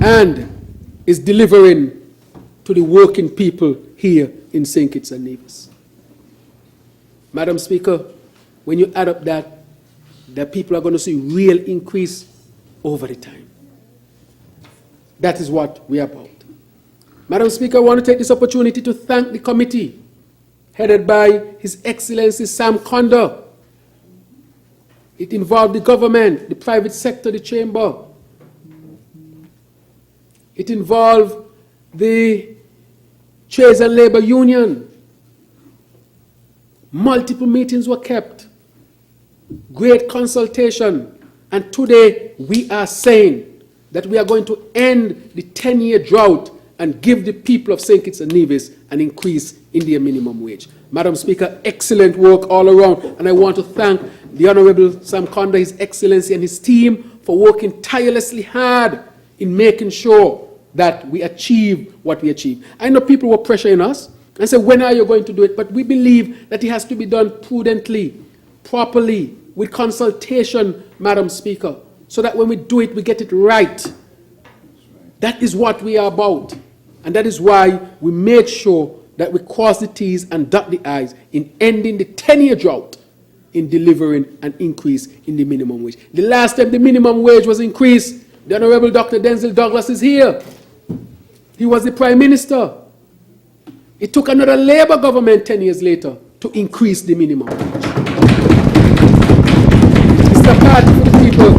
And is delivering to the working people here in St. Kitts and Nevis. Madam Speaker, when you add up that people are going to see real increase over the time. That is what we are about. Madam Speaker, I want to take this opportunity to thank the committee headed by His Excellency Sam Conda. It involved the government, the private sector, the chamber. It involved the Trades and Labor Union. Multiple meetings were kept. Great consultation. And today we are saying that we are going to end the 10-year drought and give the people of St. Kitts and Nevis an increase in their minimum wage. Madam Speaker, excellent work all around. And I want to thank the Honorable Sam Conda, His Excellency, and his team for working tirelessly hard in making sure that we achieve what we achieve. I know people were pressuring us and said, when are you going to do it? But we believe that it has to be done prudently, properly, with consultation, Madam Speaker, so that when we do it, we get it right. That is what we are about. And that is why we made sure that we cross the T's and dot the I's in ending the 10-year drought in delivering an increase in the minimum wage. The last time the minimum wage was increased, the Honorable Dr. Denzel Douglas is here. He was the Prime Minister. It took another Labour government 10 years later to increase the minimum wage. It's a party for the people,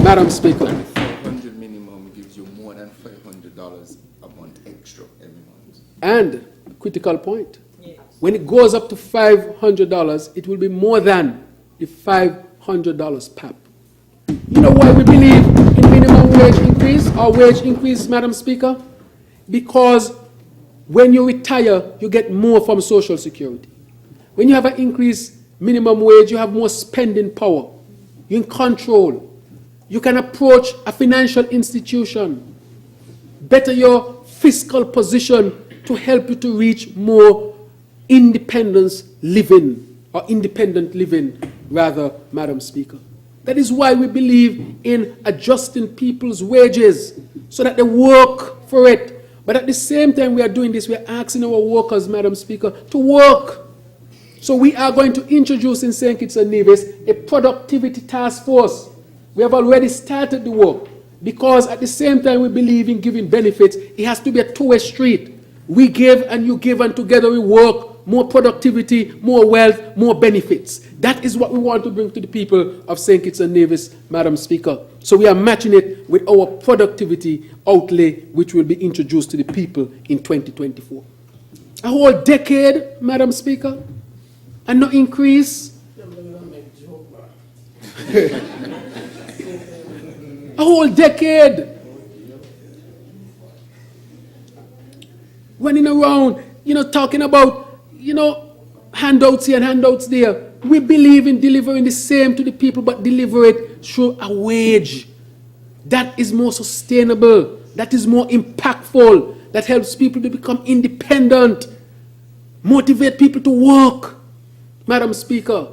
Madam Speaker. And the 500 minimum gives you more than $500 a month extra every month. And, critical point, when it goes up to $500, it will be more than the $500 PAP. You know why we believe in minimum wage increase or wage increase, Madam Speaker? Because when you retire, you get more from Social Security. When you have an increased minimum wage, you have more spending power. You're in control. You can approach a financial institution, better your fiscal position to help you to reach more independence living, or independent living, rather, Madam Speaker. That is why we believe in adjusting people's wages so that they work for it. But at the same time we are doing this, we are asking our workers, Madam Speaker, to work. So we are going to introduce in St. Kitts and Nevis a productivity task force. We have already started the work because at the same time we believe in giving benefits. It has to be a two-way street. We give and you give, and together we work. More productivity, more wealth, more benefits. That is what we want to bring to the people of St. Kitts and Nevis, Madam Speaker. So we are matching it with our productivity outlay, which will be introduced to the people in 2024. A whole decade, Madam Speaker, and no increase. A whole decade. Running around, talking about handouts here and handouts there. We believe in delivering the same to the people, but deliver it through a wage. That is more sustainable. That is more impactful. That helps people to become independent. Motivate people to work. Madam Speaker,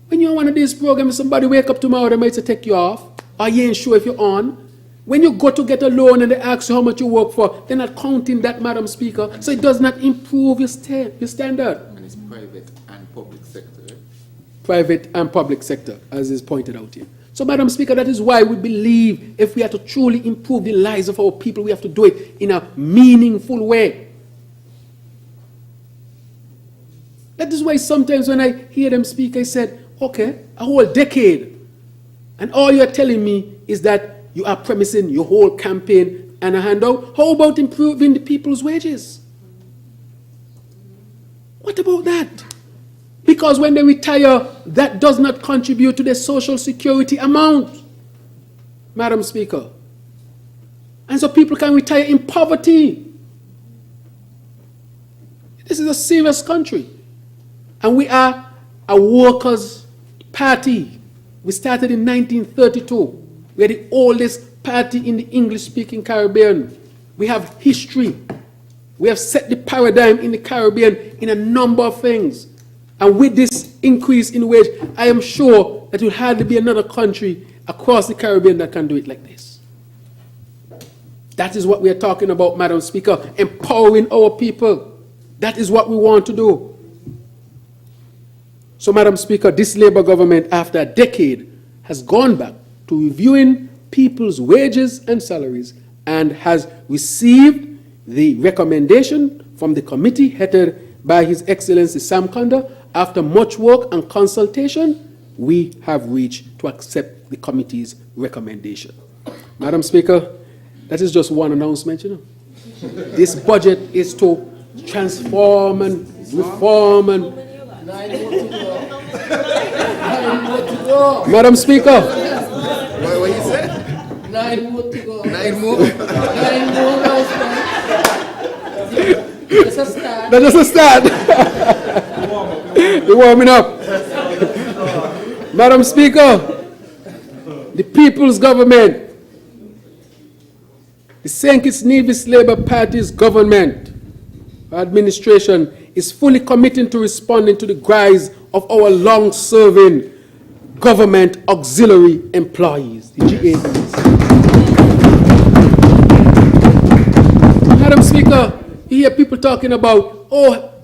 when you're on one of these programs, somebody wake up tomorrow, they might say take you off, or you ain't sure if you're on. When you go to get a loan and they ask you how much you work for, they're not counting that, Madam Speaker. So it does not improve your standard. And it's private and public sector. Right? Private and public sector, as is pointed out here. So, Madam Speaker, that is why we believe if we are to truly improve the lives of our people, we have to do it in a meaningful way. That is why sometimes when I hear them speak, I said, okay, a whole decade. And all you're telling me is that you are premising your whole campaign and a handout. How about improving the people's wages? What about that? Because when they retire, that does not contribute to their social security amount, Madam Speaker. And so people can retire in poverty. This is a serious country. And we are a workers' party. We started in 1932. We are the oldest party in the English-speaking Caribbean. We have history. We have set the paradigm in the Caribbean in a number of things. And with this increase in wage, I am sure that there will hardly be another country across the Caribbean that can do it like this. That is what we are talking about, Madam Speaker, empowering our people. That is what we want to do. So, Madam Speaker, this Labour government, after a decade, has gone back to reviewing people's wages and salaries and has received the recommendation from the committee headed by His Excellency Sam Kanda. After much work and consultation, we have reached to accept the committee's recommendation. Madam Speaker, that is just one announcement, This budget is to transform and reform and... Madam Speaker. What you said? 9 more to go. 9 more? 9 more rounds. That's a start. That is a start. We're warming up. Madam Speaker, the People's Government, the St. Kitts Nevis Labour Party's government, administration, is fully committing to responding to the cries of our long-serving government auxiliary employees, the GAEs. Madam Speaker, you hear people talking about,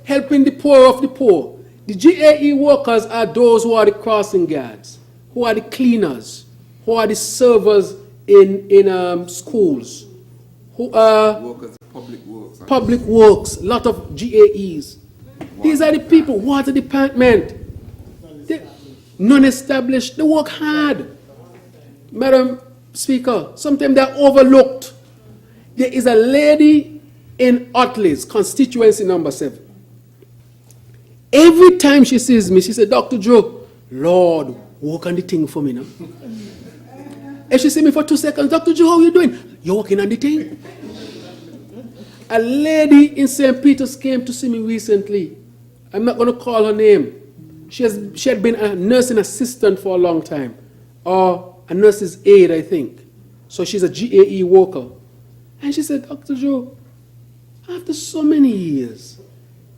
helping the poor of the poor. The GAE workers are those who are the crossing guards, who are the cleaners, who are the servers in schools, who are Workers, public works. public works, a lot of GAEs. These are the people, water department, non-established, they work hard. Madam Speaker, sometimes they're overlooked. There is a lady in Otley's constituency number 7. Every time she sees me, she says, Dr. Joe, Lord, work on the thing for me now. If she sees me for 2 seconds, Dr. Joe, how are you doing? You're working on the thing. A lady in St. Peter's came to see me recently. I'm not going to call her name. She had been a nursing assistant for a long time, or a nurse's aide, I think. So she's a GAE worker. And she said, Dr. Joe, after so many years,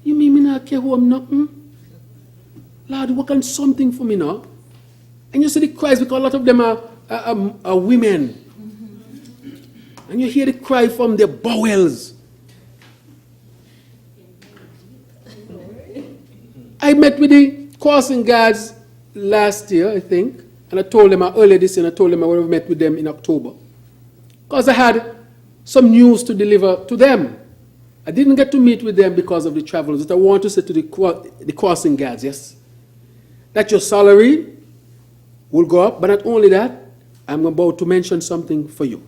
you mean me not care who I'm nothing? Lord, work on something for me now. And you see the cries because a lot of them are women. And you hear the cry from their bowels. I met with the crossing guards last year, I think, and I told them earlier this year, and I told them I would have met with them in October. Because I had some news to deliver to them. I didn't get to meet with them because of the travels, but I want to say to the crossing guards, yes, that your salary will go up, but not only that, I'm about to mention something for you.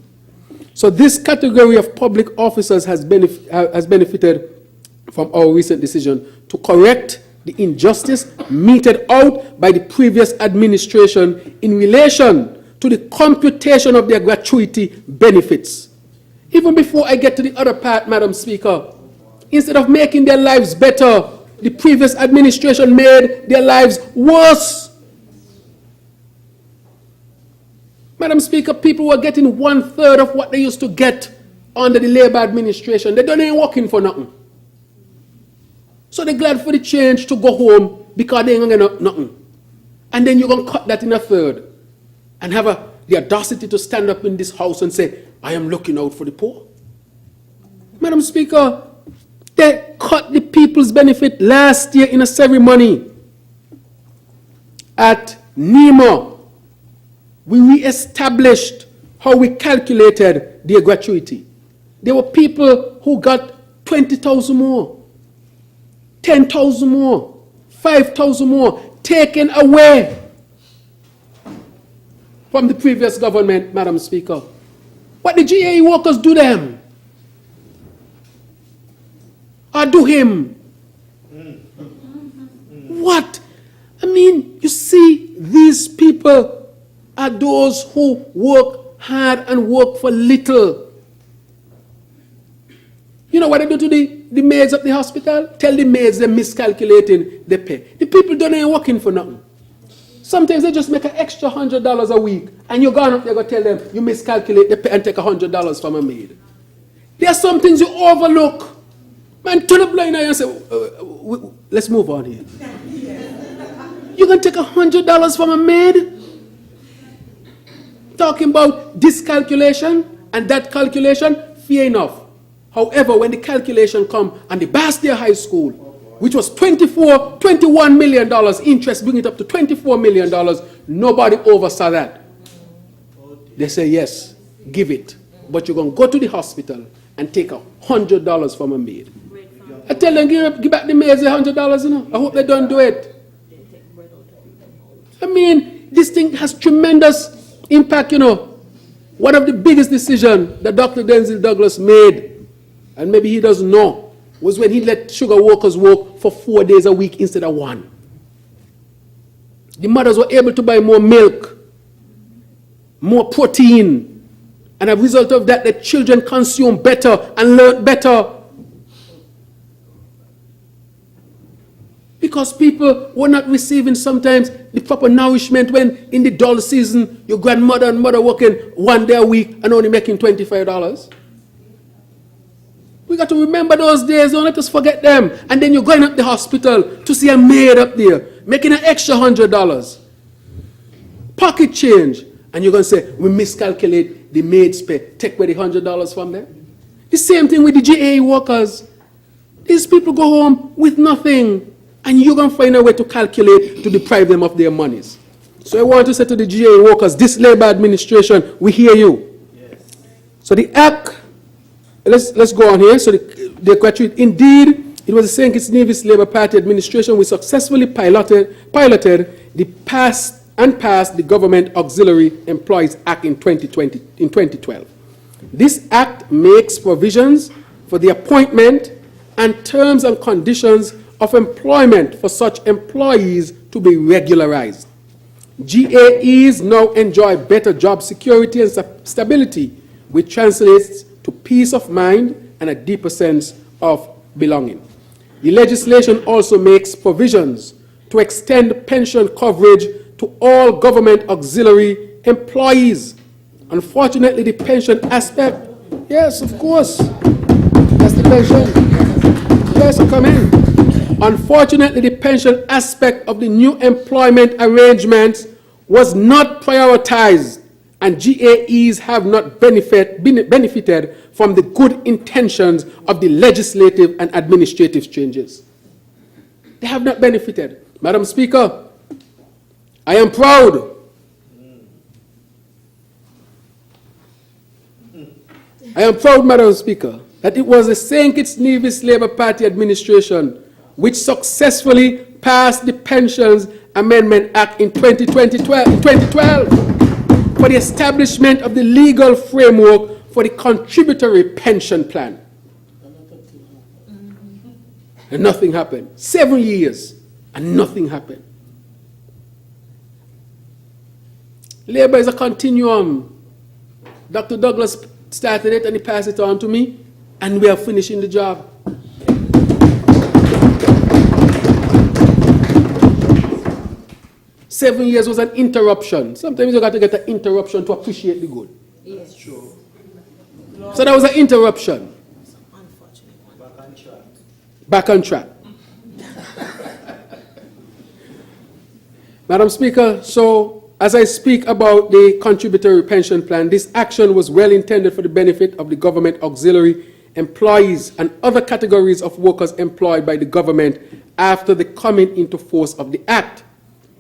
So this category of public officers has benefited from our recent decision to correct the injustice meted out by the previous administration in relation to the computation of their gratuity benefits. Even before I get to the other part, Madam Speaker, instead of making their lives better, the previous administration made their lives worse. Madam Speaker, people were getting 1/3 of what they used to get under the Labour administration. They don't even working for nothing. So they're glad for the change to go home because they ain't gonna get nothing. And then you're going to cut that in 1/3 and have the audacity to stand up in this house and say, I am looking out for the poor. Madam Speaker, they cut the people's benefit last year in a ceremony at NEMA. We re-established how we calculated their gratuity. There were people who got 20,000 more, 10,000 more, 5,000 more, taken away from the previous government, Madam Speaker. What did GAE workers do them? Or do him? What? I mean, you see, these people are those who work hard and work for little. You know what they do to the maids at the hospital? Tell the maids they're miscalculating the pay. The people don't ain't working for nothing. Sometimes they just make an extra $100 a week, and you're going up there to tell them you miscalculate the pay and take $100 from a maid. There are some things you overlook. Man, turn a blind eye and say, let's move on here. You're going to take $100 from a maid? Talking about this calculation and that calculation, fair enough. However, when the calculation come and the Bastia High School, which was $21 million interest, bring it up to $24 million, nobody oversaw that. They say, yes, give it. But you're going to go to the hospital and take $100 from a maid. I tell them, give back the maids $100, you know. I hope they don't do it. I mean, this thing has tremendous impact, you know. One of the biggest decisions that Dr. Denzel Douglas made, and maybe he doesn't know, was when he let sugar workers work for 4 days a week instead of 1. The mothers were able to buy more milk, more protein, and as a result of that, the children consume better and learn better. Because people were not receiving sometimes the proper nourishment when in the dull season, your grandmother and mother working 1 day a week and only making $25. We got to remember those days, don't let us forget them. And then you're going up the hospital to see a maid up there, making an extra $100. Pocket change. And you're going to say, we miscalculate the maid's pay. Take away the $100 from them. The same thing with the GAE workers. These people go home with nothing. And you're going to find a way to calculate to deprive them of their monies. So I want to say to the GAE workers, this Labour administration, we hear you. Yes. So the act, let's go on here. So the gratuity, indeed, it was the St. Kitts Nevis Labour Party administration. We successfully piloted the passed the Government Auxiliary Employees Act in 2012. This act makes provisions for the appointment and terms and conditions of employment for such employees to be regularized. GAEs now enjoy better job security and stability, which translates to peace of mind and a deeper sense of belonging. The legislation also makes provisions to extend pension coverage to all government auxiliary employees. Unfortunately, the pension aspect, yes, of course, that's the pension. Yes, come in. Unfortunately, the pension aspect of the new employment arrangements was not prioritized, and GAEs have not benefited from the good intentions of the legislative and administrative changes. They have not benefited. Madam Speaker, I am proud Madam Speaker, that it was the St. Kitts Nevis Labour Party administration which successfully passed the Pensions Amendment Act in 2012 for the establishment of the legal framework for the contributory pension plan. And nothing happened. 7 years, and nothing happened. Labour is a continuum. Dr. Douglas started it and he passed it on to me, and we are finishing the job. Seven years was an interruption. Sometimes you got to get an interruption to appreciate the good. Yes. True. So that was an interruption. Unfortunate. Back on track. Madam Speaker, so as I speak about the contributory pension plan, this action was well intended for the benefit of the government auxiliary employees and other categories of workers employed by the government after the coming into force of the Act.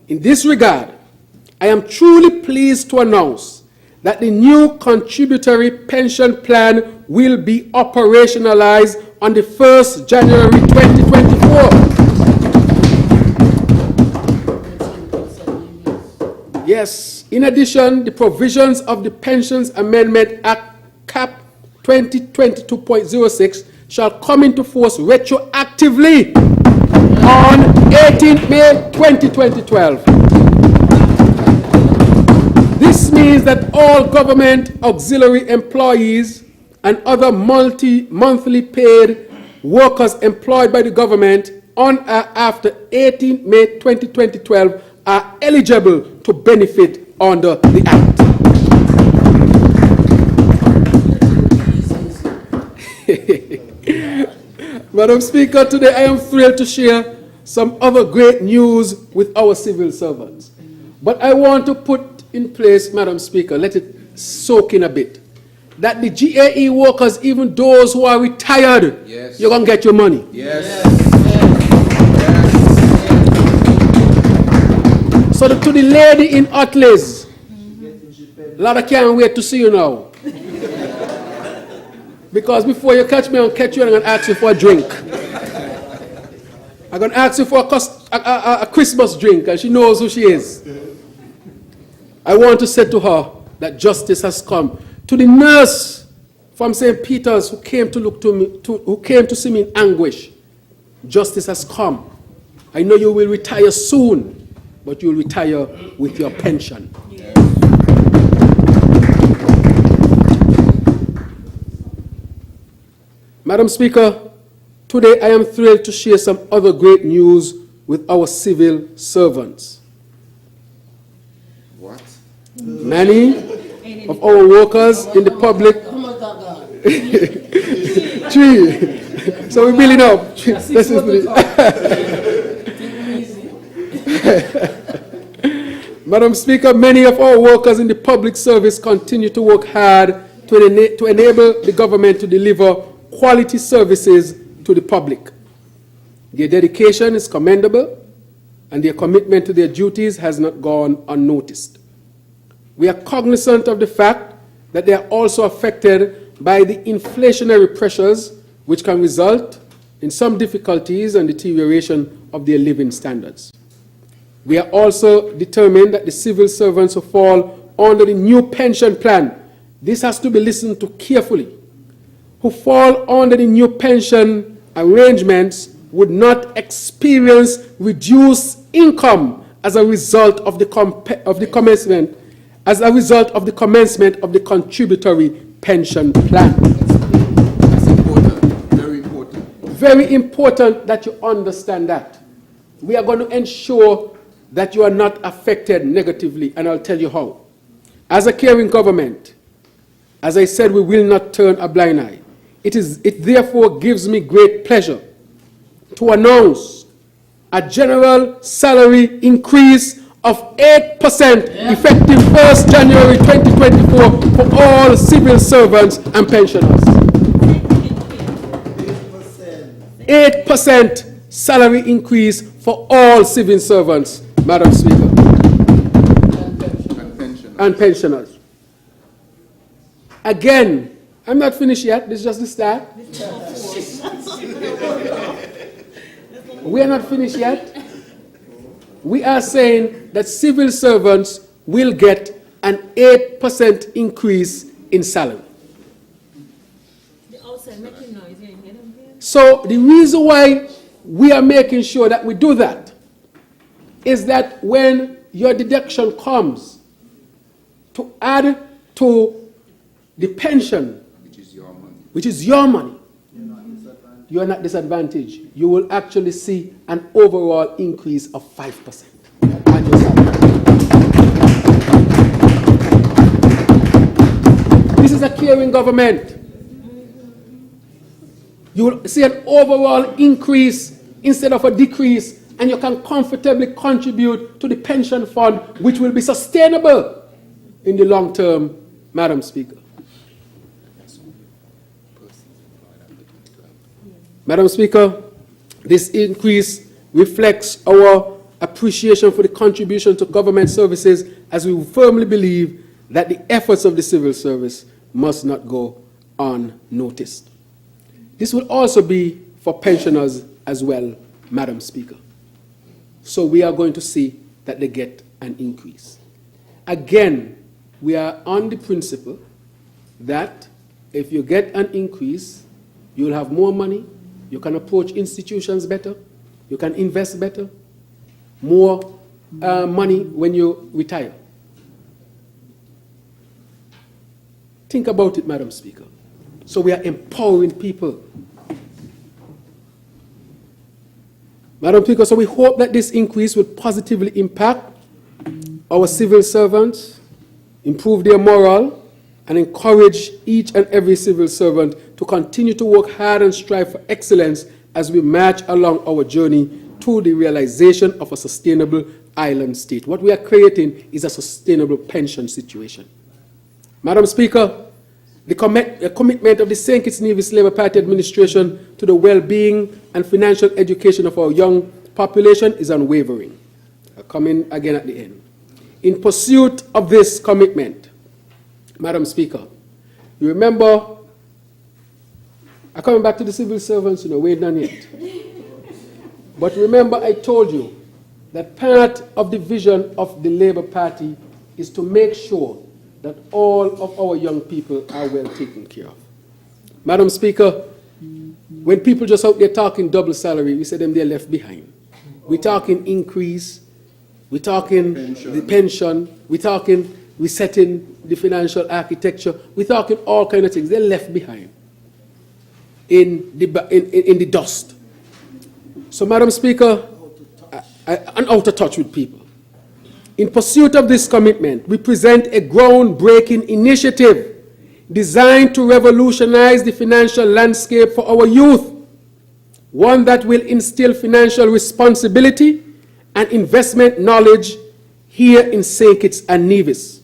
In this regard, I am truly pleased to announce that the new contributory pension plan will be operationalized on the 1st January 2024. Yes, in addition, the provisions of the Pensions Amendment Act CAP 2022.06 shall come into force retroactively on 18 May 2012. This means that all government auxiliary employees and other monthly paid workers employed by the government on or after 18 May 2012 are eligible to benefit under the Act. Madam Speaker, today I am thrilled to share some other great news with our civil servants. But I want to put in place, Madam Speaker, let it soak in a bit, that the GAE workers, even those who are retired, Yes. you're going to get your money. Yes. So to the lady in Utleys, Lord, I can't wait to see you now. Because before you catch me, I'll catch you and I'm going to ask you for a drink. I'm going to ask you for a Christmas drink, and she knows who she is. I want to say to her that justice has come. To the nurse from St. Peter's who came to look to me, who came to see me in anguish, justice has come. I know you will retire soon, but you will retire with your pension. Yeah. Madam Speaker, today I am thrilled to share some other great news with our civil servants. What? Many of our workers in the public. Three. So we're building up. This is Madam Speaker, many of our workers in the public service continue to work hard to enable the government to deliver quality services to the public. Their dedication is commendable, and their commitment to their duties has not gone unnoticed. We are cognizant of the fact that they are also affected by the inflationary pressures, which can result in some difficulties and deterioration of their living standards. We are also determined that the civil servants who fall under the new pension plan, this has to be listened to carefully, who fall under the new pension arrangements would not experience reduced income as a result of the commencement of the contributory pension plan. That's important, very important. Very important that you understand that. We are going to ensure that you are not affected negatively, and I'll tell you how. As a caring government, as I said, we will not turn a blind eye. It therefore gives me great pleasure to announce a general salary increase of 8% effective 1st January 2024 for all civil servants and pensioners. 8% salary increase for all civil servants, Madam Speaker, and pensioners. Again, I'm not finished yet. This is just the start. We are not finished yet. We are saying that civil servants will get an 8% increase in salary. So the reason why we are making sure that we do that is that when your deduction comes to add to the pension, which is your money, you are not disadvantaged. You will actually see an overall increase of 5% on your salary. This is a caring government. You will see an overall increase instead of a decrease, and you can comfortably contribute to the pension fund, which will be sustainable in the long term, Madam Speaker. Madam Speaker, this increase reflects our appreciation for the contribution to government services, as we firmly believe that the efforts of the civil service must not go unnoticed. This will also be for pensioners as well, Madam Speaker. So we are going to see that they get an increase. Again, we are on the principle that if you get an increase, you'll have more money, you can approach institutions better, you can invest better, more money when you retire. Think about it, Madam Speaker. So we are empowering people. Madam Speaker, so we hope that this increase will positively impact our civil servants, improve their morale, and encourage each and every civil servant to continue to work hard and strive for excellence as we march along our journey to the realization of a sustainable island state. What we are creating is a sustainable pension situation. Madam Speaker, the commitment of the St. Kitts Nevis Labour Party administration to the well-being and financial education of our young population is unwavering. I'll come in again at the end. In pursuit of this commitment, Madam Speaker, you remember, I'm coming back to the civil servants, we're done yet. But remember, I told you that part of the vision of the Labour Party is to make sure that all of our young people are well taken care of. Madam Speaker, when people just out there talking double salary, we say them they're left behind. We're talking increase, we're talking the pension, we're talking resetting the financial architecture, we're talking all kinds of things. They're left behind in the dust. So, Madam Speaker, I'm out of touch with people. In pursuit of this commitment, we present a groundbreaking initiative designed to revolutionize the financial landscape for our youth, one that will instill financial responsibility and investment knowledge here in St. Kitts and Nevis.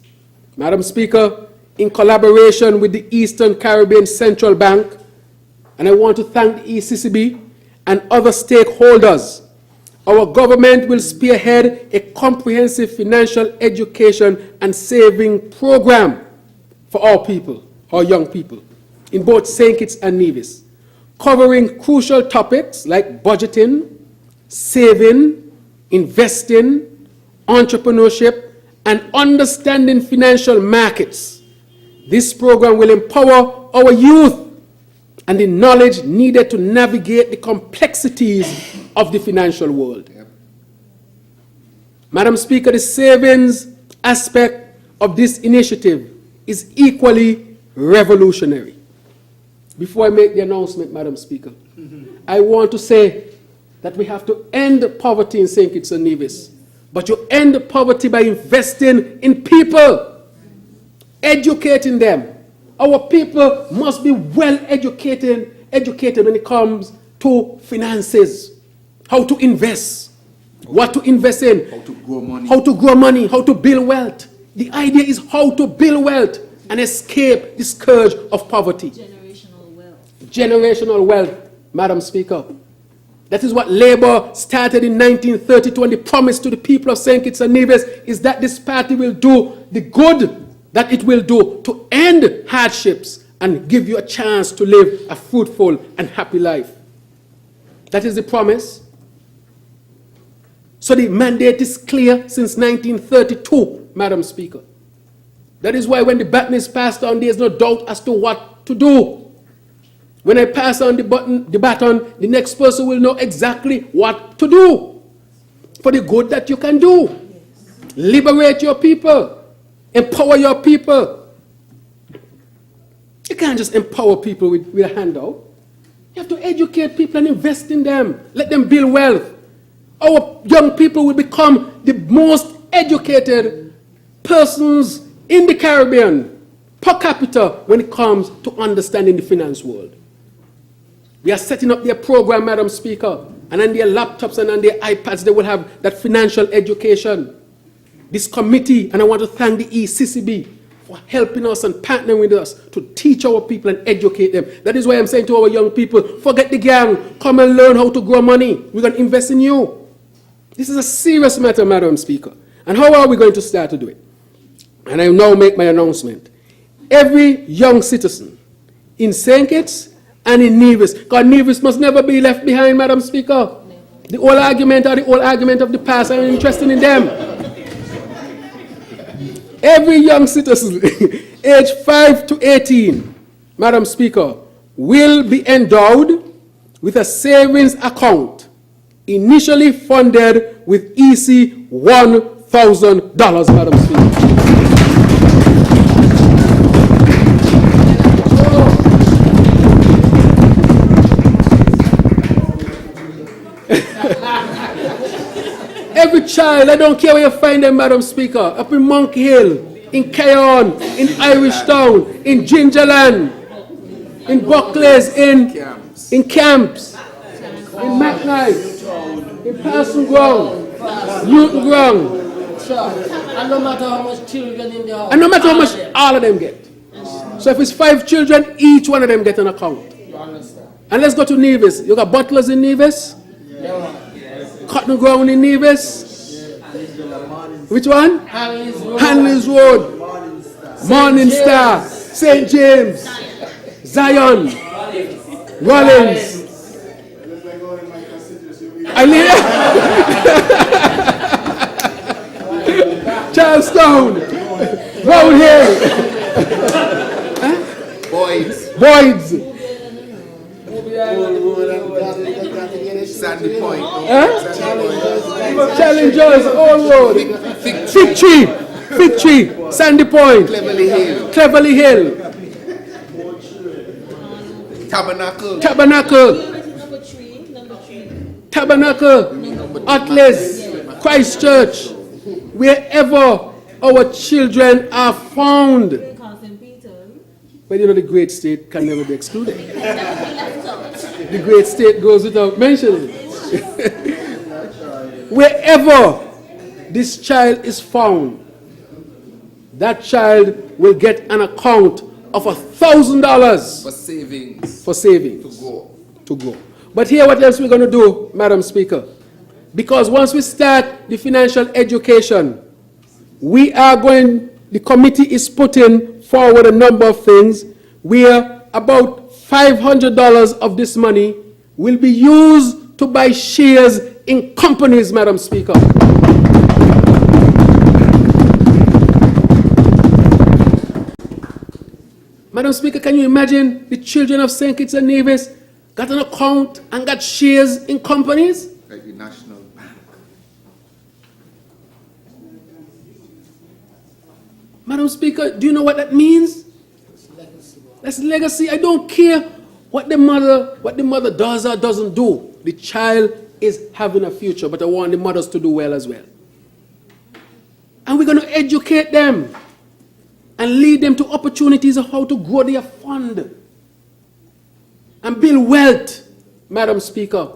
Madam Speaker, in collaboration with the Eastern Caribbean Central Bank, and I want to thank the ECCB and other stakeholders, our government will spearhead a comprehensive financial education and saving program for our people, our young people, in both St. Kitts and Nevis, covering crucial topics like budgeting, saving, investing, entrepreneurship, and understanding financial markets. This program will empower our youth and the knowledge needed to navigate the complexities of the financial world. Yep. Madam Speaker, the savings aspect of this initiative is equally revolutionary. Before I make the announcement, Madam Speaker, I want to say that we have to end poverty in St. Kitts and Nevis. But you end poverty by investing in people. educating them. Our people must be well educated when it comes to finances, how to invest, what to invest in, How to grow money. how to grow money, how to build wealth. The idea is how to build wealth and escape the scourge of poverty. Generational wealth. Generational wealth, Madam Speaker. That is what Labour started in 1932, and the promise to the people of St. Kitts and Nevis is that this party will do the good that it will do to end hardships and give you a chance to live a fruitful and happy life. That is the promise. So the mandate is clear since 1932, Madam Speaker. That is why when the baton is passed on, there is no doubt as to what to do. When I pass on the baton, the next person will know exactly what to do for the good that you can do. Liberate your people. Empower your people. You can't just empower people with a handout. You have to educate people and invest in them. Let them build wealth. Our young people will become the most educated persons in the Caribbean per capita when it comes to understanding the finance world. We are setting up their program, Madam Speaker, and on their laptops and on their iPads, they will have that financial education. This committee, and I want to thank the ECCB for helping us and partnering with us to teach our people and educate them. That is why I'm saying to our young people, forget the gang, come and learn how to grow money. We're going to invest in you. This is a serious matter, Madam Speaker. And how are we going to start to do it? And I now make my announcement. Every young citizen in St. Kitts and in Nevis, because Nevis must never be left behind, Madam Speaker. The old argument or the old argument of the past, I'm interested in them. Every young citizen, age 5 to 18, Madam Speaker, will be endowed with a savings account initially funded with EC $1,000, Madam Speaker. Every child, I don't care where you find them, Madam Speaker, up in Monkey Hill, in Cayon, in Irish Town, in Gingerland, in Buckley's, in Camps, in McKnight, in Parson Ground, Newton Ground. And no matter how much children in the house. And no matter how much all of them get. So if it's 5 children, each one of them get an account. You understand? And And let's go to Nevis. You got butlers in Nevis? Cotton ground in Nevis? Which one? Hanley's Road. Morning Star. St. James. Zion. Rollins. Charlestown. Round Hill. Boyd's. Sandy Point. Challengers, Old Road. Fig Tree. Sandy Point. Cleverly Hill. Tabernacle. Atlas. Christchurch. Wherever our children are found. But you know the great state can never be excluded. The great state goes without mentioning. Wherever this child is found, that child will get an account of $1,000 for savings. To go. But here what else we're going to do, Madam Speaker? Because once we start the financial education, the committee is putting forward a number of things where about $500 of this money will be used to buy shares in companies, Madam Speaker. Madam Speaker, can you imagine the children of St. Kitts and Nevis got an account and got shares in companies? Like the National Bank. Madam Speaker, do you know what that means? That's legacy. I don't care what the mother does or doesn't do. The child is having a future, but I want the mothers to do well as well. And we're going to educate them and lead them to opportunities of how to grow their fund and build wealth, Madam Speaker.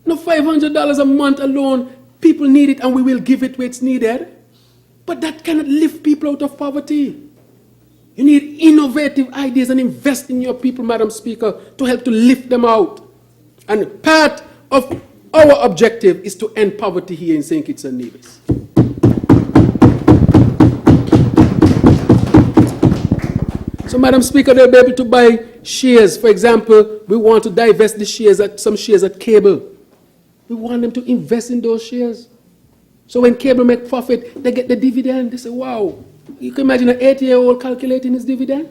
No, $500 a month alone, people need it and we will give it where it's needed. But that cannot lift people out of poverty. You need innovative ideas and invest in your people, Madam Speaker, to help to lift them out. And part of our objective is to end poverty here in St. Kitts and Nevis. So, Madam Speaker, they'll be able to buy shares. For example, we want to divest the shares some shares at Cable. We want them to invest in those shares. So when Cable make profit, they get the dividend. They say, wow. You can imagine an 80-year-old calculating his dividend.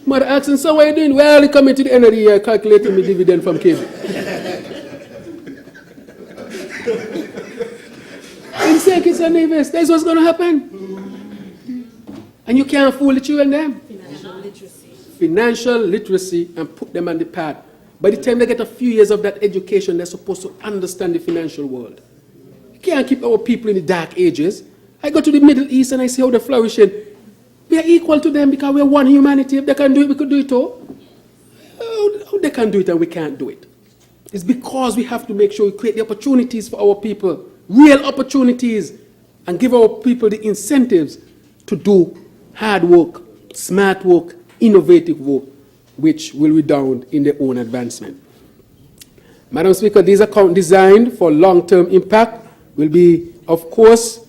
Mother asking, so what are you doing? Well, you're coming to the end of the year calculating my dividend from Cable. In St. Kitts and Nevis, that's what's going to happen. And you can't fool the children then. Financial literacy. Financial literacy and put them on the path. By the time they get a few years of that education, they're supposed to understand the financial world. You can't keep our people in the dark ages. I go to the Middle East and I see how they're flourishing. We are equal to them because we are one humanity. If they can do it, we could do it too. How they can do it and we can't do it? It's because we have to make sure we create the opportunities for our people, real opportunities, and give our people the incentives to do hard work, smart work, innovative work, which will redound in their own advancement. Madam Speaker, these accounts designed for long-term impact will be, of course,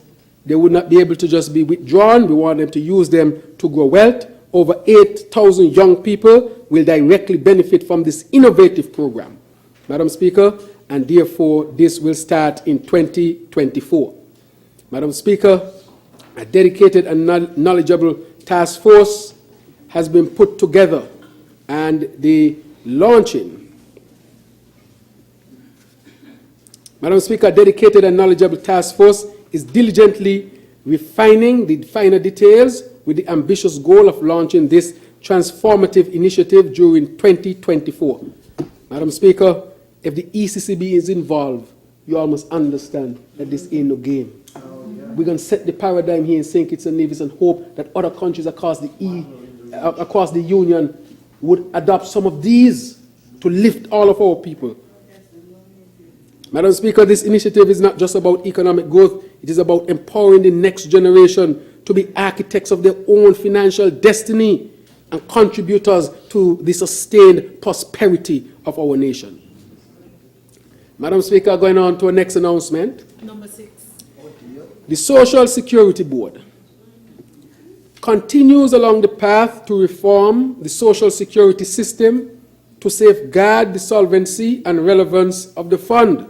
they would not be able to just be withdrawn. We want them to use them to grow wealth. Over 8,000 young people will directly benefit from this innovative program, Madam Speaker, and therefore this will start in 2024. Madam Speaker, a dedicated and knowledgeable task force has been put together, and the launching. Madam Speaker, a dedicated and knowledgeable task force is diligently refining the finer details with the ambitious goal of launching this transformative initiative during 2024. Madam Speaker, if the ECCB is involved, you all must understand that this ain't no game. We're going to set the paradigm here in St. Kitts and Nevis and hope that other countries across the Union would adopt some of these to lift all of our people. Madam Speaker, this initiative is not just about economic growth, it is about empowering the next generation to be architects of their own financial destiny and contributors to the sustained prosperity of our nation. Madam Speaker, going on to our next announcement. Number 6. The Social Security Board continues along the path to reform the social security system to safeguard the solvency and relevance of the fund.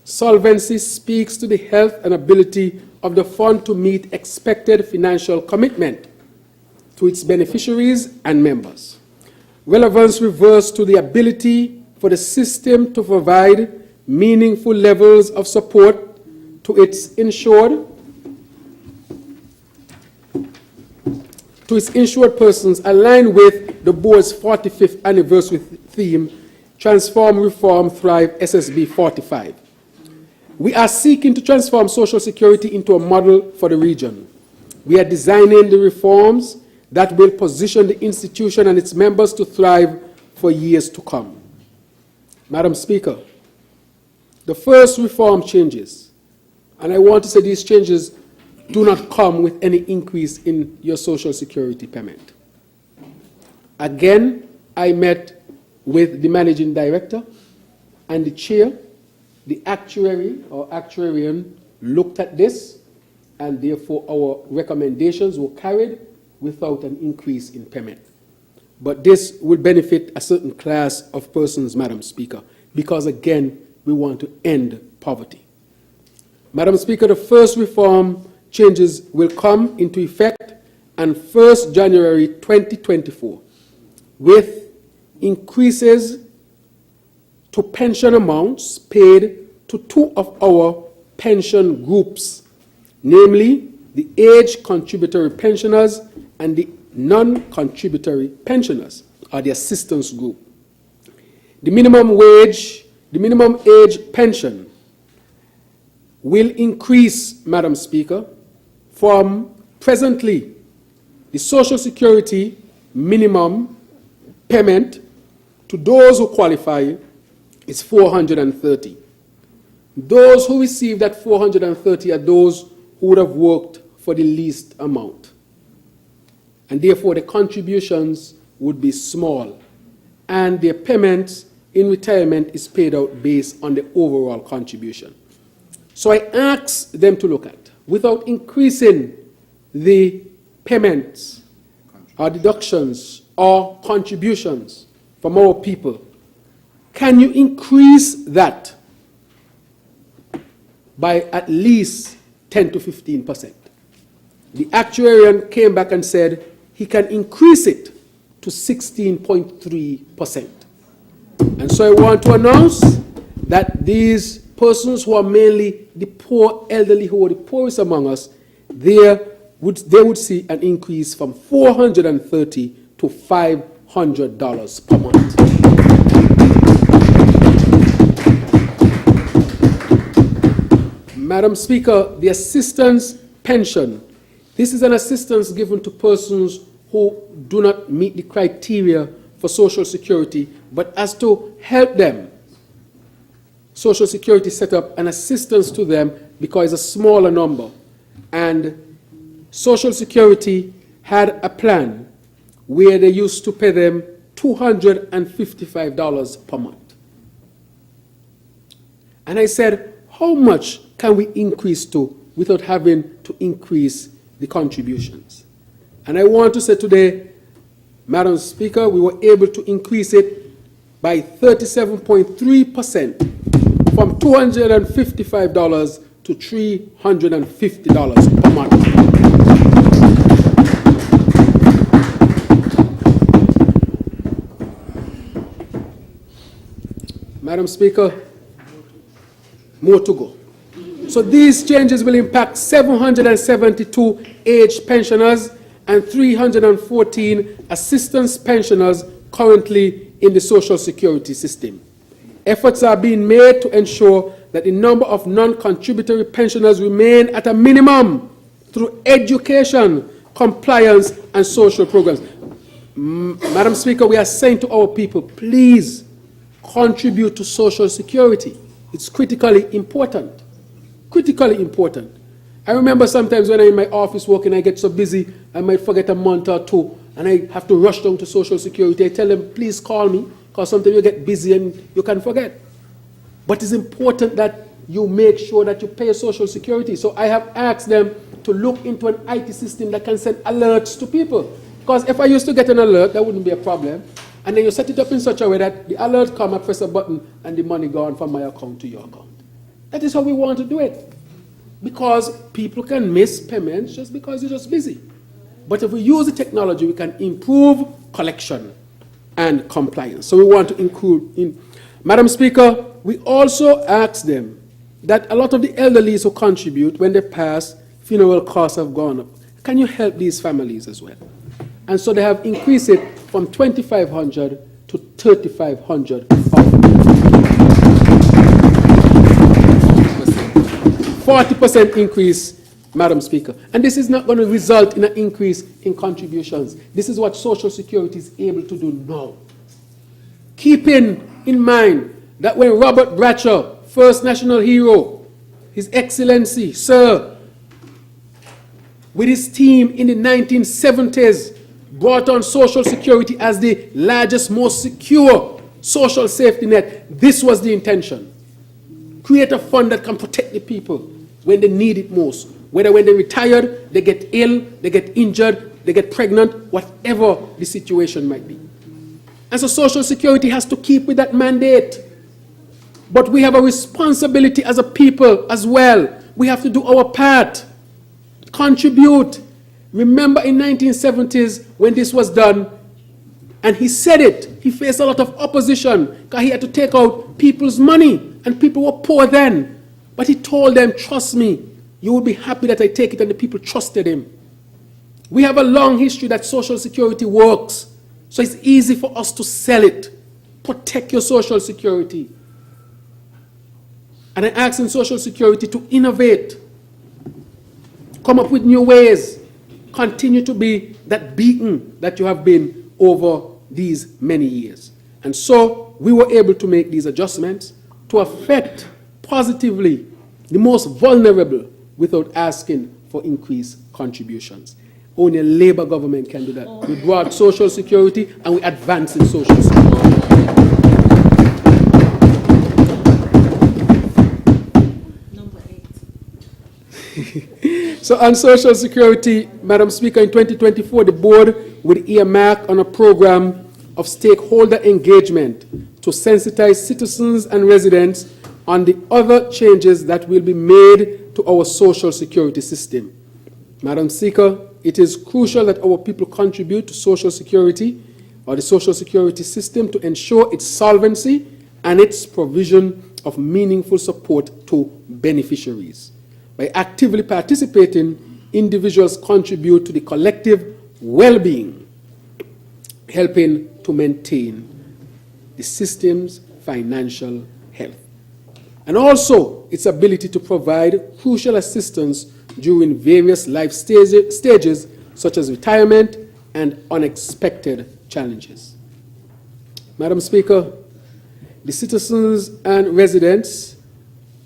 Solvency speaks to the health and ability of the fund to meet expected financial commitment to its beneficiaries and members. Relevance refers to the ability for the system to provide meaningful levels of support to its insured persons, aligned with the board's 45th anniversary theme, Transform, Reform, Thrive, SSB 45. We are seeking to transform Social Security into a model for the region. We are designing the reforms that will position the institution and its members to thrive for years to come. Madam Speaker, the first reform changes, and I want to say these changes do not come with any increase in your Social Security payment. Again, I met with the managing director and the chair. The actuary or actuarian looked at this, and therefore our recommendations were carried without an increase in payment. But this will benefit a certain class of persons, Madam Speaker, because again, we want to end poverty. Madam Speaker, the first reform changes will come into effect on 1st January 2024 with increases to pension amounts paid to two of our pension groups, namely the age contributory pensioners and the non-contributory pensioners, or the assistance group. The minimum age pension will increase, Madam Speaker, from presently the Social Security minimum payment to those who qualify is $430. Those who receive that $430 are those who would have worked for the least amount. And therefore, the contributions would be small. And their payments in retirement is paid out based on the overall contribution. So I ask them to look at, without increasing the payments or deductions or contributions from our people, can you increase that by at least 10 to 15%? The actuarian came back and said he can increase it to 16.3%. And so I want to announce that these persons who are mainly the poor elderly, who are the poorest among us, they would see an increase from $430 to $500 per month. Madam Speaker, the assistance pension, this is an assistance given to persons who do not meet the criteria for Social Security, but as to help them. Social Security set up an assistance to them because it's a smaller number. And Social Security had a plan where they used to pay them $255 per month. And I said, how much can we increase to without having to increase the contributions? And I want to say today, Madam Speaker, we were able to increase it by 37.3% from $255 to $350 per month. Madam Speaker, more to go. So these changes will impact 772 aged pensioners and 314 assistance pensioners currently in the Social Security system. Efforts are being made to ensure that the number of non-contributory pensioners remain at a minimum through education, compliance, and social programs. Madam Speaker, we are saying to our people, please contribute to Social Security. It's critically important. Critically important. I remember sometimes when I'm in my office working, I get so busy, I might forget a month or two, and I have to rush down to Social Security. I tell them, please call me, because sometimes you get busy and you can forget. But it's important that you make sure that you pay your Social Security. So I have asked them to look into an IT system that can send alerts to people. Because if I used to get an alert, that wouldn't be a problem. And then you set it up in such a way that the alert comes, I press a button, and the money gone from my account to your account. That is how we want to do it. Because people can miss payments just because you're just busy. But if we use the technology, we can improve collection and compliance. So we want to include in. Madam Speaker, we also ask them that a lot of the elderlies who contribute, when they pass, funeral costs have gone up. Can you help these families as well? And so they have increased it from $2,500 to $3,500. 40% increase, Madam Speaker. And this is not going to result in an increase in contributions. This is what Social Security is able to do now. Keeping in mind that when Robert Bradshaw, first national hero, His Excellency, Sir, with his team in the 1970s, brought on Social Security as the largest, most secure social safety net, this was the intention. Create a fund that can protect the people when they need it most. Whether when they're retired, they get ill, they get injured, they get pregnant, whatever the situation might be. And so Social Security has to keep with that mandate. But we have a responsibility as a people as well. We have to do our part. Contribute. Remember in 1970s when this was done, and he said it, he faced a lot of opposition because he had to take out people's money, and people were poor then. But he told them, trust me, you will be happy that I take it, and the people trusted him. We have a long history that Social Security works, so it's easy for us to sell it. Protect your Social Security. And I'm asking Social Security to innovate, come up with new ways, continue to be that beacon that you have been over these many years. And so we were able to make these adjustments to affect positively the most vulnerable without asking for increased contributions. Only a Labour government can do that. We brought Social Security and we advance in Social Security. Number 8. So on Social Security, Madam Speaker, in 2024, the board would earmark on a program of stakeholder engagement to sensitize citizens and residents on the other changes that will be made to our Social Security system. Madam Speaker, it is crucial that our people contribute to Social Security or the Social Security system to ensure its solvency and its provision of meaningful support to beneficiaries. By actively participating, individuals contribute to the collective well-being, helping to maintain the system's financial health. And also its ability to provide crucial assistance during various life stages such as retirement and unexpected challenges. Madam Speaker, the citizens and residents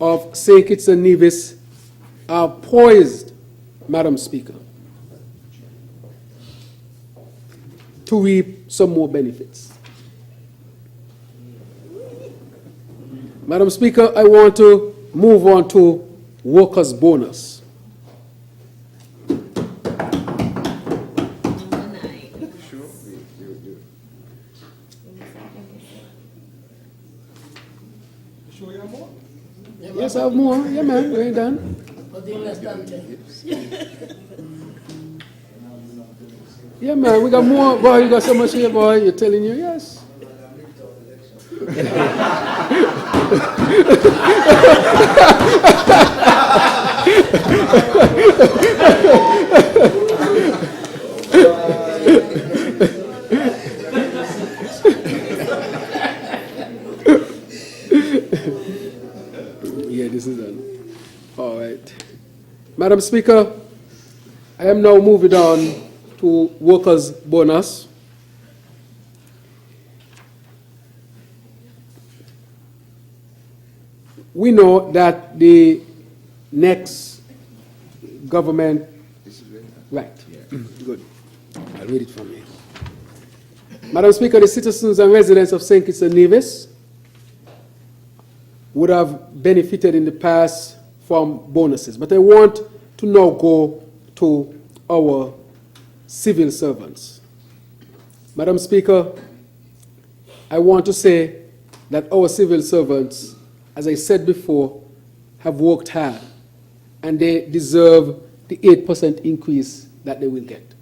of St. Kitts and Nevis are poised, Madam Speaker, to reap some more benefits. Madam Speaker, I want to move on to workers' bonus. Number 9. Yes, I have more. Yeah, man, we ain't done. Nothing less than 10. Yeah, man, we got more. Boy, you got so much here, boy. You're telling you, yes. Yeah, this is done. All right. Madam Speaker, I am now moving on to workers' bonus. We know that the next government, right, good, I'll read it from here. Madam Speaker, the citizens and residents of St. Kitts and Nevis would have benefited in the past from bonuses, but I want to now go to our civil servants. Madam Speaker, I want to say that our civil servants, as I said before, have worked hard and they deserve the 8% increase that they will get.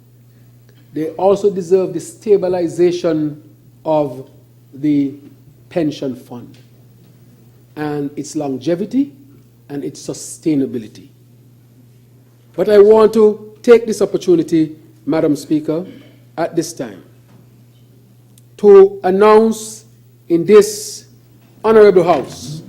They also deserve the stabilization of the pension fund and its longevity and its sustainability. But I want to take this opportunity, Madam Speaker, at this time, to announce in this honorable House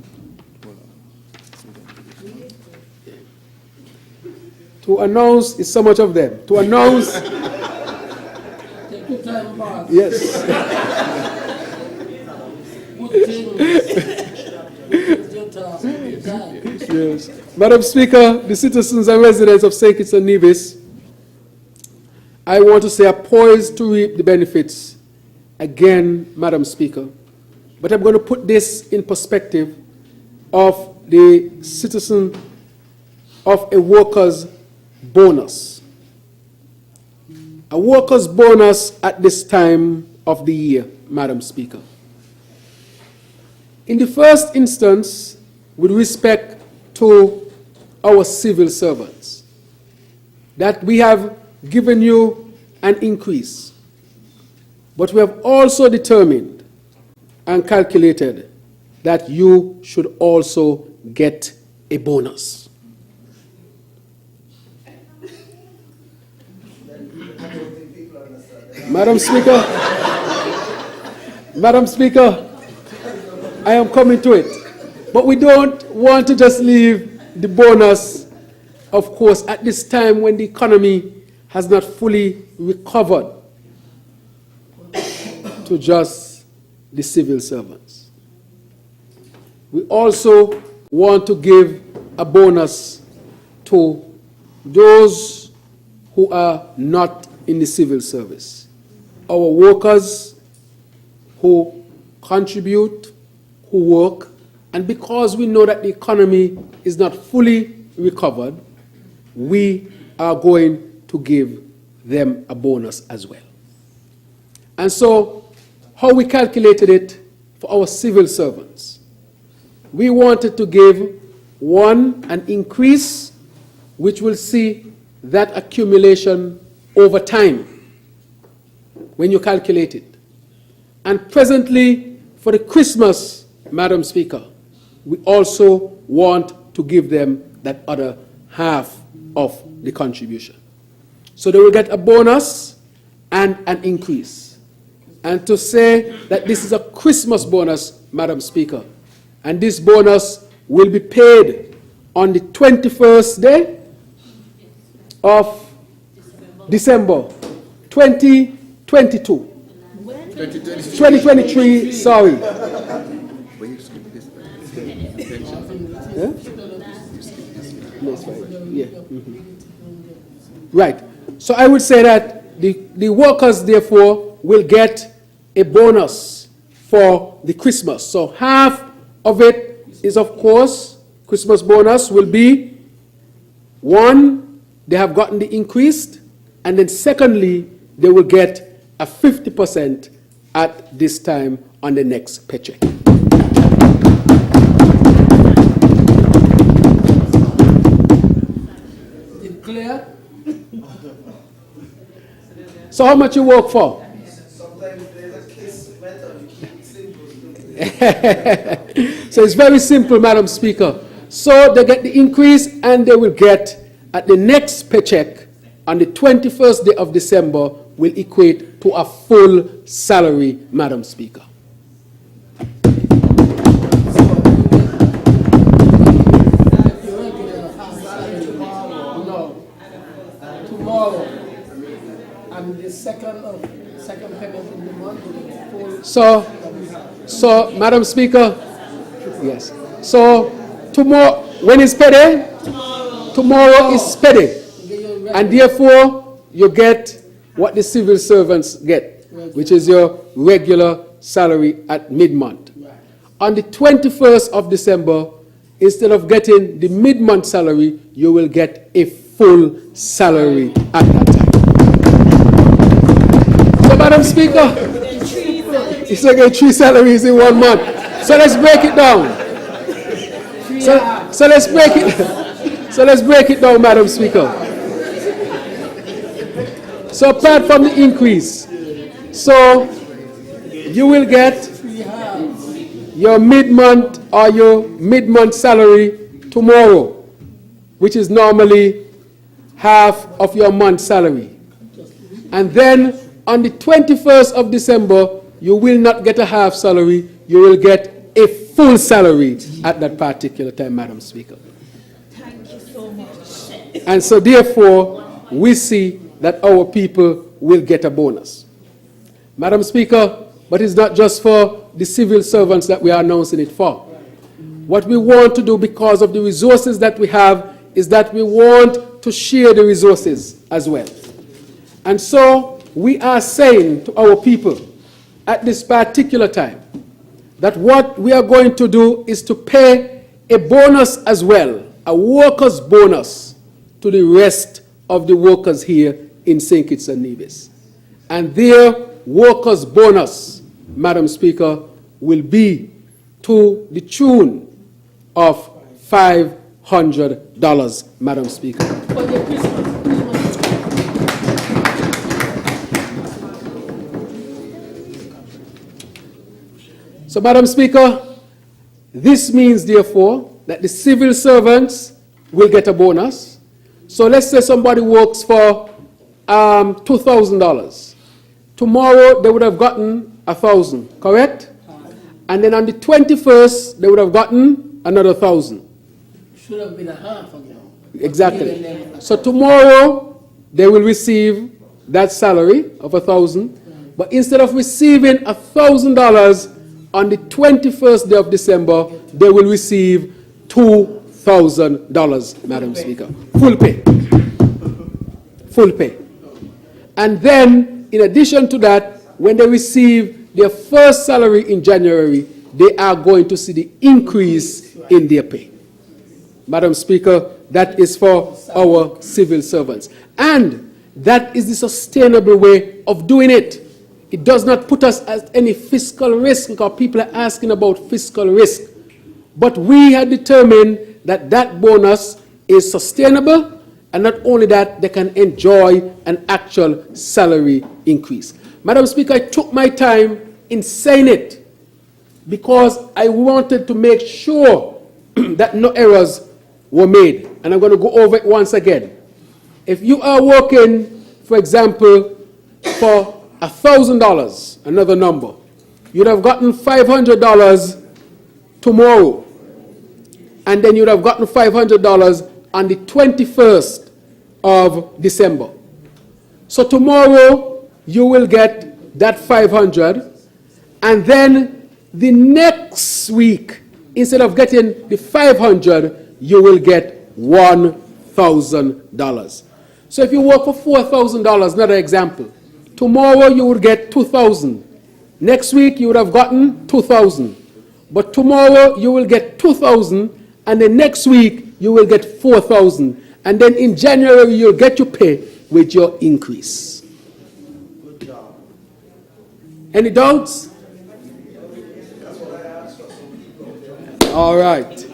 to announce, is so much of them, to announce, Take your time, boss. yes, Good things. It's your task. Good time. yes. Madam Speaker, the citizens and residents of St. Kitts and Nevis, I want to say are poised to reap the benefits again, Madam Speaker. But I'm going to put this in perspective of the citizen of a worker's bonus. A worker's bonus at this time of the year, Madam Speaker. In the first instance, with respect to our civil servants, that we have given you an increase, but we have also determined and calculated that you should also get a bonus. Madam Speaker, Madam Speaker, I am coming to it. But we don't want to just leave the bonus, of course, at this time when the economy has not fully recovered, to just the civil servants. We also want to give a bonus to those who are not in the civil service. Our workers who contribute, who work, and because we know that the economy is not fully recovered, we are going to give them a bonus as well. And so, how we calculated it for our civil servants, we wanted to give an increase which will see that accumulation over time when you calculate it. And presently, for the Christmas, Madam Speaker, we also want to give them that other half of the contribution. So they will get a bonus and an increase. And to say that this is a Christmas bonus, Madam Speaker, and this bonus will be paid on the 21st day of December 2022. 2023, sorry. Yeah? That's right. Yeah. Mm-hmm. Right. So I would say that the workers, therefore, will get a bonus for the Christmas. So half of it is, of course, Christmas bonus will be, one, they have gotten the increased, and then secondly, they will get a 50% at this time on the next paycheck. Clear? So how much you work for? Sometimes there's a case matter, you keep it simple. So it's very simple, Madam Speaker. So they get the increase and they will get at the next paycheck on the 21st day of December will equate to a full salary, Madam Speaker. Tomorrow, and the second payment in the month will be full. So, Madam Speaker, yes. So, tomorrow, when is payday? Tomorrow is payday. And therefore, you get what the civil servants get, which is your regular salary at mid-month. On the 21st of December, instead of getting the mid-month salary, you will get a full salary at that time. So, Madam Speaker, it's like 3 salaries in 1 month. So let's break it down. So let's break it. So let's break it down, Madam Speaker. So apart from the increase, so you will get your mid-month or your mid-month salary tomorrow, which is normally half of your month's salary. And then on the 21st of December, you will not get a half salary, you will get a full salary at that particular time, Madam Speaker. Thank you so much. And so therefore, we see that our people will get a bonus. Madam Speaker, but it's not just for the civil servants that we are announcing it for. What we want to do because of the resources that we have is that we want to share the resources as well. And so we are saying to our people at this particular time that what we are going to do is to pay a bonus as well, a workers' bonus to the rest of the workers here in St. Kitts and Nevis. And their workers' bonus, Madam Speaker, will be to the tune of $500, Madam Speaker. So, Madam Speaker, this means, therefore, that the civil servants will get a bonus. So let's say somebody works for $2,000. Tomorrow, they would have gotten $1,000, correct? And then on the 21st, they would have gotten another 1,000. Should have been a half ago. Exactly. So tomorrow, they will receive that salary of 1,000, but instead of receiving $1,000 on the 21st day of December, they will receive $2,000, Madam Speaker. Full pay. Full pay. And then, in addition to that, when they receive their first salary in January, they are going to see the increase in their pay. Madam Speaker, that is for our civil servants. And that is the sustainable way of doing it. It does not put us at any fiscal risk, because people are asking about fiscal risk. But we have determined that that bonus is sustainable, and not only that, they can enjoy an actual salary increase. Madam Speaker, I took my time in saying it because I wanted to make sure that no errors were made. And I'm going to go over it once again. If you are working, for example, for $1,000, another number, you'd have gotten $500 tomorrow. And then you'd have gotten $500 on the 21st of December. So tomorrow, you will get that $500. And then the next week, instead of getting the $500, you will get $1,000. So if you work for $4,000, another example, tomorrow you will get $2,000. Next week you would have gotten $2,000. But tomorrow you will get $2,000, and the next week you will get $4,000. And then in January you'll get your pay with your increase. Good job. Any doubts? All right.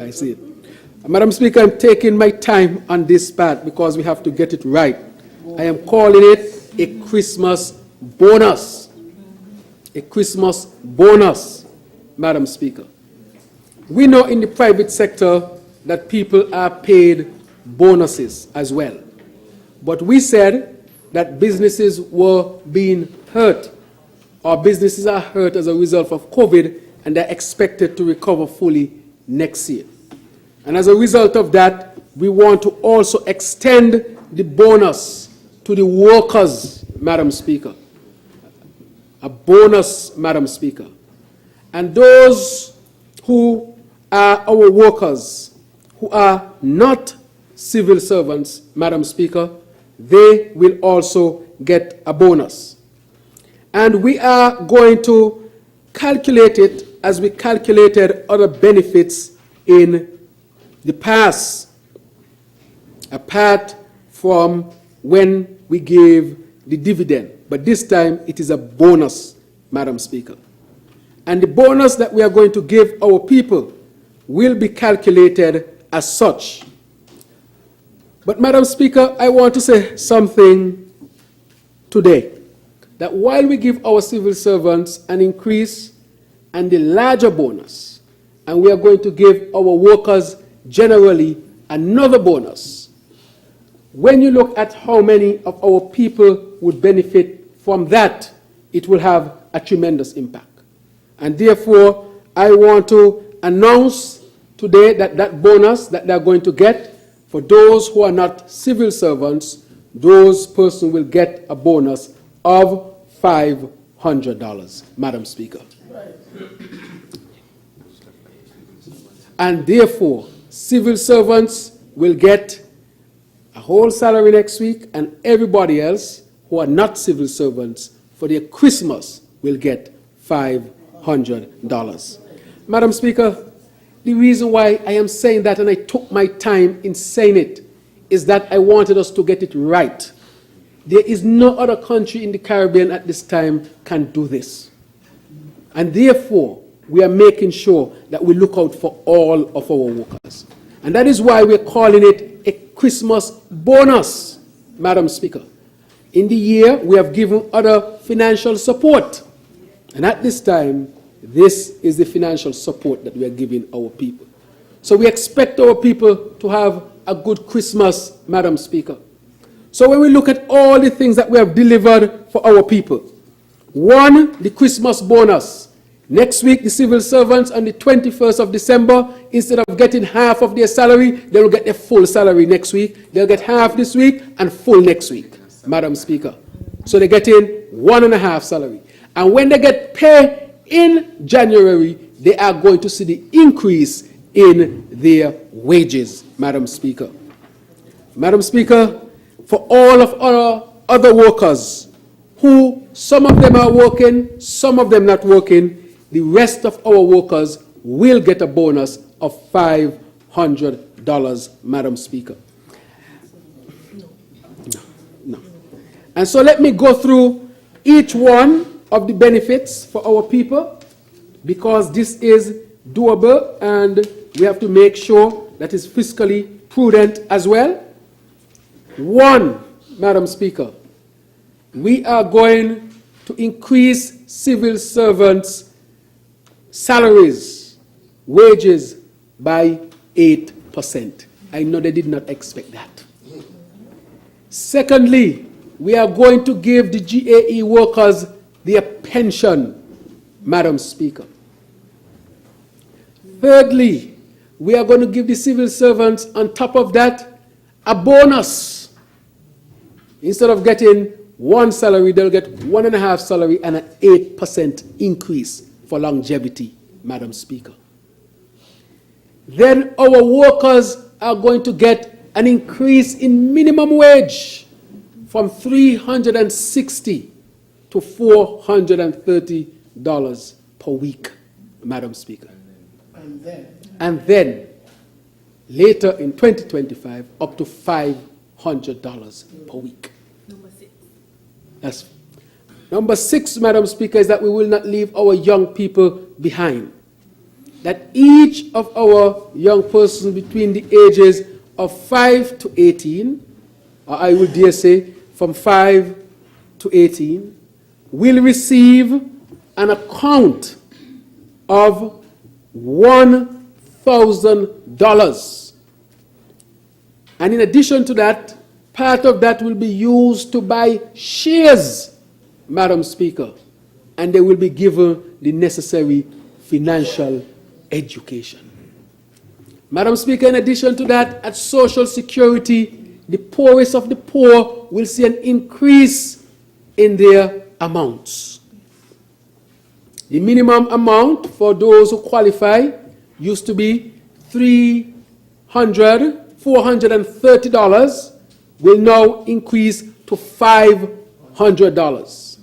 I see it. Madam Speaker, I'm taking my time on this part because we have to get it right. I am calling it a Christmas bonus. A Christmas bonus, Madam Speaker. We know in the private sector that people are paid bonuses as well. But we said that businesses were being hurt. Our businesses are hurt as a result of COVID, and they're expected to recover fully next year. And as a result of that, we want to also extend the bonus to the workers, Madam Speaker. A bonus, Madam Speaker. And those who are our workers, who are not civil servants, Madam Speaker, they will also get a bonus. And we are going to calculate it as we calculated other benefits in the past, apart from when we gave the dividend. But this time it is a bonus, Madam Speaker. And the bonus that we are going to give our people will be calculated as such. But Madam Speaker, I want to say something today, that while we give our civil servants an increase and a larger bonus, and we are going to give our workers generally another bonus, when you look at how many of our people would benefit from that, it will have a tremendous impact. And therefore, I want to announce today that that bonus that they're going to get, for those who are not civil servants, those persons will get a bonus of $500, Madam Speaker. And therefore, civil servants will get a whole salary next week, and everybody else who are not civil servants for their Christmas will get $500. Madam Speaker, the reason why I am saying that, and I took my time in saying it, is that I wanted us to get it right. There is no other country in the Caribbean at this time can do this. And therefore, we are making sure that we look out for all of our workers. And that is why we're calling it a Christmas bonus, Madam Speaker. In the year, we have given other financial support. And at this time, This is the financial support that we are giving our people. So we expect our people to have a good Christmas, Madam Speaker. So when we look at all the things that we have delivered for our people, one, the Christmas bonus. Next week, the civil servants on the 21st of December, instead of getting half of their salary, they will get their full salary next week. They'll get half this week and full next week, Madam Speaker. So they're getting 1.5 salary. And when they get pay in January, they are going to see the increase in their wages, Madam Speaker. Madam Speaker, for all of our other workers who, some of them are working, some of them not working, the rest of our workers will get a bonus of $500, Madam Speaker. No. And so let me go through each one of the benefits for our people, because this is doable and we have to make sure that it's fiscally prudent as well. One, Madam Speaker, we are going to increase civil servants' salaries, wages by 8%. I know they did not expect that. Secondly, we are going to give the GAE workers their pension, Madam Speaker. Thirdly, we are going to give the civil servants, on top of that, a bonus. Instead of getting one salary, they'll get 1.5 salary and an 8% increase for longevity, Madam Speaker. Then our workers are going to get an increase in minimum wage from $360 to $430 per week, Madam Speaker. And then, later in 2025, up to $500 per week. That's number 6, Madam Speaker, is that we will not leave our young people behind. That each of our young persons between the ages of 5 to 18, or I would dare say from 5 to 18, will receive an account of $1,000. And in addition to that, part of that will be used to buy shares, Madam Speaker, and they will be given the necessary financial education. Madam Speaker, in addition to that, at Social Security, the poorest of the poor will see an increase in their amounts. The minimum amount for those who qualify used to be $430, will now increase to $500.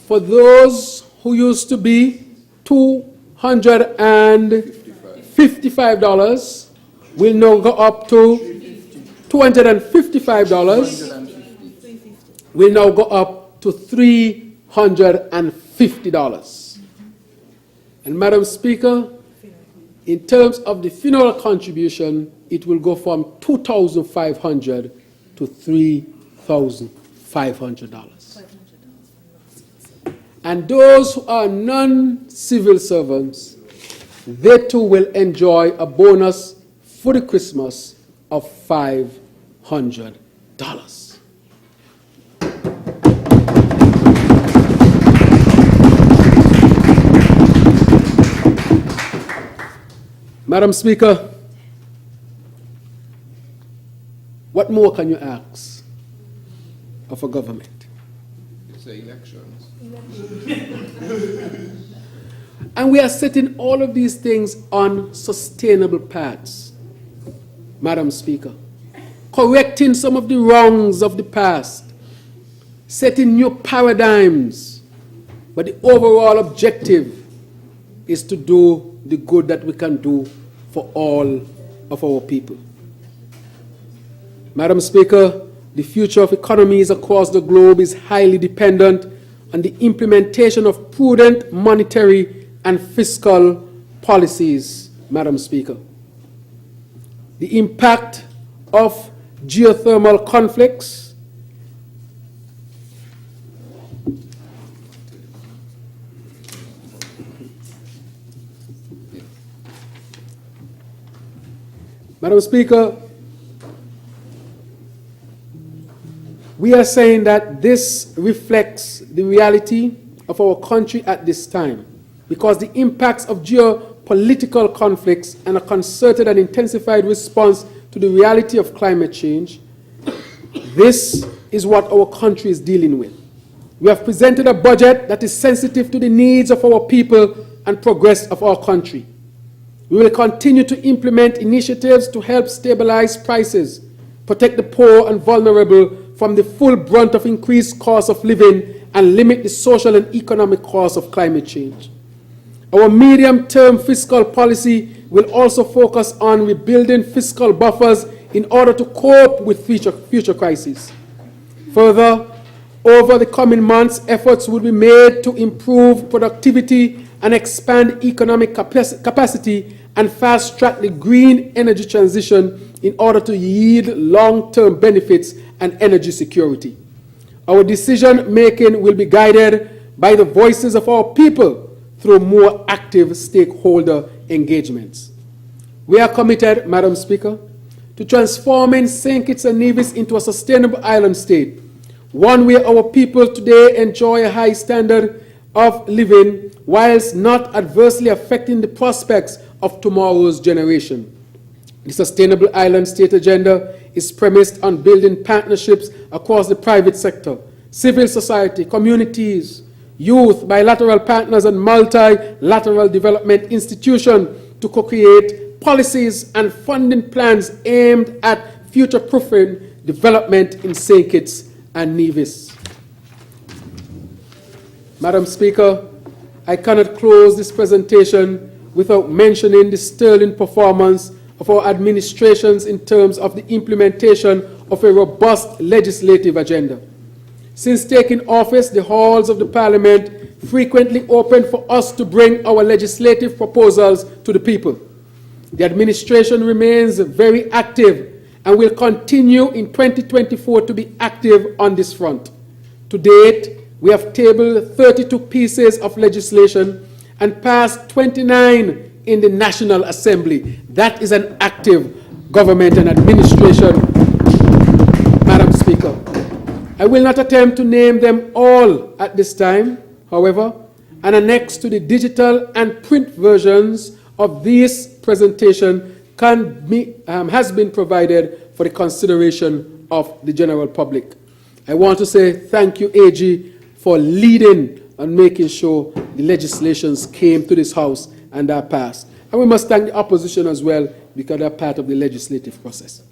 For those who used to be $255, will now go up to $255, will now go up to $350. And Madam Speaker, in terms of the funeral contribution, it will go from $2,500 to $3,500. And those who are non-civil servants, they too will enjoy a bonus for the Christmas of $500. Madam Speaker, what more can you ask of a government? It's the elections. And we are setting all of these things on sustainable paths, Madam Speaker. Correcting some of the wrongs of the past, setting new paradigms, but the overall objective is to do the good that we can do for all of our people. Madam Speaker, the future of economies across the globe is highly dependent on the implementation of prudent monetary and fiscal policies, Madam Speaker. The impact of geothermal conflicts, Madam Speaker, we are saying that this reflects the reality of our country at this time, because the impacts of geopolitical conflicts and a concerted and intensified response to the reality of climate change, this is what our country is dealing with. We have presented a budget that is sensitive to the needs of our people and progress of our country. We will continue to implement initiatives to help stabilize prices, protect the poor and vulnerable from the full brunt of increased cost of living, and limit the social and economic costs of climate change. Our medium-term fiscal policy will also focus on rebuilding fiscal buffers in order to cope with future crises. Further, over the coming months, efforts will be made to improve productivity and expand economic capacity and fast-track the green energy transition in order to yield long-term benefits and energy security. Our decision-making will be guided by the voices of our people through more active stakeholder engagements. We are committed, Madam Speaker, to transforming St. Kitts and Nevis into a sustainable island state, one where our people today enjoy a high standard of living whilst not adversely affecting the prospects of tomorrow's generation. The Sustainable Island State agenda is premised on building partnerships across the private sector, civil society, communities, youth, bilateral partners, and multilateral development institutions to co-create policies and funding plans aimed at future-proofing development in St. Kitts and Nevis. Madam Speaker, I cannot close this presentation without mentioning the sterling performance of our administrations in terms of the implementation of a robust legislative agenda. Since taking office, the halls of the Parliament frequently opened for us to bring our legislative proposals to the people. The administration remains very active and will continue in 2024 to be active on this front. To date, we have tabled 32 pieces of legislation and passed 29 in the National Assembly. That is an active government and administration, Madam Speaker. I will not attempt to name them all at this time. However, an annex to the digital and print versions of this presentation has been provided for the consideration of the general public. I want to say thank you, AG, for leading and making sure the legislations came to this House and are passed. And we must thank the opposition as well, because they're part of the legislative process.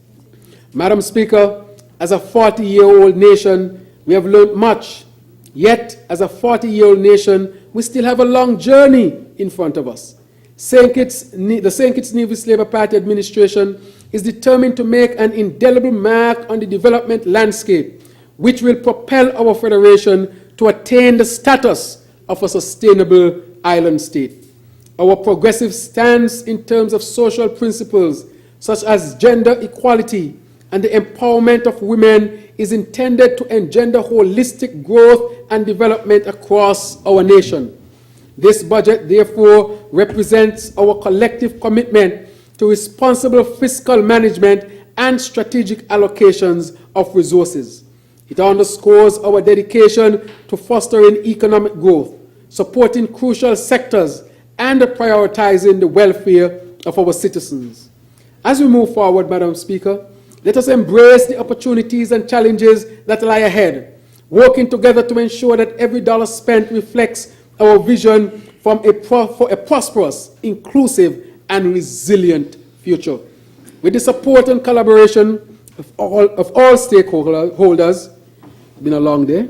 Madam Speaker, as a 40-year-old nation, we have learned much. Yet, as a 40-year-old nation, we still have a long journey in front of us. The St. Kitts Nevis Labour Party administration is determined to make an indelible mark on the development landscape, which will propel our federation to attain the status of a sustainable island state. Our progressive stance in terms of social principles, such as gender equality and the empowerment of women, is intended to engender holistic growth and development across our nation. This budget, therefore, represents our collective commitment to responsible fiscal management and strategic allocations of resources. It underscores our dedication to fostering economic growth, supporting crucial sectors, and prioritizing the welfare of our citizens. As we move forward, Madam Speaker, let us embrace the opportunities and challenges that lie ahead, working together to ensure that every dollar spent reflects our vision for a prosperous, inclusive, and resilient future. With the support and collaboration of all stakeholders, it's been a long day.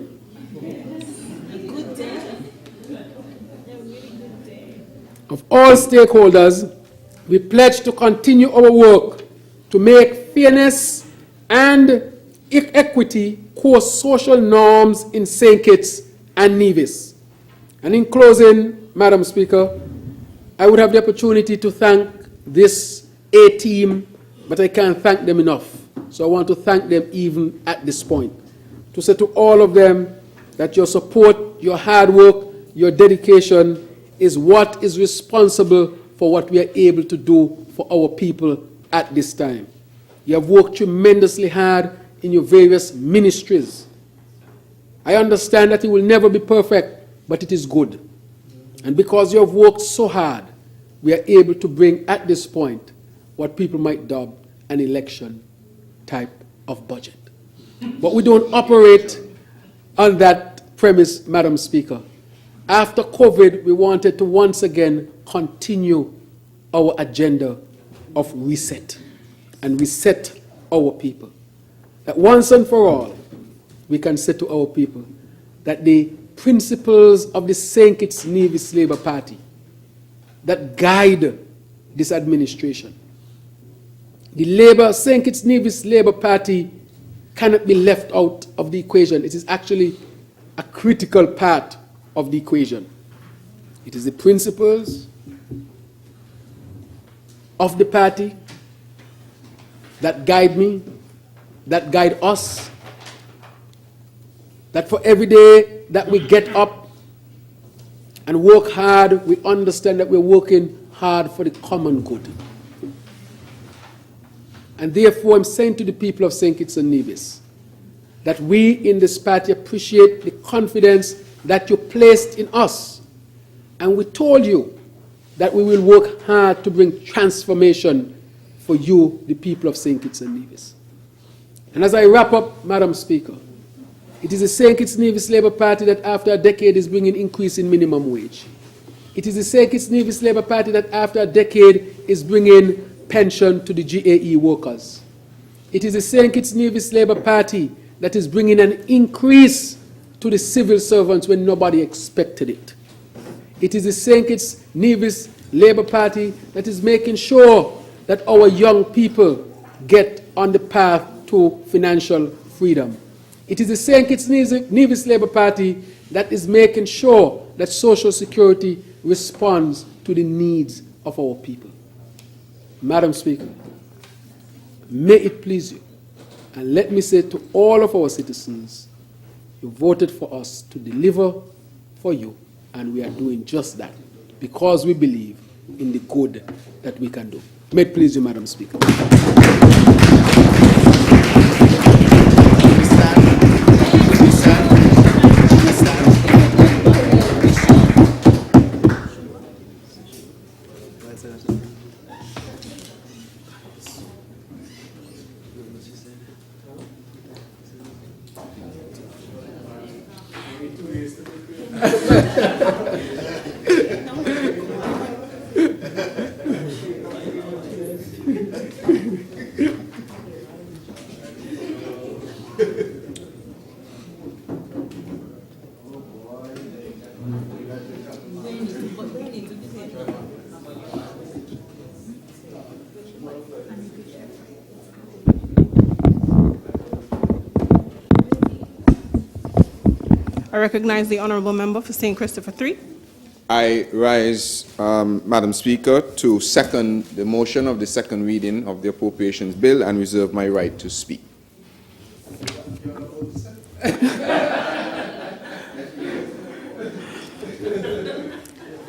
Of all stakeholders, we pledge to continue our work to make fairness and equity core social norms in St. Kitts and Nevis. And in closing, Madam Speaker, I would have the opportunity to thank this A-team, but I can't thank them enough. So I want to thank them even at this point. To say to all of them that your support, your hard work, your dedication is what is responsible for what we are able to do for our people at this time. You have worked tremendously hard in your various ministries. I understand that it will never be perfect, but it is good. And because you have worked so hard, we are able to bring at this point what people might dub an election type of budget. But we don't operate on that premise, Madam Speaker. After COVID, we wanted to once again continue our agenda of reset and reset our people. That once and for all, we can say to our people that the principles of the St. Kitts Nevis Labour Party that guide this administration, the St. Kitts Nevis Labour Party cannot be left out of the equation. It is actually a critical part of the equation. It is the principles of the party that guide me, that guide us, that for every day that we get up and work hard, we understand that we're working hard for the common good. And therefore, I'm saying to the people of St. Kitts and Nevis that we in this party appreciate the confidence that you placed in us. And we told you that we will work hard to bring transformation for you, the people of St. Kitts and Nevis. And as I wrap up, Madam Speaker, it is the St. Kitts Nevis Labour Party that after a decade is bringing increase in minimum wage. It is the St. Kitts Nevis Labour Party that after a decade is bringing pension to the GAE workers. It is the St. Kitts Nevis Labour Party that is bringing an increase to the civil servants when nobody expected it. It is the St. Kitts Nevis Labour Party that is making sure that our young people get on the path to financial freedom. It is the St. Kitts Nevis Labour Party that is making sure that Social Security responds to the needs of our people. Madam Speaker, may it please you, and let me say to all of our citizens, you voted for us to deliver for you, and we are doing just that because we believe in the good that we can do. May it please you, Madam Speaker. I recognize the honourable member for St. Christopher 3. I rise, Madam Speaker, to second the motion of the second reading of the Appropriations Bill and reserve my right to speak.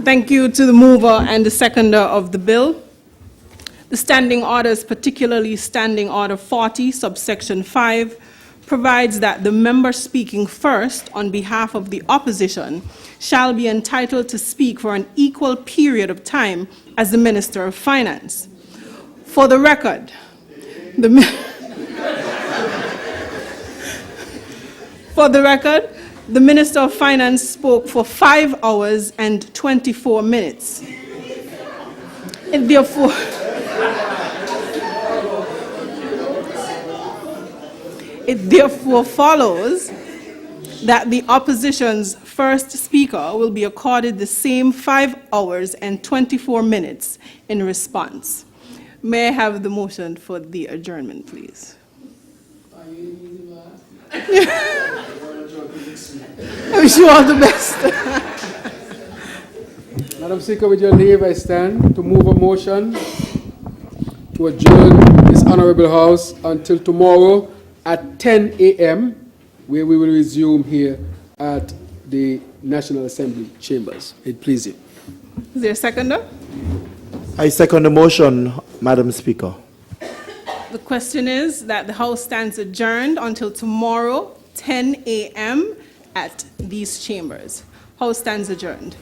Thank you to the mover and the seconder of the bill. The standing orders, particularly Standing Order 40, subsection 5, provides that the member speaking first on behalf of the opposition shall be entitled to speak for an equal period of time as the Minister of Finance. For the record, the Minister of Finance spoke for 5 hours and 24 minutes. It therefore follows that the opposition's first speaker will be accorded the same 5 hours and 24 minutes in response. May I have the motion for the adjournment, please? I wish you all the best. Madam Speaker, with your leave, I stand to move a motion to adjourn this Honourable House until tomorrow at 10 a.m., where we will resume here at the National Assembly chambers. It please you. Is there a seconder? I second the motion, Madam Speaker. The question is that the House stands adjourned until tomorrow, 10 a.m. at these chambers. House stands adjourned.